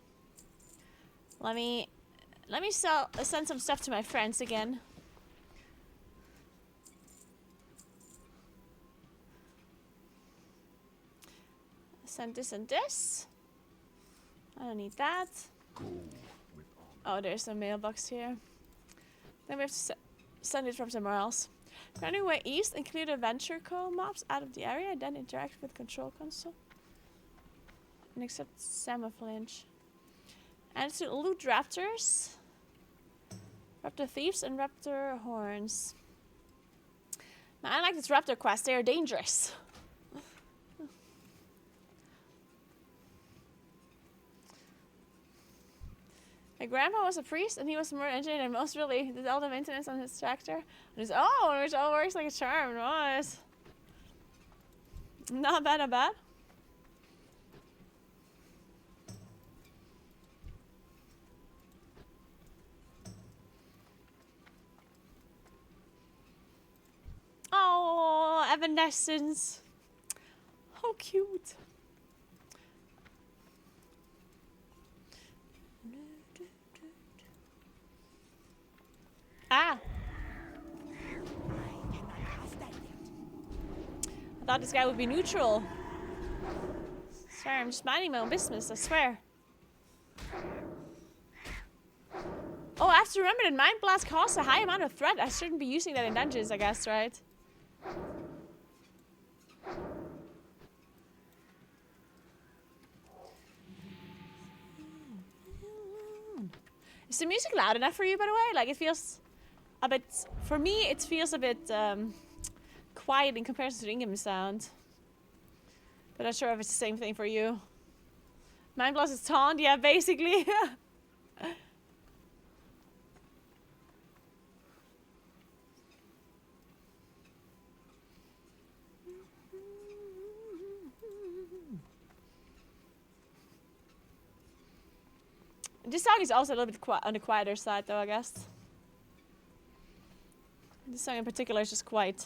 Let me send some stuff to my friends again. Send this and this. I don't need that. Oh, there's a mailbox here. Then we have to send it from somewhere else. Grinding way east, include adventure co-mobs out of the area, then interact with control console. And accept Samaflinch. And to loot raptors. Raptor thieves and raptor horns. Now, I like this raptor quest, they are dangerous. My grandpa was a priest and he was more engineer than most really did all the maintenance on his tractor. And he's which all works like a charm. Nice. Not bad, not bad. Oh, Evanescence. How cute. thought this guy would be neutral. Sorry, I'm just minding my own business, I swear. Oh, I have to remember that Mind Blast costs a high amount of threat. I shouldn't be using that in dungeons, I guess, right? Is the music loud enough for you, by the way? Like, it feels a bit... For me, it feels a bit quiet in comparison to the Ingham sound. But I'm not sure if it's the same thing for you. Mind Blast is taunt, yeah, basically. This song is also a little bit on the quieter side, though, I guess. This song in particular is just quite...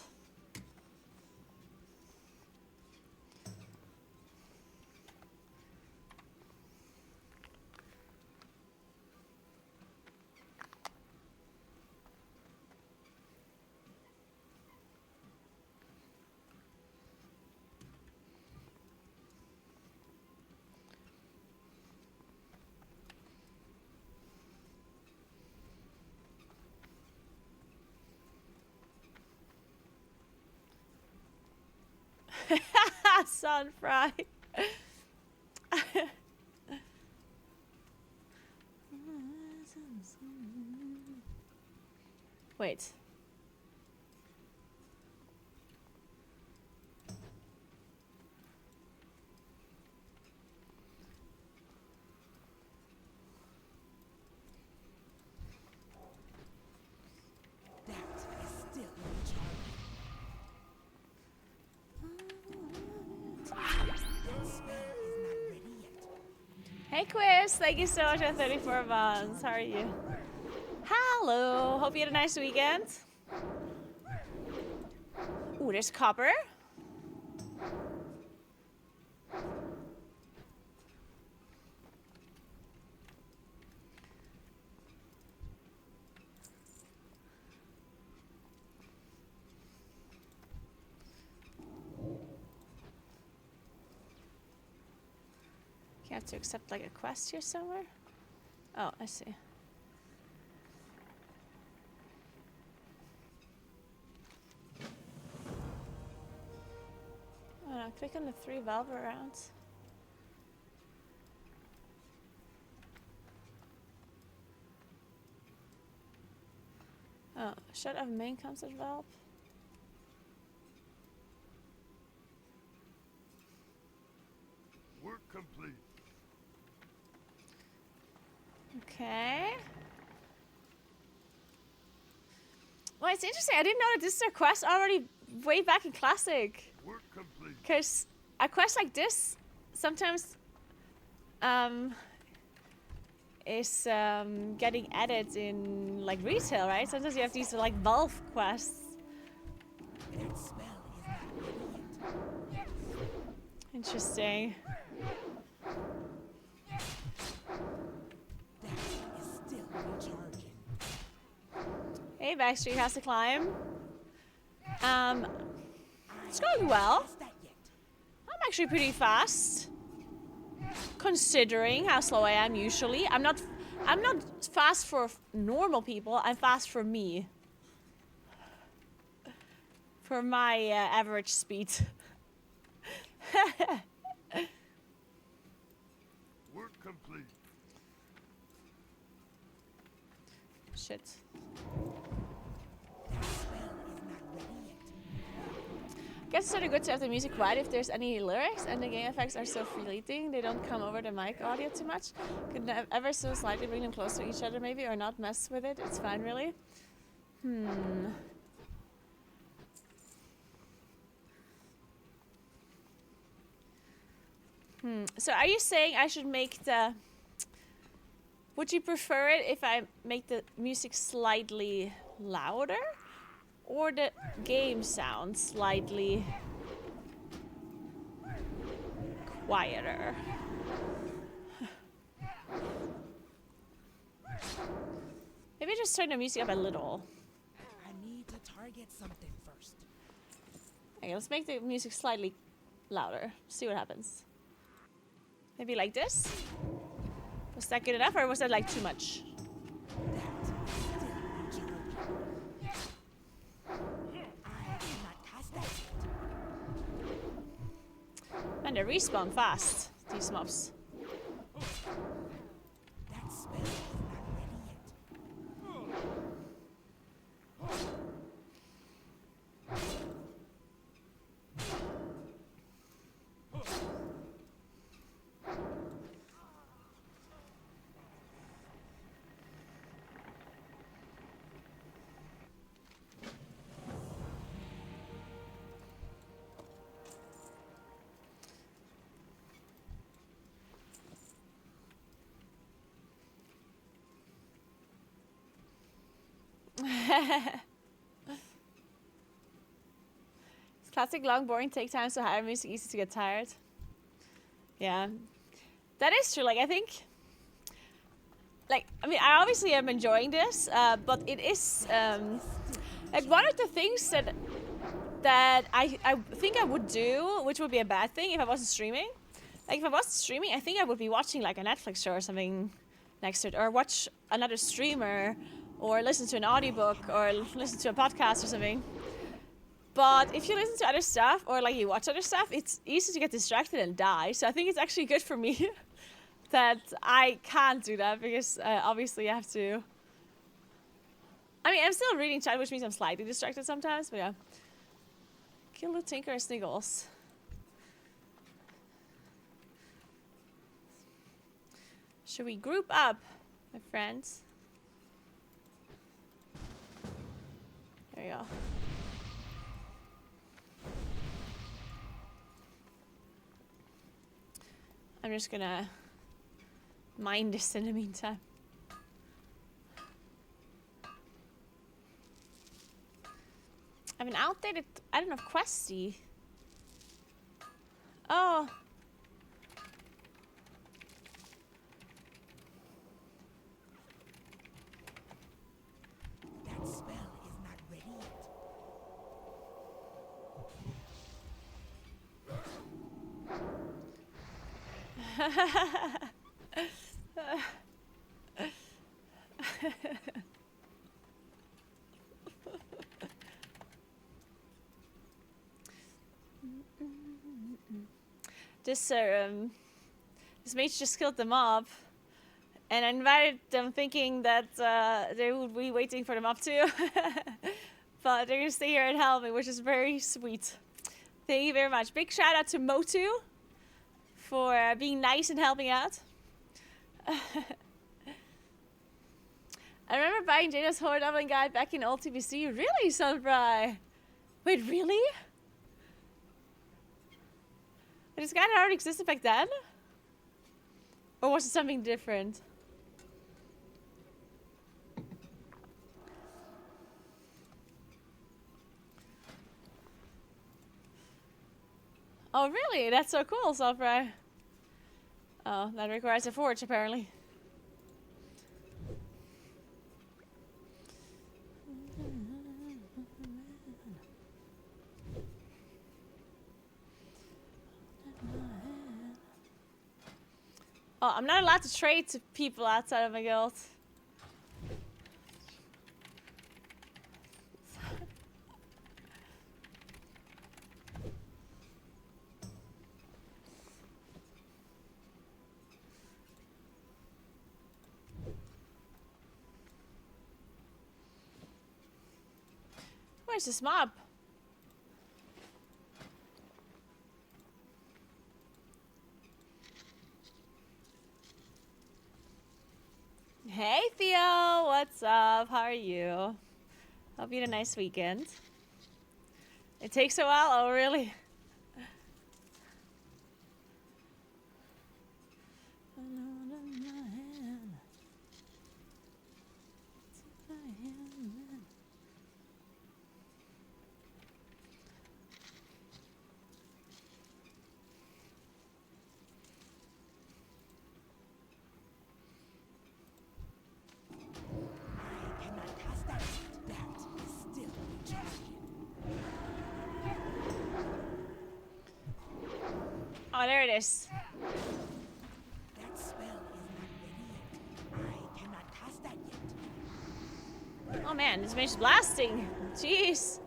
Sun fry. Wait. Hey Quiz, thank you so much for 34 months. How are you? Hello, hope you had a nice weekend. Ooh, there's copper. You have to accept like a quest here somewhere. Oh, I see. Oh no, click on the 3 valve rounds. Oh, shut off main concert valve. Work complete. Okay. Well, it's interesting. I didn't know that this is a quest already way back in Classic. Work complete. Because a quest like this sometimes is getting added in like retail, right? Sometimes you have these like Valve quests. That spell is not ready yet. Interesting. That is still recharging. Hey, Backstreet has to climb. It's going well. Cast that yet. I'm actually pretty fast, considering how slow I am usually. I'm not fast for normal people. I'm fast for me. For my average speed. Work complete. Shit. That spell is not ready yet. Guess it's sort of good to have the music quiet if there's any lyrics, and the game effects are so fleeting. They don't come over the mic audio too much. Could ever so slightly bring them close to each other maybe, or not mess with it. It's fine, really. So are you saying I should make the... Would you prefer it if I make the music slightly louder? Or the game sound slightly quieter? Maybe just turn the music up a little. I need to target something first. Okay, let's make the music slightly louder. See what happens. Maybe like this? Was that good enough or was that like too much? Man, they respawn fast, these mobs. That spell is not ready yet. Classic long, boring take time, so higher music easy to get tired. Yeah. That is true. Like, I think... Like, I mean, I obviously am enjoying this, but it is... like, one of the things that I think I would do, which would be a bad thing if I wasn't streaming. Like, if I wasn't streaming, I think I would be watching, like, a Netflix show or something next to it. Or watch another streamer, or listen to an audiobook, or listen to a podcast or something. But if you listen to other stuff, or like you watch other stuff, it's easy to get distracted and die. So I think it's actually good for me that I can't do that, because obviously I have to... I mean, I'm still reading chat, which means I'm slightly distracted sometimes, but yeah. Kill the Tinker and Sniggles. Should we group up, my friends? There we go. I'm just gonna mine this in the meantime. I have an outdated, I don't know, questy. Oh. That spell is not ready yet. This mage just killed the mob, and I invited them thinking that they would be waiting for the mob too. But they're gonna stay here and help me, which is very sweet. Thank you very much. Big shout out to Motu for being nice and helping out. I remember buying Jada's Horror Doubling Guide back in old TBC. Really, Sunfry? Wait, really? This guide already existed back then? Or was it something different? Oh, really? That's so cool, Sunfry. Oh, that requires a forge, apparently. Oh, I'm not allowed to trade to people outside of my guild. Where's this mob? Hey Theo, what's up? How are you? Hope you had a nice weekend. It takes a while? Oh, really? Oh, there it is. That spell is not ready yet. I cannot cast that yet. Oh man, this mage's blasting. Jeez.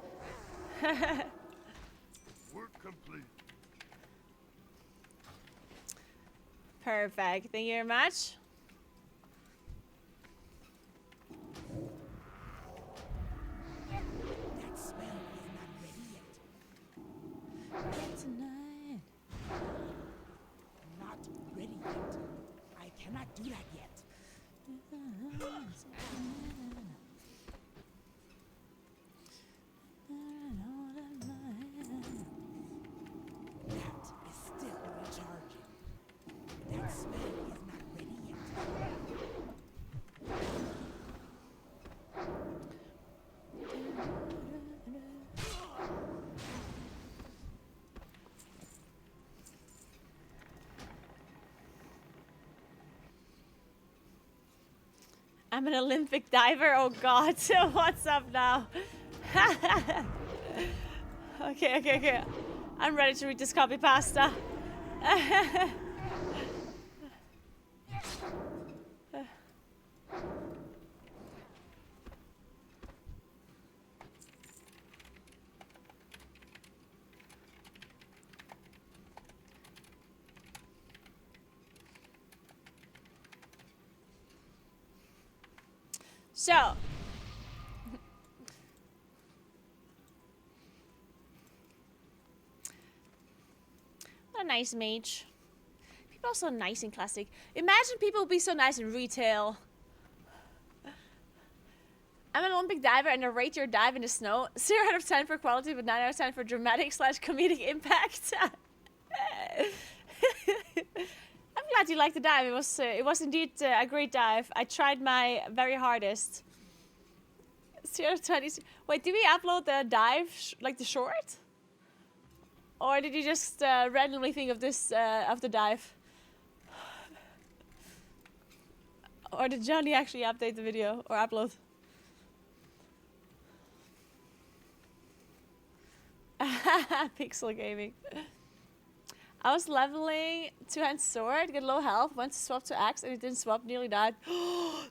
Work complete. Perfect. Thank you very much. That spell is not ready yet. Tonight. Not ready yet. I cannot do that yet. That is still recharging. That spell is not ready yet. I'm an Olympic diver. Oh God, what's up now? Okay. I'm ready to read this copy pasta. So, what a nice mage. People are so nice in classic. Imagine people would be so nice in retail. I'm an Olympic diver and I rate your dive in the snow. 0 out of 10 for quality, but 9 out of 10 for dramatic / comedic impact. I'm glad you liked the dive. It was indeed a great dive. I tried my very hardest. 0 out of 20. Wait, did we upload the dive, like the short? Or did you just randomly think of this, of the dive? Or did Johnny actually update the video or upload? Pixel gaming. I was leveling 2-hand sword, get low health, went to swap to axe and it didn't swap, nearly died.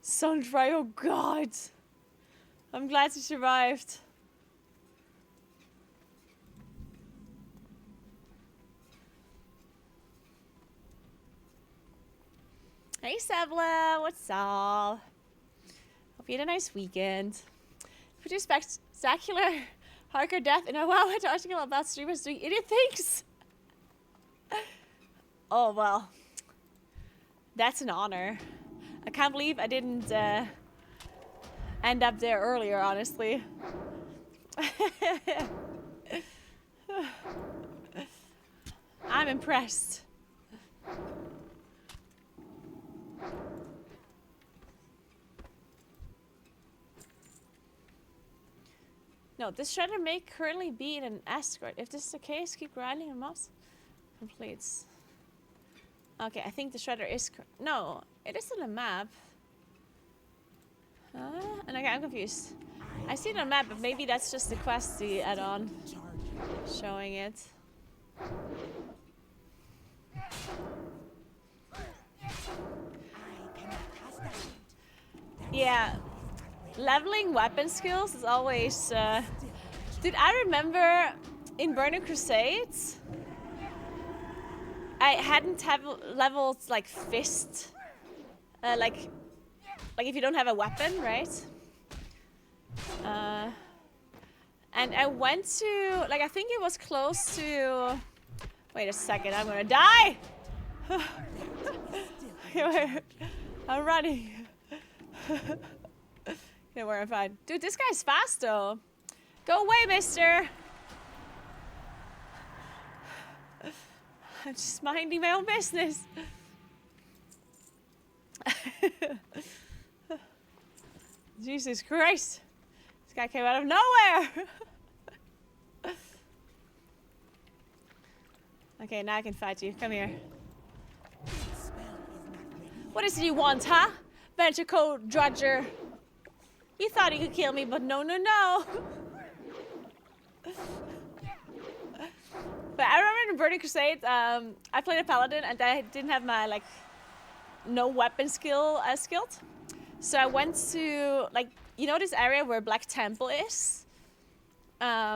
Sunfry, oh god. I'm glad you survived. Hey Sevla, what's up? Hope you had a nice weekend. Produced spectacular hardcore death in a WoW article about streamers doing idiot things. Oh well, that's an honor. I can't believe I didn't end up there earlier, honestly. I'm impressed. No, this shredder may currently be in an escort. If this is the case, keep grinding and mobs completes. Okay, I think the shredder is... No, it is on the map. And okay, I'm confused. I see it on the map, but maybe that's just the quest, the add-on showing it. Yeah, leveling weapon skills is always... Dude, I remember in Burning Crusades, I hadn't have leveled like fist, like if you don't have a weapon, right? And I went to, like, I think it was close to, wait a second, I'm gonna die! Okay, wait, I'm running. Okay, where I'm fine. Dude, this guy's fast though. Go away, mister! I'm just minding my own business. Jesus Christ. This guy came out of nowhere. Okay, now I can fight you. Come here. What is it you want, huh? Venture code drudger. You thought you could kill me, but no, no, no. But I remember in Burning Crusade, I played a paladin and I didn't have my like no weapon skill skilled. So I went to like this area where Black Temple is. I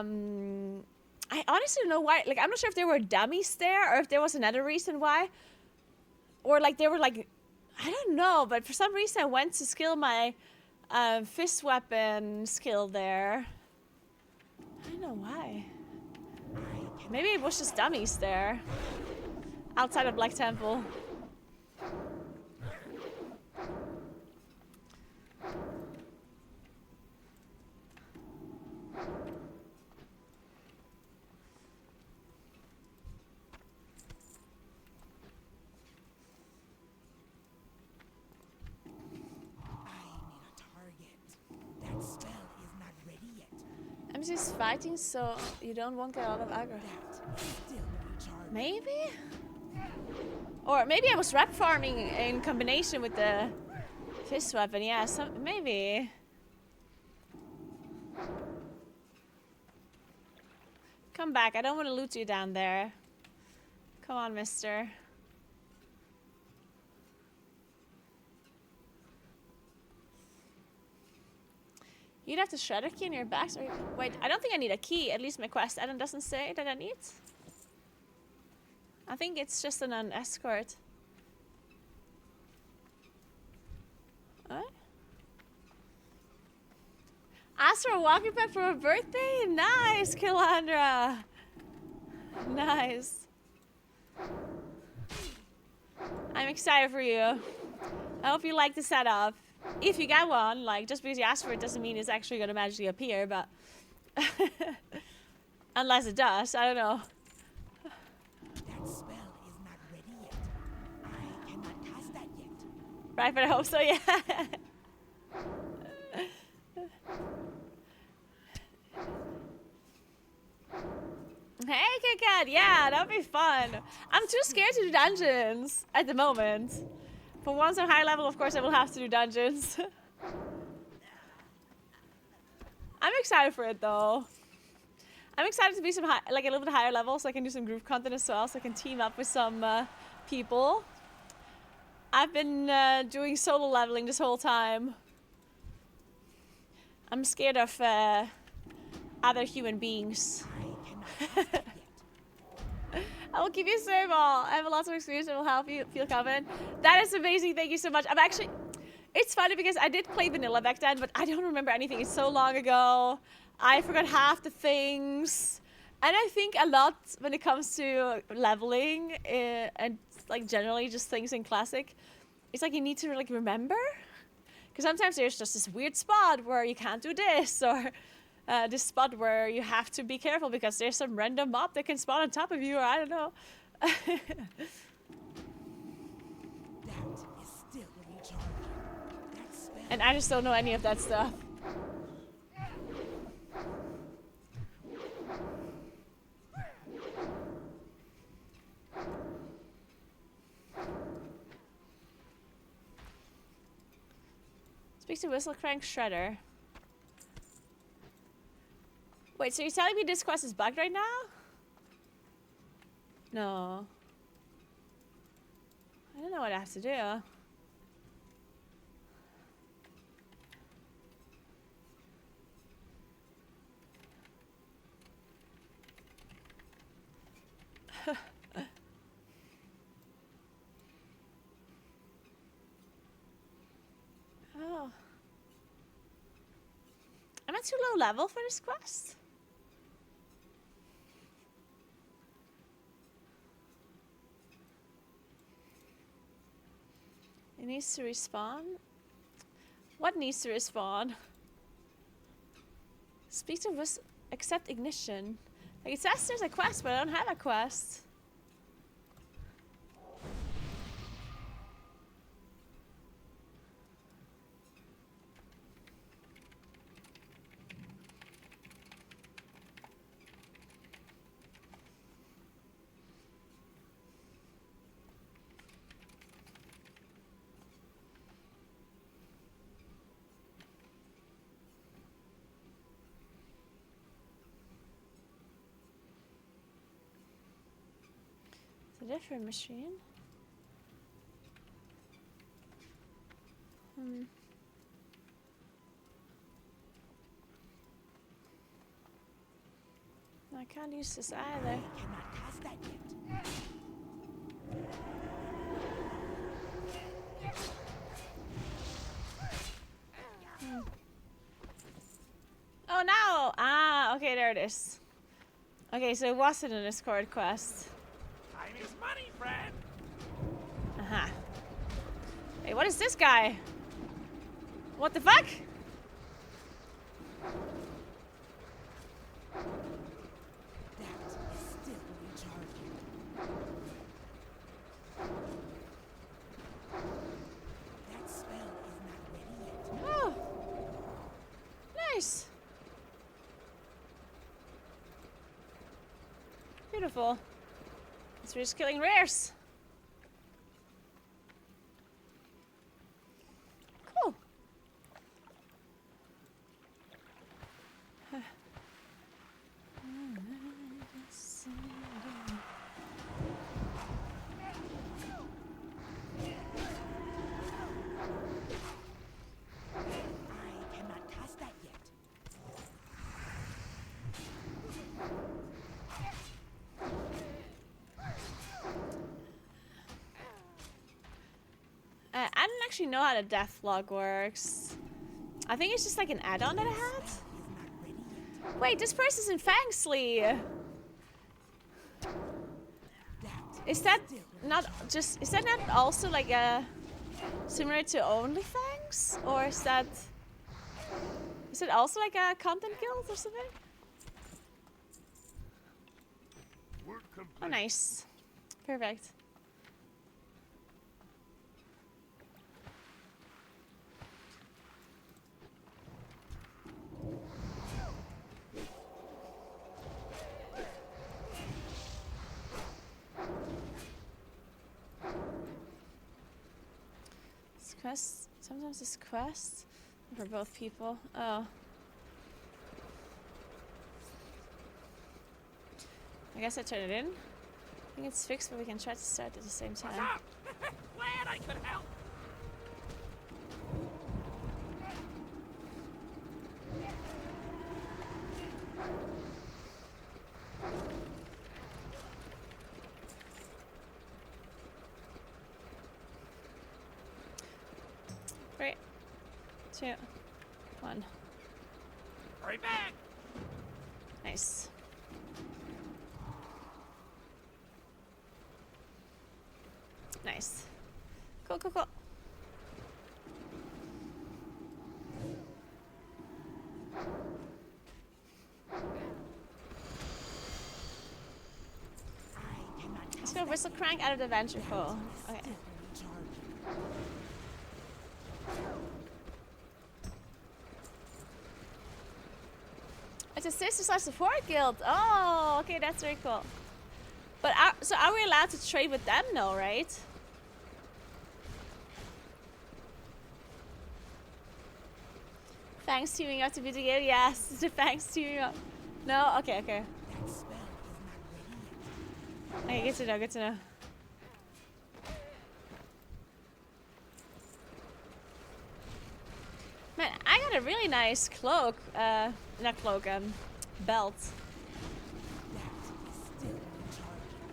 honestly don't know why. Like I'm not sure if there were dummies there or if there was another reason why. Or like they were like I don't know, but for some reason I went to skill my fist weapon skill there. I don't know why. Maybe it was just dummies there. Outside of Black Temple. I'm just fighting so you don't want to get out of aggro. Maybe? Or maybe I was rep farming in combination with the fist weapon. Yeah, maybe. Come back. I don't want to loot you down there. Come on, mister. You'd have the shredder key in your bags. Or wait, I don't think I need a key. At least my quest item doesn't say that I need. I think it's just an escort. What? Ask for a walking pet for a birthday? Nice, Kilandra. Nice. I'm excited for you. I hope you like the setup. If you get one, like, just because you ask for it doesn't mean it's actually going to magically appear, but... Unless it does, I don't know. That spell is not ready yet. I cannot cast that yet. Right, but I hope so, yeah. Hey, Kit Kat, yeah, that'd be fun. I'm too scared to do dungeons at the moment. For once on higher level, of course, I will have to do dungeons. I'm excited for it, though. I'm excited to be like a little bit higher level, so I can do some group content as well, so I can team up with some people. I've been doing solo leveling this whole time. I'm scared of other human beings. I will give you a serve all. I have a lot of experience that will help you feel confident. That is amazing. Thank you so much. I'm actually... It's funny because I did play vanilla back then, but I don't remember anything. It's so long ago. I forgot half the things. And I think a lot when it comes to leveling and like generally just things in Classic, it's like you need to like remember. Because sometimes there's just this weird spot where you can't do this, or this spot where you have to be careful because there's some random mob that can spawn on top of you, or I don't know. That is still recharging. That spell. And I just don't know any of that stuff. Speak to Whistlecrank Shredder. Wait, so you're telling me this quest is bugged right now? No. I don't know what I have to do. Oh. Am I too low level for this quest? It needs to respawn? What needs to respawn? Speak to accept ignition. Like it says there's a quest, but I don't have a quest. a different machine. I can't use this either. Cannot cast that yet. Oh no! Ah, okay, there it is. Okay, so it wasn't an escort quest. Time is money, friend. Uh-huh. Hey, what is this guy? What the fuck? That is still recharging. That spell is not ready yet. Oh. Nice. Beautiful. So we're just killing rares. Cool. I cannot cast that yet. I don't actually know how the death log works. I think it's just like an add-on that I had. Is not ready yet. Wait, this person's in Fangsley. Is that not just? Is that not also like a similar to Onlyfangs, or is that? Is it also like a content guild or something? Work complete. Oh, nice. Perfect. This quest. Sometimes this quest for both people. Oh. I guess I turn it in. I think it's fixed, but we can try to start at the same time. Glad I could help. Three, two, one. Right back. Nice. Nice. Cool, cool, cool. Let's go whistle crank out of the venture pool. Okay. It's a sister/support guild. Oh, okay, that's very cool. But so are we allowed to trade with them? No, right? Thanks teaming up to beat the game. Yes, thanks teaming up. No, okay, okay. That spell is not ready yet. Okay, good to know. Good to know. Man, I got a really nice cloak. Not cloak. Belt. That is still recharging.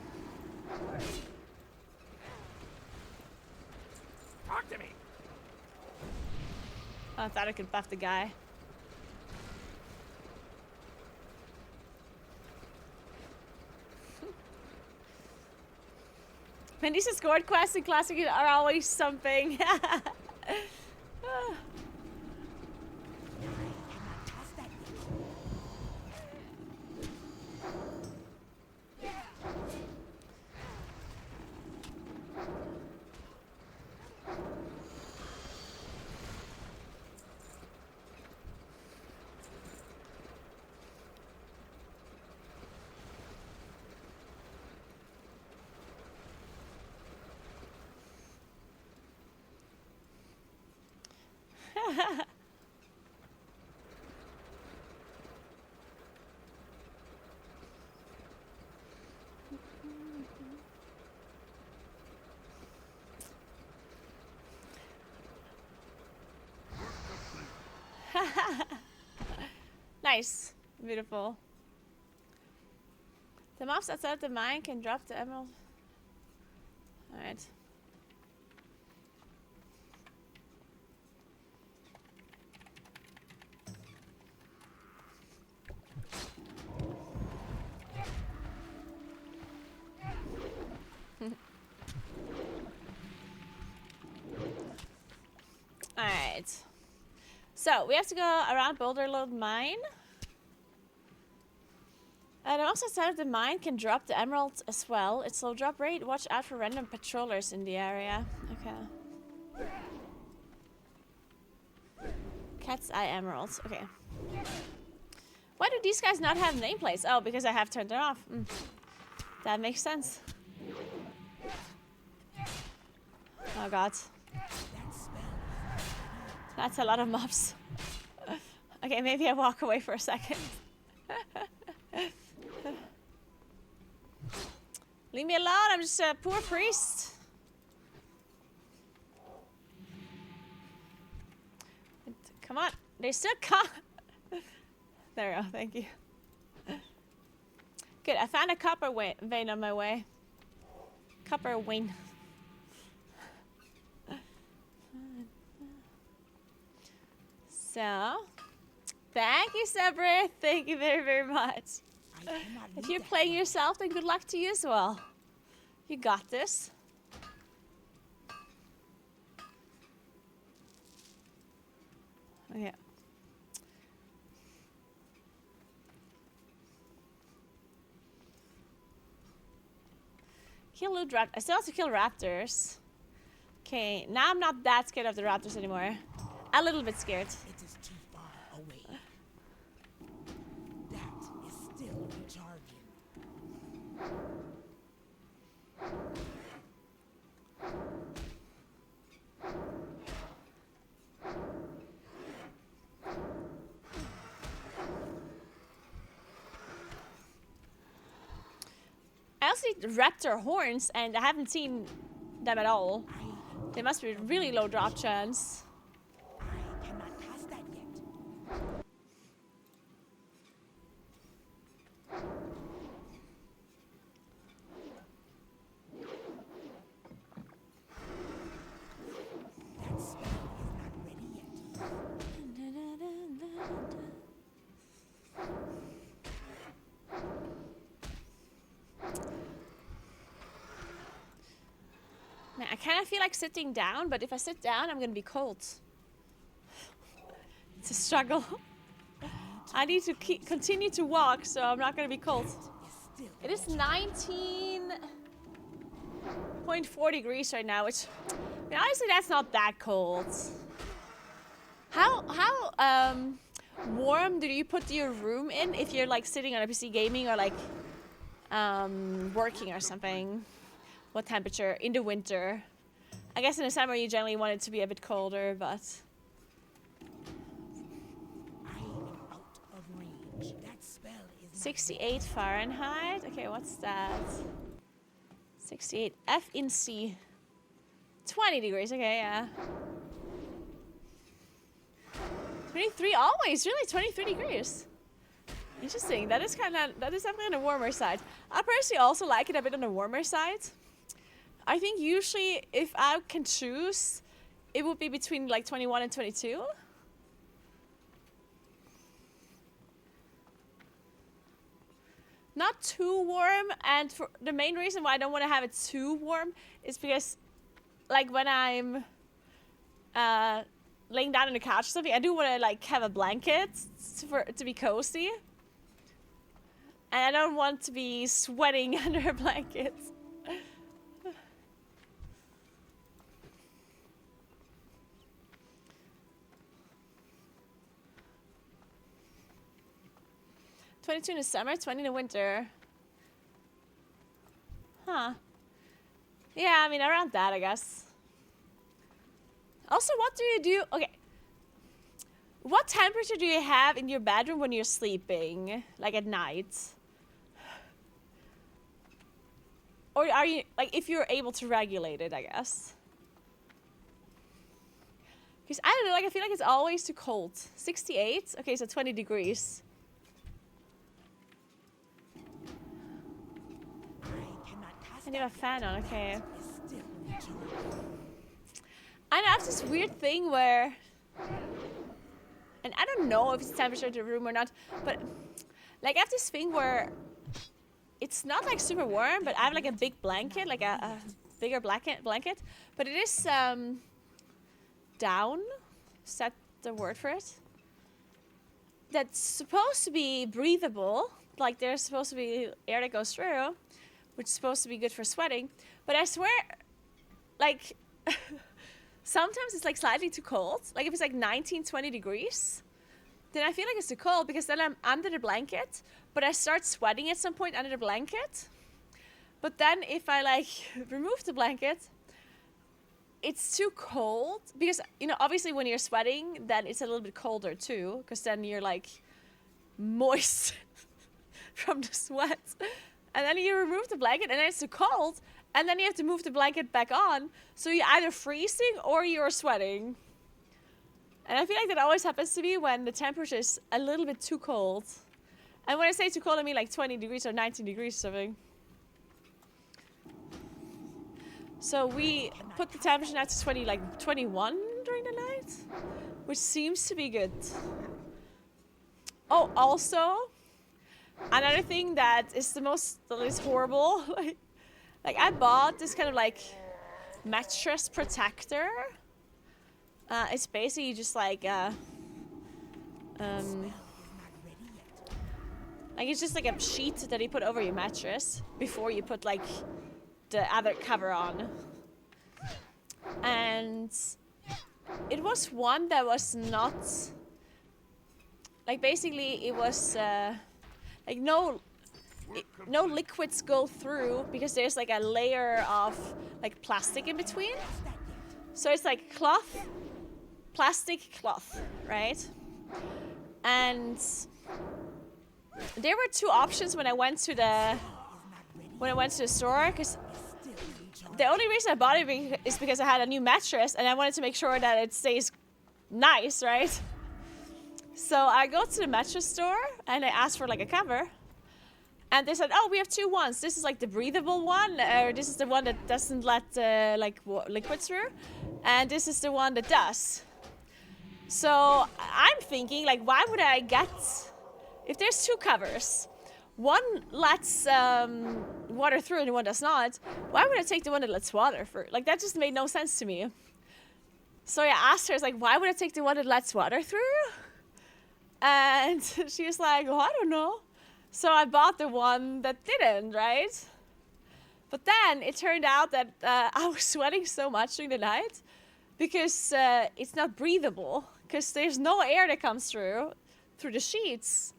Talk to me. Oh, I thought I could buff the guy. Man, these escort quests in Classic are always something. Cast that yet. Nice. Beautiful. The mobs outside of the mine can drop the emerald. Alright. Alright. So, we have to go around Boulder Load Mine. And also outside of the mine can drop the emeralds as well. It's low drop rate. Watch out for random patrollers in the area. Okay. Cat's Eye Emeralds. Okay. Why do these guys not have nameplates? Oh, because I have turned them off. That makes sense. Oh god. That's a lot of mobs. Okay, maybe I walk away for a second. Leave me alone, I'm just a poor priest. Come on, they still come. There we go, thank you. Good, I found a copper vein on my way. Copper vein. So, thank you, Sebre. Thank you very, very much. If you're playing yourself, then good luck to you as well. You got this. Okay. Kill loot raptors. I still have to kill raptors. Okay, now I'm not that scared of the raptors anymore. A little bit scared. It is too far away. That is still recharging. I also need raptor horns, and I haven't seen them at all. They must be really low drop chance. I cannot cast that yet. That spell is not ready yet. Man, I kind of feel like sitting down, but if I sit down, I'm gonna be cold. It's a struggle. I need to continue to walk, so I'm not gonna be cold. It is 19.4 degrees right now, which, I mean, honestly, that's not that cold. How warm do you put your room in if you're like sitting on a PC gaming or like working or something? What temperature in the winter? I guess in the summer you generally want it to be a bit colder, but I am out of range. That spell is not 68 Fahrenheit. Okay, what's that? 68 F in C. 20 degrees. Okay, yeah. 23 always, really 23 degrees. Interesting. That is definitely on the warmer side. I personally also like it a bit on the warmer side. I think usually if I can choose, it would be between like 21 and 22. Not too warm, and for the main reason why I don't want to have it too warm is because like when I'm laying down on the couch or something, I do want to like have a blanket to be cozy. And I don't want to be sweating under a blanket. $22 in the summer, 20 in the winter. Huh. Yeah, I mean, around that, I guess. Also, what do you do? Okay. What temperature do you have in your bedroom when you're sleeping? Like at night? Or are you, like, if you're able to regulate it, I guess. Because I don't know, like, I feel like it's always too cold. 68? Okay, so 20 degrees. And you have a fan on, okay. is still endurable. I know, I have this weird thing where, and I don't know if it's temperature of the room or not, but like I have this thing where it's not like super warm, but I have like a big blanket, like a bigger blanket, but it is down. Is that the word for it? That's supposed to be breathable, like there's supposed to be air that goes through, which is supposed to be good for sweating. But I swear, like, sometimes it's like slightly too cold. Like if it's like 19, 20 degrees, then I feel like it's too cold because then I'm under the blanket, but I start sweating at some point under the blanket. But then if I like remove the blanket, it's too cold because, you know, obviously when you're sweating, then it's a little bit colder too, because then you're like moist from the sweat. And then you remove the blanket and then it's too cold, and then you have to move the blanket back on. So you're either freezing or you're sweating. And I feel like that always happens to me when the temperature is a little bit too cold. And when I say too cold, I mean like 20 degrees or 19 degrees or something. So we put the temperature now to 21 during the night, which seems to be good. Oh, also, another thing that is that is horrible, like I bought this kind of like mattress protector. It's basically just like it's just like a sheet that you put over your mattress before you put like the other cover on. And it was one that was not like, basically it was like no liquids go through because there's like a layer of like plastic in between. So it's like cloth, plastic cloth, right? And there were two options when I went to the store, because the only reason I bought it is because I had a new mattress and I wanted to make sure that it stays nice, right? So I go to the mattress store and I asked for like a cover, and they said, oh, we have two ones. This is like the breathable one, or this is the one that doesn't let liquid through, and this is the one that does. So I'm thinking, like, why would I get, if there's two covers, one lets water through and one does not, why would I take the one that lets water through? Like, that just made no sense to me. So I asked her, I was like, why would I take the one that lets water through? And she was like, oh, I don't know. So I bought the one that didn't, right? But then it turned out that I was sweating so much during the night because it's not breathable, because there's no air that comes through the sheets.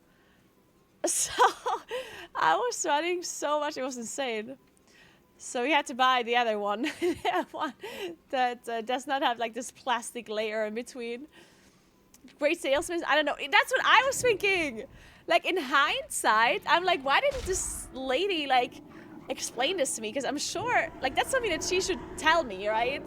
So I was sweating so much, it was insane. So we had to buy the other one, one that does not have like this plastic layer in between. Great salesman, I don't know. That's what I was thinking. Like, in hindsight, I'm like, why didn't this lady like explain this to me? Because I'm sure like that's something that she should tell me, right?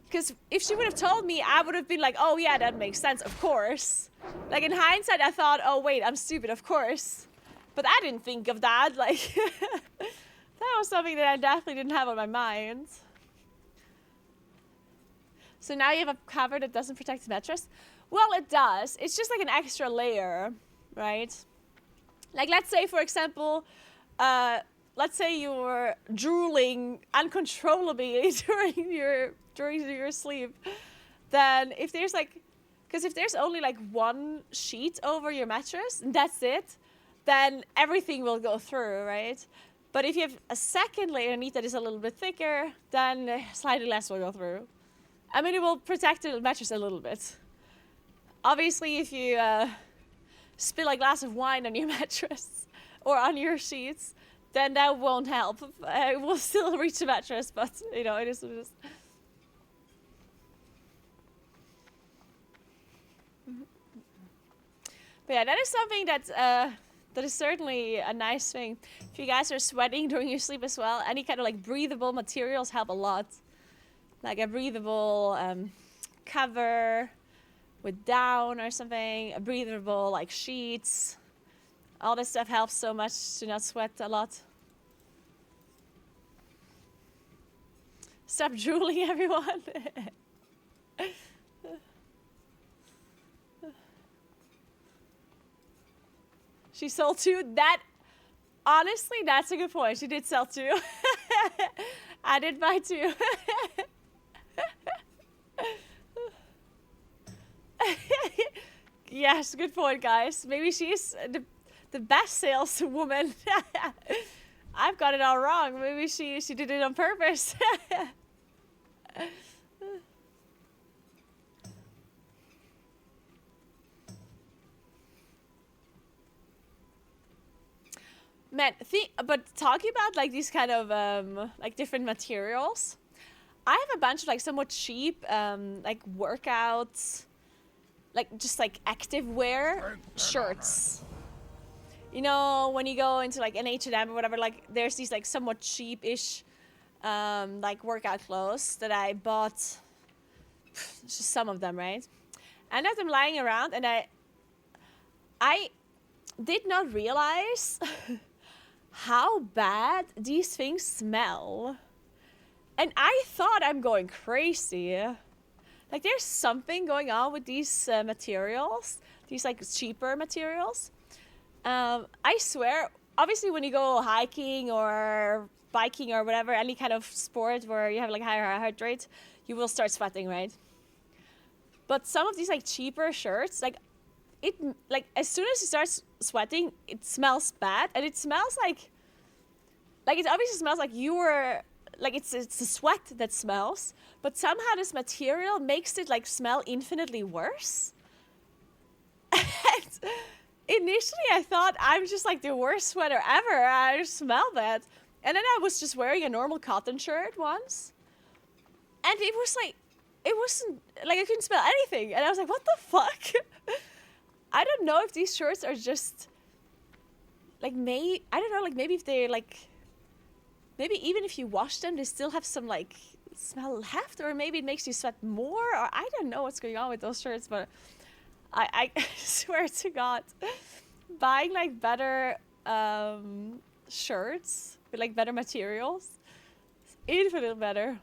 Because if she would have told me, I would have been like, oh yeah, that makes sense, of course. Like, in hindsight, I thought, oh wait, I'm stupid, of course. But I didn't think of that. Like, that was something that I definitely didn't have on my mind. So now you have a cover that doesn't protect the mattress. Well, it does. It's just like an extra layer, right? Like, let's say, for example, let's say you were drooling uncontrollably during your sleep. Then if there's like, because if there's only like one sheet over your mattress, and that's it, then everything will go through, right? But if you have a second layer underneath that is a little bit thicker, then slightly less will go through. I mean, it will protect the mattress a little bit. Obviously, if you spill a glass of wine on your mattress or on your sheets, then that won't help. It will still reach the mattress, but, you know, it is what it is. But yeah, that is something that is certainly a nice thing. If you guys are sweating during your sleep as well, any kind of like breathable materials help a lot. Like a breathable cover with down or something, a breathable like sheets. All this stuff helps so much to not sweat a lot. Stop drooling, everyone. She sold 2. That, honestly, that's a good point. She did sell 2. I did buy 2. Yes, good point, guys. Maybe she's the best saleswoman. I've got it all wrong. Maybe she did it on purpose. Man, but talking about like these kind of like different materials, I have a bunch of like somewhat cheap like workouts, like just like active wear shirts. You know, when you go into like an H&M or whatever, like there's these like somewhat cheap-ish like workout clothes that I bought. Just some of them, right? And I have them lying around, and I did not realize how bad these things smell. And I thought I'm going crazy. Like there's something going on with these materials, these like cheaper materials. I swear, obviously when you go hiking or biking or whatever, any kind of sport where you have like higher heart rate, you will start sweating, right? But some of these like cheaper shirts, like as soon as you start sweating, it smells bad, and it smells like it obviously smells like you were like it's the sweat that smells, but somehow this material makes it like smell infinitely worse. And initially I thought I'm just like the worst sweater ever. I just smell that. And then I was just wearing a normal cotton shirt once, and it was like, it wasn't like I couldn't smell anything, and I was like, what the fuck? I don't know if these shirts are just like I don't know, like maybe if they're like, maybe even if you wash them, they still have some like smell left, or maybe it makes you sweat more, or I don't know what's going on with those shirts. But I swear to God, buying like better shirts with like better materials, infinitely better.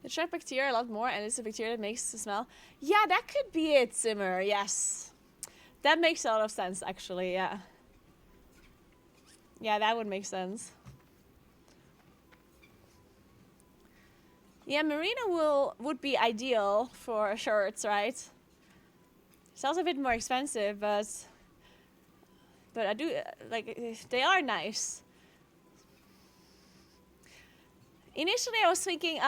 They trap bacteria a lot more, and it's a bacteria that makes the smell. Yeah, that could be it, Zimmer. Yes. That makes a lot of sense, actually, yeah. Yeah, that would make sense. Yeah, merino would be ideal for shirts, right? It's also a bit more expensive, but I do, like, they are nice. Initially, I was thinking,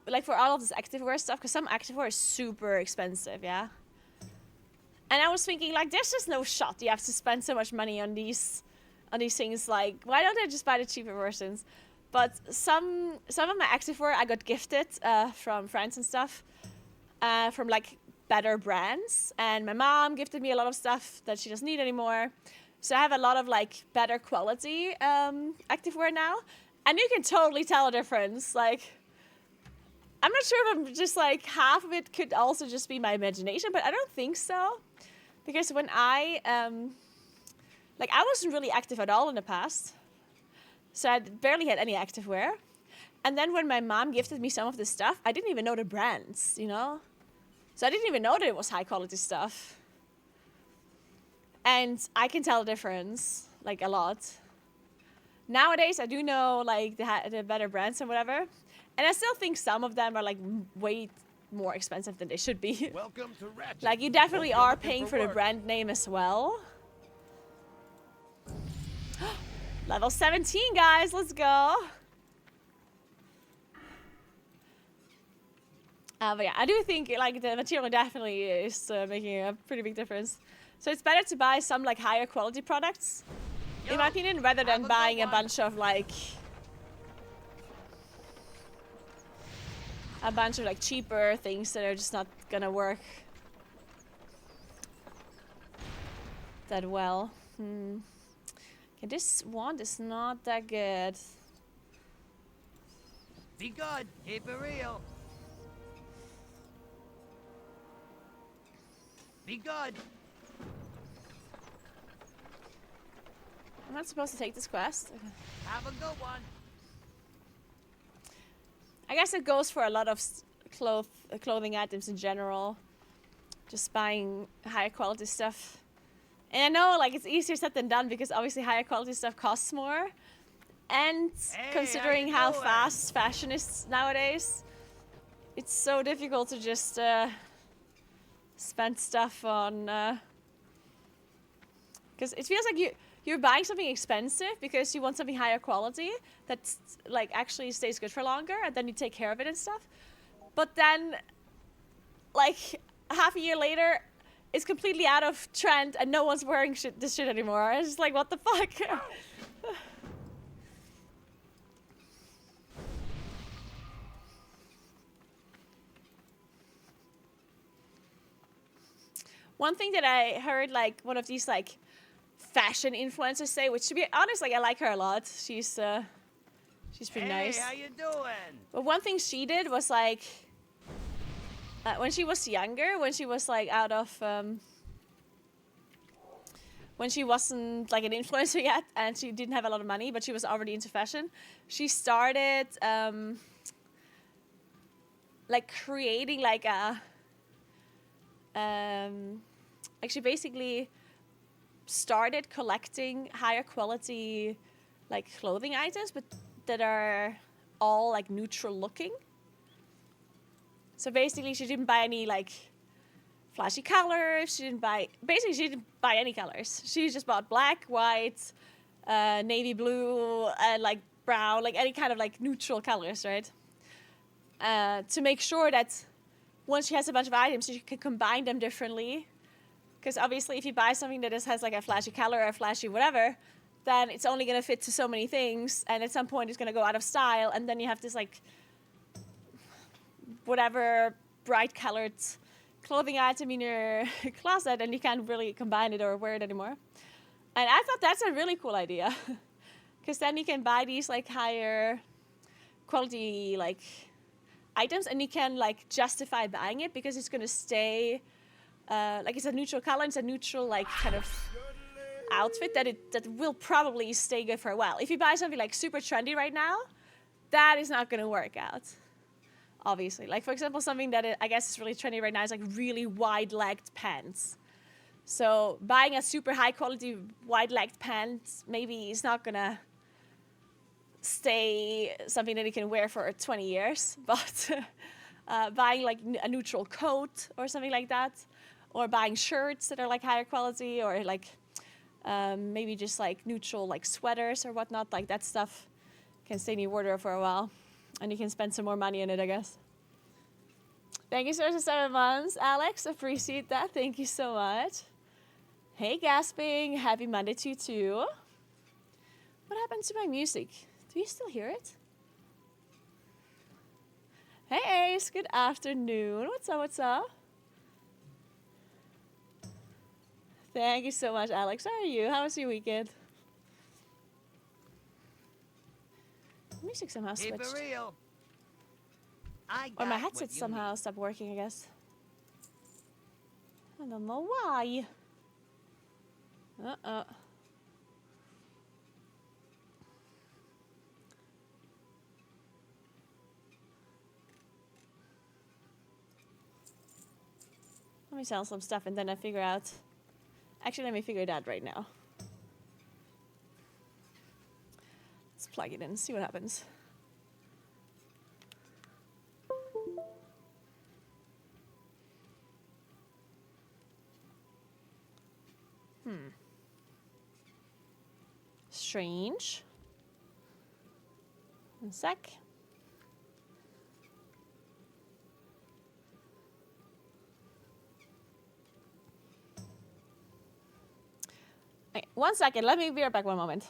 like for all of this activewear stuff, because some activewear is super expensive, yeah? And I was thinking, like, there's just no shot you have to spend so much money on these things. Like, why don't I just buy the cheaper versions? But some of my activewear I got gifted from friends and stuff, from like better brands. And my mom gifted me a lot of stuff that she doesn't need anymore. So I have a lot of like better quality activewear now. And you can totally tell a difference. Like, I'm not sure if I'm just like, half of it could also just be my imagination, but I don't think so. Because when I wasn't really active at all in the past. So I barely had any activewear. And then when my mom gifted me some of this stuff, I didn't even know the brands, you know? So I didn't even know that it was high quality stuff. And I can tell the difference, like, a lot. Nowadays, I do know, like, the better brands and whatever. And I still think some of them are, like, way more expensive than they should be. Welcome to Ratchet. Like, you definitely are paying for the brand name as well. Level 17, guys. Let's go. But yeah, I do think, like, the material definitely is making a pretty big difference. So it's better to buy some, like, higher quality products, in my opinion, rather than buying a bunch of like cheaper things that are just not gonna work that well. Okay, this wand is not that good. Be good. Keep it real. Be good. I'm not supposed to take this quest. Okay. Have a good one. I guess it goes for a lot of clothing items in general. Just buying higher quality stuff. And I know like it's easier said than done because obviously higher quality stuff costs more. And Hey, considering how you how doing? fast fashion is nowadays, it's so difficult to just spend stuff on... Because it feels like you're buying something expensive because you want something higher quality that's like actually stays good for longer, and then you take care of it and stuff. But then, like half a year later, it's completely out of trend and no one's wearing this shit anymore. It's just like, what the fuck? One thing that I heard, like one of these like fashion influencers say, which to be honest, like I like her a lot. She's pretty nice. Hey, how you doing? But one thing she did was like, when she was younger, when she was like out of, when she wasn't like an influencer yet and she didn't have a lot of money, but she was already into fashion, she started like creating like a, like she basically started collecting higher quality like clothing items, but that are all like neutral looking. So basically she didn't buy any like flashy colors. She didn't buy any colors. She just bought black, white, navy blue, and like brown, like any kind of like neutral colors, right? To make sure that once she has a bunch of items, she can combine them differently. Because obviously if you buy something that just has like a flashy color or a flashy whatever, then it's only going to fit to so many things, and at some point it's going to go out of style, and then you have this like whatever bright colored clothing item in your closet, and you can't really combine it or wear it anymore. And I thought that's a really cool idea, because then you can buy these like higher quality like items, and you can like justify buying it because it's going to stay like it's a neutral color, it's a neutral like kind of outfit that will probably stay good for a while. If you buy something like super trendy right now, that is not going to work out, obviously. Like for example, something that I guess is really trendy right now is like really wide-legged pants. So buying a super high quality wide-legged pants maybe is not going to stay something that you can wear for 20 years, but buying like a neutral coat or something like that, or buying shirts that are like higher quality, or like maybe just like neutral like sweaters or whatnot, like that stuff can stay in your wardrobe for a while, and you can spend some more money on it, I guess. Thank you so much for 7 months, Alex. Appreciate that. Thank you so much. Hey, Gasping. Happy Monday to you too. What happened to my music? Do you still hear it? Hey, Ace. Good afternoon. What's up? What's up? Thank you so much, Alex. How are you? How was your weekend? Music somehow Keep switched. it real. I Or my got headset what you somehow need. stopped working, I guess. I don't know why. Uh-uh. Let me sell some stuff and then I figure out... Actually, let me figure it out right now. Let's plug it in and see what happens. Strange. 1 sec. Okay, 1 second. Let me be right back 1 moment.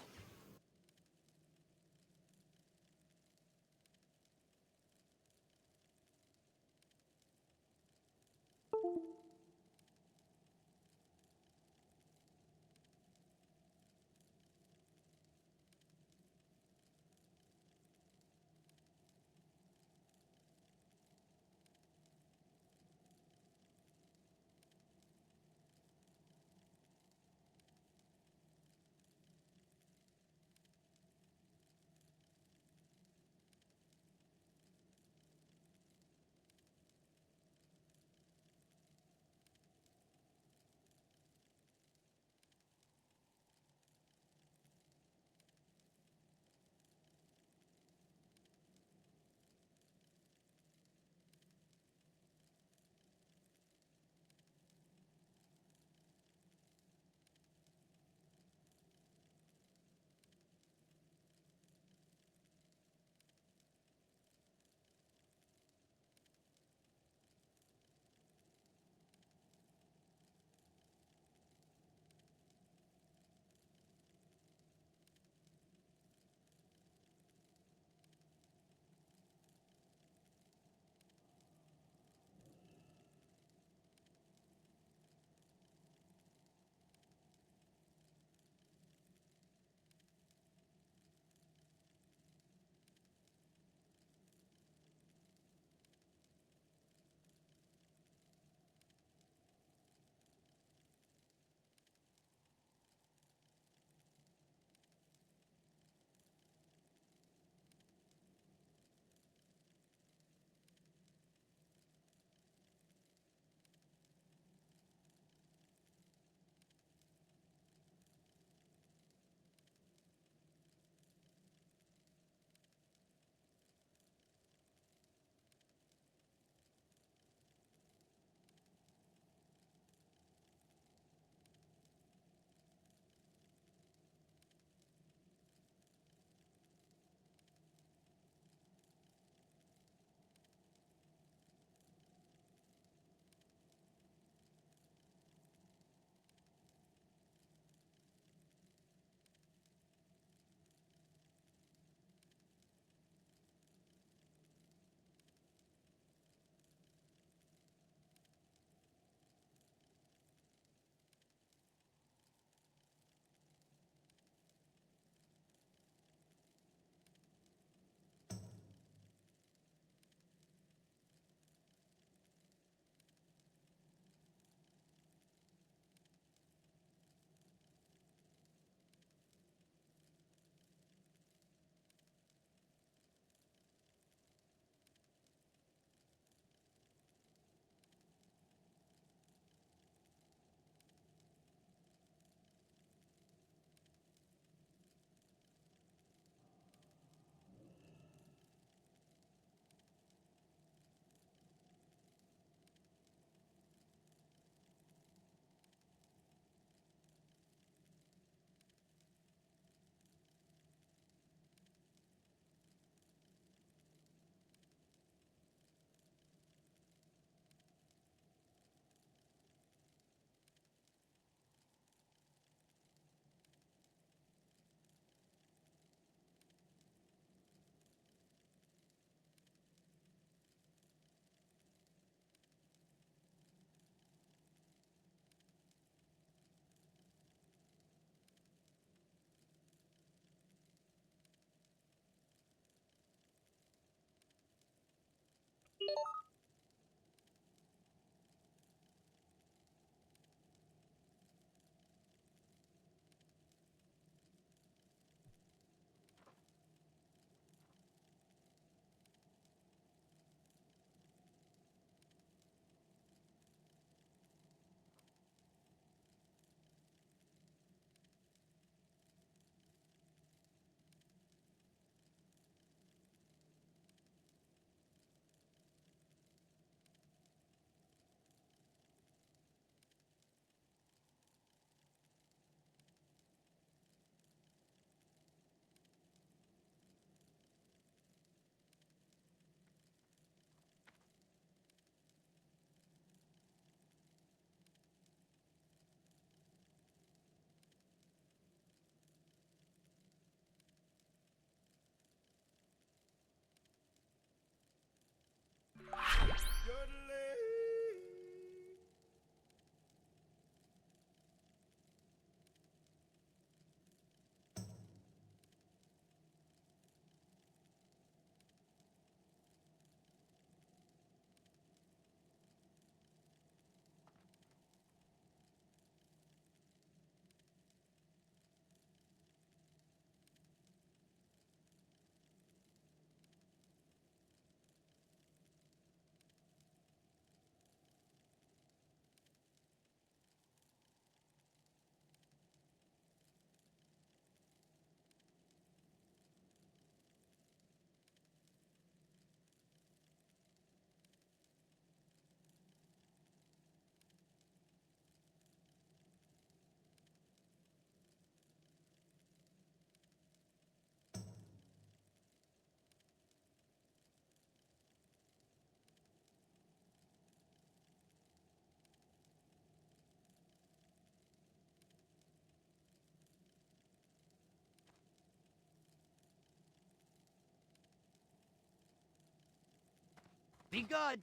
Be good.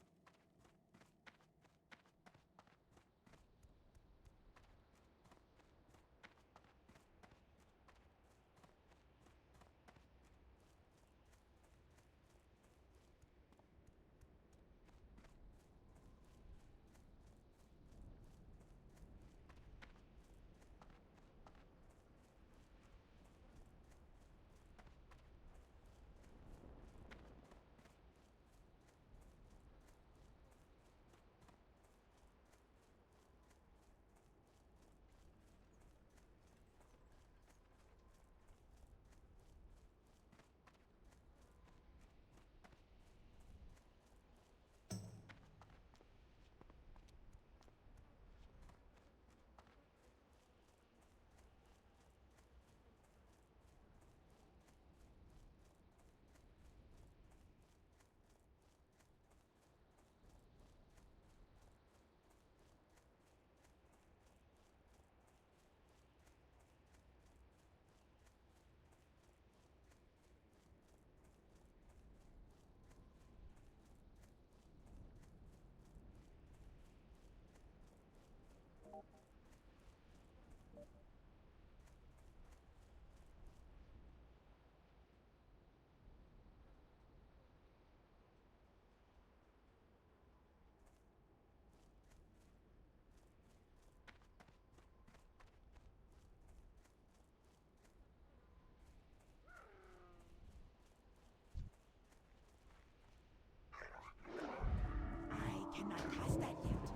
I cannot cast that yet.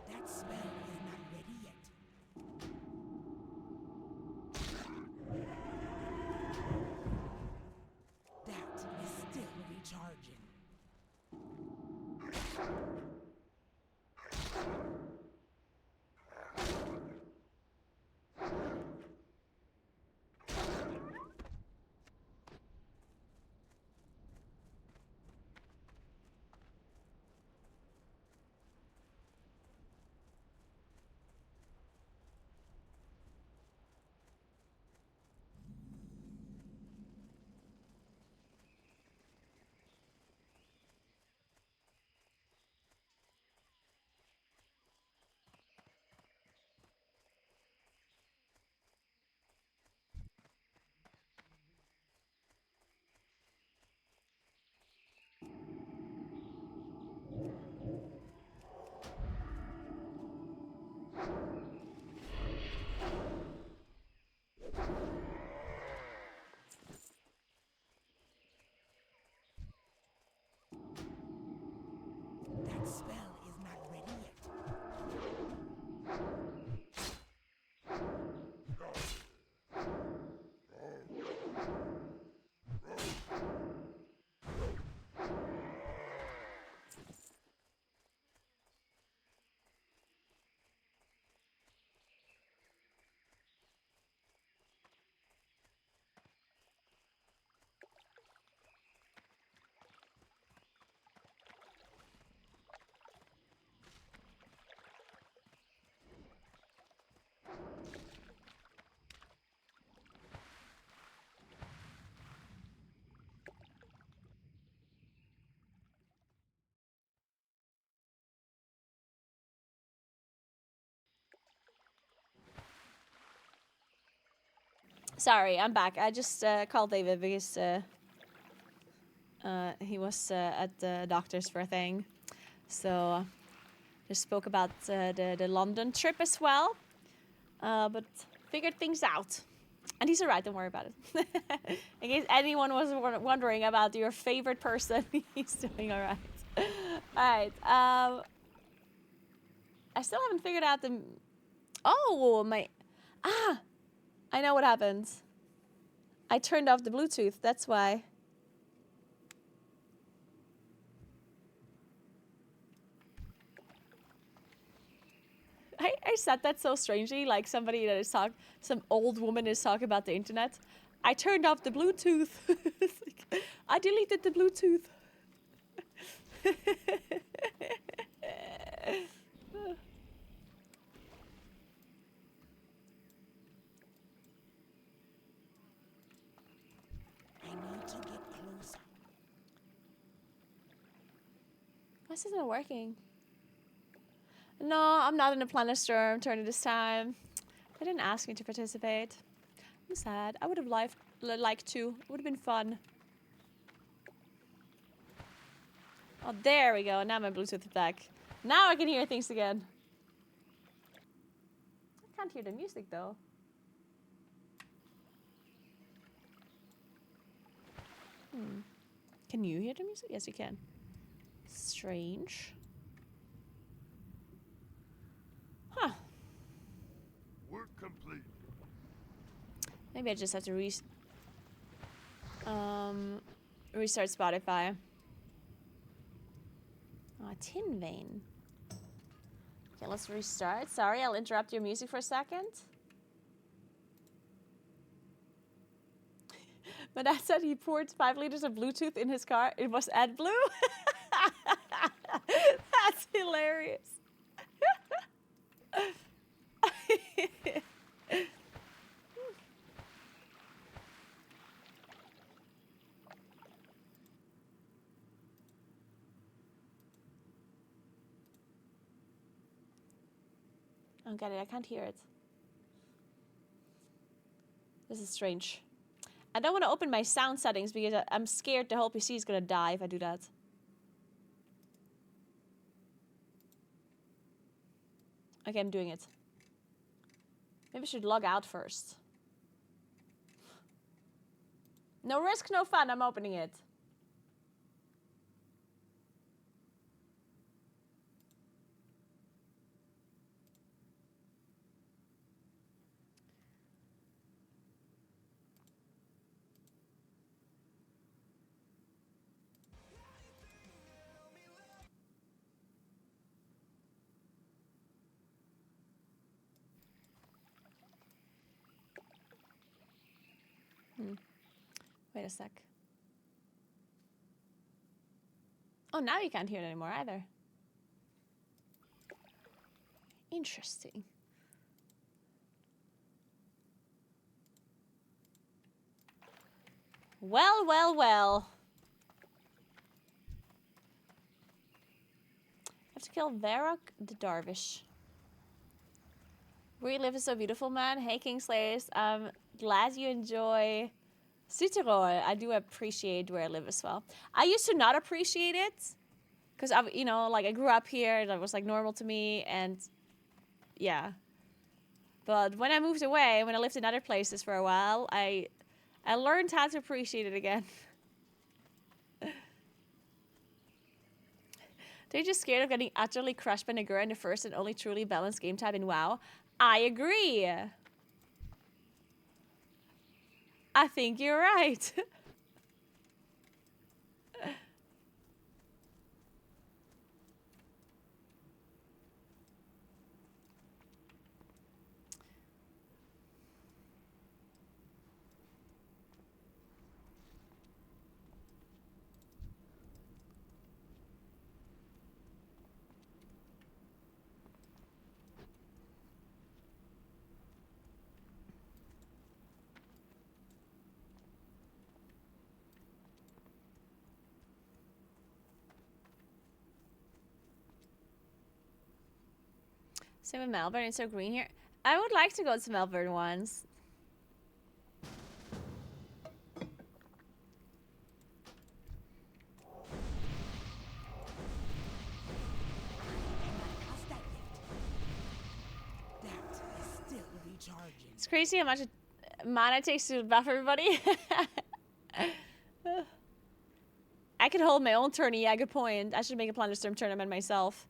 That spell is not ready yet. That is still recharging. That spell is not ready yet. Sorry, I'm back. I just called David because he was at the doctor's for a thing. So just spoke about the London trip as well. But figured things out. And he's alright, don't worry about it. In case anyone was wondering about your favorite person, he's doing alright. Alright, I still haven't figured out the... Oh, my... Ah! I know what happened. I turned off the Bluetooth, that's why. I said that so strangely, like somebody that is talking, some old woman is talking about the internet. I turned off the Bluetooth. I deleted the Bluetooth. I need to get closer. This isn't working. No, I'm not in a planet storm tourney this time. They didn't ask me to participate. I'm sad. I would have liked to. It would have been fun. Oh, there we go. Now my Bluetooth is back. Now I can hear things again. I can't hear the music though. Can you hear the music? Yes, you can. Strange. Huh. Work complete. Maybe I just have to restart Spotify. Oh, tin vein. Okay, let's restart. Sorry, I'll interrupt your music for a second. My dad said he poured 5 liters of Bluetooth in his car. It was AdBlue. That's hilarious. I don't get it. I can't hear it. This is strange. I don't want to open my sound settings because I'm scared the whole PC is going to die if I do that. Okay, I'm doing it. Maybe I should log out first. No risk, no fun. I'm opening it. Wait a sec. Oh, now you can't hear it anymore either. Interesting. Well, well, well. I have to kill Varrock the Darvish. Where you live is so beautiful, man. Hey, Kingslayers. I'm glad you enjoy Südtirol. I do appreciate where I live as well. I used to not appreciate it. Because, you know, like, I grew up here. That was, like, normal to me. And, yeah. But when I moved away, when I lived in other places for a while, I learned how to appreciate it again. They're just scared of getting utterly crushed by Naguura in the first and only truly balanced game type in WoW. I agree. I think you're right. Same with Melbourne. It's so green here. I would like to go to Melbourne once. It's crazy how much mana it takes to buff everybody. I could hold my own tourney. Yeah, good point. I should make a Planet Storm tournament myself.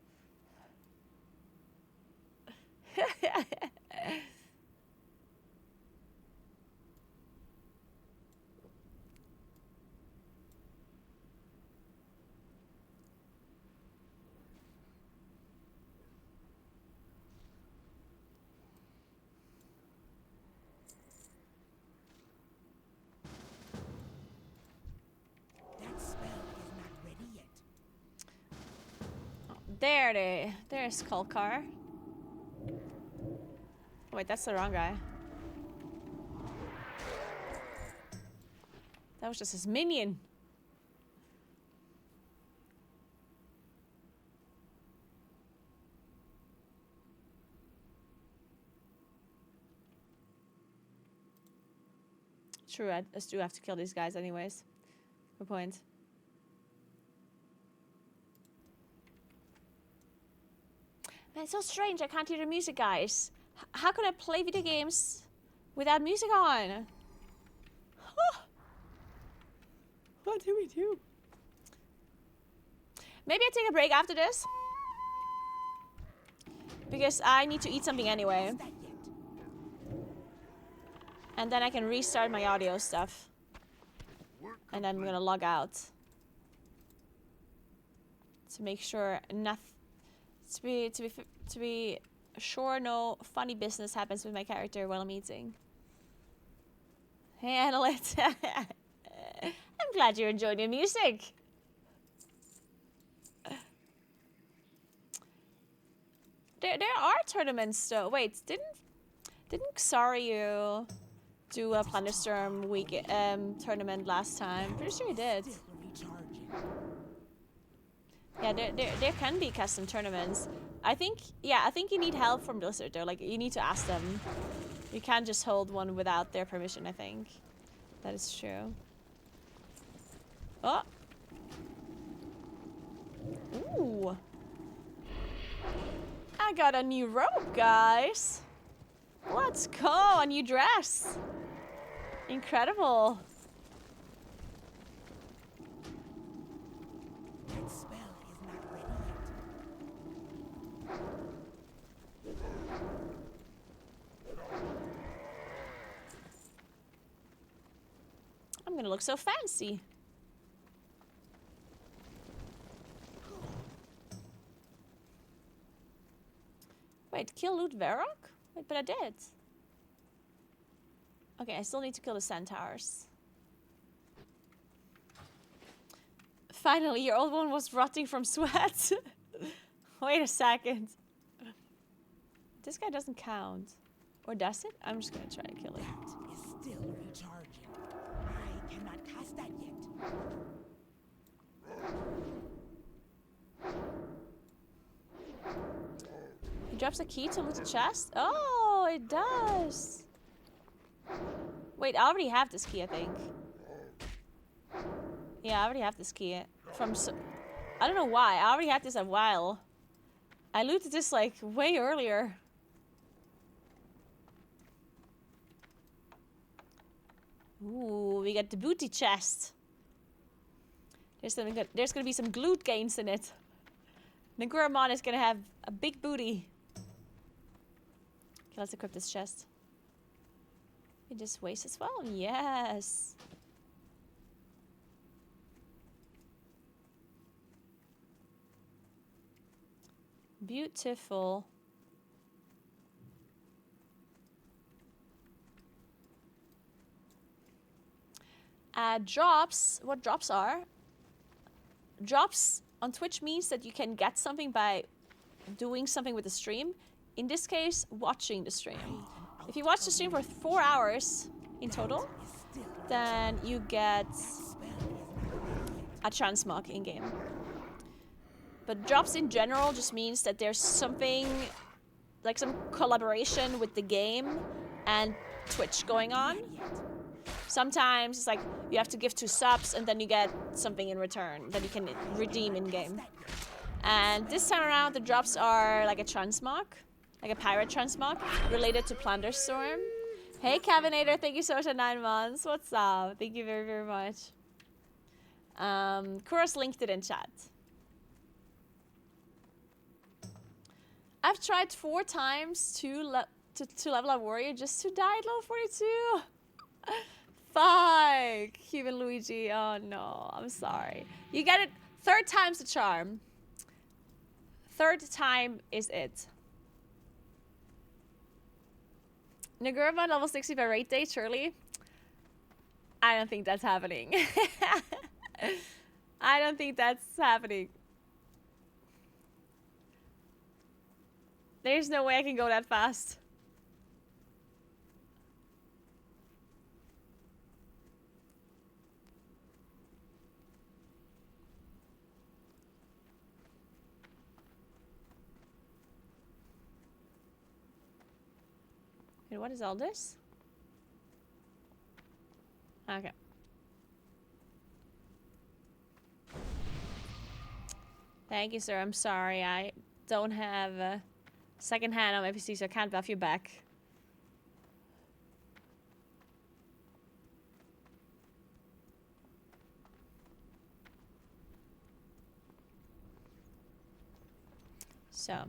There's Kolkar. Oh, wait, that's the wrong guy. That was just his minion. true. I do have to kill these guys anyways. Good point. Man, it's so strange. I can't hear the music, guys. How can I play video games without music on? What do we do? Maybe I take a break after this. Because I need to eat something anyway. And then I can restart my audio stuff. And then I'm gonna log out. To make sure nothing... To be sure no funny business happens with my character while I'm eating. Handle it. I'm glad you enjoyed your music. There are tournaments though. Wait, didn't Xaryu do a Plunderstorm week tournament last time? Pretty sure he did. Yeah, there can be custom tournaments. I think you need help from Blizzard though. Like, you need to ask them. You can't just hold one without their permission, I think. That is true. Oh! Ooh! I got a new robe, guys! Let's go! A new dress! Incredible! That spell is not ready yet. I'm gonna look so fancy. Wait, kill Loot Varrock? Wait, but I did. Okay, I still need to kill the centaurs. Finally, your old one was rotting from sweat. Wait a second. This guy doesn't count. Or does it? I'm just gonna try to kill it. That is still recharging. I cannot cast that yet. He drops a key to loot the chest? Oh, it does. Wait, I already have this key, I think. Yeah, I already have this key from I don't know why. I already had this a while. I looted this like way earlier. Ooh, we got the booty chest. There's gonna be some glute gains in it. Naguura is gonna have a big booty. Okay, let's equip this chest. It just waste as well. Yes. Beautiful. Drops. What drops are? Drops on Twitch means that you can get something by doing something with the stream. In this case, watching the stream. If you watch the stream for 4 hours in total, then you get a transmog in-game. But drops in general just means that there's something, like some collaboration with the game and Twitch going on. Sometimes it's like you have to give 2 subs and then you get something in return that you can redeem in-game. And this time around, the drops are like a transmog, like a pirate transmog related to Plunderstorm. Hey, Cavinator, thank you so much for 9 months. What's up? Thank you very, very much. Kuros linked it in chat. I've tried 4 times to level up warrior just to die at level 42. Fuck, Human Luigi. Oh no, I'm sorry. You get it 3rd time's the charm. 3rd time is it. Naguura level 60 by rate day, surely? I don't think that's happening. I don't think that's happening. There's no way I can go that fast. Wait, what is all this? Okay. Thank you, sir. I'm sorry. I don't have a second hand on my PC, so I can't buff you back. So.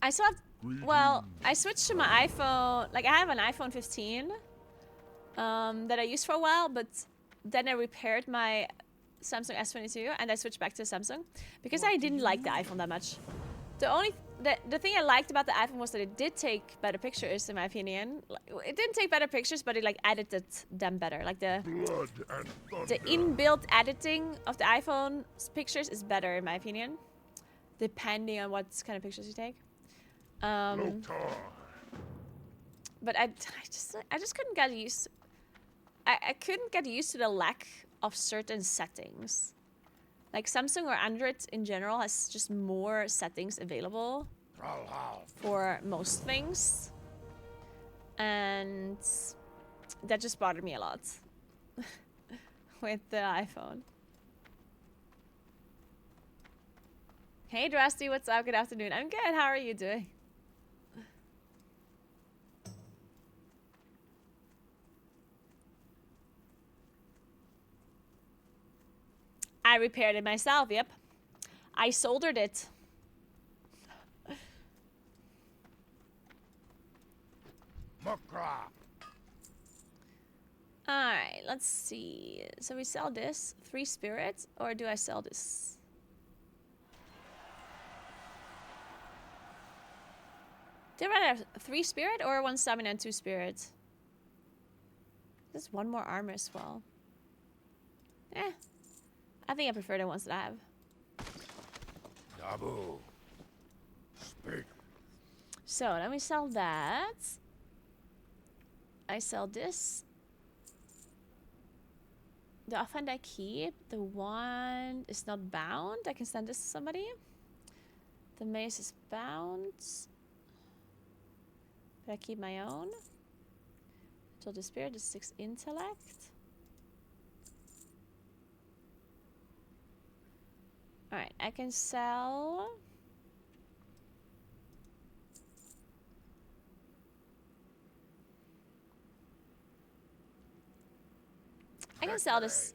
I still have, well, I switched to my iPhone. Like, I have an iPhone 15 that I used for a while, but then I repaired my Samsung S22 and I switched back to Samsung because I didn't like the iPhone that much. The thing I liked about the iPhone was that it did take better pictures, in my opinion. It didn't take better pictures, but it like edited them better. Like the inbuilt editing of the iPhone pictures is better, in my opinion, depending on what kind of pictures you take. But I just couldn't get used. I couldn't get used to the lack of certain settings. Like Samsung or Android in general has just more settings available for most things, and that just bothered me a lot with the iPhone. Hey Drasty, what's up? Good afternoon. I'm good. How are you doing? I repaired it myself, yep. I soldered it. Alright, let's see. So we sell this. 3 spirits, or do I sell this? Did I have 3 spirit or 1 stamina and 2 spirits? There's 1 more armor as well. Eh. I think I prefer the ones that I have. Dabu. Speak. So let me sell that. I sell this. The offhand I keep. The one is not bound. I can send this to somebody. The mace is bound. But I keep my own. So the spirit is 6 intellect. Alright, I can sell. I can sell this.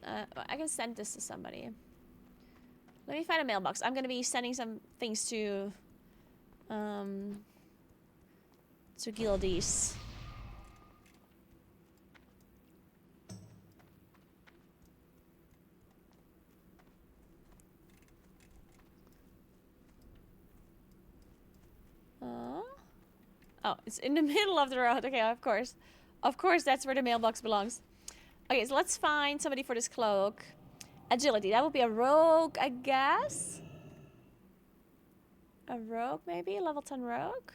I can send this to somebody. Let me find a mailbox. I'm gonna be sending some things to guildies. Oh, it's in the middle of the road. Okay, of course. Of course, that's where the mailbox belongs. Okay, so let's find somebody for this cloak. Agility. That would be a rogue, I guess. A rogue, maybe? Level 10 rogue?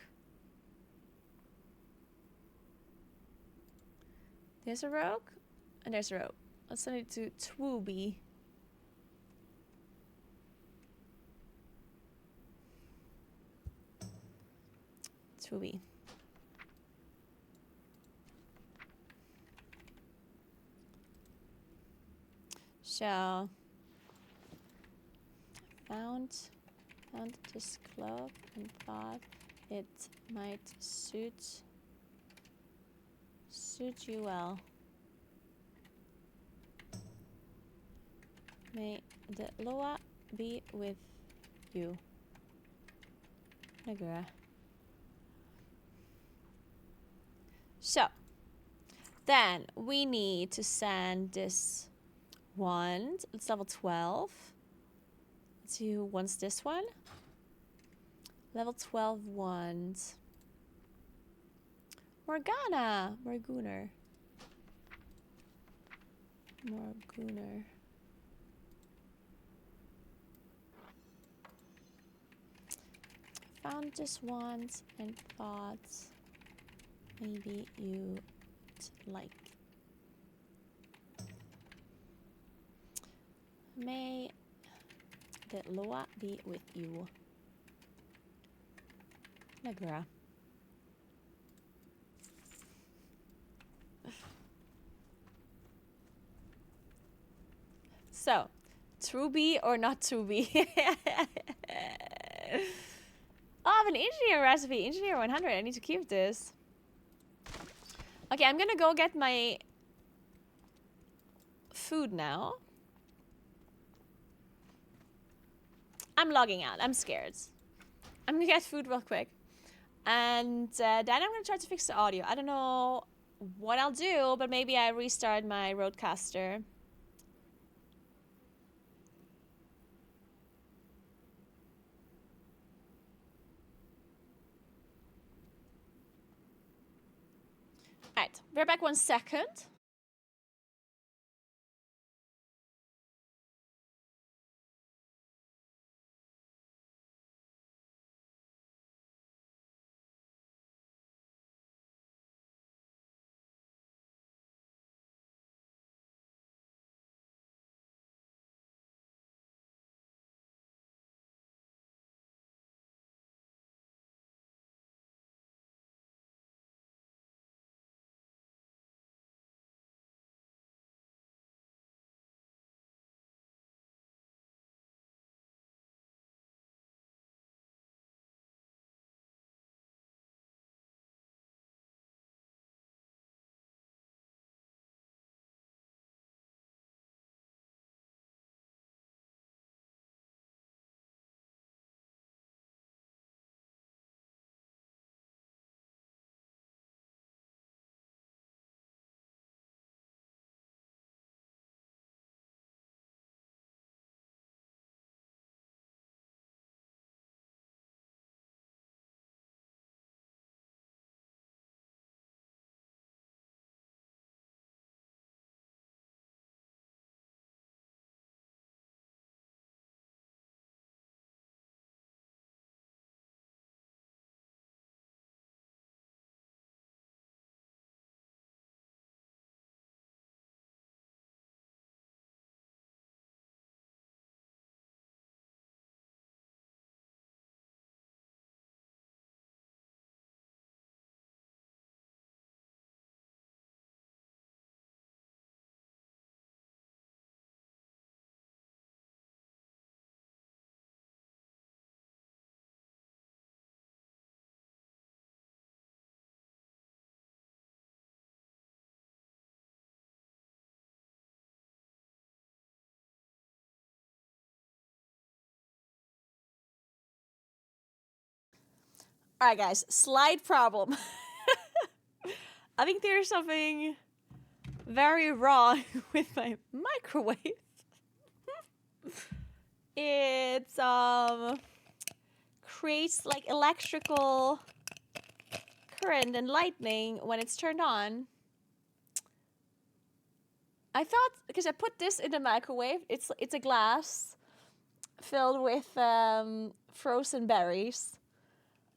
There's a rogue. And there's a rogue. Let's send it to Twooby. Twooby. So, found this cloak and thought it might suit you well. May the Loa be with you, Naguura. So, then we need to send this wand. It's level 12. Let's see who wants this one. Level 12 wand. Morgana. Morguner. Found this wand and thought maybe you'd like. May the Loa be with you, Naguura. So, to be or not to be? Oh, I have an engineer recipe. Engineer 100. I need to keep this. Okay, I'm gonna go get my food now. I'm logging out. I'm scared. I'm gonna get food real quick. And then I'm gonna try to fix the audio. I don't know what I'll do, but maybe I restart my roadcaster. Alright, we're back 1 second. Alright guys, slight problem. I think there's something very wrong with my microwave. It creates like electrical current and lightning when it's turned on. I thought, because I put this in the microwave, it's a glass filled with frozen berries.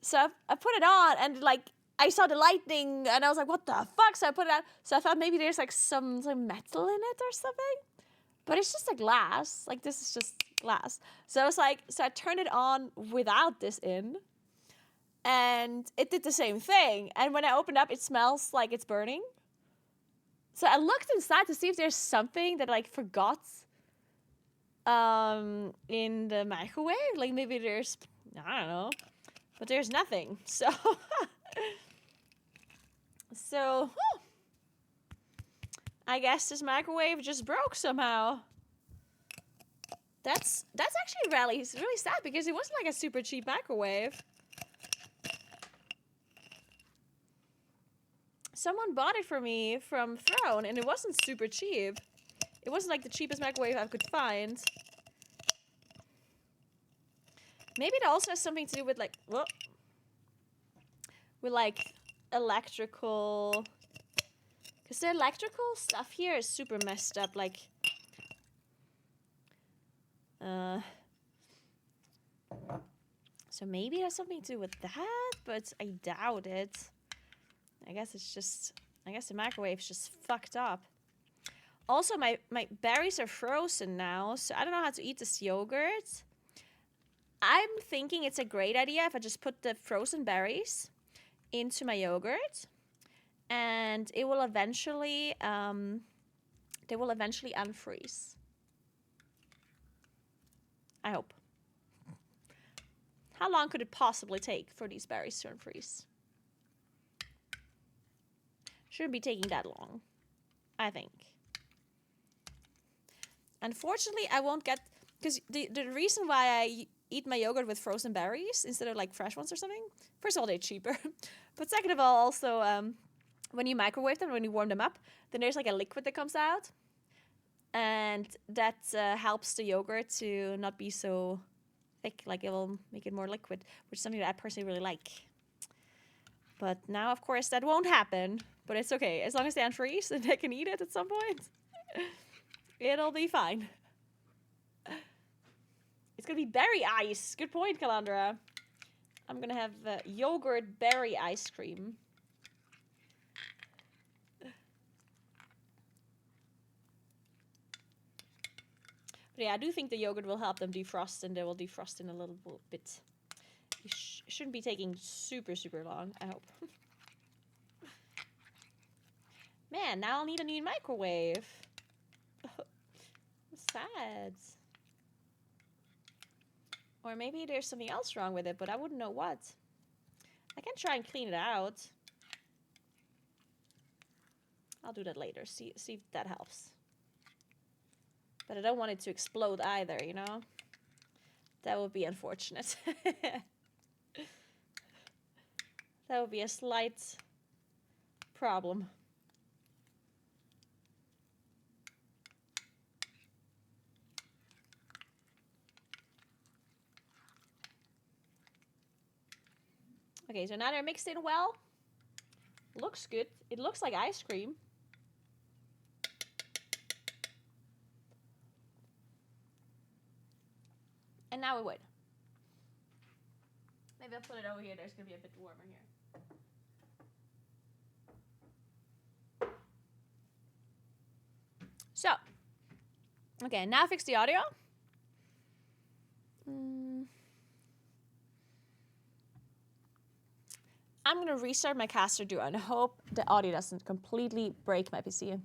So I put it on and like I saw the lightning and I was like, what the fuck? So I put it on. So I thought maybe there's like some metal in it or something. But it's just a glass. Like this is just glass. So I was like, so I turned it on without this in. And it did the same thing. And when I opened up, it smells like it's burning. So I looked inside to see if there's something that I like forgot in the microwave. Like maybe there's, I don't know. But there's nothing. So I guess this microwave just broke somehow. That's actually really sad because it wasn't like a super cheap microwave. Someone bought it for me from Throne and it wasn't super cheap. It wasn't like the cheapest microwave I could find. Maybe it also has something to do with like, well, with like electrical, because the electrical stuff here is super messed up. Like, so maybe it has something to do with that, but I doubt it. I guess it's just, I guess the microwave's just fucked up. Also, my berries are frozen now, so I don't know how to eat this yogurt. I'm thinking it's a great idea if I just put the frozen berries into my yogurt, and it will eventually, they will eventually unfreeze. I hope. How long could it possibly take for these berries to unfreeze? Shouldn't be taking that long, I think. Unfortunately, I won't get... Because the reason why I eat my yogurt with frozen berries instead of like fresh ones or something, first of all, they're cheaper. But second of all, also, when you microwave them, when you warm them up, then there's like a liquid that comes out. And that helps the yogurt to not be so thick. Like, it will make it more liquid, which is something that I personally really like. But now, of course, that won't happen. But it's okay. As long as they unfreeze and I can eat it at some point, it'll be fine. It's going to be berry ice. Good point, Calandra. I'm going to have yogurt berry ice cream. But yeah, I do think the yogurt will help them defrost, and they will defrost in a little bit. It shouldn't be taking super, super long, I hope. Man, now I'll need a new microwave. Sad. Or maybe there's something else wrong with it, but I wouldn't know what. I can try and clean it out. I'll do that later, see if that helps. But I don't want it to explode either, you know? That would be unfortunate. That would be a slight problem. Okay, so now they're mixed in well. Looks good. It looks like ice cream. And now we wait. Maybe I'll put it over here. There's going to be a bit warmer here. So. Okay, now fix the audio. I'm going to restart my caster duo and hope the audio doesn't completely break my PC.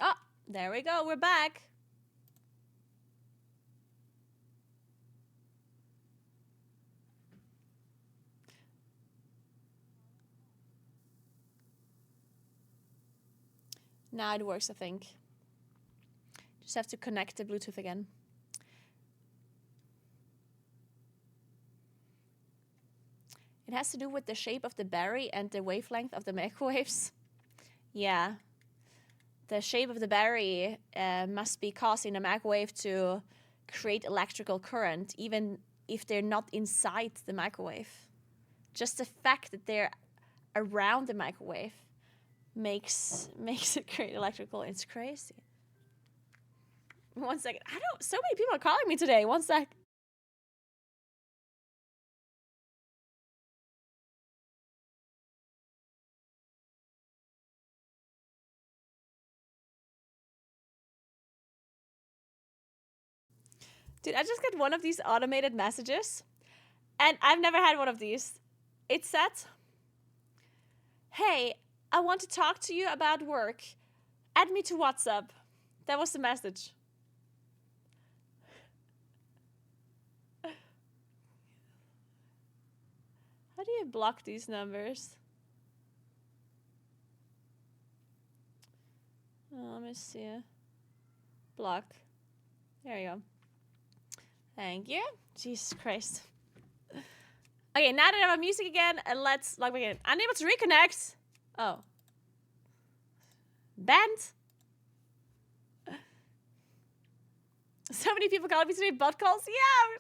Oh, there we go. We're back. Now it works, I think. Just have to connect the Bluetooth again. It has to do with the shape of the berry and the wavelength of the microwaves. Yeah. The shape of the berry must be causing the microwave to create electrical current, even if they're not inside the microwave. Just the fact that they're around the microwave makes it create electrical. It's crazy. 1 second. So many people are calling me today. 1 sec. Dude, I just got one of these automated messages, and I've never had one of these. It said, "Hey, I want to talk to you about work. Add me to WhatsApp." That was the message. How do you block these numbers? Oh, let me see. Block. There you go. Thank you. Jesus Christ. Okay, now that I have music again, let's log back in. Unable to reconnect. Oh. Banned? So many people calling me today. Bot calls. Yeah,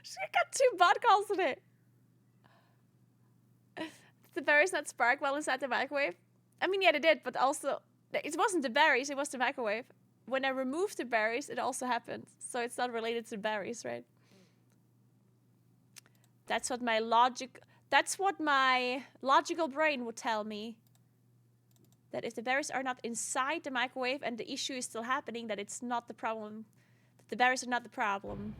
she got 2 bot calls today. The berries not spark while inside the microwave? I mean, yeah, they did, but also it wasn't the berries. It was the microwave. When I removed the berries, it also happened. So it's not related to berries, right? That's what my logical brain would tell me. That if the berries are not inside the microwave and the issue is still happening, that it's not the problem. That the berries are not the problem.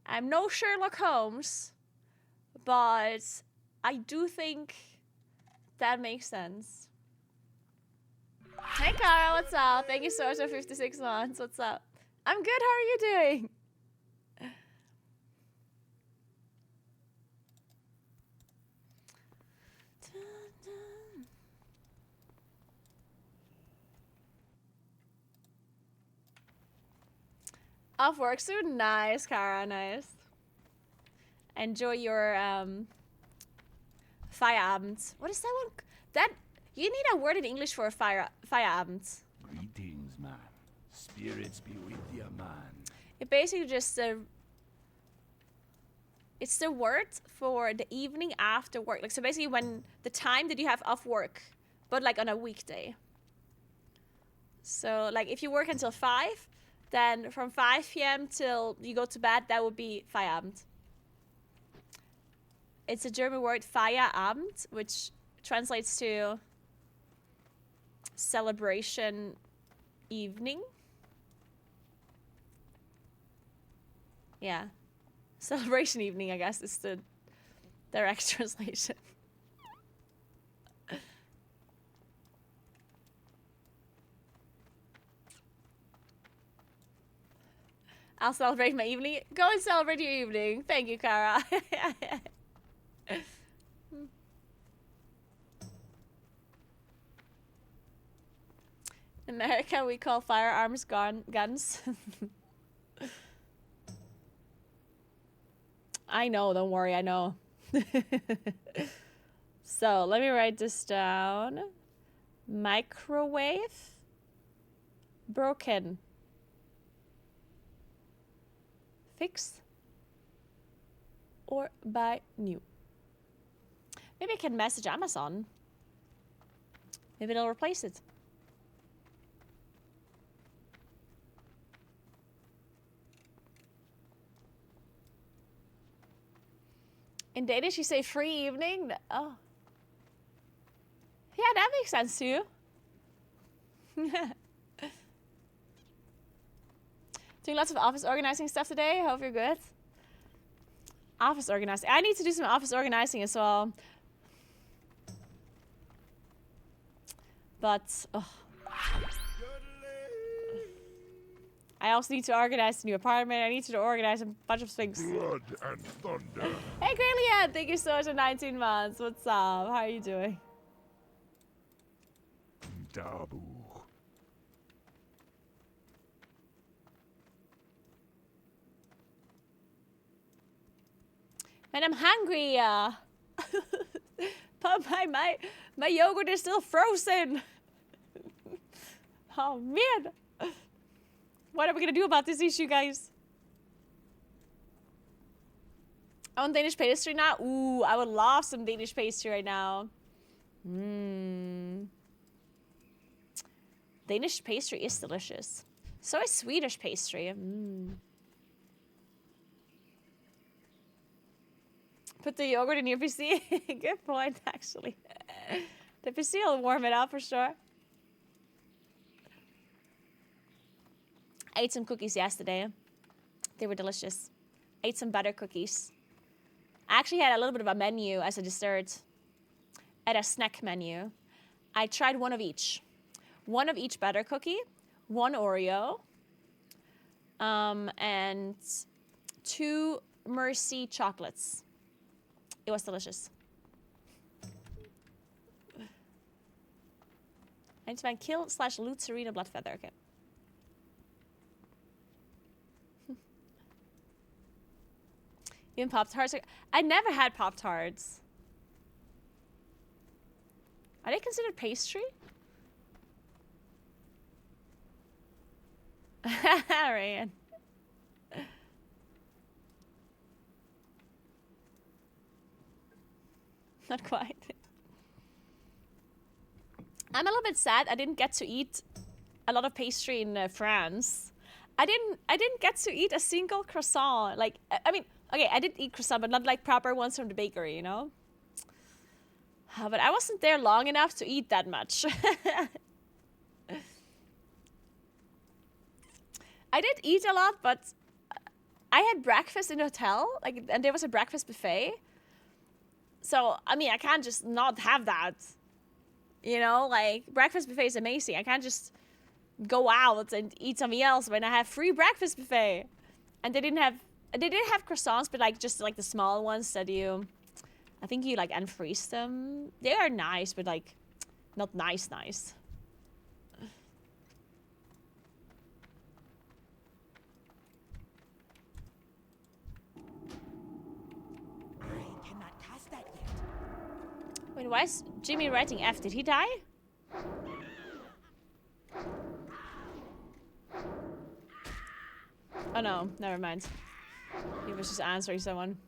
I'm no Sherlock Holmes, but I do think that makes sense. Hey, Cara, what's up? Thank you so much for 56 months. What's up? I'm good. How are you doing? Off work soon? Nice, Cara. Nice. Enjoy your Feierabend. What is that one? That you need a word in English for a Feierabend. Greetings, man. Spirits be with ya, man. It basically just it's the word for the evening after work. Like, so basically when the time that you have off work, but like on a weekday. So like if you work until 5, then from 5 p.m. till you go to bed, that would be Feierabend. It's a German word, Feierabend, which translates to celebration evening. Yeah. Celebration evening, I guess, is the direct translation. I'll celebrate my evening. Go and celebrate your evening. Thank you, Cara. In America, we call firearms guns. I know, don't worry, I know. So, let me write this down. Microwave. Broken. Fix. Or buy new. Maybe I can message Amazon. Maybe they'll replace it. In Danish, you say free evening? Oh. Yeah, that makes sense to you. Doing lots of office organizing stuff today. Hope you're good. Office organizing. I need to do some office organizing as well. But, oh. I also need to organize the new apartment. I need to organize a bunch of things. Blood and thunder. Hey, Graylian, thank you so much for 19 months. What's up? How are you doing? Dabu. And I'm hungry. But my yogurt is still frozen. Oh, man. What are we gonna do about this issue, guys? I want Danish pastry now. Ooh, I would love some Danish pastry right now. Danish pastry is delicious. So is Swedish pastry. Put the yogurt in your PC. Good point, actually. The PC will warm it up for sure. I ate some cookies yesterday. They were delicious. Ate some butter cookies. I actually had a little bit of a menu as a dessert. At a snack menu. I tried one of each. One of each butter cookie. One Oreo. And 2 Mercy chocolates. It was delicious. I need to find kill/loot Serena Bloodfeather. Okay. Even Pop-Tarts. I never had Pop-Tarts. Are they considered pastry? Ryan. Not quite. I'm a little bit sad I didn't get to eat a lot of pastry in France. I didn't get to eat a single croissant. Like, I mean, okay, I did eat croissant, but not like proper ones from the bakery, you know? But I wasn't there long enough to eat that much. I did eat a lot, but I had breakfast in the hotel, like, and there was a breakfast buffet. So, I mean, I can't just not have that. You know, like, breakfast buffet is amazing. I can't just go out and eat something else when I have free breakfast buffet. And they did have croissants, but like just like the small ones that I think you like unfreeze them. They are nice, but like not nice. I cannot cast that yet. Wait, why is Jimmy writing F? Did he die? Oh no, never mind. He was just answering someone.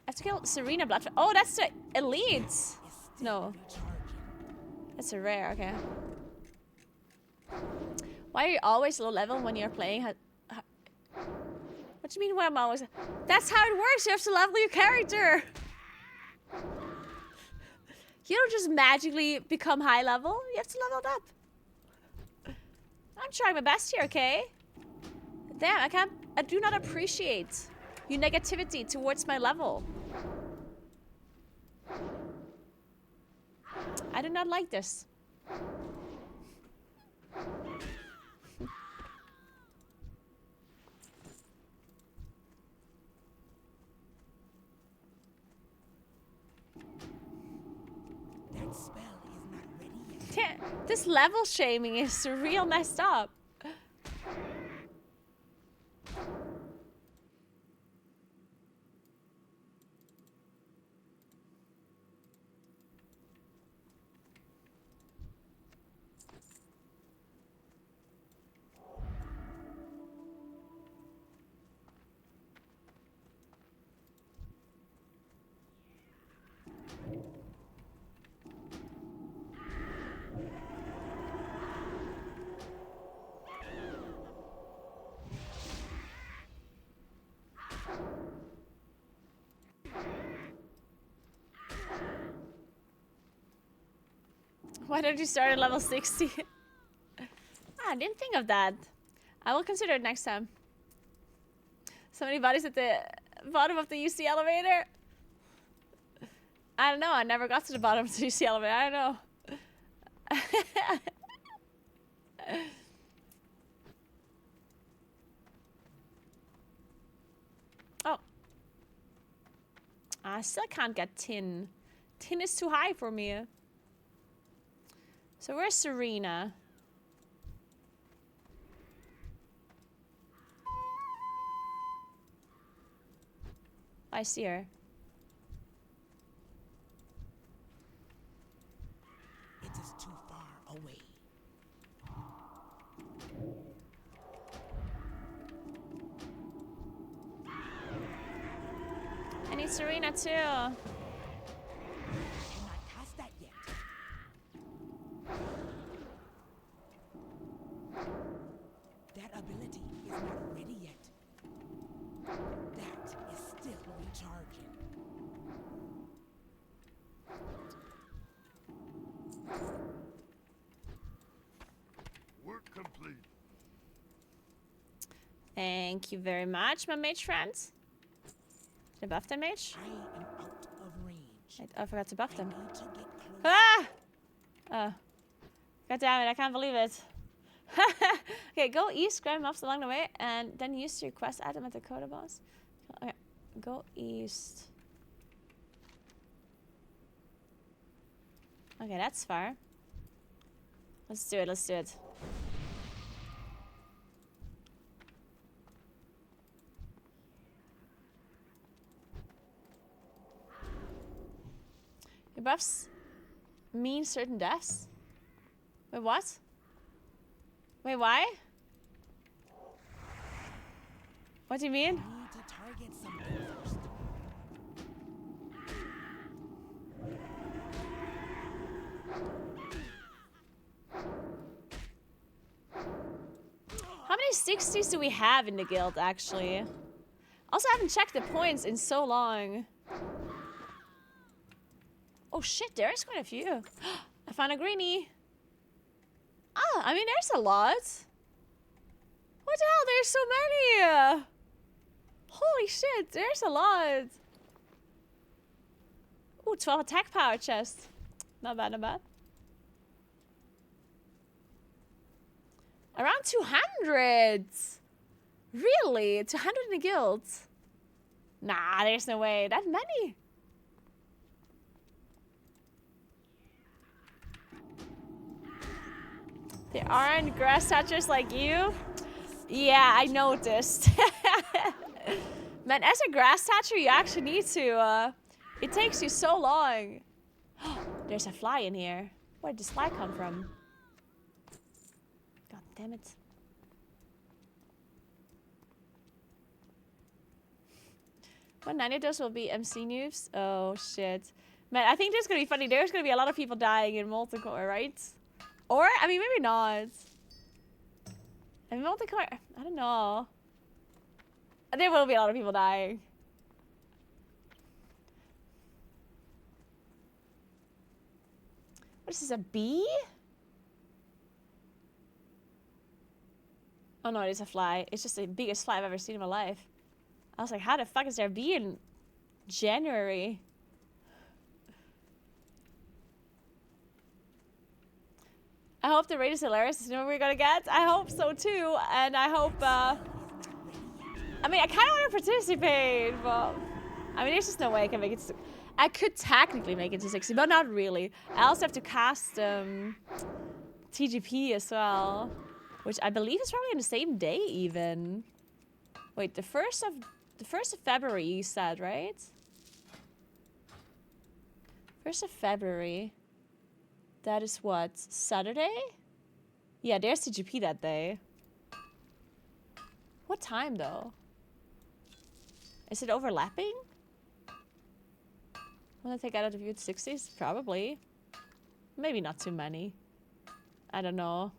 I have to kill Serena Blood. Oh, that's the elite. No. That's a rare, okay. Why are you always low level when you're playing? What do you mean why I'm always... That's how it works. You have to level your character. You don't just magically become high level. You have to level it up. I'm trying my best here, okay? Damn, I do not appreciate your negativity towards my level. I do not like this. That spell is not ready yet. This level shaming is real messed up. Why don't you start at level 60? I didn't think of that. I will consider it next time. So many bodies at the bottom of the UC elevator. I don't know. I never got to the bottom of the UC elevator. I don't know. Oh. I still can't get tin. Tin is too high for me. So where's Serena? I see her. It is too far away. I need Serena too. Cannot cast that yet. That ability is not ready yet. That is still recharging. Work complete. Thank you very much, my mage friends. Did I buff them, mage? I am out of range. I forgot to buff I them. need to get close. Ah! Oh. God damn it, I can't believe it. Okay, go east, grab mobs along the way, and then use your quest item at the Coda boss. Okay, go east. Okay, that's far. Let's do it, let's do it. Your buffs mean certain deaths? Wait, what? Wait, why? What do you mean? Need to target something first. How many 60s do we have in the guild, actually? Also, I haven't checked the points in so long. Oh shit, there's quite a few. I found a greenie. Ah, I mean, there's a lot. What the hell? There's so many. Holy shit, there's a lot. Ooh, 12 attack power chest. Not bad, not bad. Around 200. Really? 200 in the guild? Nah, there's no way. That many. There aren't grass touchers like you? Yeah, I noticed. Man, as a grass toucher, you actually need to, it takes you so long. There's a fly in here. Where did this fly come from? God damn it. What 90 of those will be MC news? Oh shit. Man, I think this is gonna be funny. There's gonna be a lot of people dying in multicore, right? Or, I mean, maybe not. In multicore, I don't know. There will be a lot of people dying. What is this, a bee? Oh no, it is a fly. It's just the biggest fly I've ever seen in my life. I was like, how the fuck is there a bee in January? I hope the raid is hilarious. You know what we're gonna get? I hope so too. And I hope, I mean, I kind of want to participate, but I mean, there's just no way I can make it to... I could technically make it to 60, but not really. I also have to cast TGP as well, which I believe is probably on the same day even. Wait, the 1st of February you said, right? 1st of February. That is what? Saturday? Yeah, there's TGP that day. What time though? Is it overlapping? Will I take out of view to 60s? Probably. Maybe not too many. I don't know.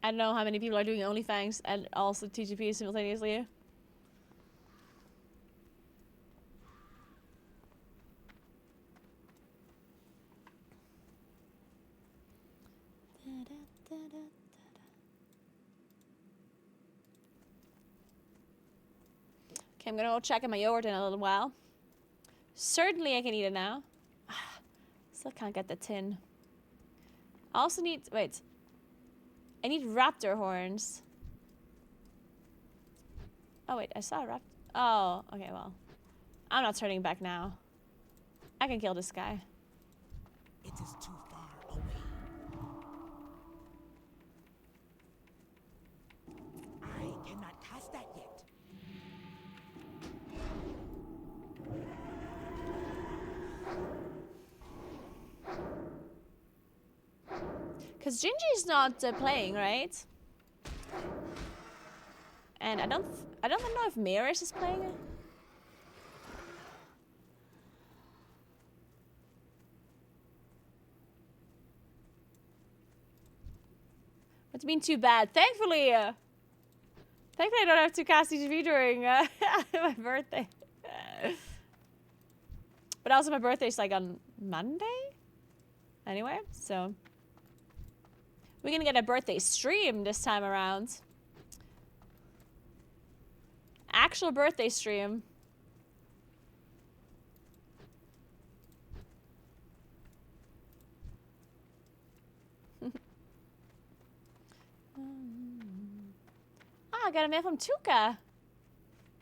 I don't know how many people are doing Onlyfangs and also TGP simultaneously. Okay, I'm gonna go check on my yogurt in a little while. Certainly I can eat it now. Still can't get the tin. I also need, wait. I need raptor horns. Oh wait, I saw a raptor. Oh, okay, well. I'm not turning back now. I can kill this guy. It is too far away. I cannot cast that yet. Cause Gingy's not playing, right? And I don't know if Mirrors is playing. It's been too bad. Thankfully I don't have to cast TGV during my birthday. But also my birthday's like on Monday? Anyway, so... We're gonna get a birthday stream this time around. Actual birthday stream. Ah, I got a mail from Tuka.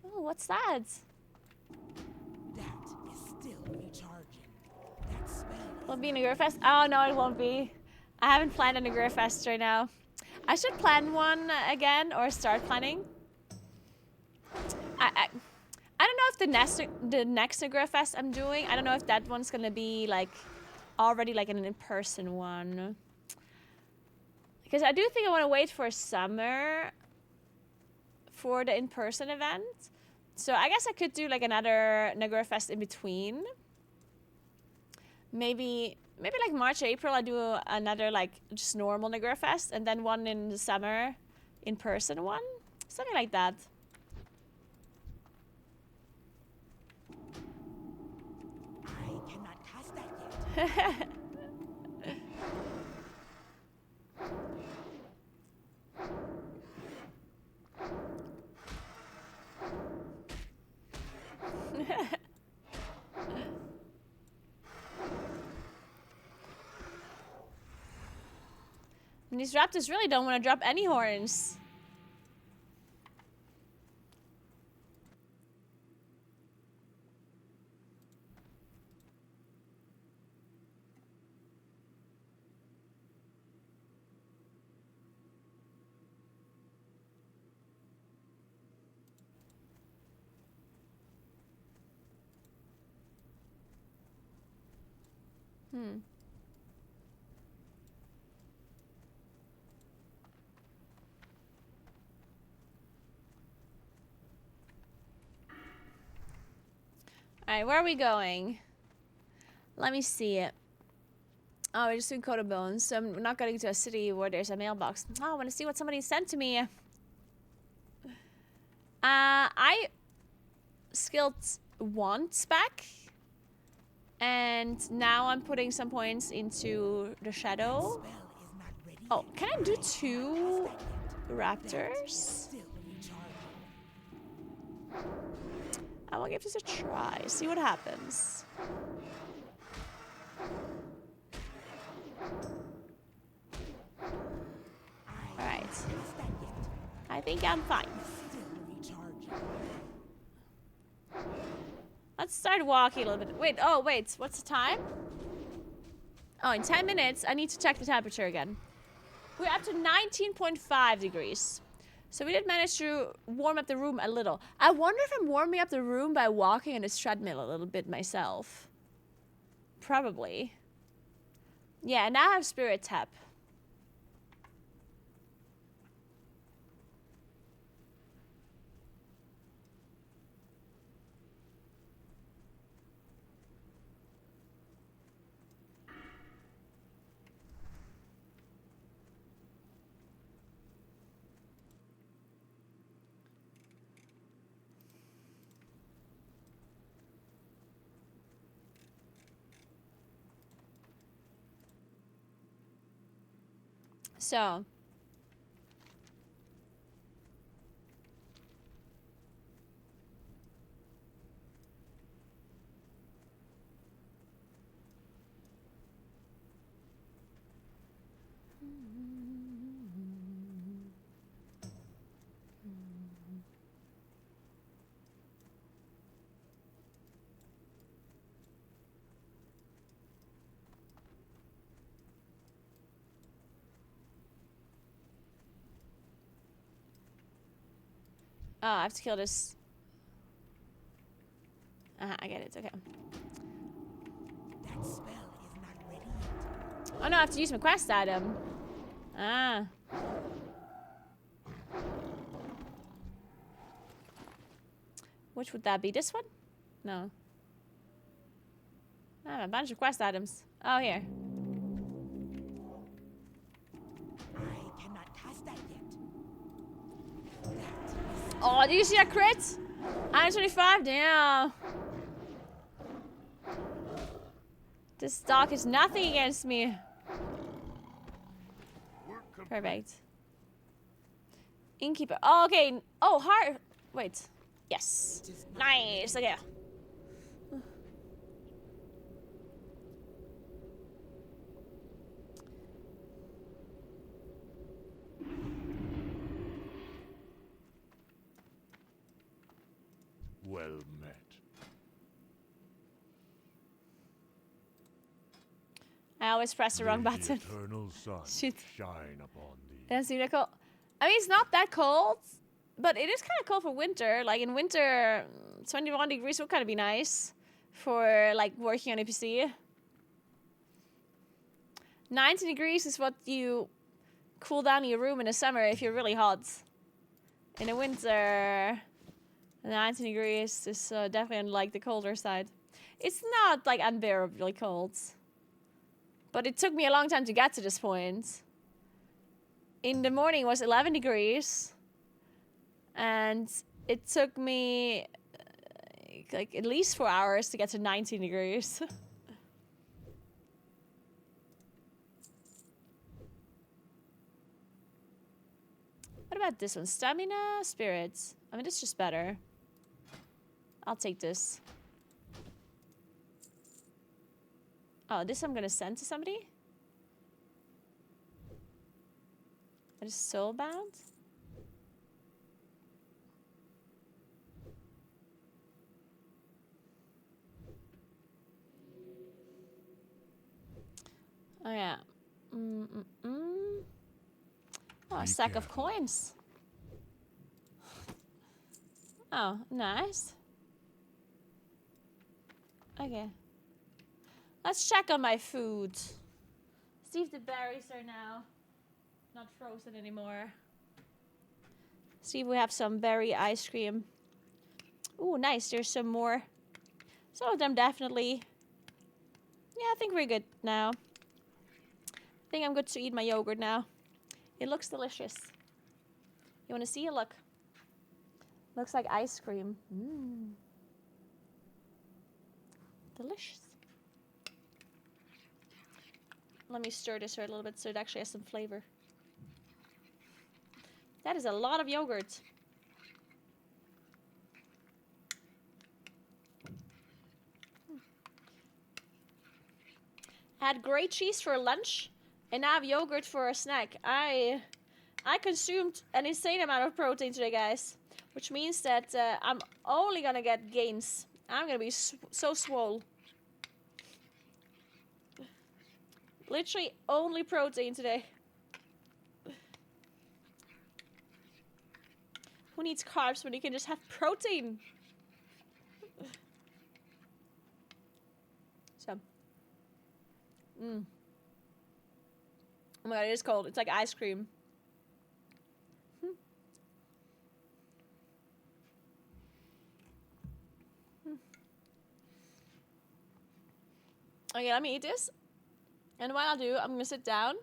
Oh, what's that? That is still recharging. That spell Will it be Naguura Fest? Oh, no, it won't be. I haven't planned a Naguura Fest right now. I should plan one again or start planning. I don't know if the next Naguura Fest I'm doing, I don't know if that one's gonna be like already like an in-person one. Because I do think I want to wait for summer for the in-person event. So I guess I could do like another Naguura Fest in between. Maybe like March, April, I do another like just normal Naguura Fest, and then one in the summer, in-person one. Something like that. I cannot cast that yet. And these raptors really don't want to drop any horns. Alright, where are we going? Let me see it. Oh, we're just doing Coda Bones, so I'm not going to a city where there's a mailbox. Oh, I want to see what somebody sent to me. I skilled 1 spec. And now I'm putting some points into the shadow. Spell is not ready Oh, yet. can I do 2 That raptors? still recharging. I will give this a try. See what happens. Alright. Cast that yet. I think I'm fine. Still recharging. Let's start walking a little bit. Wait, oh, wait. What's the time? Oh, in 10 minutes, I need to check the temperature again. We're up to 19.5 degrees. So we did manage to warm up the room a little. I wonder if I'm warming up the room by walking on this treadmill a little bit myself. Probably. Yeah, now I have Spirit Tap. So. Oh, I have to kill this. I get it. Okay. That spell is not ready yet. Oh no, I have to use my quest item. Ah. Which would that be? This one? No. I have a bunch of quest items. Oh, here. I cannot cast that yet. Oh, do you see that crit? 125? Damn. This stock is nothing against me. Perfect. Innkeeper. Oh, okay. Oh, heart. Wait. Yes. Nice. Okay. Well met. I always press the wrong May button. The eternal sun Shit. shine upon thee. That's really cold. I mean, it's not that cold, but it is kind of cold for winter. Like in winter, 21 degrees would kind of be nice for like working on a PC. 19 degrees is what you cool down your room in the summer if you're really hot. In the winter, 19 degrees is definitely on like the colder side. It's not like unbearably cold. But it took me a long time to get to this point. In the morning it was 11 degrees. And it took me like at least 4 hours to get to 19 degrees. What about this one? Stamina, spirits. I mean, it's just better. I'll take this. Oh, this I'm gonna send to somebody? That is soulbound? Oh, yeah. Oh, a sack of coins. Oh, nice. Okay. Let's check on my food. See if the berries are now not frozen anymore. See if we have some berry ice cream. Ooh, nice. There's some more. Some of them definitely. Yeah, I think we're good now. I think I'm good to eat my yogurt now. It looks delicious. You want to see it? Look. Looks like ice cream. Mmm. Delicious. Let me stir this a little bit so it actually has some flavor. That is a lot of yogurt. I had grey cheese for lunch, and now I have yogurt for a snack. I consumed an insane amount of protein today, guys. Which means that I'm only gonna get gains. I'm gonna be so swole. Literally only protein today. Who needs carbs when you can just have protein? So. Oh my god, it is cold. It's like ice cream. Okay, let me eat this. And while I do, I'm gonna sit down.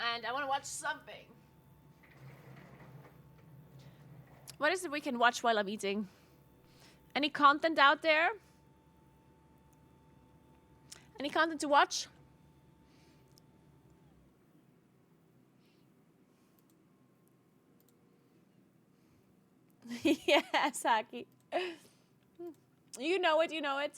And I wanna watch something. What is it we can watch while I'm eating? Any content out there? Any content to watch? Yeah, Saki. You know it, you know it.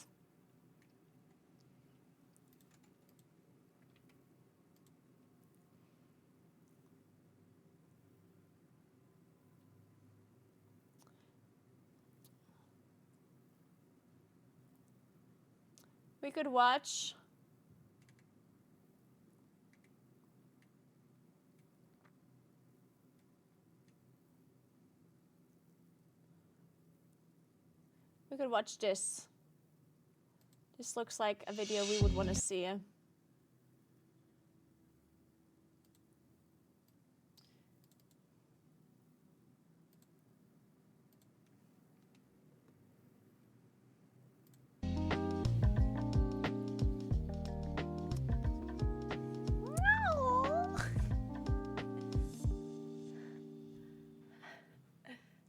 We could watch. We could watch this. This looks like a video we would want to see.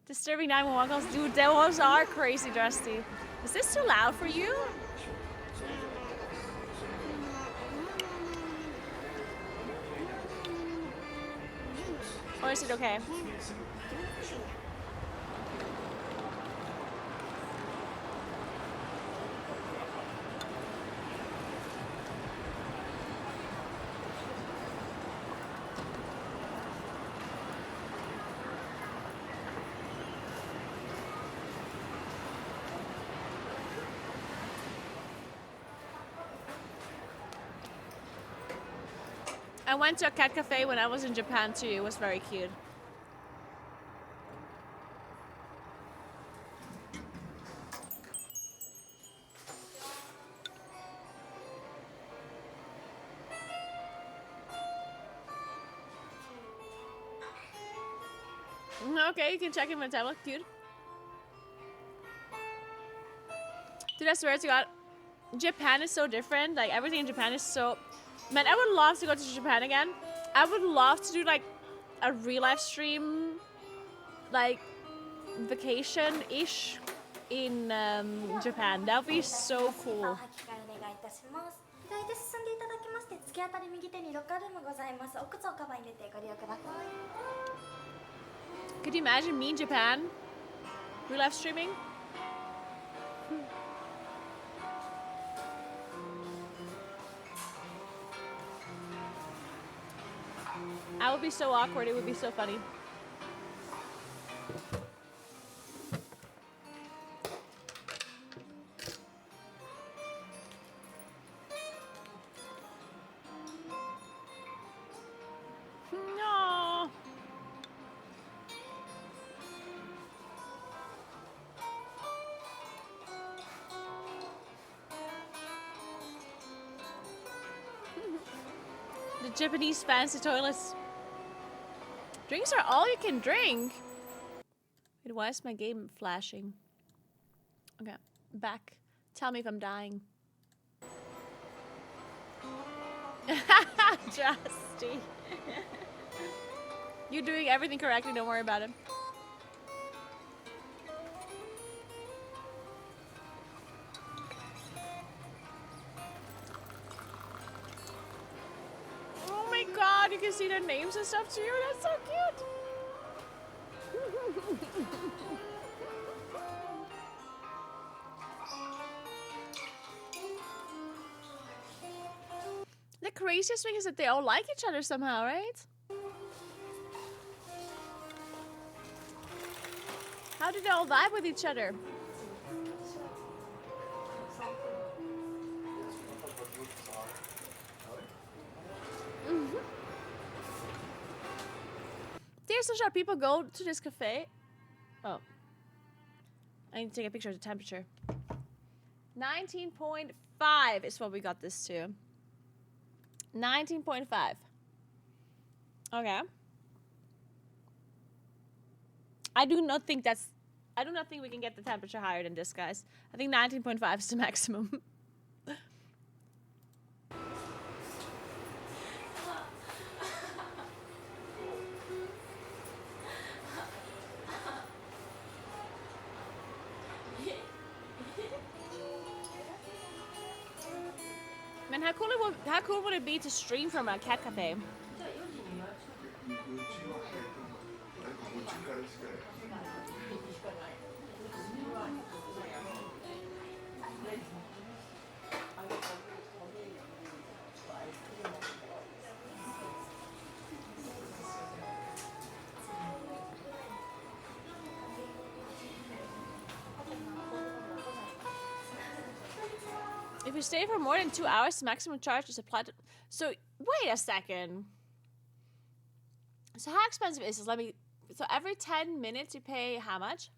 Disturbing 911 calls. Dude, those are crazy, Dusty. Is this too loud for you? Or is it okay? I went to a cat cafe when I was in Japan too. It was very cute. Okay, you can check him on tablet. Cute. Dude, I swear to God, Japan is so different. Like, everything in Japan is so... Man, I would love to go to Japan again. I would love to do, like, a real life stream, like, vacation-ish in Japan. That would be so cool. 左手進んでいただきまして、突き当たり右手にロッカールームございます。お靴をカバーに入れてご利用ください。 Could you imagine me in Japan? Real life streaming? I would be so awkward, it would be so funny. No. The Japanese fancy toilets. Drinks are all you can drink. Wait, why is my game flashing? Okay, back. Tell me if I'm dying. Justy. You're doing everything correctly, don't worry about it. Oh my god, you can see their names and stuff too. That's so cute. The craziest thing is that they all like each other somehow, right? How do they all vibe with each other? There's so short. People go to this cafe. Oh. I need to take a picture of the temperature. 19.5 is what we got this to. 19.5. Okay. I do not think we can get the temperature higher than this, guys. I think 19.5 is the maximum. Man, how cool would it be to stream from a cat cafe? If you stay for more than 2 hours, the maximum charge is applied to... So, wait a second. So how expensive is this? So every 10 minutes you pay how much?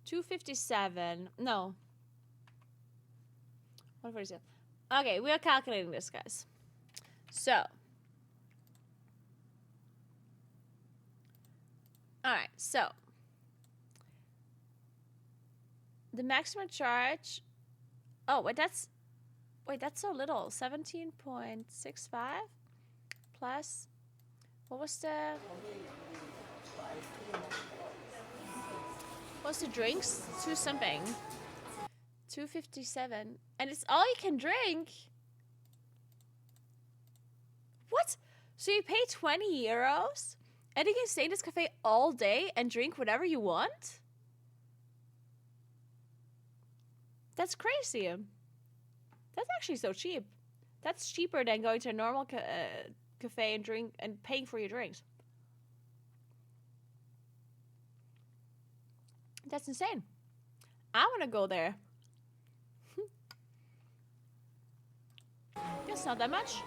257. No. 147. Okay, we are calculating this, guys. So. Alright, so. The maximum charge... Oh, wait, that's so little. 17.65 plus... What was the drinks? 2 something. 257. And it's all you can drink? What? So you pay 20 euros? And you can stay in this cafe all day and drink whatever you want? That's crazy. That's actually so cheap. That's cheaper than going to a normal cafe and drink and paying for your drinks. That's insane. I want to go there. It's not that much.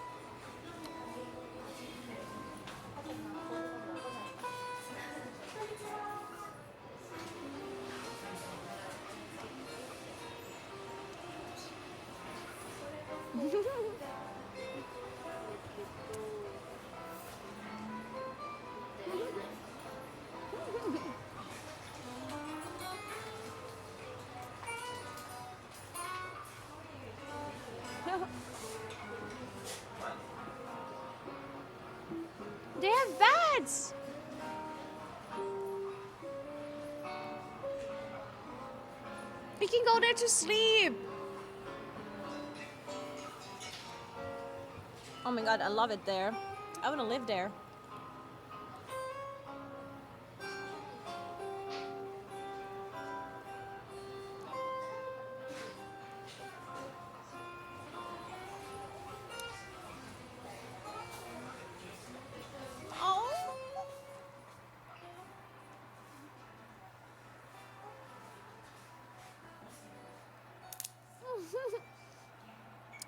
They have beds! We can go there to sleep! Oh my god, I love it there. I wanna live there.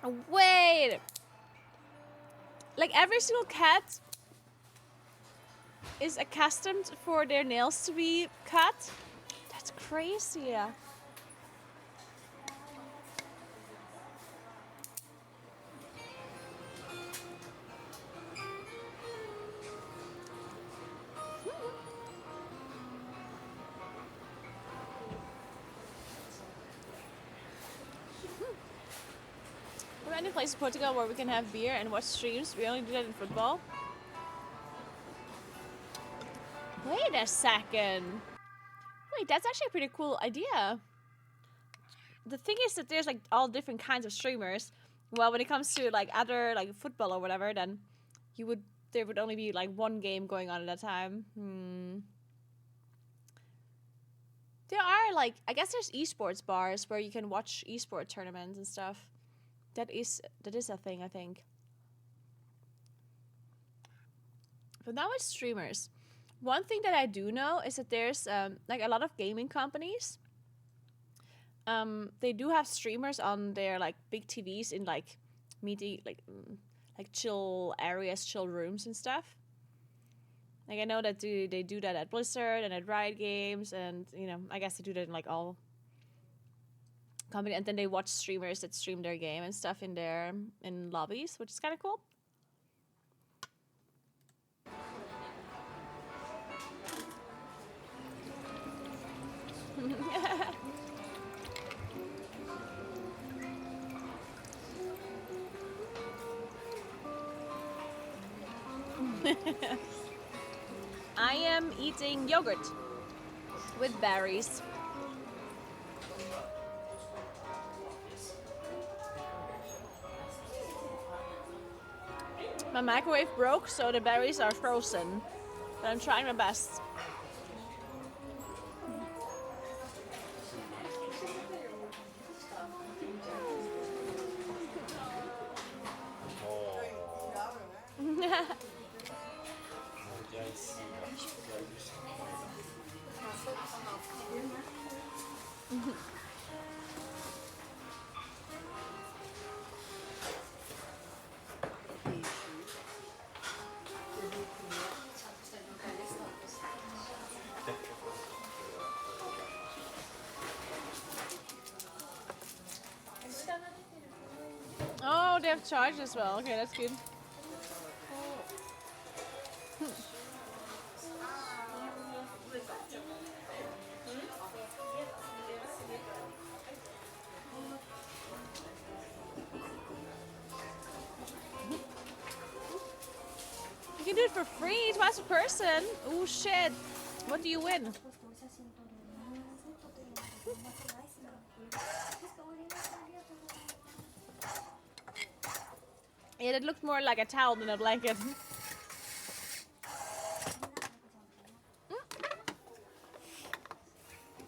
Oh. Wait! Like every single cat is accustomed for their nails to be cut? That's crazy. Are there any place in Portugal where we can have beer and watch streams? We only do that in football. Wait a second. Wait, that's actually a pretty cool idea. The thing is that there's like all different kinds of streamers. Well, when it comes to like other like football or whatever, then there would only be like one game going on at a time. There are like, I guess there's esports bars where you can watch esport tournaments and stuff. That is a thing, I think. But now it's streamers. One thing that I do know is that there's like a lot of gaming companies. They do have streamers on their like big TVs in like meeting like chill areas, chill rooms and stuff. Like I know that they do that at Blizzard and at Riot Games, and you know I guess they do that in like all company, and then they watch streamers that stream their game and stuff in lobbies, which is kind of cool. I am eating yogurt with berries. My microwave broke, so the berries are frozen. But I'm trying my best. Oh, they have charge as well. Okay, that's good. You can do it for free, twice a person. Oh shit. What do you win? Yeah, that looked more like a towel than a blanket.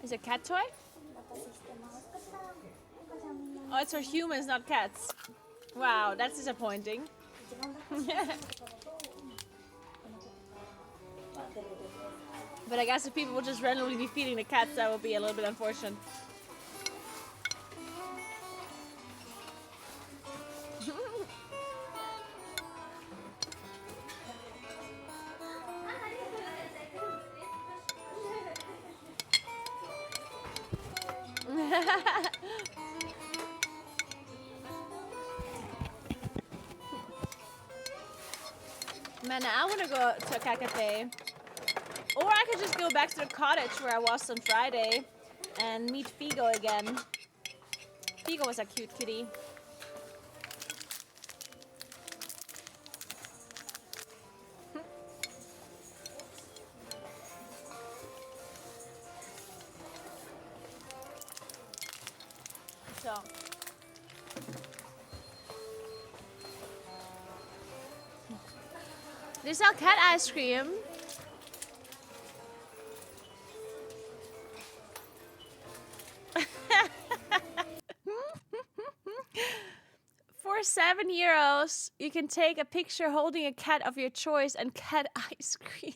Is it a cat toy? Oh, it's for humans, not cats. Wow, that's disappointing. But I guess if people would just randomly be feeding the cats, that would be a little bit unfortunate. Man, I want to go to a cafe. Or I could just go back to the cottage where I was on Friday and meet Figo again. Figo was a cute kitty. So. They sell cat ice cream. For €7, you can take a picture holding a cat of your choice and cat ice cream.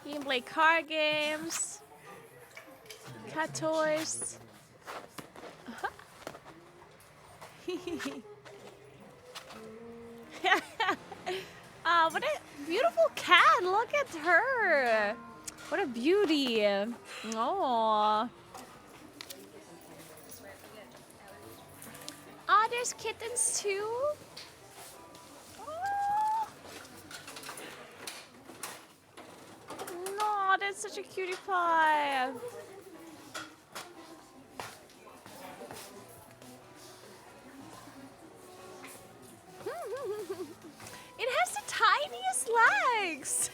You can play card games, cat toys. Ah, what a beautiful cat. Look at her. What a beauty. Oh. Ah, there's kittens too. Oh. No, that's such a cutie pie. It has the tiniest legs.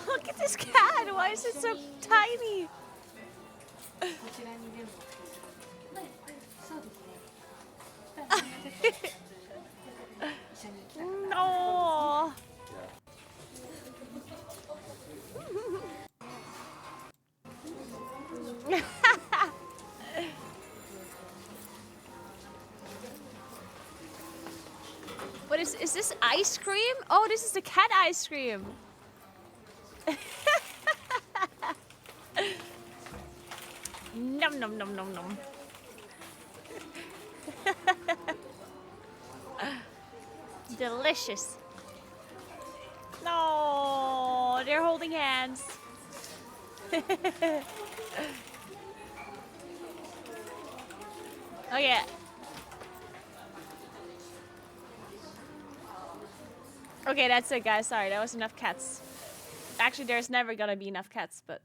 Look at this cat. Why is it so tiny? No. What is this ice cream? Oh, this is the cat ice cream. Nom nom nom nom nom. Delicious. No, they're holding hands. Oh yeah. Okay, that's it, guys. Sorry, that was enough cats. Actually, there's never gonna be enough cats, but...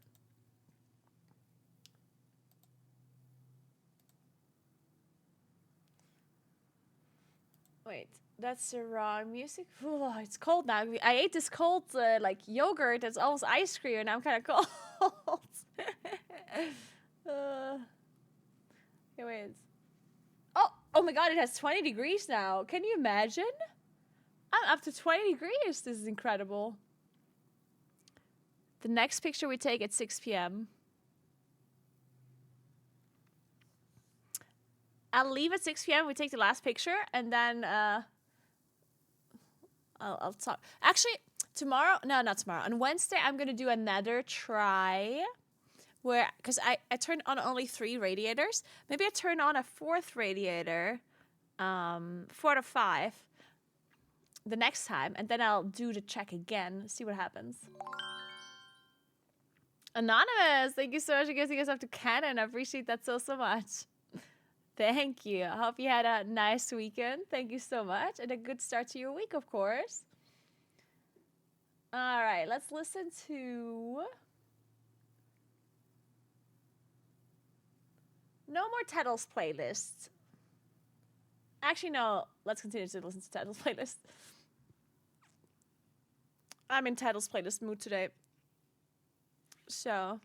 Wait, that's the wrong music? Ooh, it's cold now. I ate this cold, like, yogurt that's almost ice cream, and I'm kind of cold. Okay, wait. Oh my god, it has 20 degrees now. Can you imagine? I'm up to 20 degrees. This is incredible. The next picture we take at 6 p.m. I'll leave at 6 p.m. We take the last picture, and then I'll talk. Actually, tomorrow, no, not tomorrow. On Wednesday, I'm gonna do another try where, because I turned on only 3 radiators. Maybe I turn on a 4th radiator, 4 to 5. The next time, and then I'll do the check again, see what happens. Anonymous, thank you so much for giving us up to Canon. I appreciate that so much. Thank you. I hope you had a nice weekend. Thank you so much, and a good start to your week, of course. All right, let's listen to No More Tettles playlist. Actually, no. Let's continue to listen to Tettles playlist. I'm in Tettles playlist mood today. So,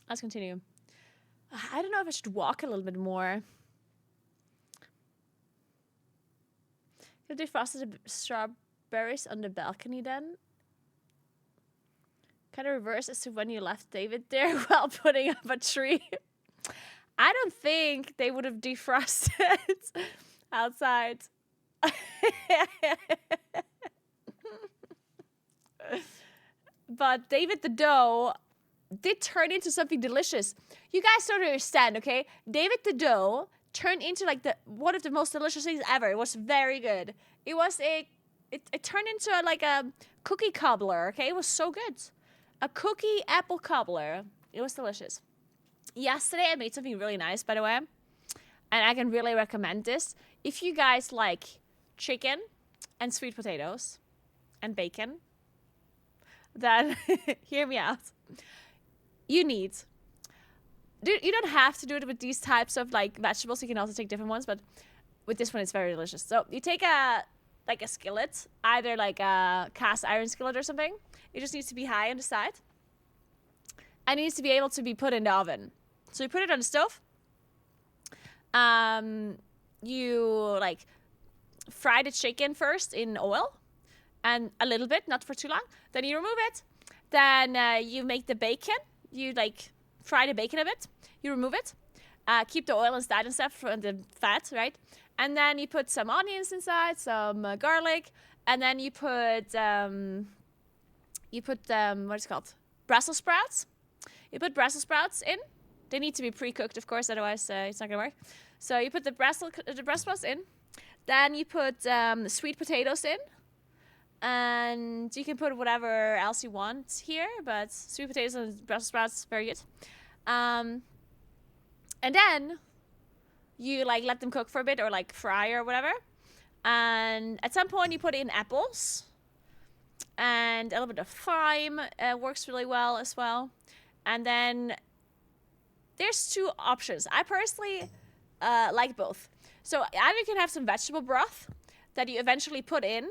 let's continue. I don't know if I should walk a little bit more. You defrosted the strawberries on the balcony then? Kind of reverse as to when you left David there while putting up a tree. I don't think they would have defrosted outside. But David the dough did turn into something delicious. You guys don't understand, okay? David the dough turned into like one of the most delicious things ever. It was very good. It was it turned into like a cookie cobbler, okay? It was so good. A cookie apple cobbler. It was delicious. Yesterday I made something really nice, by the way. And I can really recommend this. If you guys like chicken and sweet potatoes and bacon, then hear me out. You need You don't have to do it with these types of like vegetables. You can also take different ones, but with this one, it's very delicious. So you take a skillet, either like a cast iron skillet or something. It just needs to be high on the side. And it needs to be able to be put in the oven. So you put it on the stove. You like fry the chicken first in oil. And a little bit, not for too long. Then you remove it. Then you make the bacon. You like fry the bacon a bit. You remove it. Keep the oil inside and stuff from the fat, right? And then you put some onions inside, some garlic, and then you put what is it called? Brussels sprouts. You put Brussels sprouts in. They need to be pre-cooked, of course, otherwise it's not gonna work. So you put the Brussels sprouts in. Then you put sweet potatoes in. And you can put whatever else you want here, but sweet potatoes and Brussels sprouts, very good. And then you like let them cook for a bit or like fry or whatever. And at some point you put in apples and a little bit of thyme works really well as well. And then there's two options. I personally like both. So either you can have some vegetable broth that you eventually put in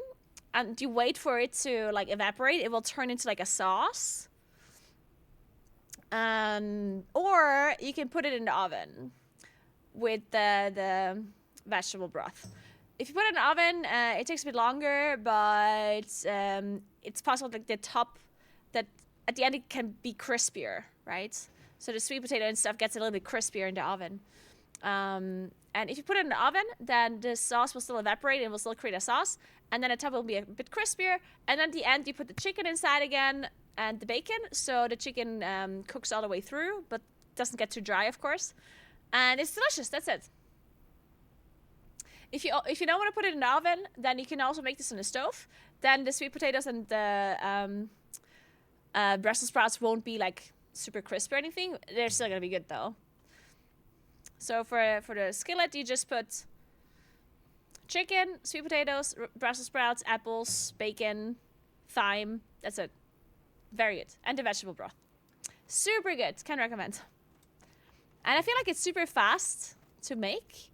and you wait for it to like evaporate. It will turn into like a sauce. Or you can put it in the oven with the vegetable broth. If you put it in the oven, it takes a bit longer, but it's possible like the top, that at the end it can be crispier, right? So the sweet potato and stuff gets a little bit crispier in the oven. And if you put it in the oven, then the sauce will still evaporate and will still create a sauce. And then the top will be a bit crispier. And then at the end, you put the chicken inside again and the bacon. So the chicken cooks all the way through, but doesn't get too dry, of course. And it's delicious. That's it. If you don't want to put it in the oven, then you can also make this on the stove. Then the sweet potatoes and the Brussels sprouts won't be like super crisp or anything. They're still going to be good, though. So for the skillet, you just put chicken, sweet potatoes, Brussels sprouts, apples, bacon, thyme. That's it. Very good. And the vegetable broth. Super good. Can recommend. And I feel like it's super fast to make.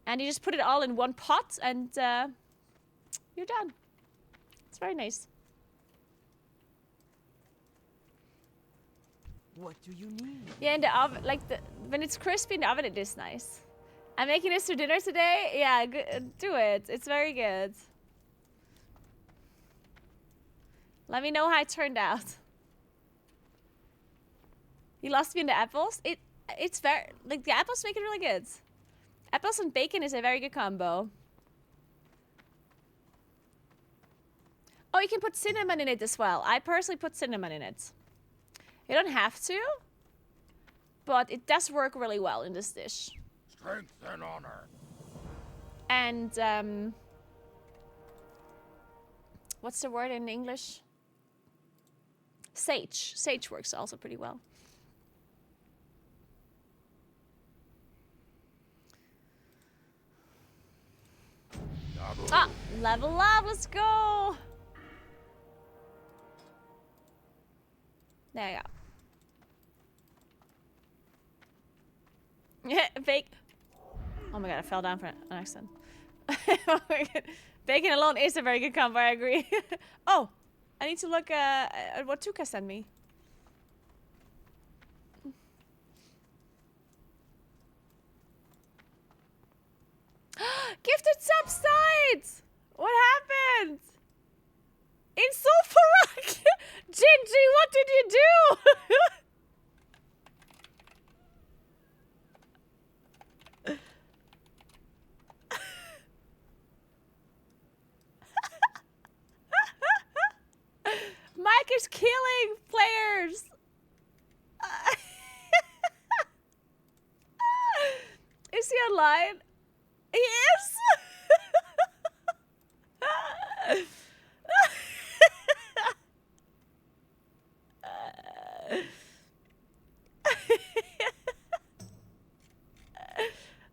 And you just put it all in one pot and you're done. It's very nice. What do you need? Yeah, in the oven, like when it's crispy in the oven, it is nice. I'm making this for dinner today. Yeah, do it. It's very good. Let me know how it turned out. You lost me in the apples. It's very like the apples make it really good. Apples and bacon is a very good combo. Oh, you can put cinnamon in it as well. I personally put cinnamon in it. You don't have to, but it does work really well in this dish. Strength and honor. And what's the word in English? Sage. Sage works also pretty well. Ah, level up, let's go. There you go. Bake. Oh my god, I fell down for an accident. Oh my god. Bacon alone is a very good combo, I agree. Oh, I need to look at what Tuka sent me. Gifted subside! What happened? In Sulfurak! Gingy, what did you do? Mike is killing players. Is he online? He is.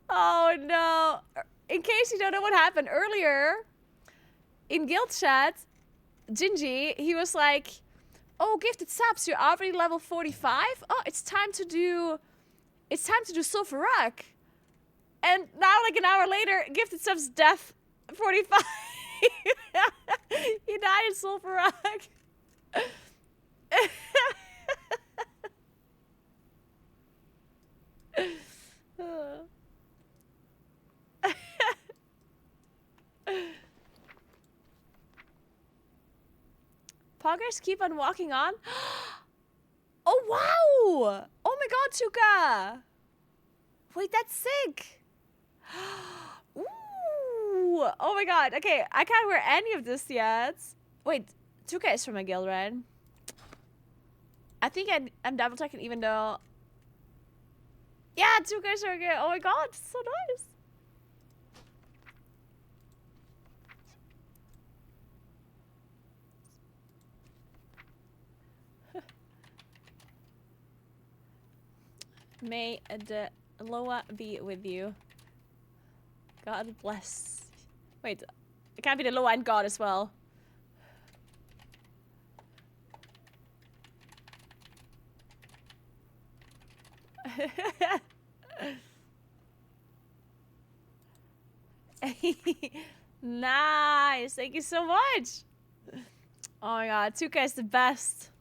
Oh no. In case you don't know what happened earlier, in guild chat, Gingy, he was like, oh, gifted subs, you're already level 45? Oh, it's time to do It's time to do Sulfurak. And now, like an hour later, Gifted Sub's death 45. He died in Sulfurak. Poggers keep on walking on. Oh wow! Oh my god, Tuka! Wait, that's sick! Ooh! Oh my god, okay, I can't wear any of this yet. Wait, Tuka is from a guild, right? I think I'm double checking even though... Yeah, Tuka is from a guild. Oh my god, so nice! May the Loa be with you. God bless. Wait, it can't be the Loa and God as well. Nice, thank you so much. Oh my god, Tuka is the best.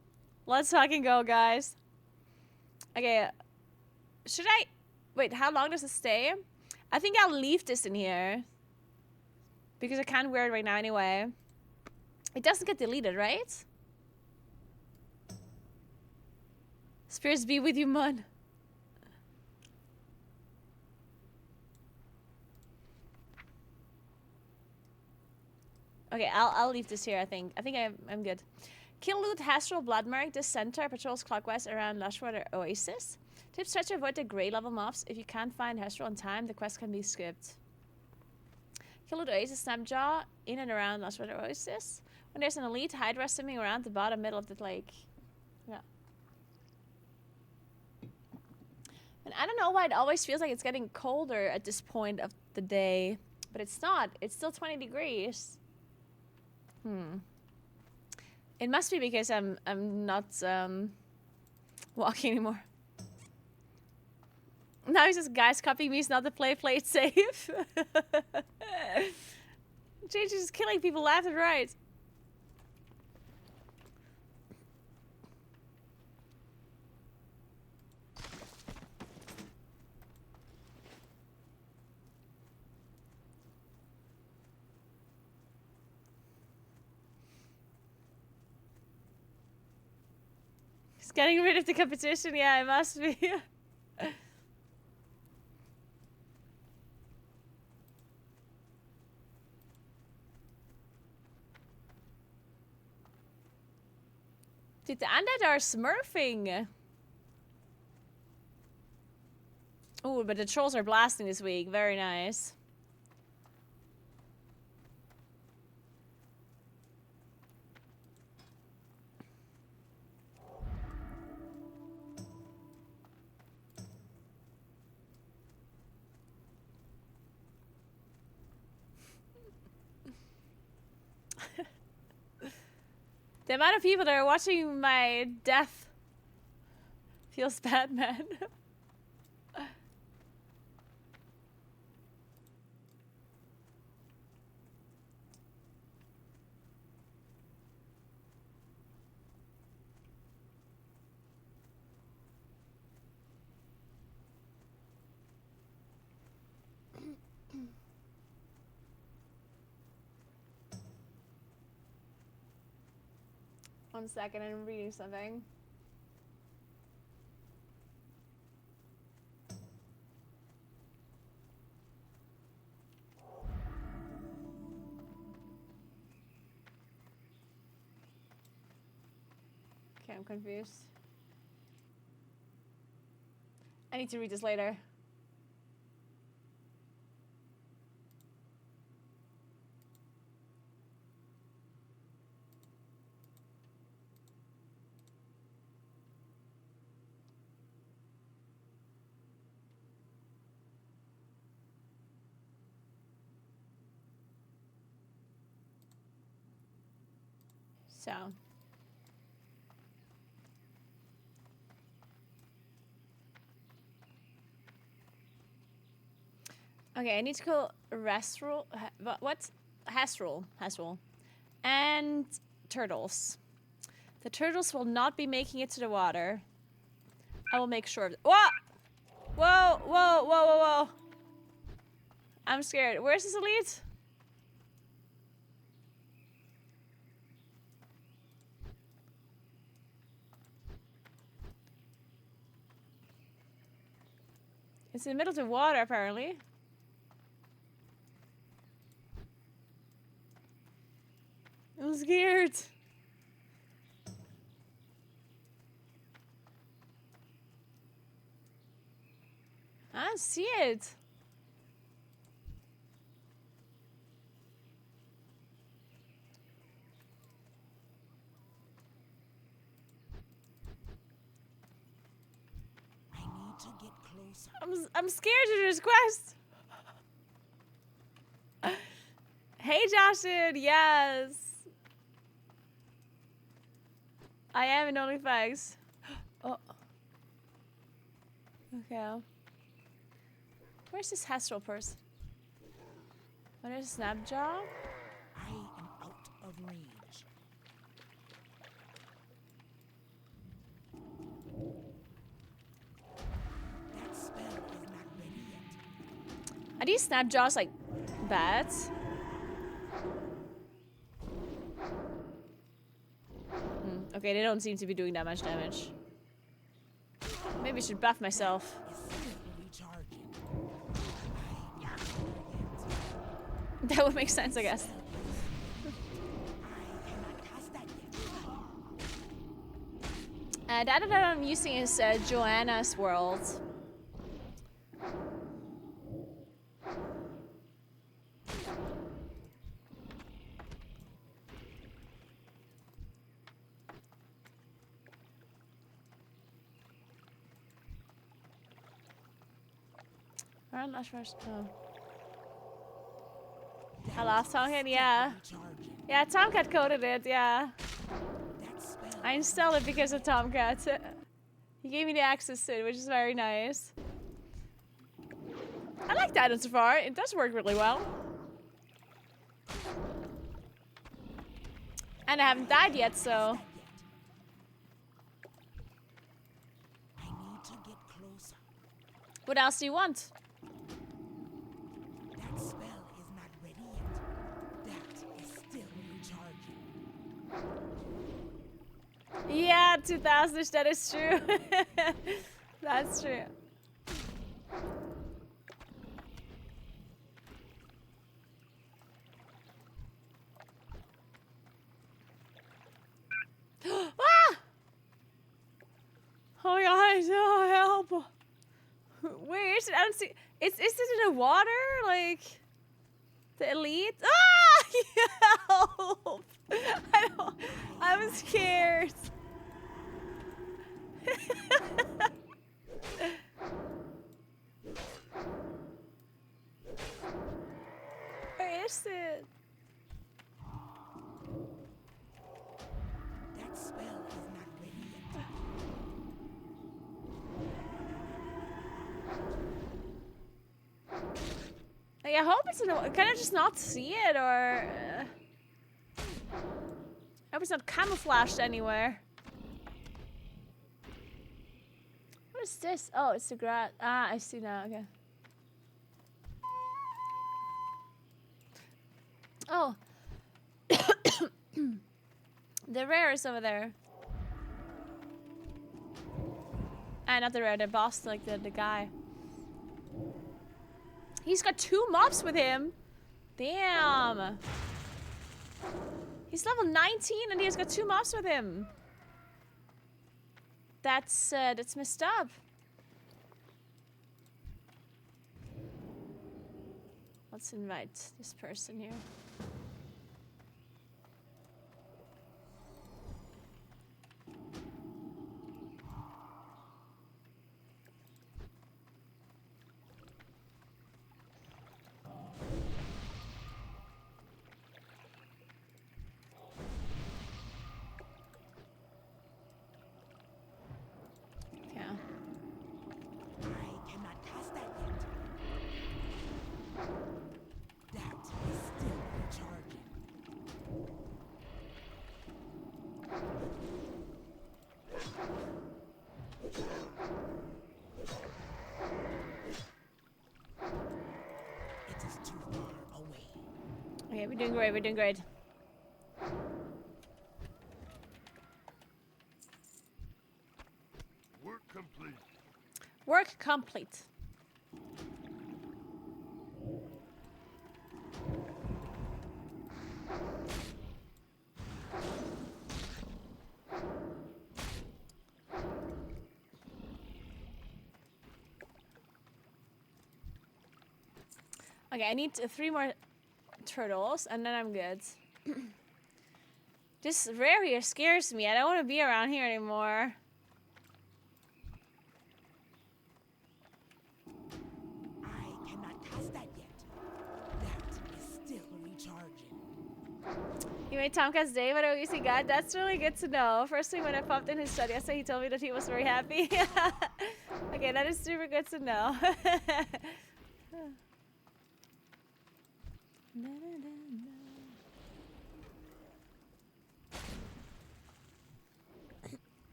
Let's fucking go, guys. Okay. Should I... Wait, how long does it stay? I think I'll leave this in here. Because I can't wear it right now anyway. It doesn't get deleted, right? Spirits be with you, man. Okay, I'll leave this here, I think. I think I'm good. Kill loot Hastral Bloodmark. This centaur patrols clockwise around Lushwater Oasis. Tips try to avoid the grey level mobs. If you can't find Hastral in time, the quest can be skipped. Kill loot Oasis Snapjaw in and around Lushwater Oasis. When there's an elite Hydra swimming around the bottom middle of the lake. Yeah. And I don't know why it always feels like it's getting colder at this point of the day. But it's not. It's still 20 degrees. It must be because I'm not walking anymore. Now he's just, guys, copying me is not the play it safe. JJ is killing people left and right. He's getting rid of the competition, yeah, it must be. Dude, the undead are smurfing. Oh, but the trolls are blasting this week. Very nice. The amount of people that are watching my death feels bad, man. One second, I'm reading something. Okay, I'm confused. I need to read this later. So. Okay, I need to kill Restral. What? Hasrul. Hasrul. And turtles. The turtles will not be making it to the water. I will make sure of it. Whoa! Whoa, whoa, whoa, whoa, whoa. I'm scared. Where's this elite? It's in the middle of the water, apparently. I'm scared. I don't see it. I need to get closer. I'm scared to do this quest. Hey, Joshua. Yes. I am in Onlyfangs. Oh. Okay. Where's this Hestral person? What is Snapjaw? I am out of range. That spell is not ready yet. Are these Snapjaws like bats? Okay, they don't seem to be doing that much damage. Maybe I should buff myself. It's still recharging. That would make sense, I guess. I cannot cast that yet. And the other that I'm using is Joanna's World. Around Ashmar's. Oh. I lost Tomcat, yeah. Recharging. Yeah, Tomcat coded it, yeah. That spell. I installed it because of Tomcat. He gave me the access to it, which is very nice. I like that so far. It does work really well. And I haven't died yet, so. I need to get closer. What else do you want? That spell is not ready yet. That is still recharging. Yeah, 2000ish, that is true. That's true. Ah! Oh my god, oh help. Where is it? I don't see. Is it in the water? Like the elite? Ah! Help! I'm scared. Where is it? That spell is not ready yet. Like, I hope it's in the. Can I just not see it, or? I hope it's not camouflaged anywhere. What is this? Oh, it's the grass. Ah, I see now. Okay. Oh. The rare is over there. Not the rare, the boss, like the guy. He's got 2 mobs with him. Damn. He's level 19 and he has got 2 mobs with him. That's messed up. Let's invite this person here. I cannot cast that yet. doing great. We're doing great. Work complete. Work complete. Okay, I need 3 more turtles, and then I'm good. This rare here scares me. I don't want to be around here anymore. I cannot cast that yet. That is still recharging. You made Tomcat's day, but you see God. That's really good to know. First thing when I popped in his study, yesterday, he told me that he was very happy. Okay, that is super good to know.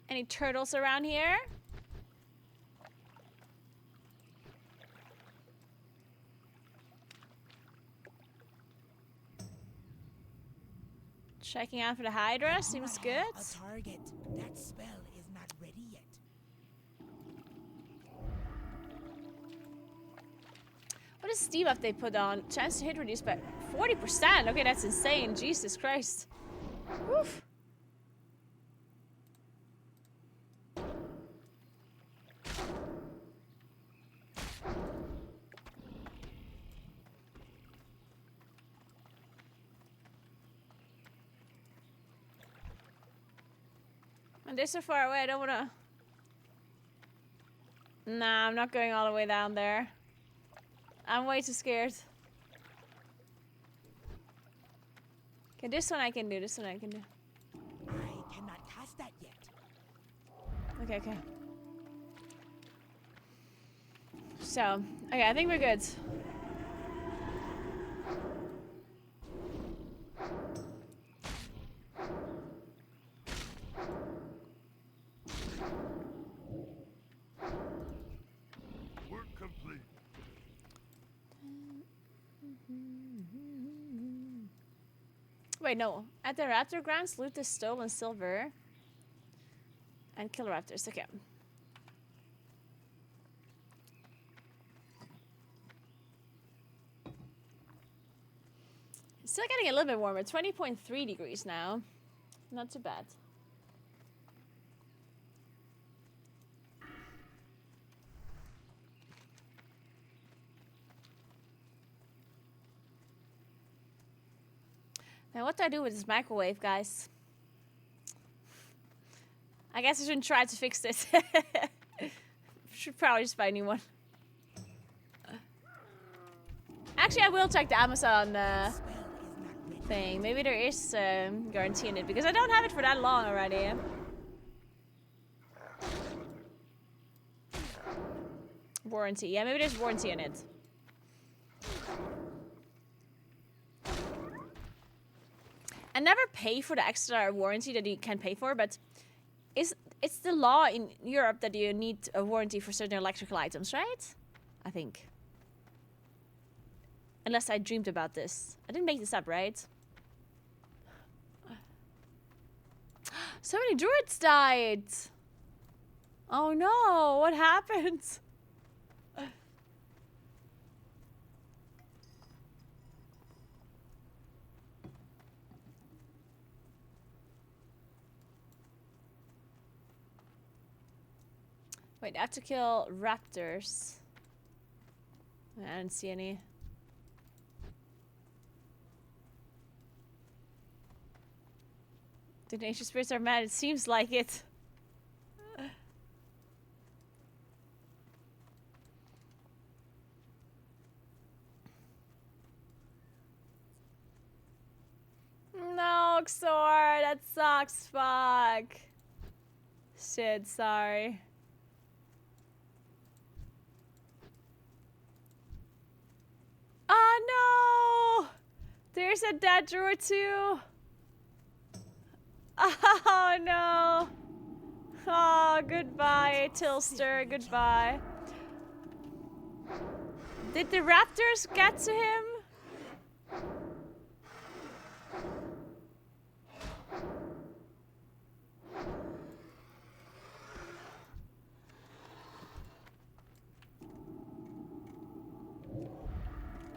Any turtles around here? Checking out for the Hydra, seems good. A target. That spell is not ready yet. What is the debuff they put on? Chance to hit reduced by 40%. Okay, that's insane. Jesus Christ. Woof. And they're so far away, I don't wanna... Nah, I'm not going all the way down there. I'm way too scared. Okay, this one I can do, this one I can do. I cannot cast that yet. Okay, okay. So, okay, I think we're good. Work complete. Wait, no. At the raptor grounds, loot the stolen silver. And kill raptors, okay. Still getting a little bit warmer. 20.3 degrees now. Not too bad. Now, what do I do with this microwave, guys? I guess I shouldn't try to fix this. Should probably just buy a new one. Actually, I will check the Amazon thing. Maybe there is guarantee in it, because I don't have it for that long already. Warranty. Yeah, maybe there's warranty in it. I never pay for the extra warranty that you can pay for, but it's the law in Europe that you need a warranty for certain electrical items, right? I think. Unless I dreamed about this. I didn't make this up, right? So many druids died! Oh no, what happened? Wait, I have to kill raptors. I didn't see any. The nature spirits are mad, it seems like it. No, Xor, that sucks, fuck. Shit, sorry. Oh no! There's a dead druid too. Oh no. Oh, goodbye, Tilster. Goodbye. Did the raptors get to him?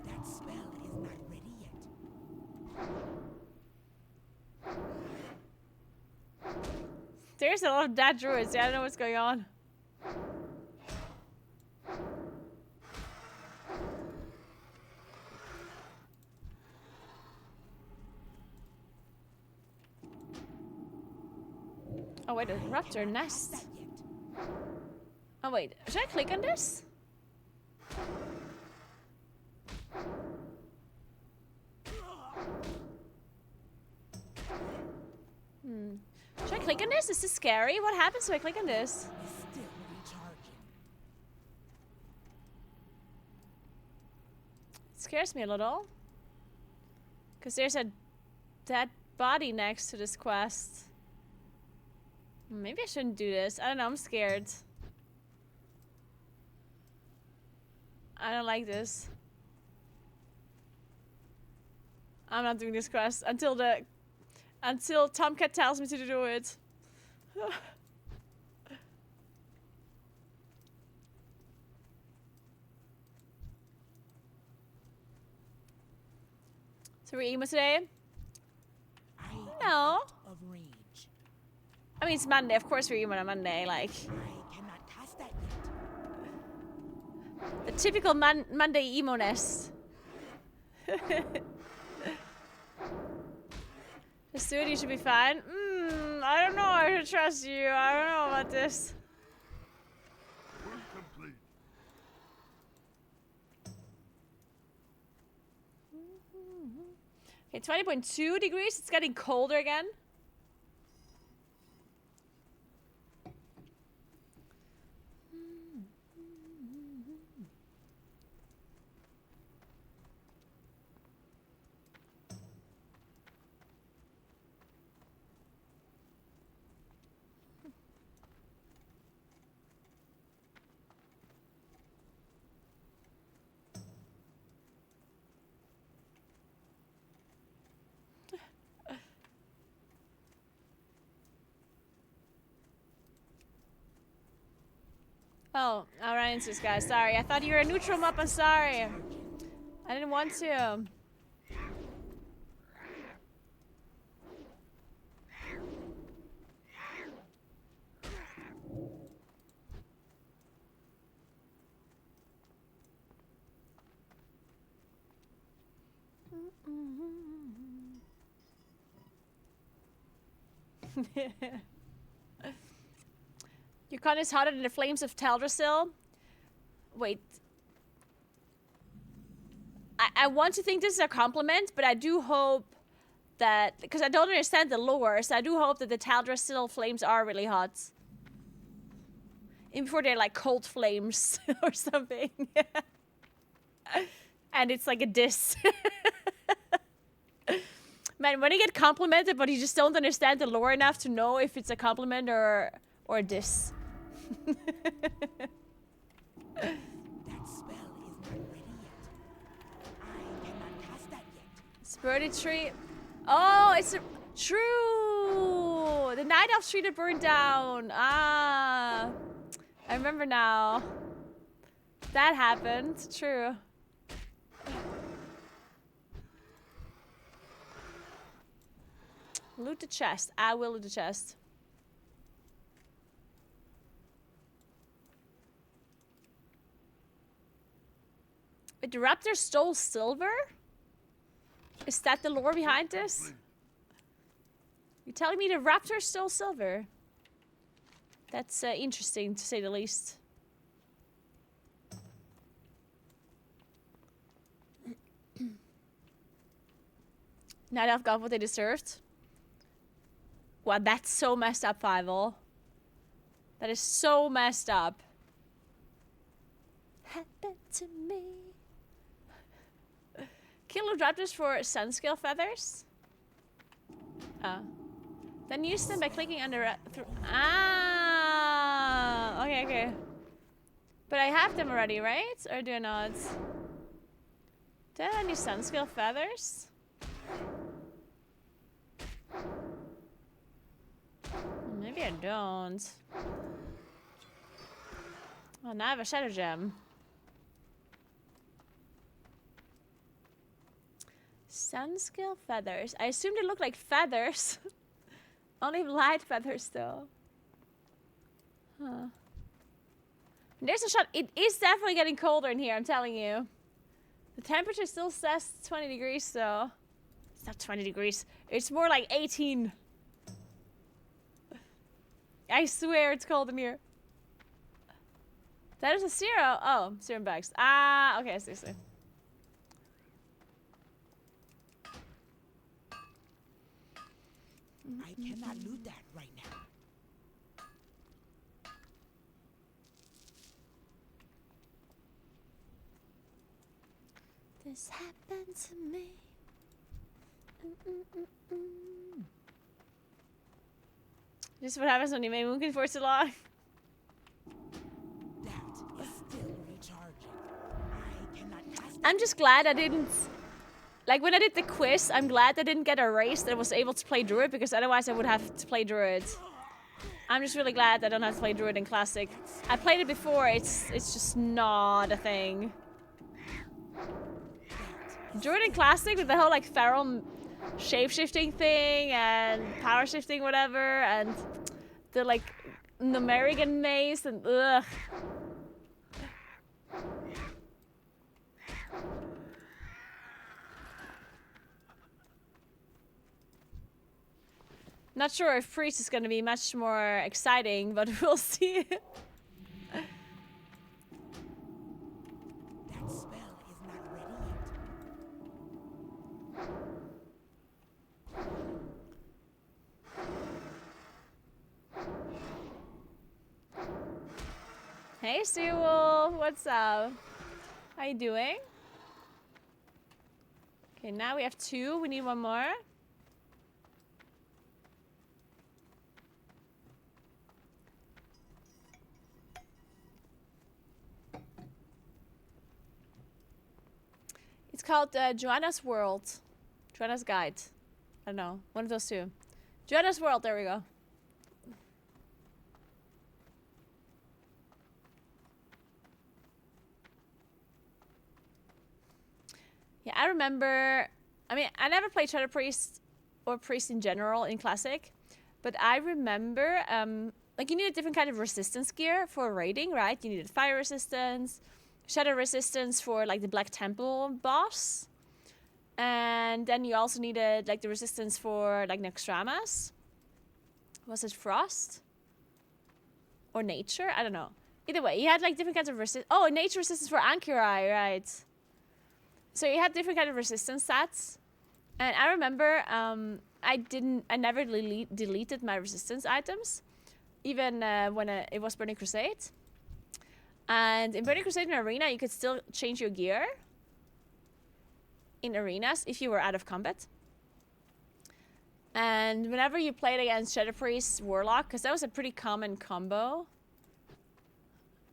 That spell is not ready yet. There's a lot of dead druids. Yeah, I don't know what's going on. Oh wait, a raptor nest. That yet. Oh wait, should I click on this? Should I click on this? Is this scary? What happens if I click on this? Is still recharging. It scares me a little. Because there's a dead body next to this quest. Maybe I shouldn't do this. I don't know, I'm scared. I don't like this. I'm not doing this quest until Tomcat tells me to do it. So we're emo today? I am No. out of range. I mean, it's Monday. Of course we're emo on Monday. Like, I cannot cast that yet. the typical Monday emo-ness. Just do it, you should be fine. I don't know. I should trust you. I don't know about this. Work complete. Okay, 20.2 degrees. It's getting colder again. Oh, I ran into this guy. Sorry. I thought you were a neutral map. I'm sorry. I didn't want to. Yukon is hotter than the flames of Teldrassil. Wait. I want to think this is a compliment, but I do hope that... Because I don't understand the lore, so I do hope that the Teldrassil flames are really hot. Even before they're like cold flames or something. And it's like a diss. Man, when you get complimented, but you just don't understand the lore enough to know if it's a compliment or a diss. That spell is not ready yet. I cannot cast that yet. Birdie tree. Oh, it's true. The night elf tree that burned down. Ah, I remember now. That happened. True. Loot the chest. I will loot the chest. Wait, the raptor stole silver? Is that the lore behind this? You're telling me the raptor stole silver? That's interesting, to say the least. Night Elf got what they deserved. Wow, that's so messed up, Fievel. That is so messed up. Happened to me. Kill the raptors for sun scale feathers? Oh. Then use them by clicking on the ah, okay, okay. But I have them already, right? Or do I not? Do I have any sun skill feathers? Maybe I don't. Oh, now I have a shadow gem. Sun skill feathers. I assume they look like feathers. Only light feathers though. Huh. There's a shot. It is definitely getting colder in here, I'm telling you. The temperature still says 20 degrees, so... It's not 20 degrees. It's more like 18. I swear it's cold in here. That is a zero. Oh, serum bags. Ah, okay, seriously. I cannot loot that right now. This happened to me. This is what happens when you make Moonkin for so long. That is still recharging. I cannot cast I'm just glad I didn't... Like, when I did the quiz, I'm glad I didn't get erased and was able to play Druid, because otherwise I would have to play Druid. I'm just really glad I don't have to play Druid in Classic. I played it before, it's just not a thing. Druid in Classic with the whole, like, feral shape-shifting thing and power shifting, whatever, and the, like, numeric maze, and ugh. Not sure if Priest is gonna be much more exciting, but we'll see. that spell is not ready yet. Hey, Sewell, what's up? How you doing? Okay, now we have 2. We need 1 more. It's called Joanna's World. Joanna's Guide. I don't know. One of those 2. Joanna's World, there we go. Yeah, I remember... I mean, I never played Shadow Priest or Priest in general in Classic. But I remember... like, you needed different kind of resistance gear for raiding, right? You needed fire resistance... Shadow resistance for like the Black Temple boss. And then you also needed like the resistance for like Nextramas. Was it Frost? Or Nature? I don't know. Either way, you had like different kinds of resistance. Oh, Nature resistance for Ankyrai, right. So you had different kind of resistance stats. And I remember I never deleted my resistance items. Even when it was Burning Crusade. And in Burning Crusade in Arena, you could still change your gear in arenas if you were out of combat. And whenever you played against Shadow Priest Warlock, because that was a pretty common combo,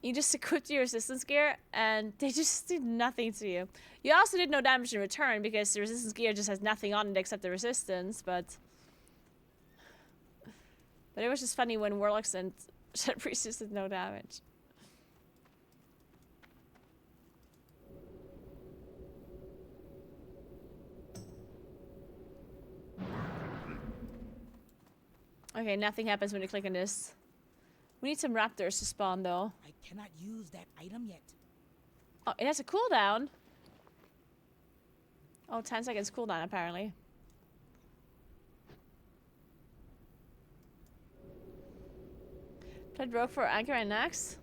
you just equipped your resistance gear and they just did nothing to you. You also did no damage in return because the resistance gear just has nothing on it except the resistance, but it was just funny when Warlocks and Shadow Priest just did no damage. Okay, nothing happens when you click on this. We need some raptors to spawn, though. I cannot use that item yet. Oh, it has a cooldown. Oh, 10 seconds cooldown, apparently. Played Rogue for Anchor and Nax.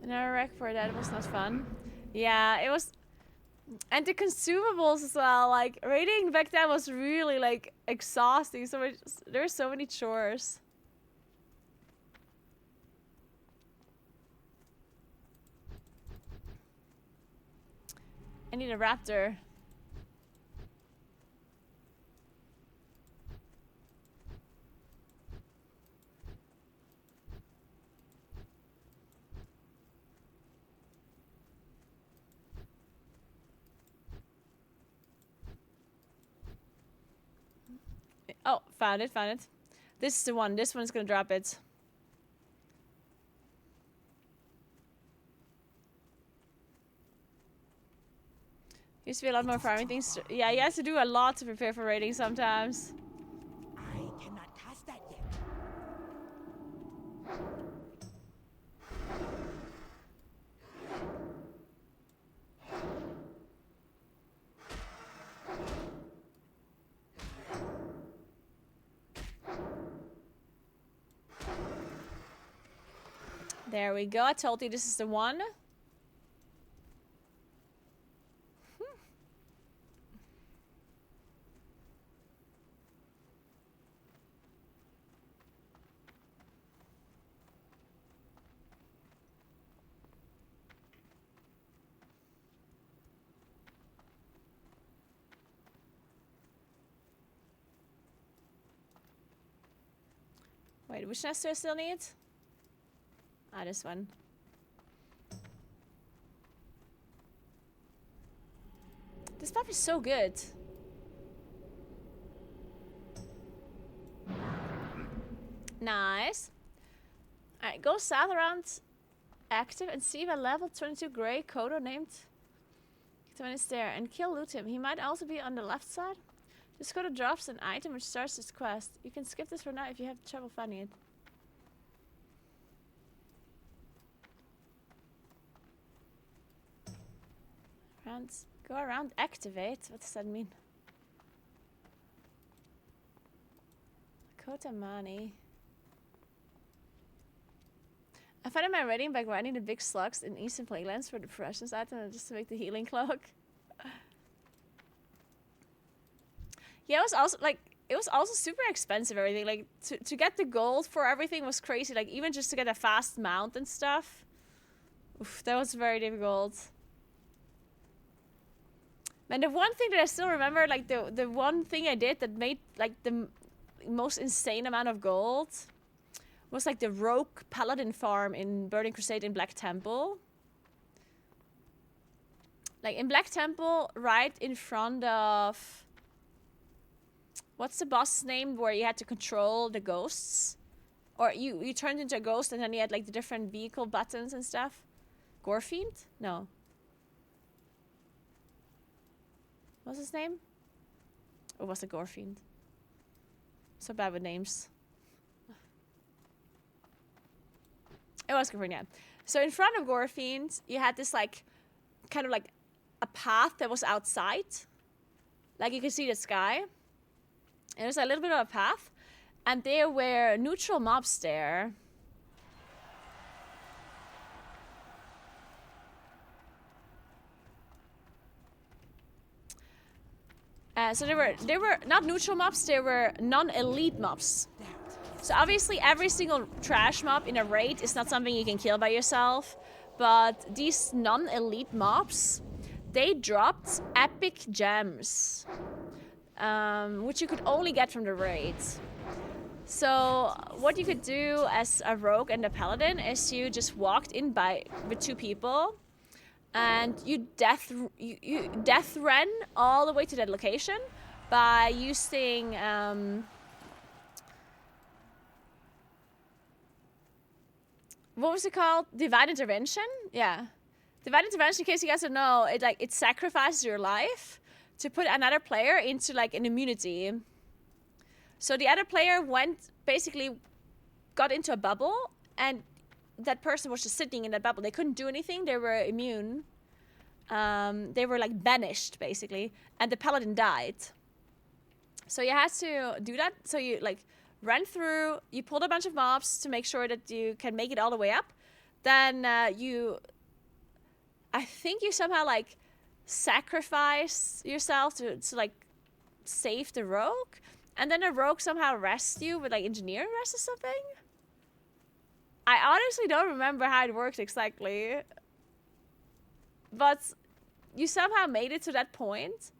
Another wreck for that was not fun. Yeah, it was... And the consumables as well, like, raiding back then was really, like, exhausting. So much, there were so many chores. I need a raptor. Oh, found it, found it. This is the one. This one's gonna drop it. Used to be a lot more farming things. Yeah, you have to do a lot to prepare for raiding sometimes. I cannot cast that yet. There we go. I told you this is the one. Wait, which nest do I still need? Ah, this one. This stuff is so good. Nice. Alright, go south around active and see if a level 22 gray Kodo named when it's there and kill loot him. He might also be on the left side. This Kodo drops an item which starts this quest. You can skip this for now if you have trouble finding it. Go around activate. What does that mean? Kotamani. I found my rating by grinding the big slugs in Eastern Playlands for the precious item just to make the healing cloak. Yeah, it was also super expensive, everything. Like to get the gold for everything was crazy. Like even just to get a fast mount and stuff. Oof, that was very difficult. And the one thing that I still remember, like the one thing I did that made like the most insane amount of gold was like the rogue paladin farm in Burning Crusade in Black Temple. Like in Black Temple, right in front of... What's the boss's name where you had to control the ghosts? Or you turned into a ghost and then you had like the different vehicle buttons and stuff. Gorefiend? No. What's his name? Or was it Gorefiend? So bad with names. It was Gorefiend, yeah. So in front of Gorefiend, you had this like, kind of like a path that was outside. Like you could see the sky. And there's a little bit of a path. And there were neutral mobs there. So they were not neutral mobs, they were non-elite mobs. So obviously every single trash mob in a raid is not something you can kill by yourself. But these non-elite mobs, they dropped epic gems. Which you could only get from the raids. So what you could do as a rogue and a paladin is you just walked in with two people. And you death ran all the way to that location by using what was it called? Divine Intervention? Yeah. Divine Intervention, in case you guys don't know, it sacrifices your life to put another player into like an immunity. So the other player got into a bubble, and that person was just sitting in that bubble. They couldn't do anything. They were immune. They were like banished, basically. And the paladin died. So you had to do that. So you like ran through, you pulled a bunch of mobs to make sure that you can make it all the way up. Then I think you somehow like sacrifice yourself to like save the rogue. And then the rogue somehow rests you with like engineering rest or something. I honestly don't remember how it worked exactly. But you somehow made it to that point.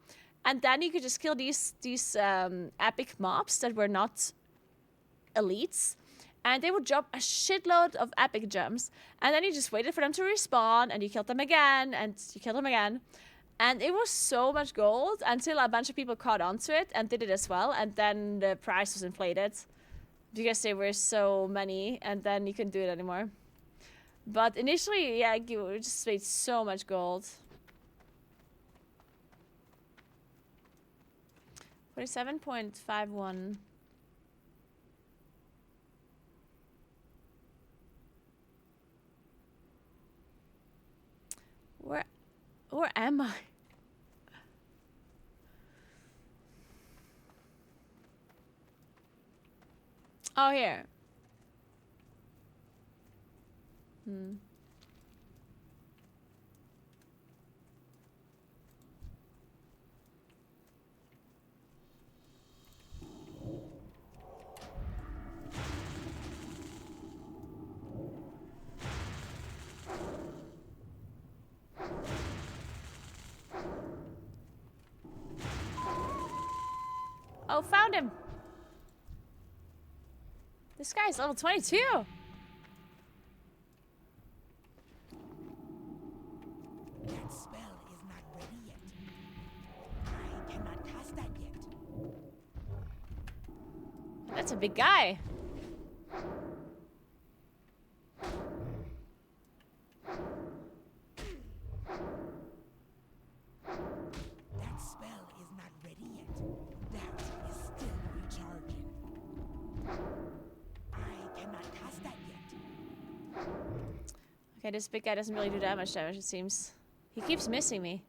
And then you could just kill these epic mobs that were not elites. And they would drop a shitload of epic gems. And then you just waited for them to respawn. And you killed them again. And you killed them again. And it was so much gold until a bunch of people caught onto it and did it as well. And then the price was inflated because there were so many, and then you couldn't do it anymore. But initially, yeah, you just made so much gold. 47.51. Where am I? Oh, here. Oh, found him. This guy's level 22. That spell is not ready yet. I cannot cast that yet. That's a big guy. That spell is not ready yet. That is still recharging. I cannot cast that yet. Okay, this big guy doesn't really do that much damage, it seems. He keeps missing me.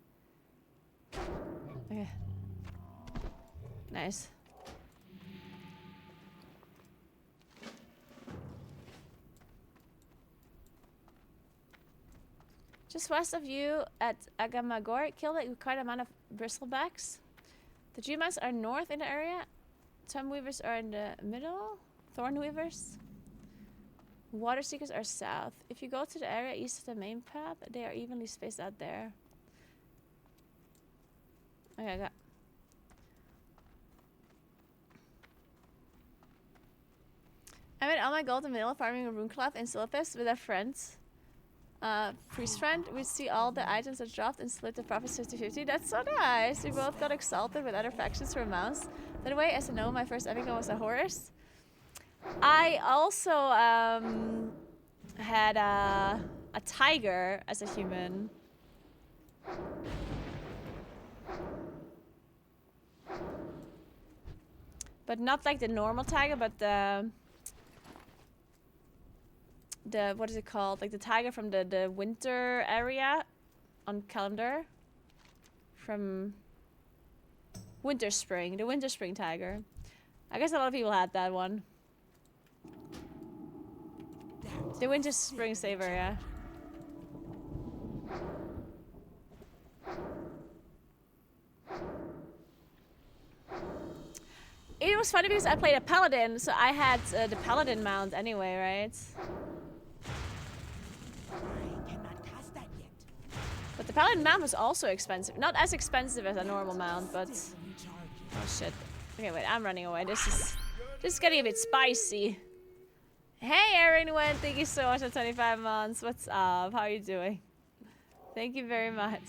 Okay. Nice. Just west of you at Agamagor, kill the required amount of bristlebacks. The G-Mice are north in the area. Tomweavers are in the middle. Thornweavers. Water Seekers are south. If you go to the area east of the main path, they are evenly spaced out there. Okay, I got. I made all my gold and mineral farming a runecloth in Silithus with a friend. Priest friend. We see all the items that dropped and split the profits 50-50. That's so nice. We both got exalted with other factions for mounts. By the way, as you know, my first epic was a horse. I also had a tiger as a human. But not like the normal tiger, but the what is it called? Like the tiger from the winter area on calendar. From Winter Spring, the Winter Spring tiger. I guess a lot of people had that one. The Winter Spring Saver, yeah. It was funny because I played a paladin, so I had the paladin mount anyway, right? But the paladin mount was also expensive. Not as expensive as a normal mount, but... Oh shit. Okay, wait, I'm running away. This is getting a bit spicy. Hey, everyone! Thank you so much for 25 months. What's up? How are you doing? Thank you very much.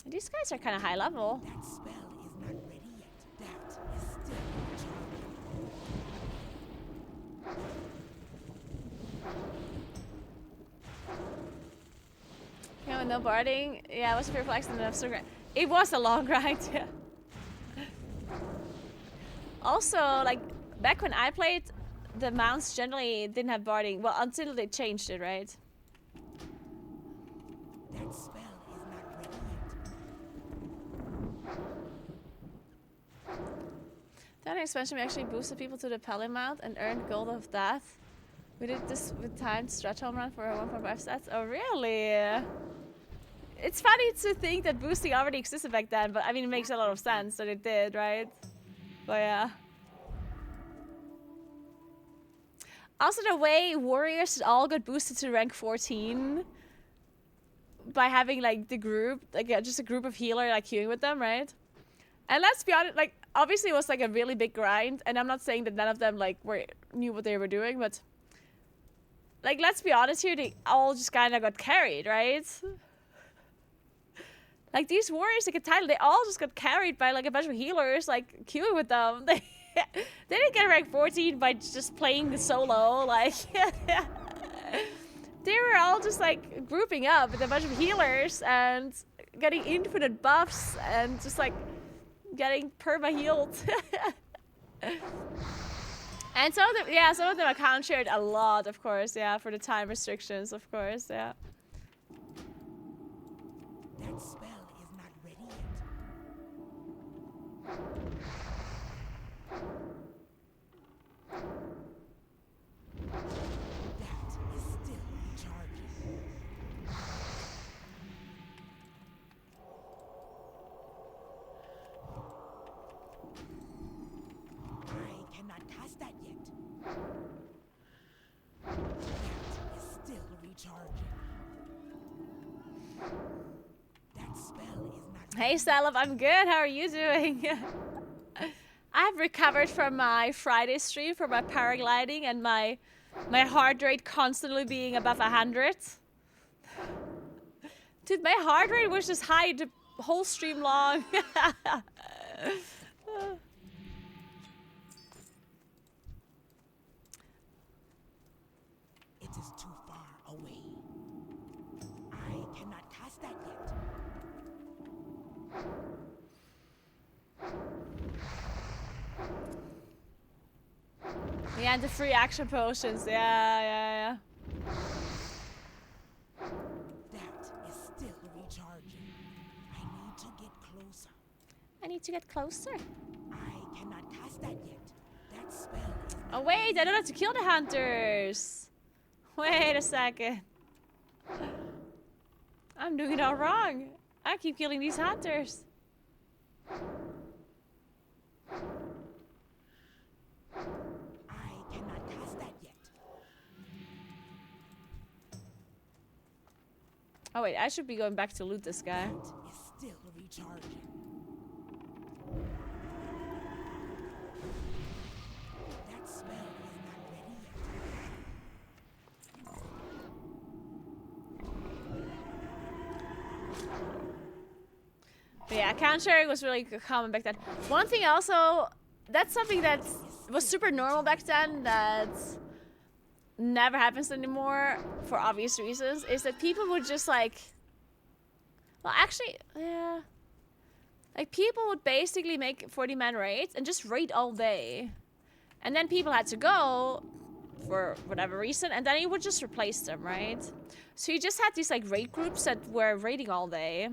These guys are kind of high level. That spell is not ready yet. That is still recharging. Yeah, no barding. Yeah, it was a pure flex and enough so great. It was a long ride, yeah. Also, like, back when I played, the mounts generally didn't have barding. Well, until they changed it, right? That spell is not ready yet. That expansion we actually boosted people to the Pally mount and earned gold of that. We did this with timed stretch home run for 1.5 stats. Oh, really? It's funny to think that boosting already existed back then, but I mean, it makes a lot of sense that it did, right? But yeah. Also, the way warriors all got boosted to rank 14 by having like the group, like just a group of healer like queuing with them, right? And let's be honest, like obviously it was like a really big grind, and I'm not saying that none of them like knew what they were doing, but Like, let's be honest here, they all just kind of got carried, right? Like, these warriors that get title, they all just got carried by, like, a bunch of healers, like, queuing with them. They didn't get rank 14 by just playing the solo, like... They were all just, like, grouping up with a bunch of healers and getting infinite buffs and just, like, getting perma-healed. And some of them, yeah, some of them account shared a lot, of course, yeah, for the time restrictions, of course, yeah. That spell is not ready yet. That is still recharging. I cannot cast that yet. That is still recharging. That spell is not Hey, Salif, I'm good. How are you doing? I've recovered from my Friday stream for my paragliding and my heart rate constantly being above 100. Dude, my heart rate was just high the whole stream long. It is too far away. I cannot cast that yet. Yeah, and the free action potions. Yeah. That is still recharging. I need to get closer. I need to get closer. I cannot cast that yet. That spell is Oh, wait, I don't have to kill the hunters. Wait a second. I'm doing it all wrong. I keep killing these hunters. I cannot cast that yet. Oh, wait, I should be going back to loot this guy. That is still recharging. That spell is not ready yet. But yeah, account sharing was really common back then. One thing also, that's something that was super normal back then that never happens anymore for obvious reasons, is that people would just like, well, actually, yeah, like people would basically make 40-man raids and just raid all day. And then people had to go for whatever reason, and then you would just replace them, right? So you just had these like raid groups that were raiding all day.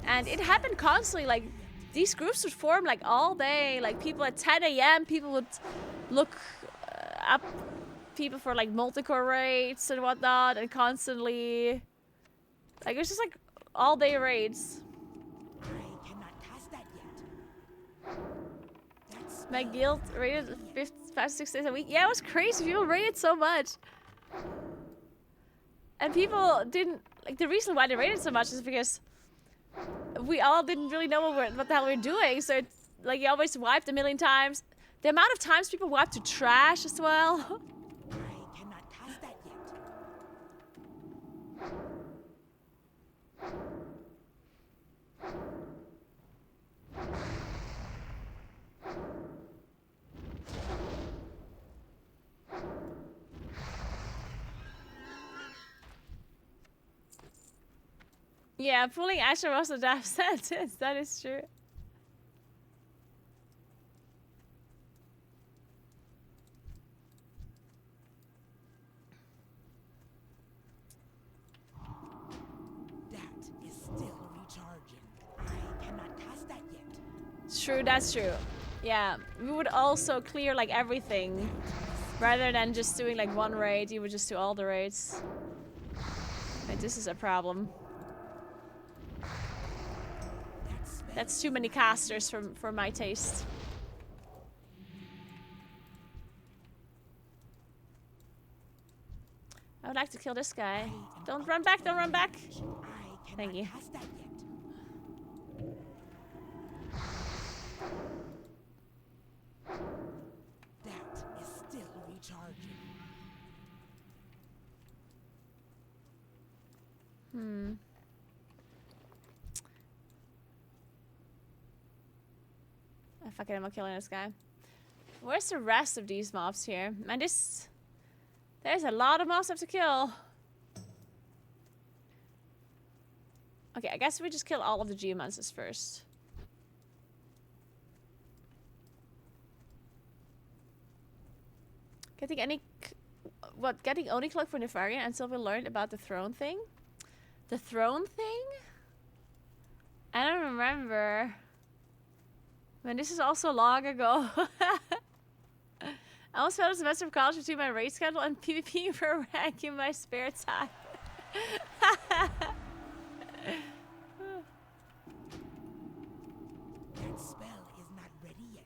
And it happened constantly, like, these groups would form, like, all day. Like, people at 10 a.m., people would look up people for, like, multi-core raids and whatnot, and constantly... Like, it was just, like, all-day raids. I cannot cast that yet. That's My guild raided 5 to 6 days a week. Yeah, it was crazy. People raided so much. And people didn't... Like, the reason why they raided so much is because... we all didn't really know what the hell we were doing, so it's like you always wiped a million times. The amount of times people wiped to trash as well. I cannot cast that yet. Yeah, pulling Asher was a death sentence. That is true. That is still recharging. I cannot cast that yet. True, that's true. Yeah, we would also clear like everything. Rather than just doing like one raid, you would just do all the raids. Wait, this is a problem. That's too many casters for my taste. I would like to kill this guy. Don't run back, don't run back. I Thank cannot you. cast that yet. That Oh, fuck it, I'm not killing this guy. Where's the rest of these mobs here? Man, this... There's a lot of mobs I have to kill. Okay, I guess we just kill all of the geomancers first. Getting any... What? Getting only cloak for Nefarian until we learned about the throne thing? The throne thing? I don't remember. Man, this is also long ago. I almost failed a semester of college between my race schedule and PvP for rank in my spare time. That spell is not ready yet.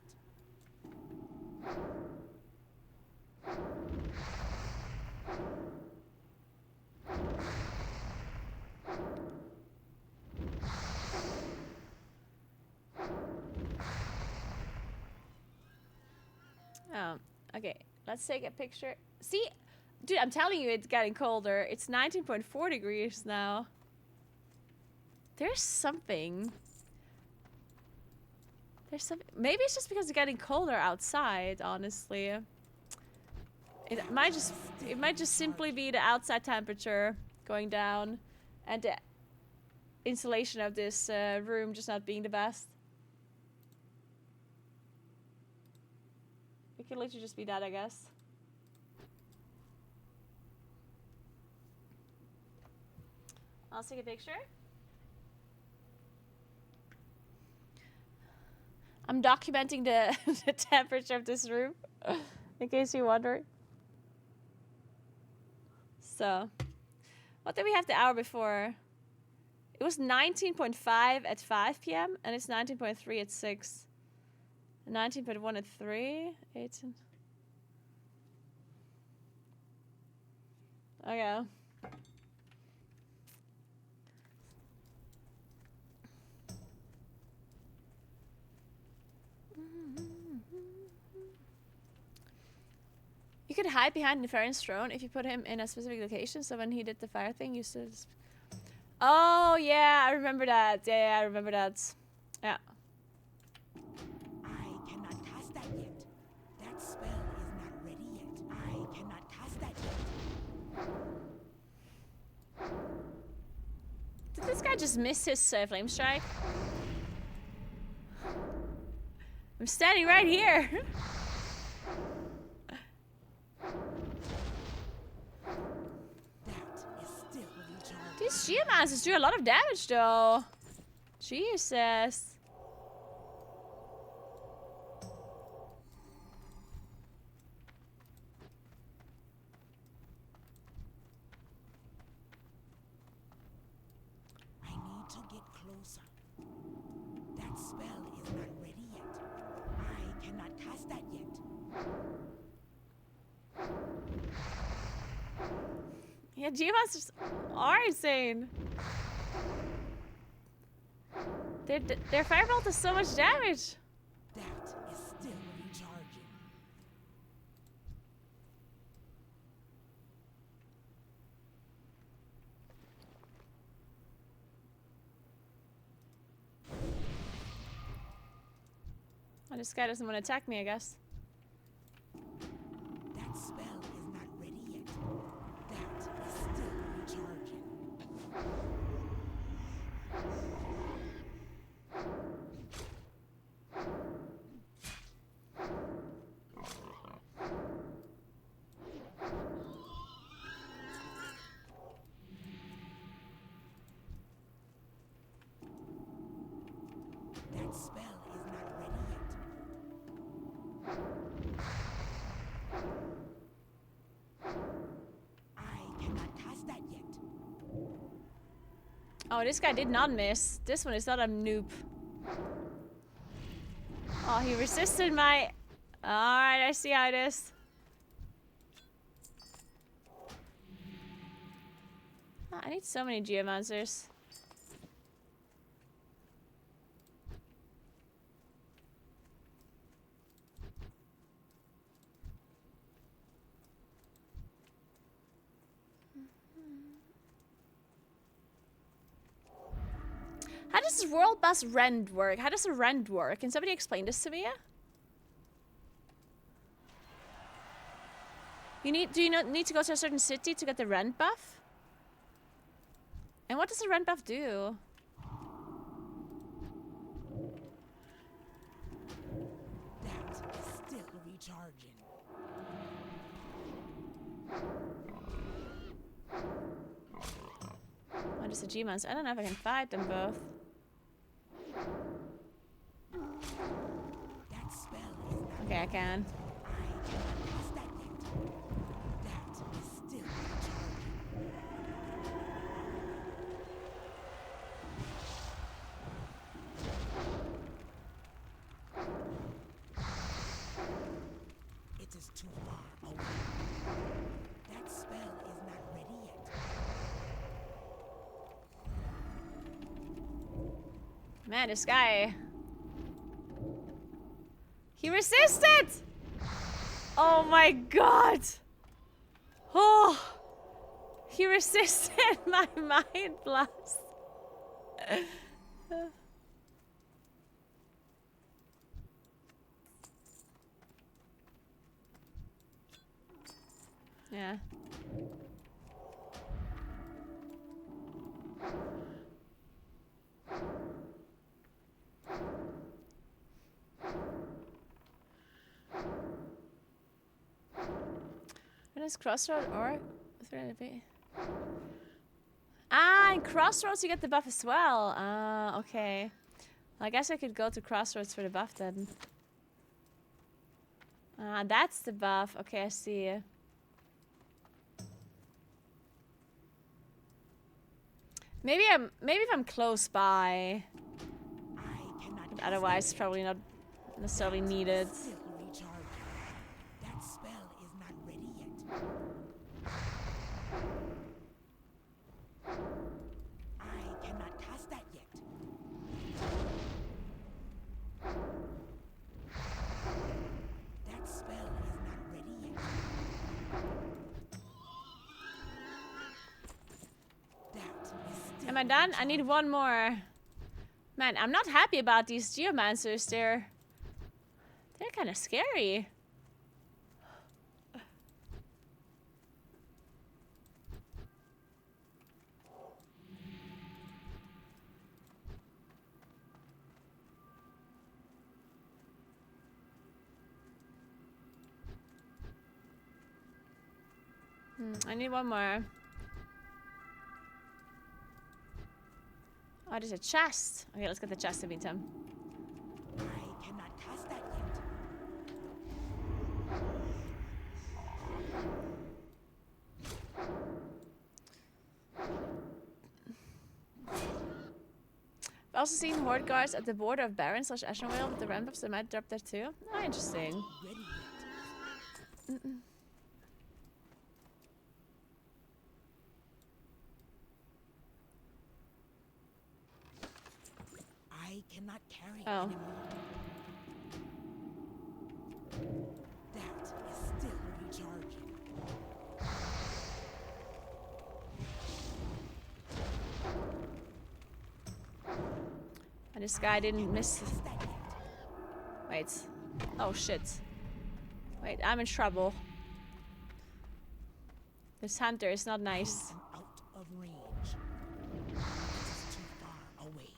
Okay, let's take a picture. See, dude, I'm telling you, it's getting colder. It's 19.4 degrees now. There's something. There's something. Maybe it's just because it's getting colder outside, honestly. It might just simply be the outside temperature going down and the insulation of this room just not being the best. It could literally just be that, I guess. I'll take a picture. I'm documenting the, the temperature of this room, in case you're wondering. So, what did we have the hour before? It was 19.5 at 5 p.m. and it's 19.3 at 6. 19.1 at 3. 18. Okay. You could hide behind Nefarian's throne if you put him in a specific location. So when he did the fire thing, you stood. Oh yeah, I remember that. Yeah, I remember that. Yeah. I cannot cast that yet. That spell is not ready yet. I cannot cast that yet. Did this guy just miss his flame strike? I'm standing right here. These geomancers do a lot of damage, though. Jesus. I need to get closer. That spell is not ready yet. I cannot cast that yet. Yeah, geomancers are insane. Their firebolt does so much damage. That is still recharging. Oh, this guy doesn't want to attack me, I guess. That spell is not ready yet. That is still recharging. That spell is not ready yet. I cannot cast that yet. Oh, this guy did not miss. This one is not a noob. Oh, he resisted my... Alright, I see how it is. Oh, I need so many geomancers. How does this world bus rent work? How does a rent work? Can somebody explain this to me? Do you not need to go to a certain city to get the rent buff? And what does the rent buff do? That is still recharging. What is the G-monster? I don't know if I can fight them both. That spell is not. Okay, I can. I cannot cast that yet. That is still recharging. It is too far away. That spell is not ready yet. Man, this guy. He resisted! Oh my god! Oh! He resisted my mind blast. Yeah. When is Crossroad or ah, in Crossroads you get the buff as well. Ah, okay. Well, I guess I could go to Crossroads for the buff then. Ah, that's the buff. Okay, I see. Maybe if I'm close by. I cannot. But otherwise, probably not necessarily needed. Still recharging. That spell is not ready yet. I cannot cast that yet. That spell is not ready yet. That is still. Am I done? I need one more. Man, I'm not happy about these geomancers. They're kind of scary. I need one more. Oh, there's a chest. Okay, let's get the chest in the meantime. I cannot cast that yet. I've also seen horde guards at the border of Baron / Ashenvale with the ramp ups. They might drop there too. Oh, interesting. Ready yet. I cannot carry Oh. anymore. That is still recharging. And this guy didn't miss. Cast that yet. Wait. Oh shit. Wait, I'm in trouble. This hunter is not nice. I'm out of range. It is too far away.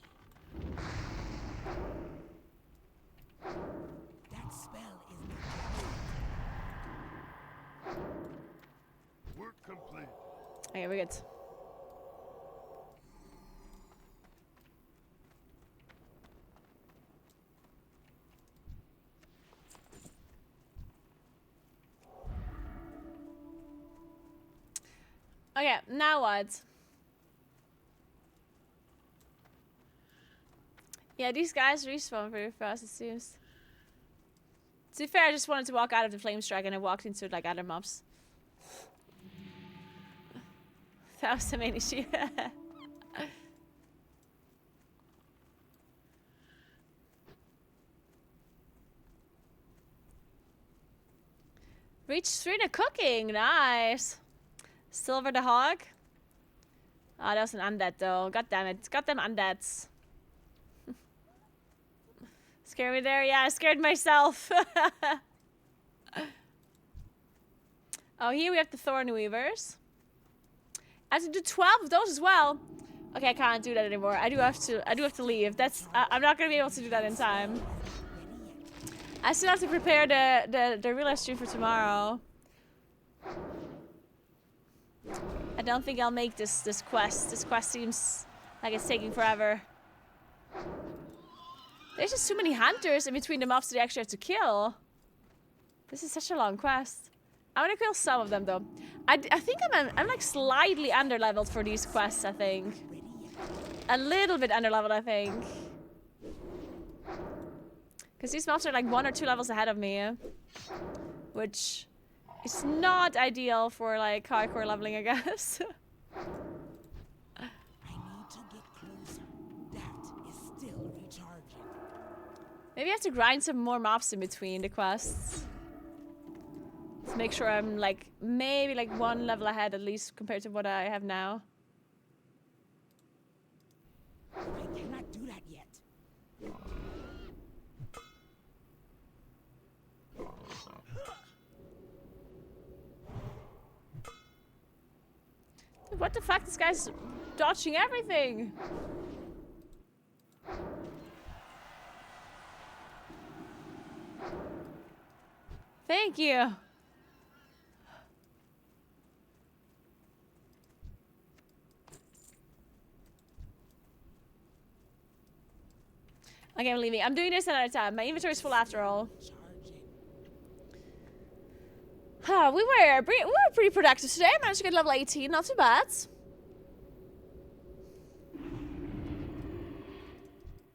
That spell is not ready. Work complete. Okay, we're good. Okay, now what? Yeah, these guys respawn very fast, it seems. To be fair, I just wanted to walk out of the flame strike and I walked into like other mobs. That was the main issue. Reach 3 to cooking, nice. Silver the hog. Oh, that was an undead though. God damn it. God damn undeads. Scared me there? Yeah, I scared myself. Oh, here we have the Thorn Weavers. I have to do 12 of those as well. Okay, I can't do that anymore. I do have to leave. I'm not gonna be able to do that in time. I still have to prepare the real life stream for tomorrow. I don't think I'll make this quest. This quest seems like it's taking forever. There's just too many hunters in between the mobs that they actually have to kill. This is such a long quest. I want to kill some of them though. I think I'm like slightly underleveled for these quests. I think a little bit underleveled. I think because these mobs are like 1 or 2 levels ahead of me, which is not ideal for like hardcore leveling, I guess. I need to get closer. That is still recharging. Maybe I have to grind some more mobs in between the quests. To make sure I'm like, maybe like 1 level ahead at least compared to what I have now. I cannot do that yet. Dude, what the fuck? This guy's dodging everything. Thank you. Okay, I'm leaving. I'm doing this another time. My inventory is full after all. We were pretty productive today. I managed to get level 18. Not too bad.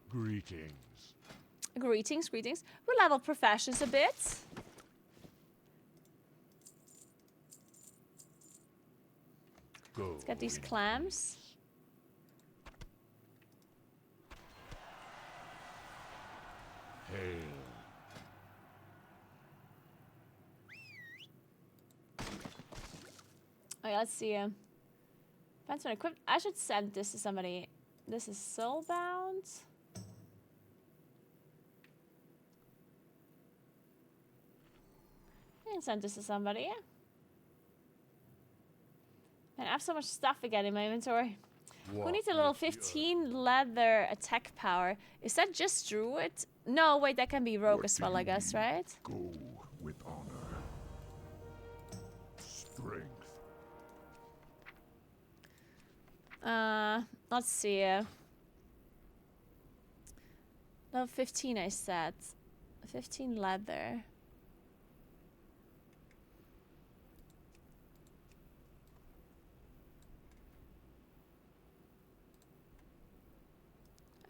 Greetings. Greetings, greetings. We leveled professions a bit. Go. Let's get these clams. Hail. Okay, let's see. Depends on equip. I should send this to somebody. This is soulbound. I can send this to somebody. Man, I have so much stuff again in my inventory. Who needs a little 15 leather attack power? Is that just druid? No, wait, that can be rogue as well, I guess, right? Go with honor. Strength. Let's see. Level 15, I said. 15 leather.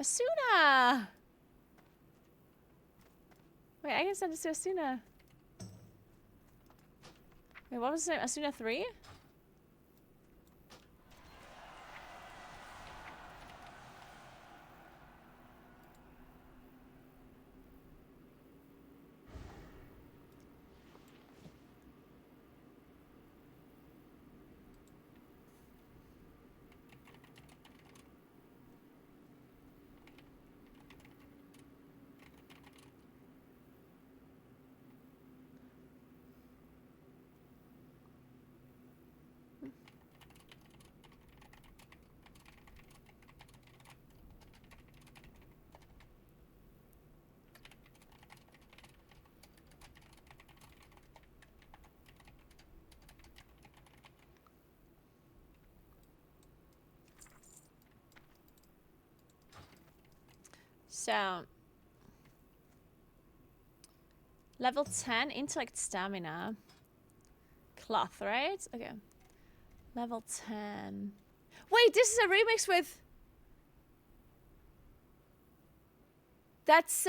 Asuna! Wait, I can send this to Asuna. Wait, what was the name? Asuna 3? So, level 10, intellect, stamina. Cloth, right? Okay. Level 10. Wait, this is a remix with... That's,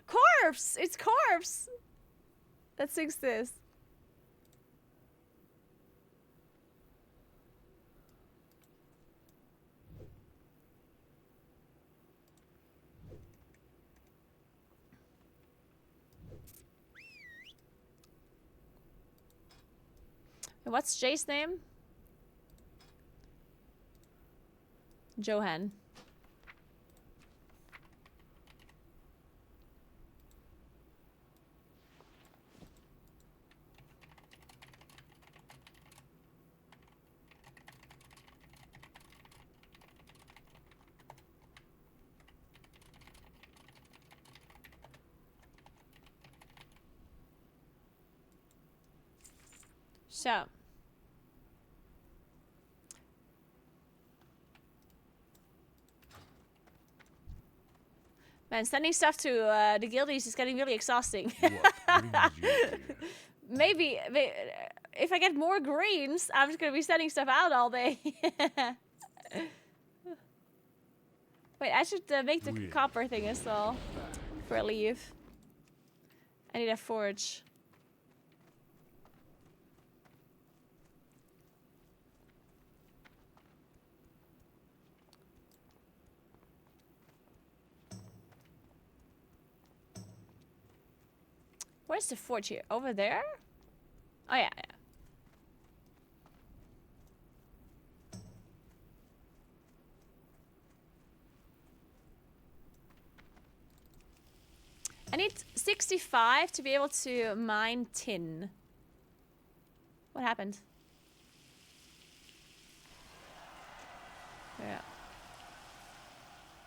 Corpse! It's Corpse! That sings this. What's Jay's name? Johan. So. Man, sending stuff to the guildies is getting really exhausting. What brings you here? Maybe if I get more greens, I'm just gonna be sending stuff out all day. Wait, I should make the Really? copper thing as well before I leave. I need a forge. Where's the forge here? Over there? Oh yeah, yeah. I need 65 to be able to mine tin. What happened? Yeah.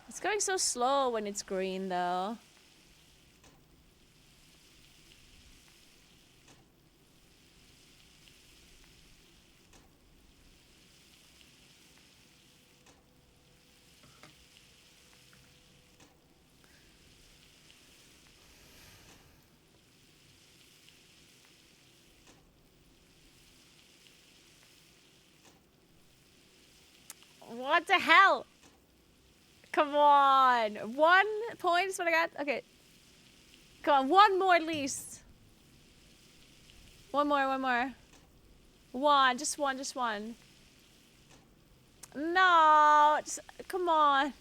It's going so slow when it's green though. What the hell? Come on. 1 point is what I got? Okay. Come on, one more at least. One more, one more. One, just one, just one. No, just, come on.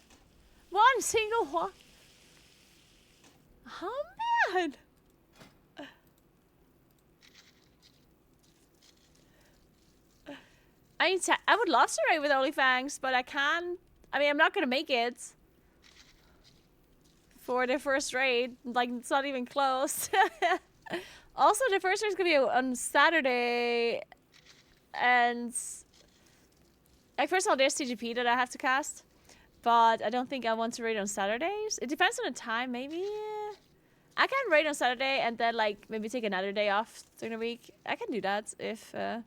One single one. Oh man. I mean, I would love to raid with Onlyfangs, but I can't. I mean, I'm not gonna make it for the first raid. Like, it's not even close. Also, the first raid is gonna be on Saturday, and like, first of all, there's TGP that I have to cast, but I don't think I want to raid on Saturdays. It depends on the time, maybe. I can raid on Saturday and then like maybe take another day off during the week. I can do that if I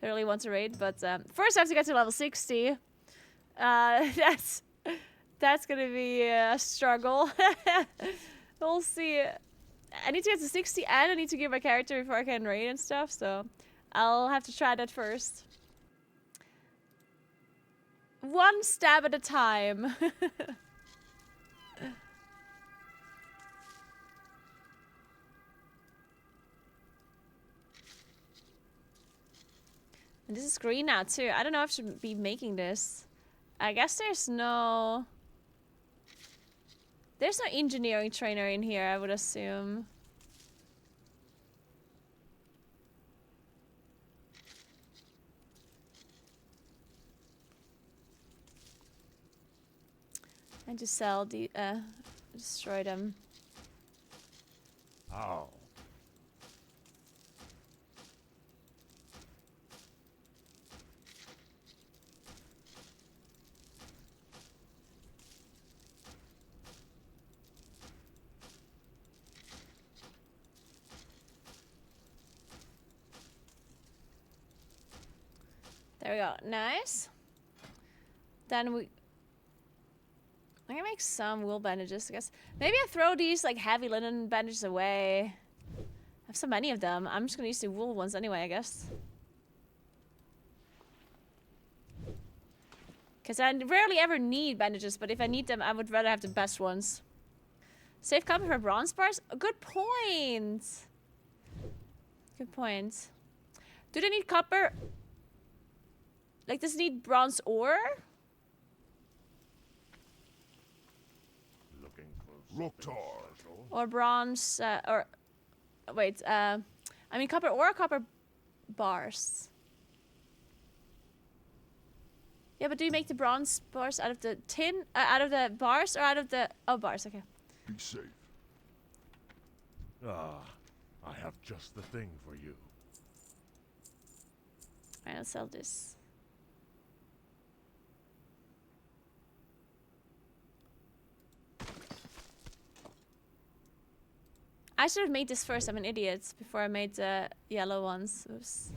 really want to raid, but first I have to get to level 60. That's gonna be a struggle. We'll see. I need to get to 60 and I need to give my character before I can raid and stuff, so I'll have to try that first. One stab at a time. And this is green now too. I don't know if I should be making this. I guess there's no engineering trainer in here, I would assume. And just sell the destroy them. How? There we go. Nice. Then I'm gonna make some wool bandages, I guess. Maybe I throw these like heavy linen bandages away. I have so many of them. I'm just gonna use the wool ones anyway, I guess. Because I rarely ever need bandages, but if I need them, I would rather have the best ones. Save copper for bronze bars? Good point. Good point. Do they need copper? Like, does it need bronze ore? Looking for Or bronze, or... Wait, I mean copper ore or copper bars? Yeah, but do you make the bronze bars out of the tin? Out of the bars or out of the... Oh, bars, okay. Be safe. Ah, I have just the thing for you. Alright, I'll sell this. I should have made this first, I'm an idiot, before I made the yellow ones. Oops.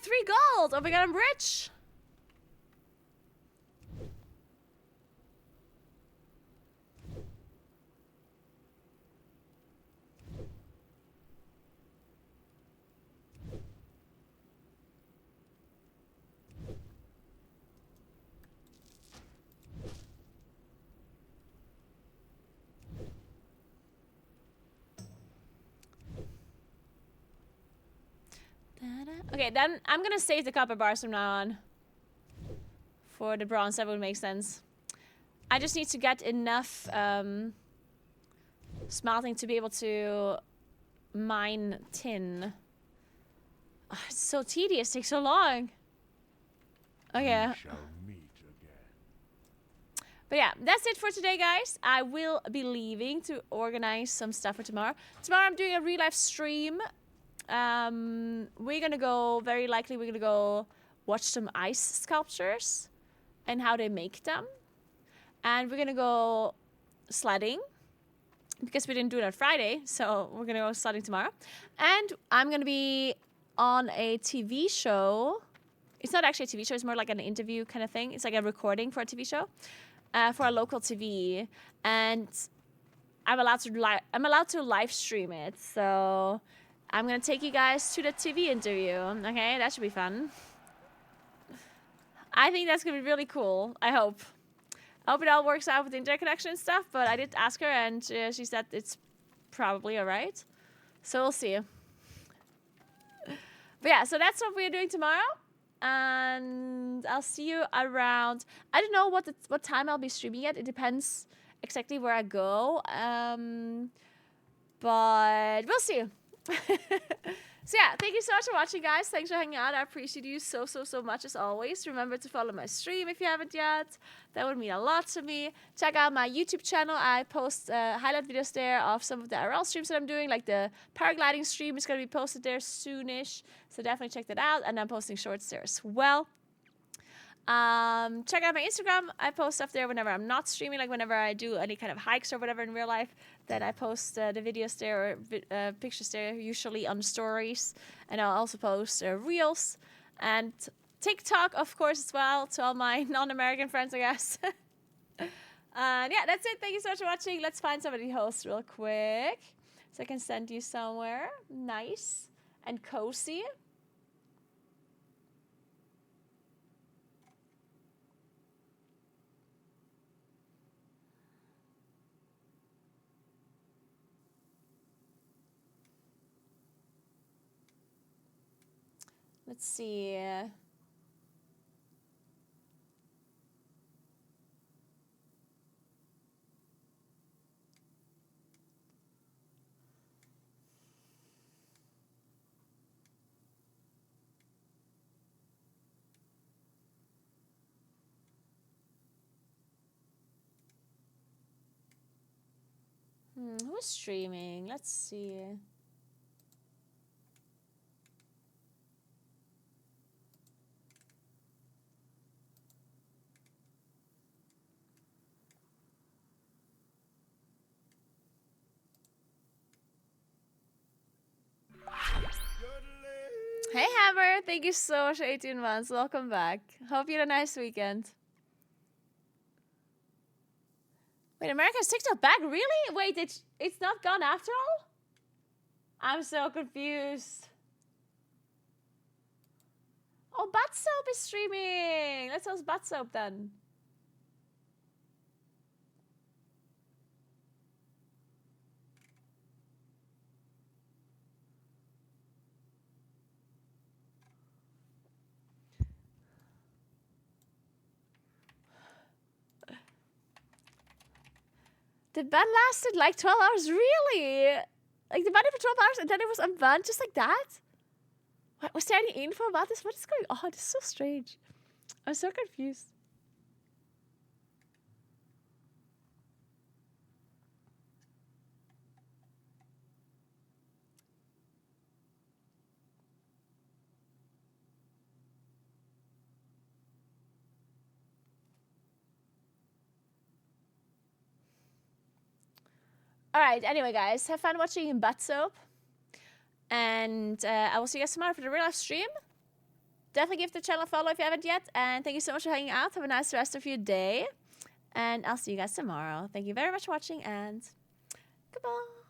3 gold. Oh my god, I'm rich. Okay, then I'm gonna save the copper bars from now on. For the bronze, that would make sense. I just need to get enough smelting to be able to mine tin. Oh, it's so tedious, takes so long. Okay. We shall meet again. But yeah, that's it for today, guys. I will be leaving to organize some stuff for tomorrow. Tomorrow I'm doing a real life stream. We're gonna go, very likely we're gonna go watch some ice sculptures and how they make them. And we're gonna go sledding because we didn't do it on Friday, so we're gonna go sledding tomorrow. And I'm gonna be on a TV show. It's not actually a TV show, it's more like an interview kind of thing. It's like a recording for a TV show, for a local TV. And I'm allowed to live stream it, so I'm gonna take you guys to the TV interview. Okay, that should be fun. I think that's gonna be really cool. I hope it all works out with the internet connection and stuff, but I did ask her and she said it's probably alright. So we'll see. But yeah, so that's what we're doing tomorrow. And I'll see you around, I don't know what time I'll be streaming yet. It depends exactly where I go. But we'll see. So yeah, thank you so much for watching, guys. Thanks for hanging out. I appreciate you so much as always. Remember to follow my stream if you haven't yet. That would mean a lot to me. Check out my YouTube channel. I post highlight videos there of some of the IRL streams that I'm doing, like the paragliding stream is going to be posted there soonish. So definitely check that out. And I'm posting shorts there as well. Check out my Instagram. I post stuff there whenever I'm not streaming, like whenever I do any kind of hikes or whatever in real life. Then I post the videos there or pictures there, usually on stories. And I'll also post reels and TikTok, of course, as well, to all my non-American friends, I guess. And yeah, that's it. Thank you so much for watching. Let's find somebody to host real quick so I can send you somewhere nice and cozy. Let's see. Who's streaming? Let's see. Hey Hammer, thank you so much for 18 months. Welcome back. Hope you had a nice weekend. Wait, America's TikTok back? Really? Wait, it's not gone after all? I'm so confused. Oh, Butt Soap is streaming. Let's host Butt Soap then. The ban lasted like 12 hours, really? Like the ban for 12 hours and then it was unbanned just like that? What, was there any info about this? What is going on? This is so strange. I'm so confused. Alright, anyway guys, have fun watching Butt Soap. And I will see you guys tomorrow for the real life stream. definitely give the channel a follow if you haven't yet. And thank you so much for hanging out. Have a nice rest of your day. And I'll see you guys tomorrow. Thank you very much for watching and goodbye.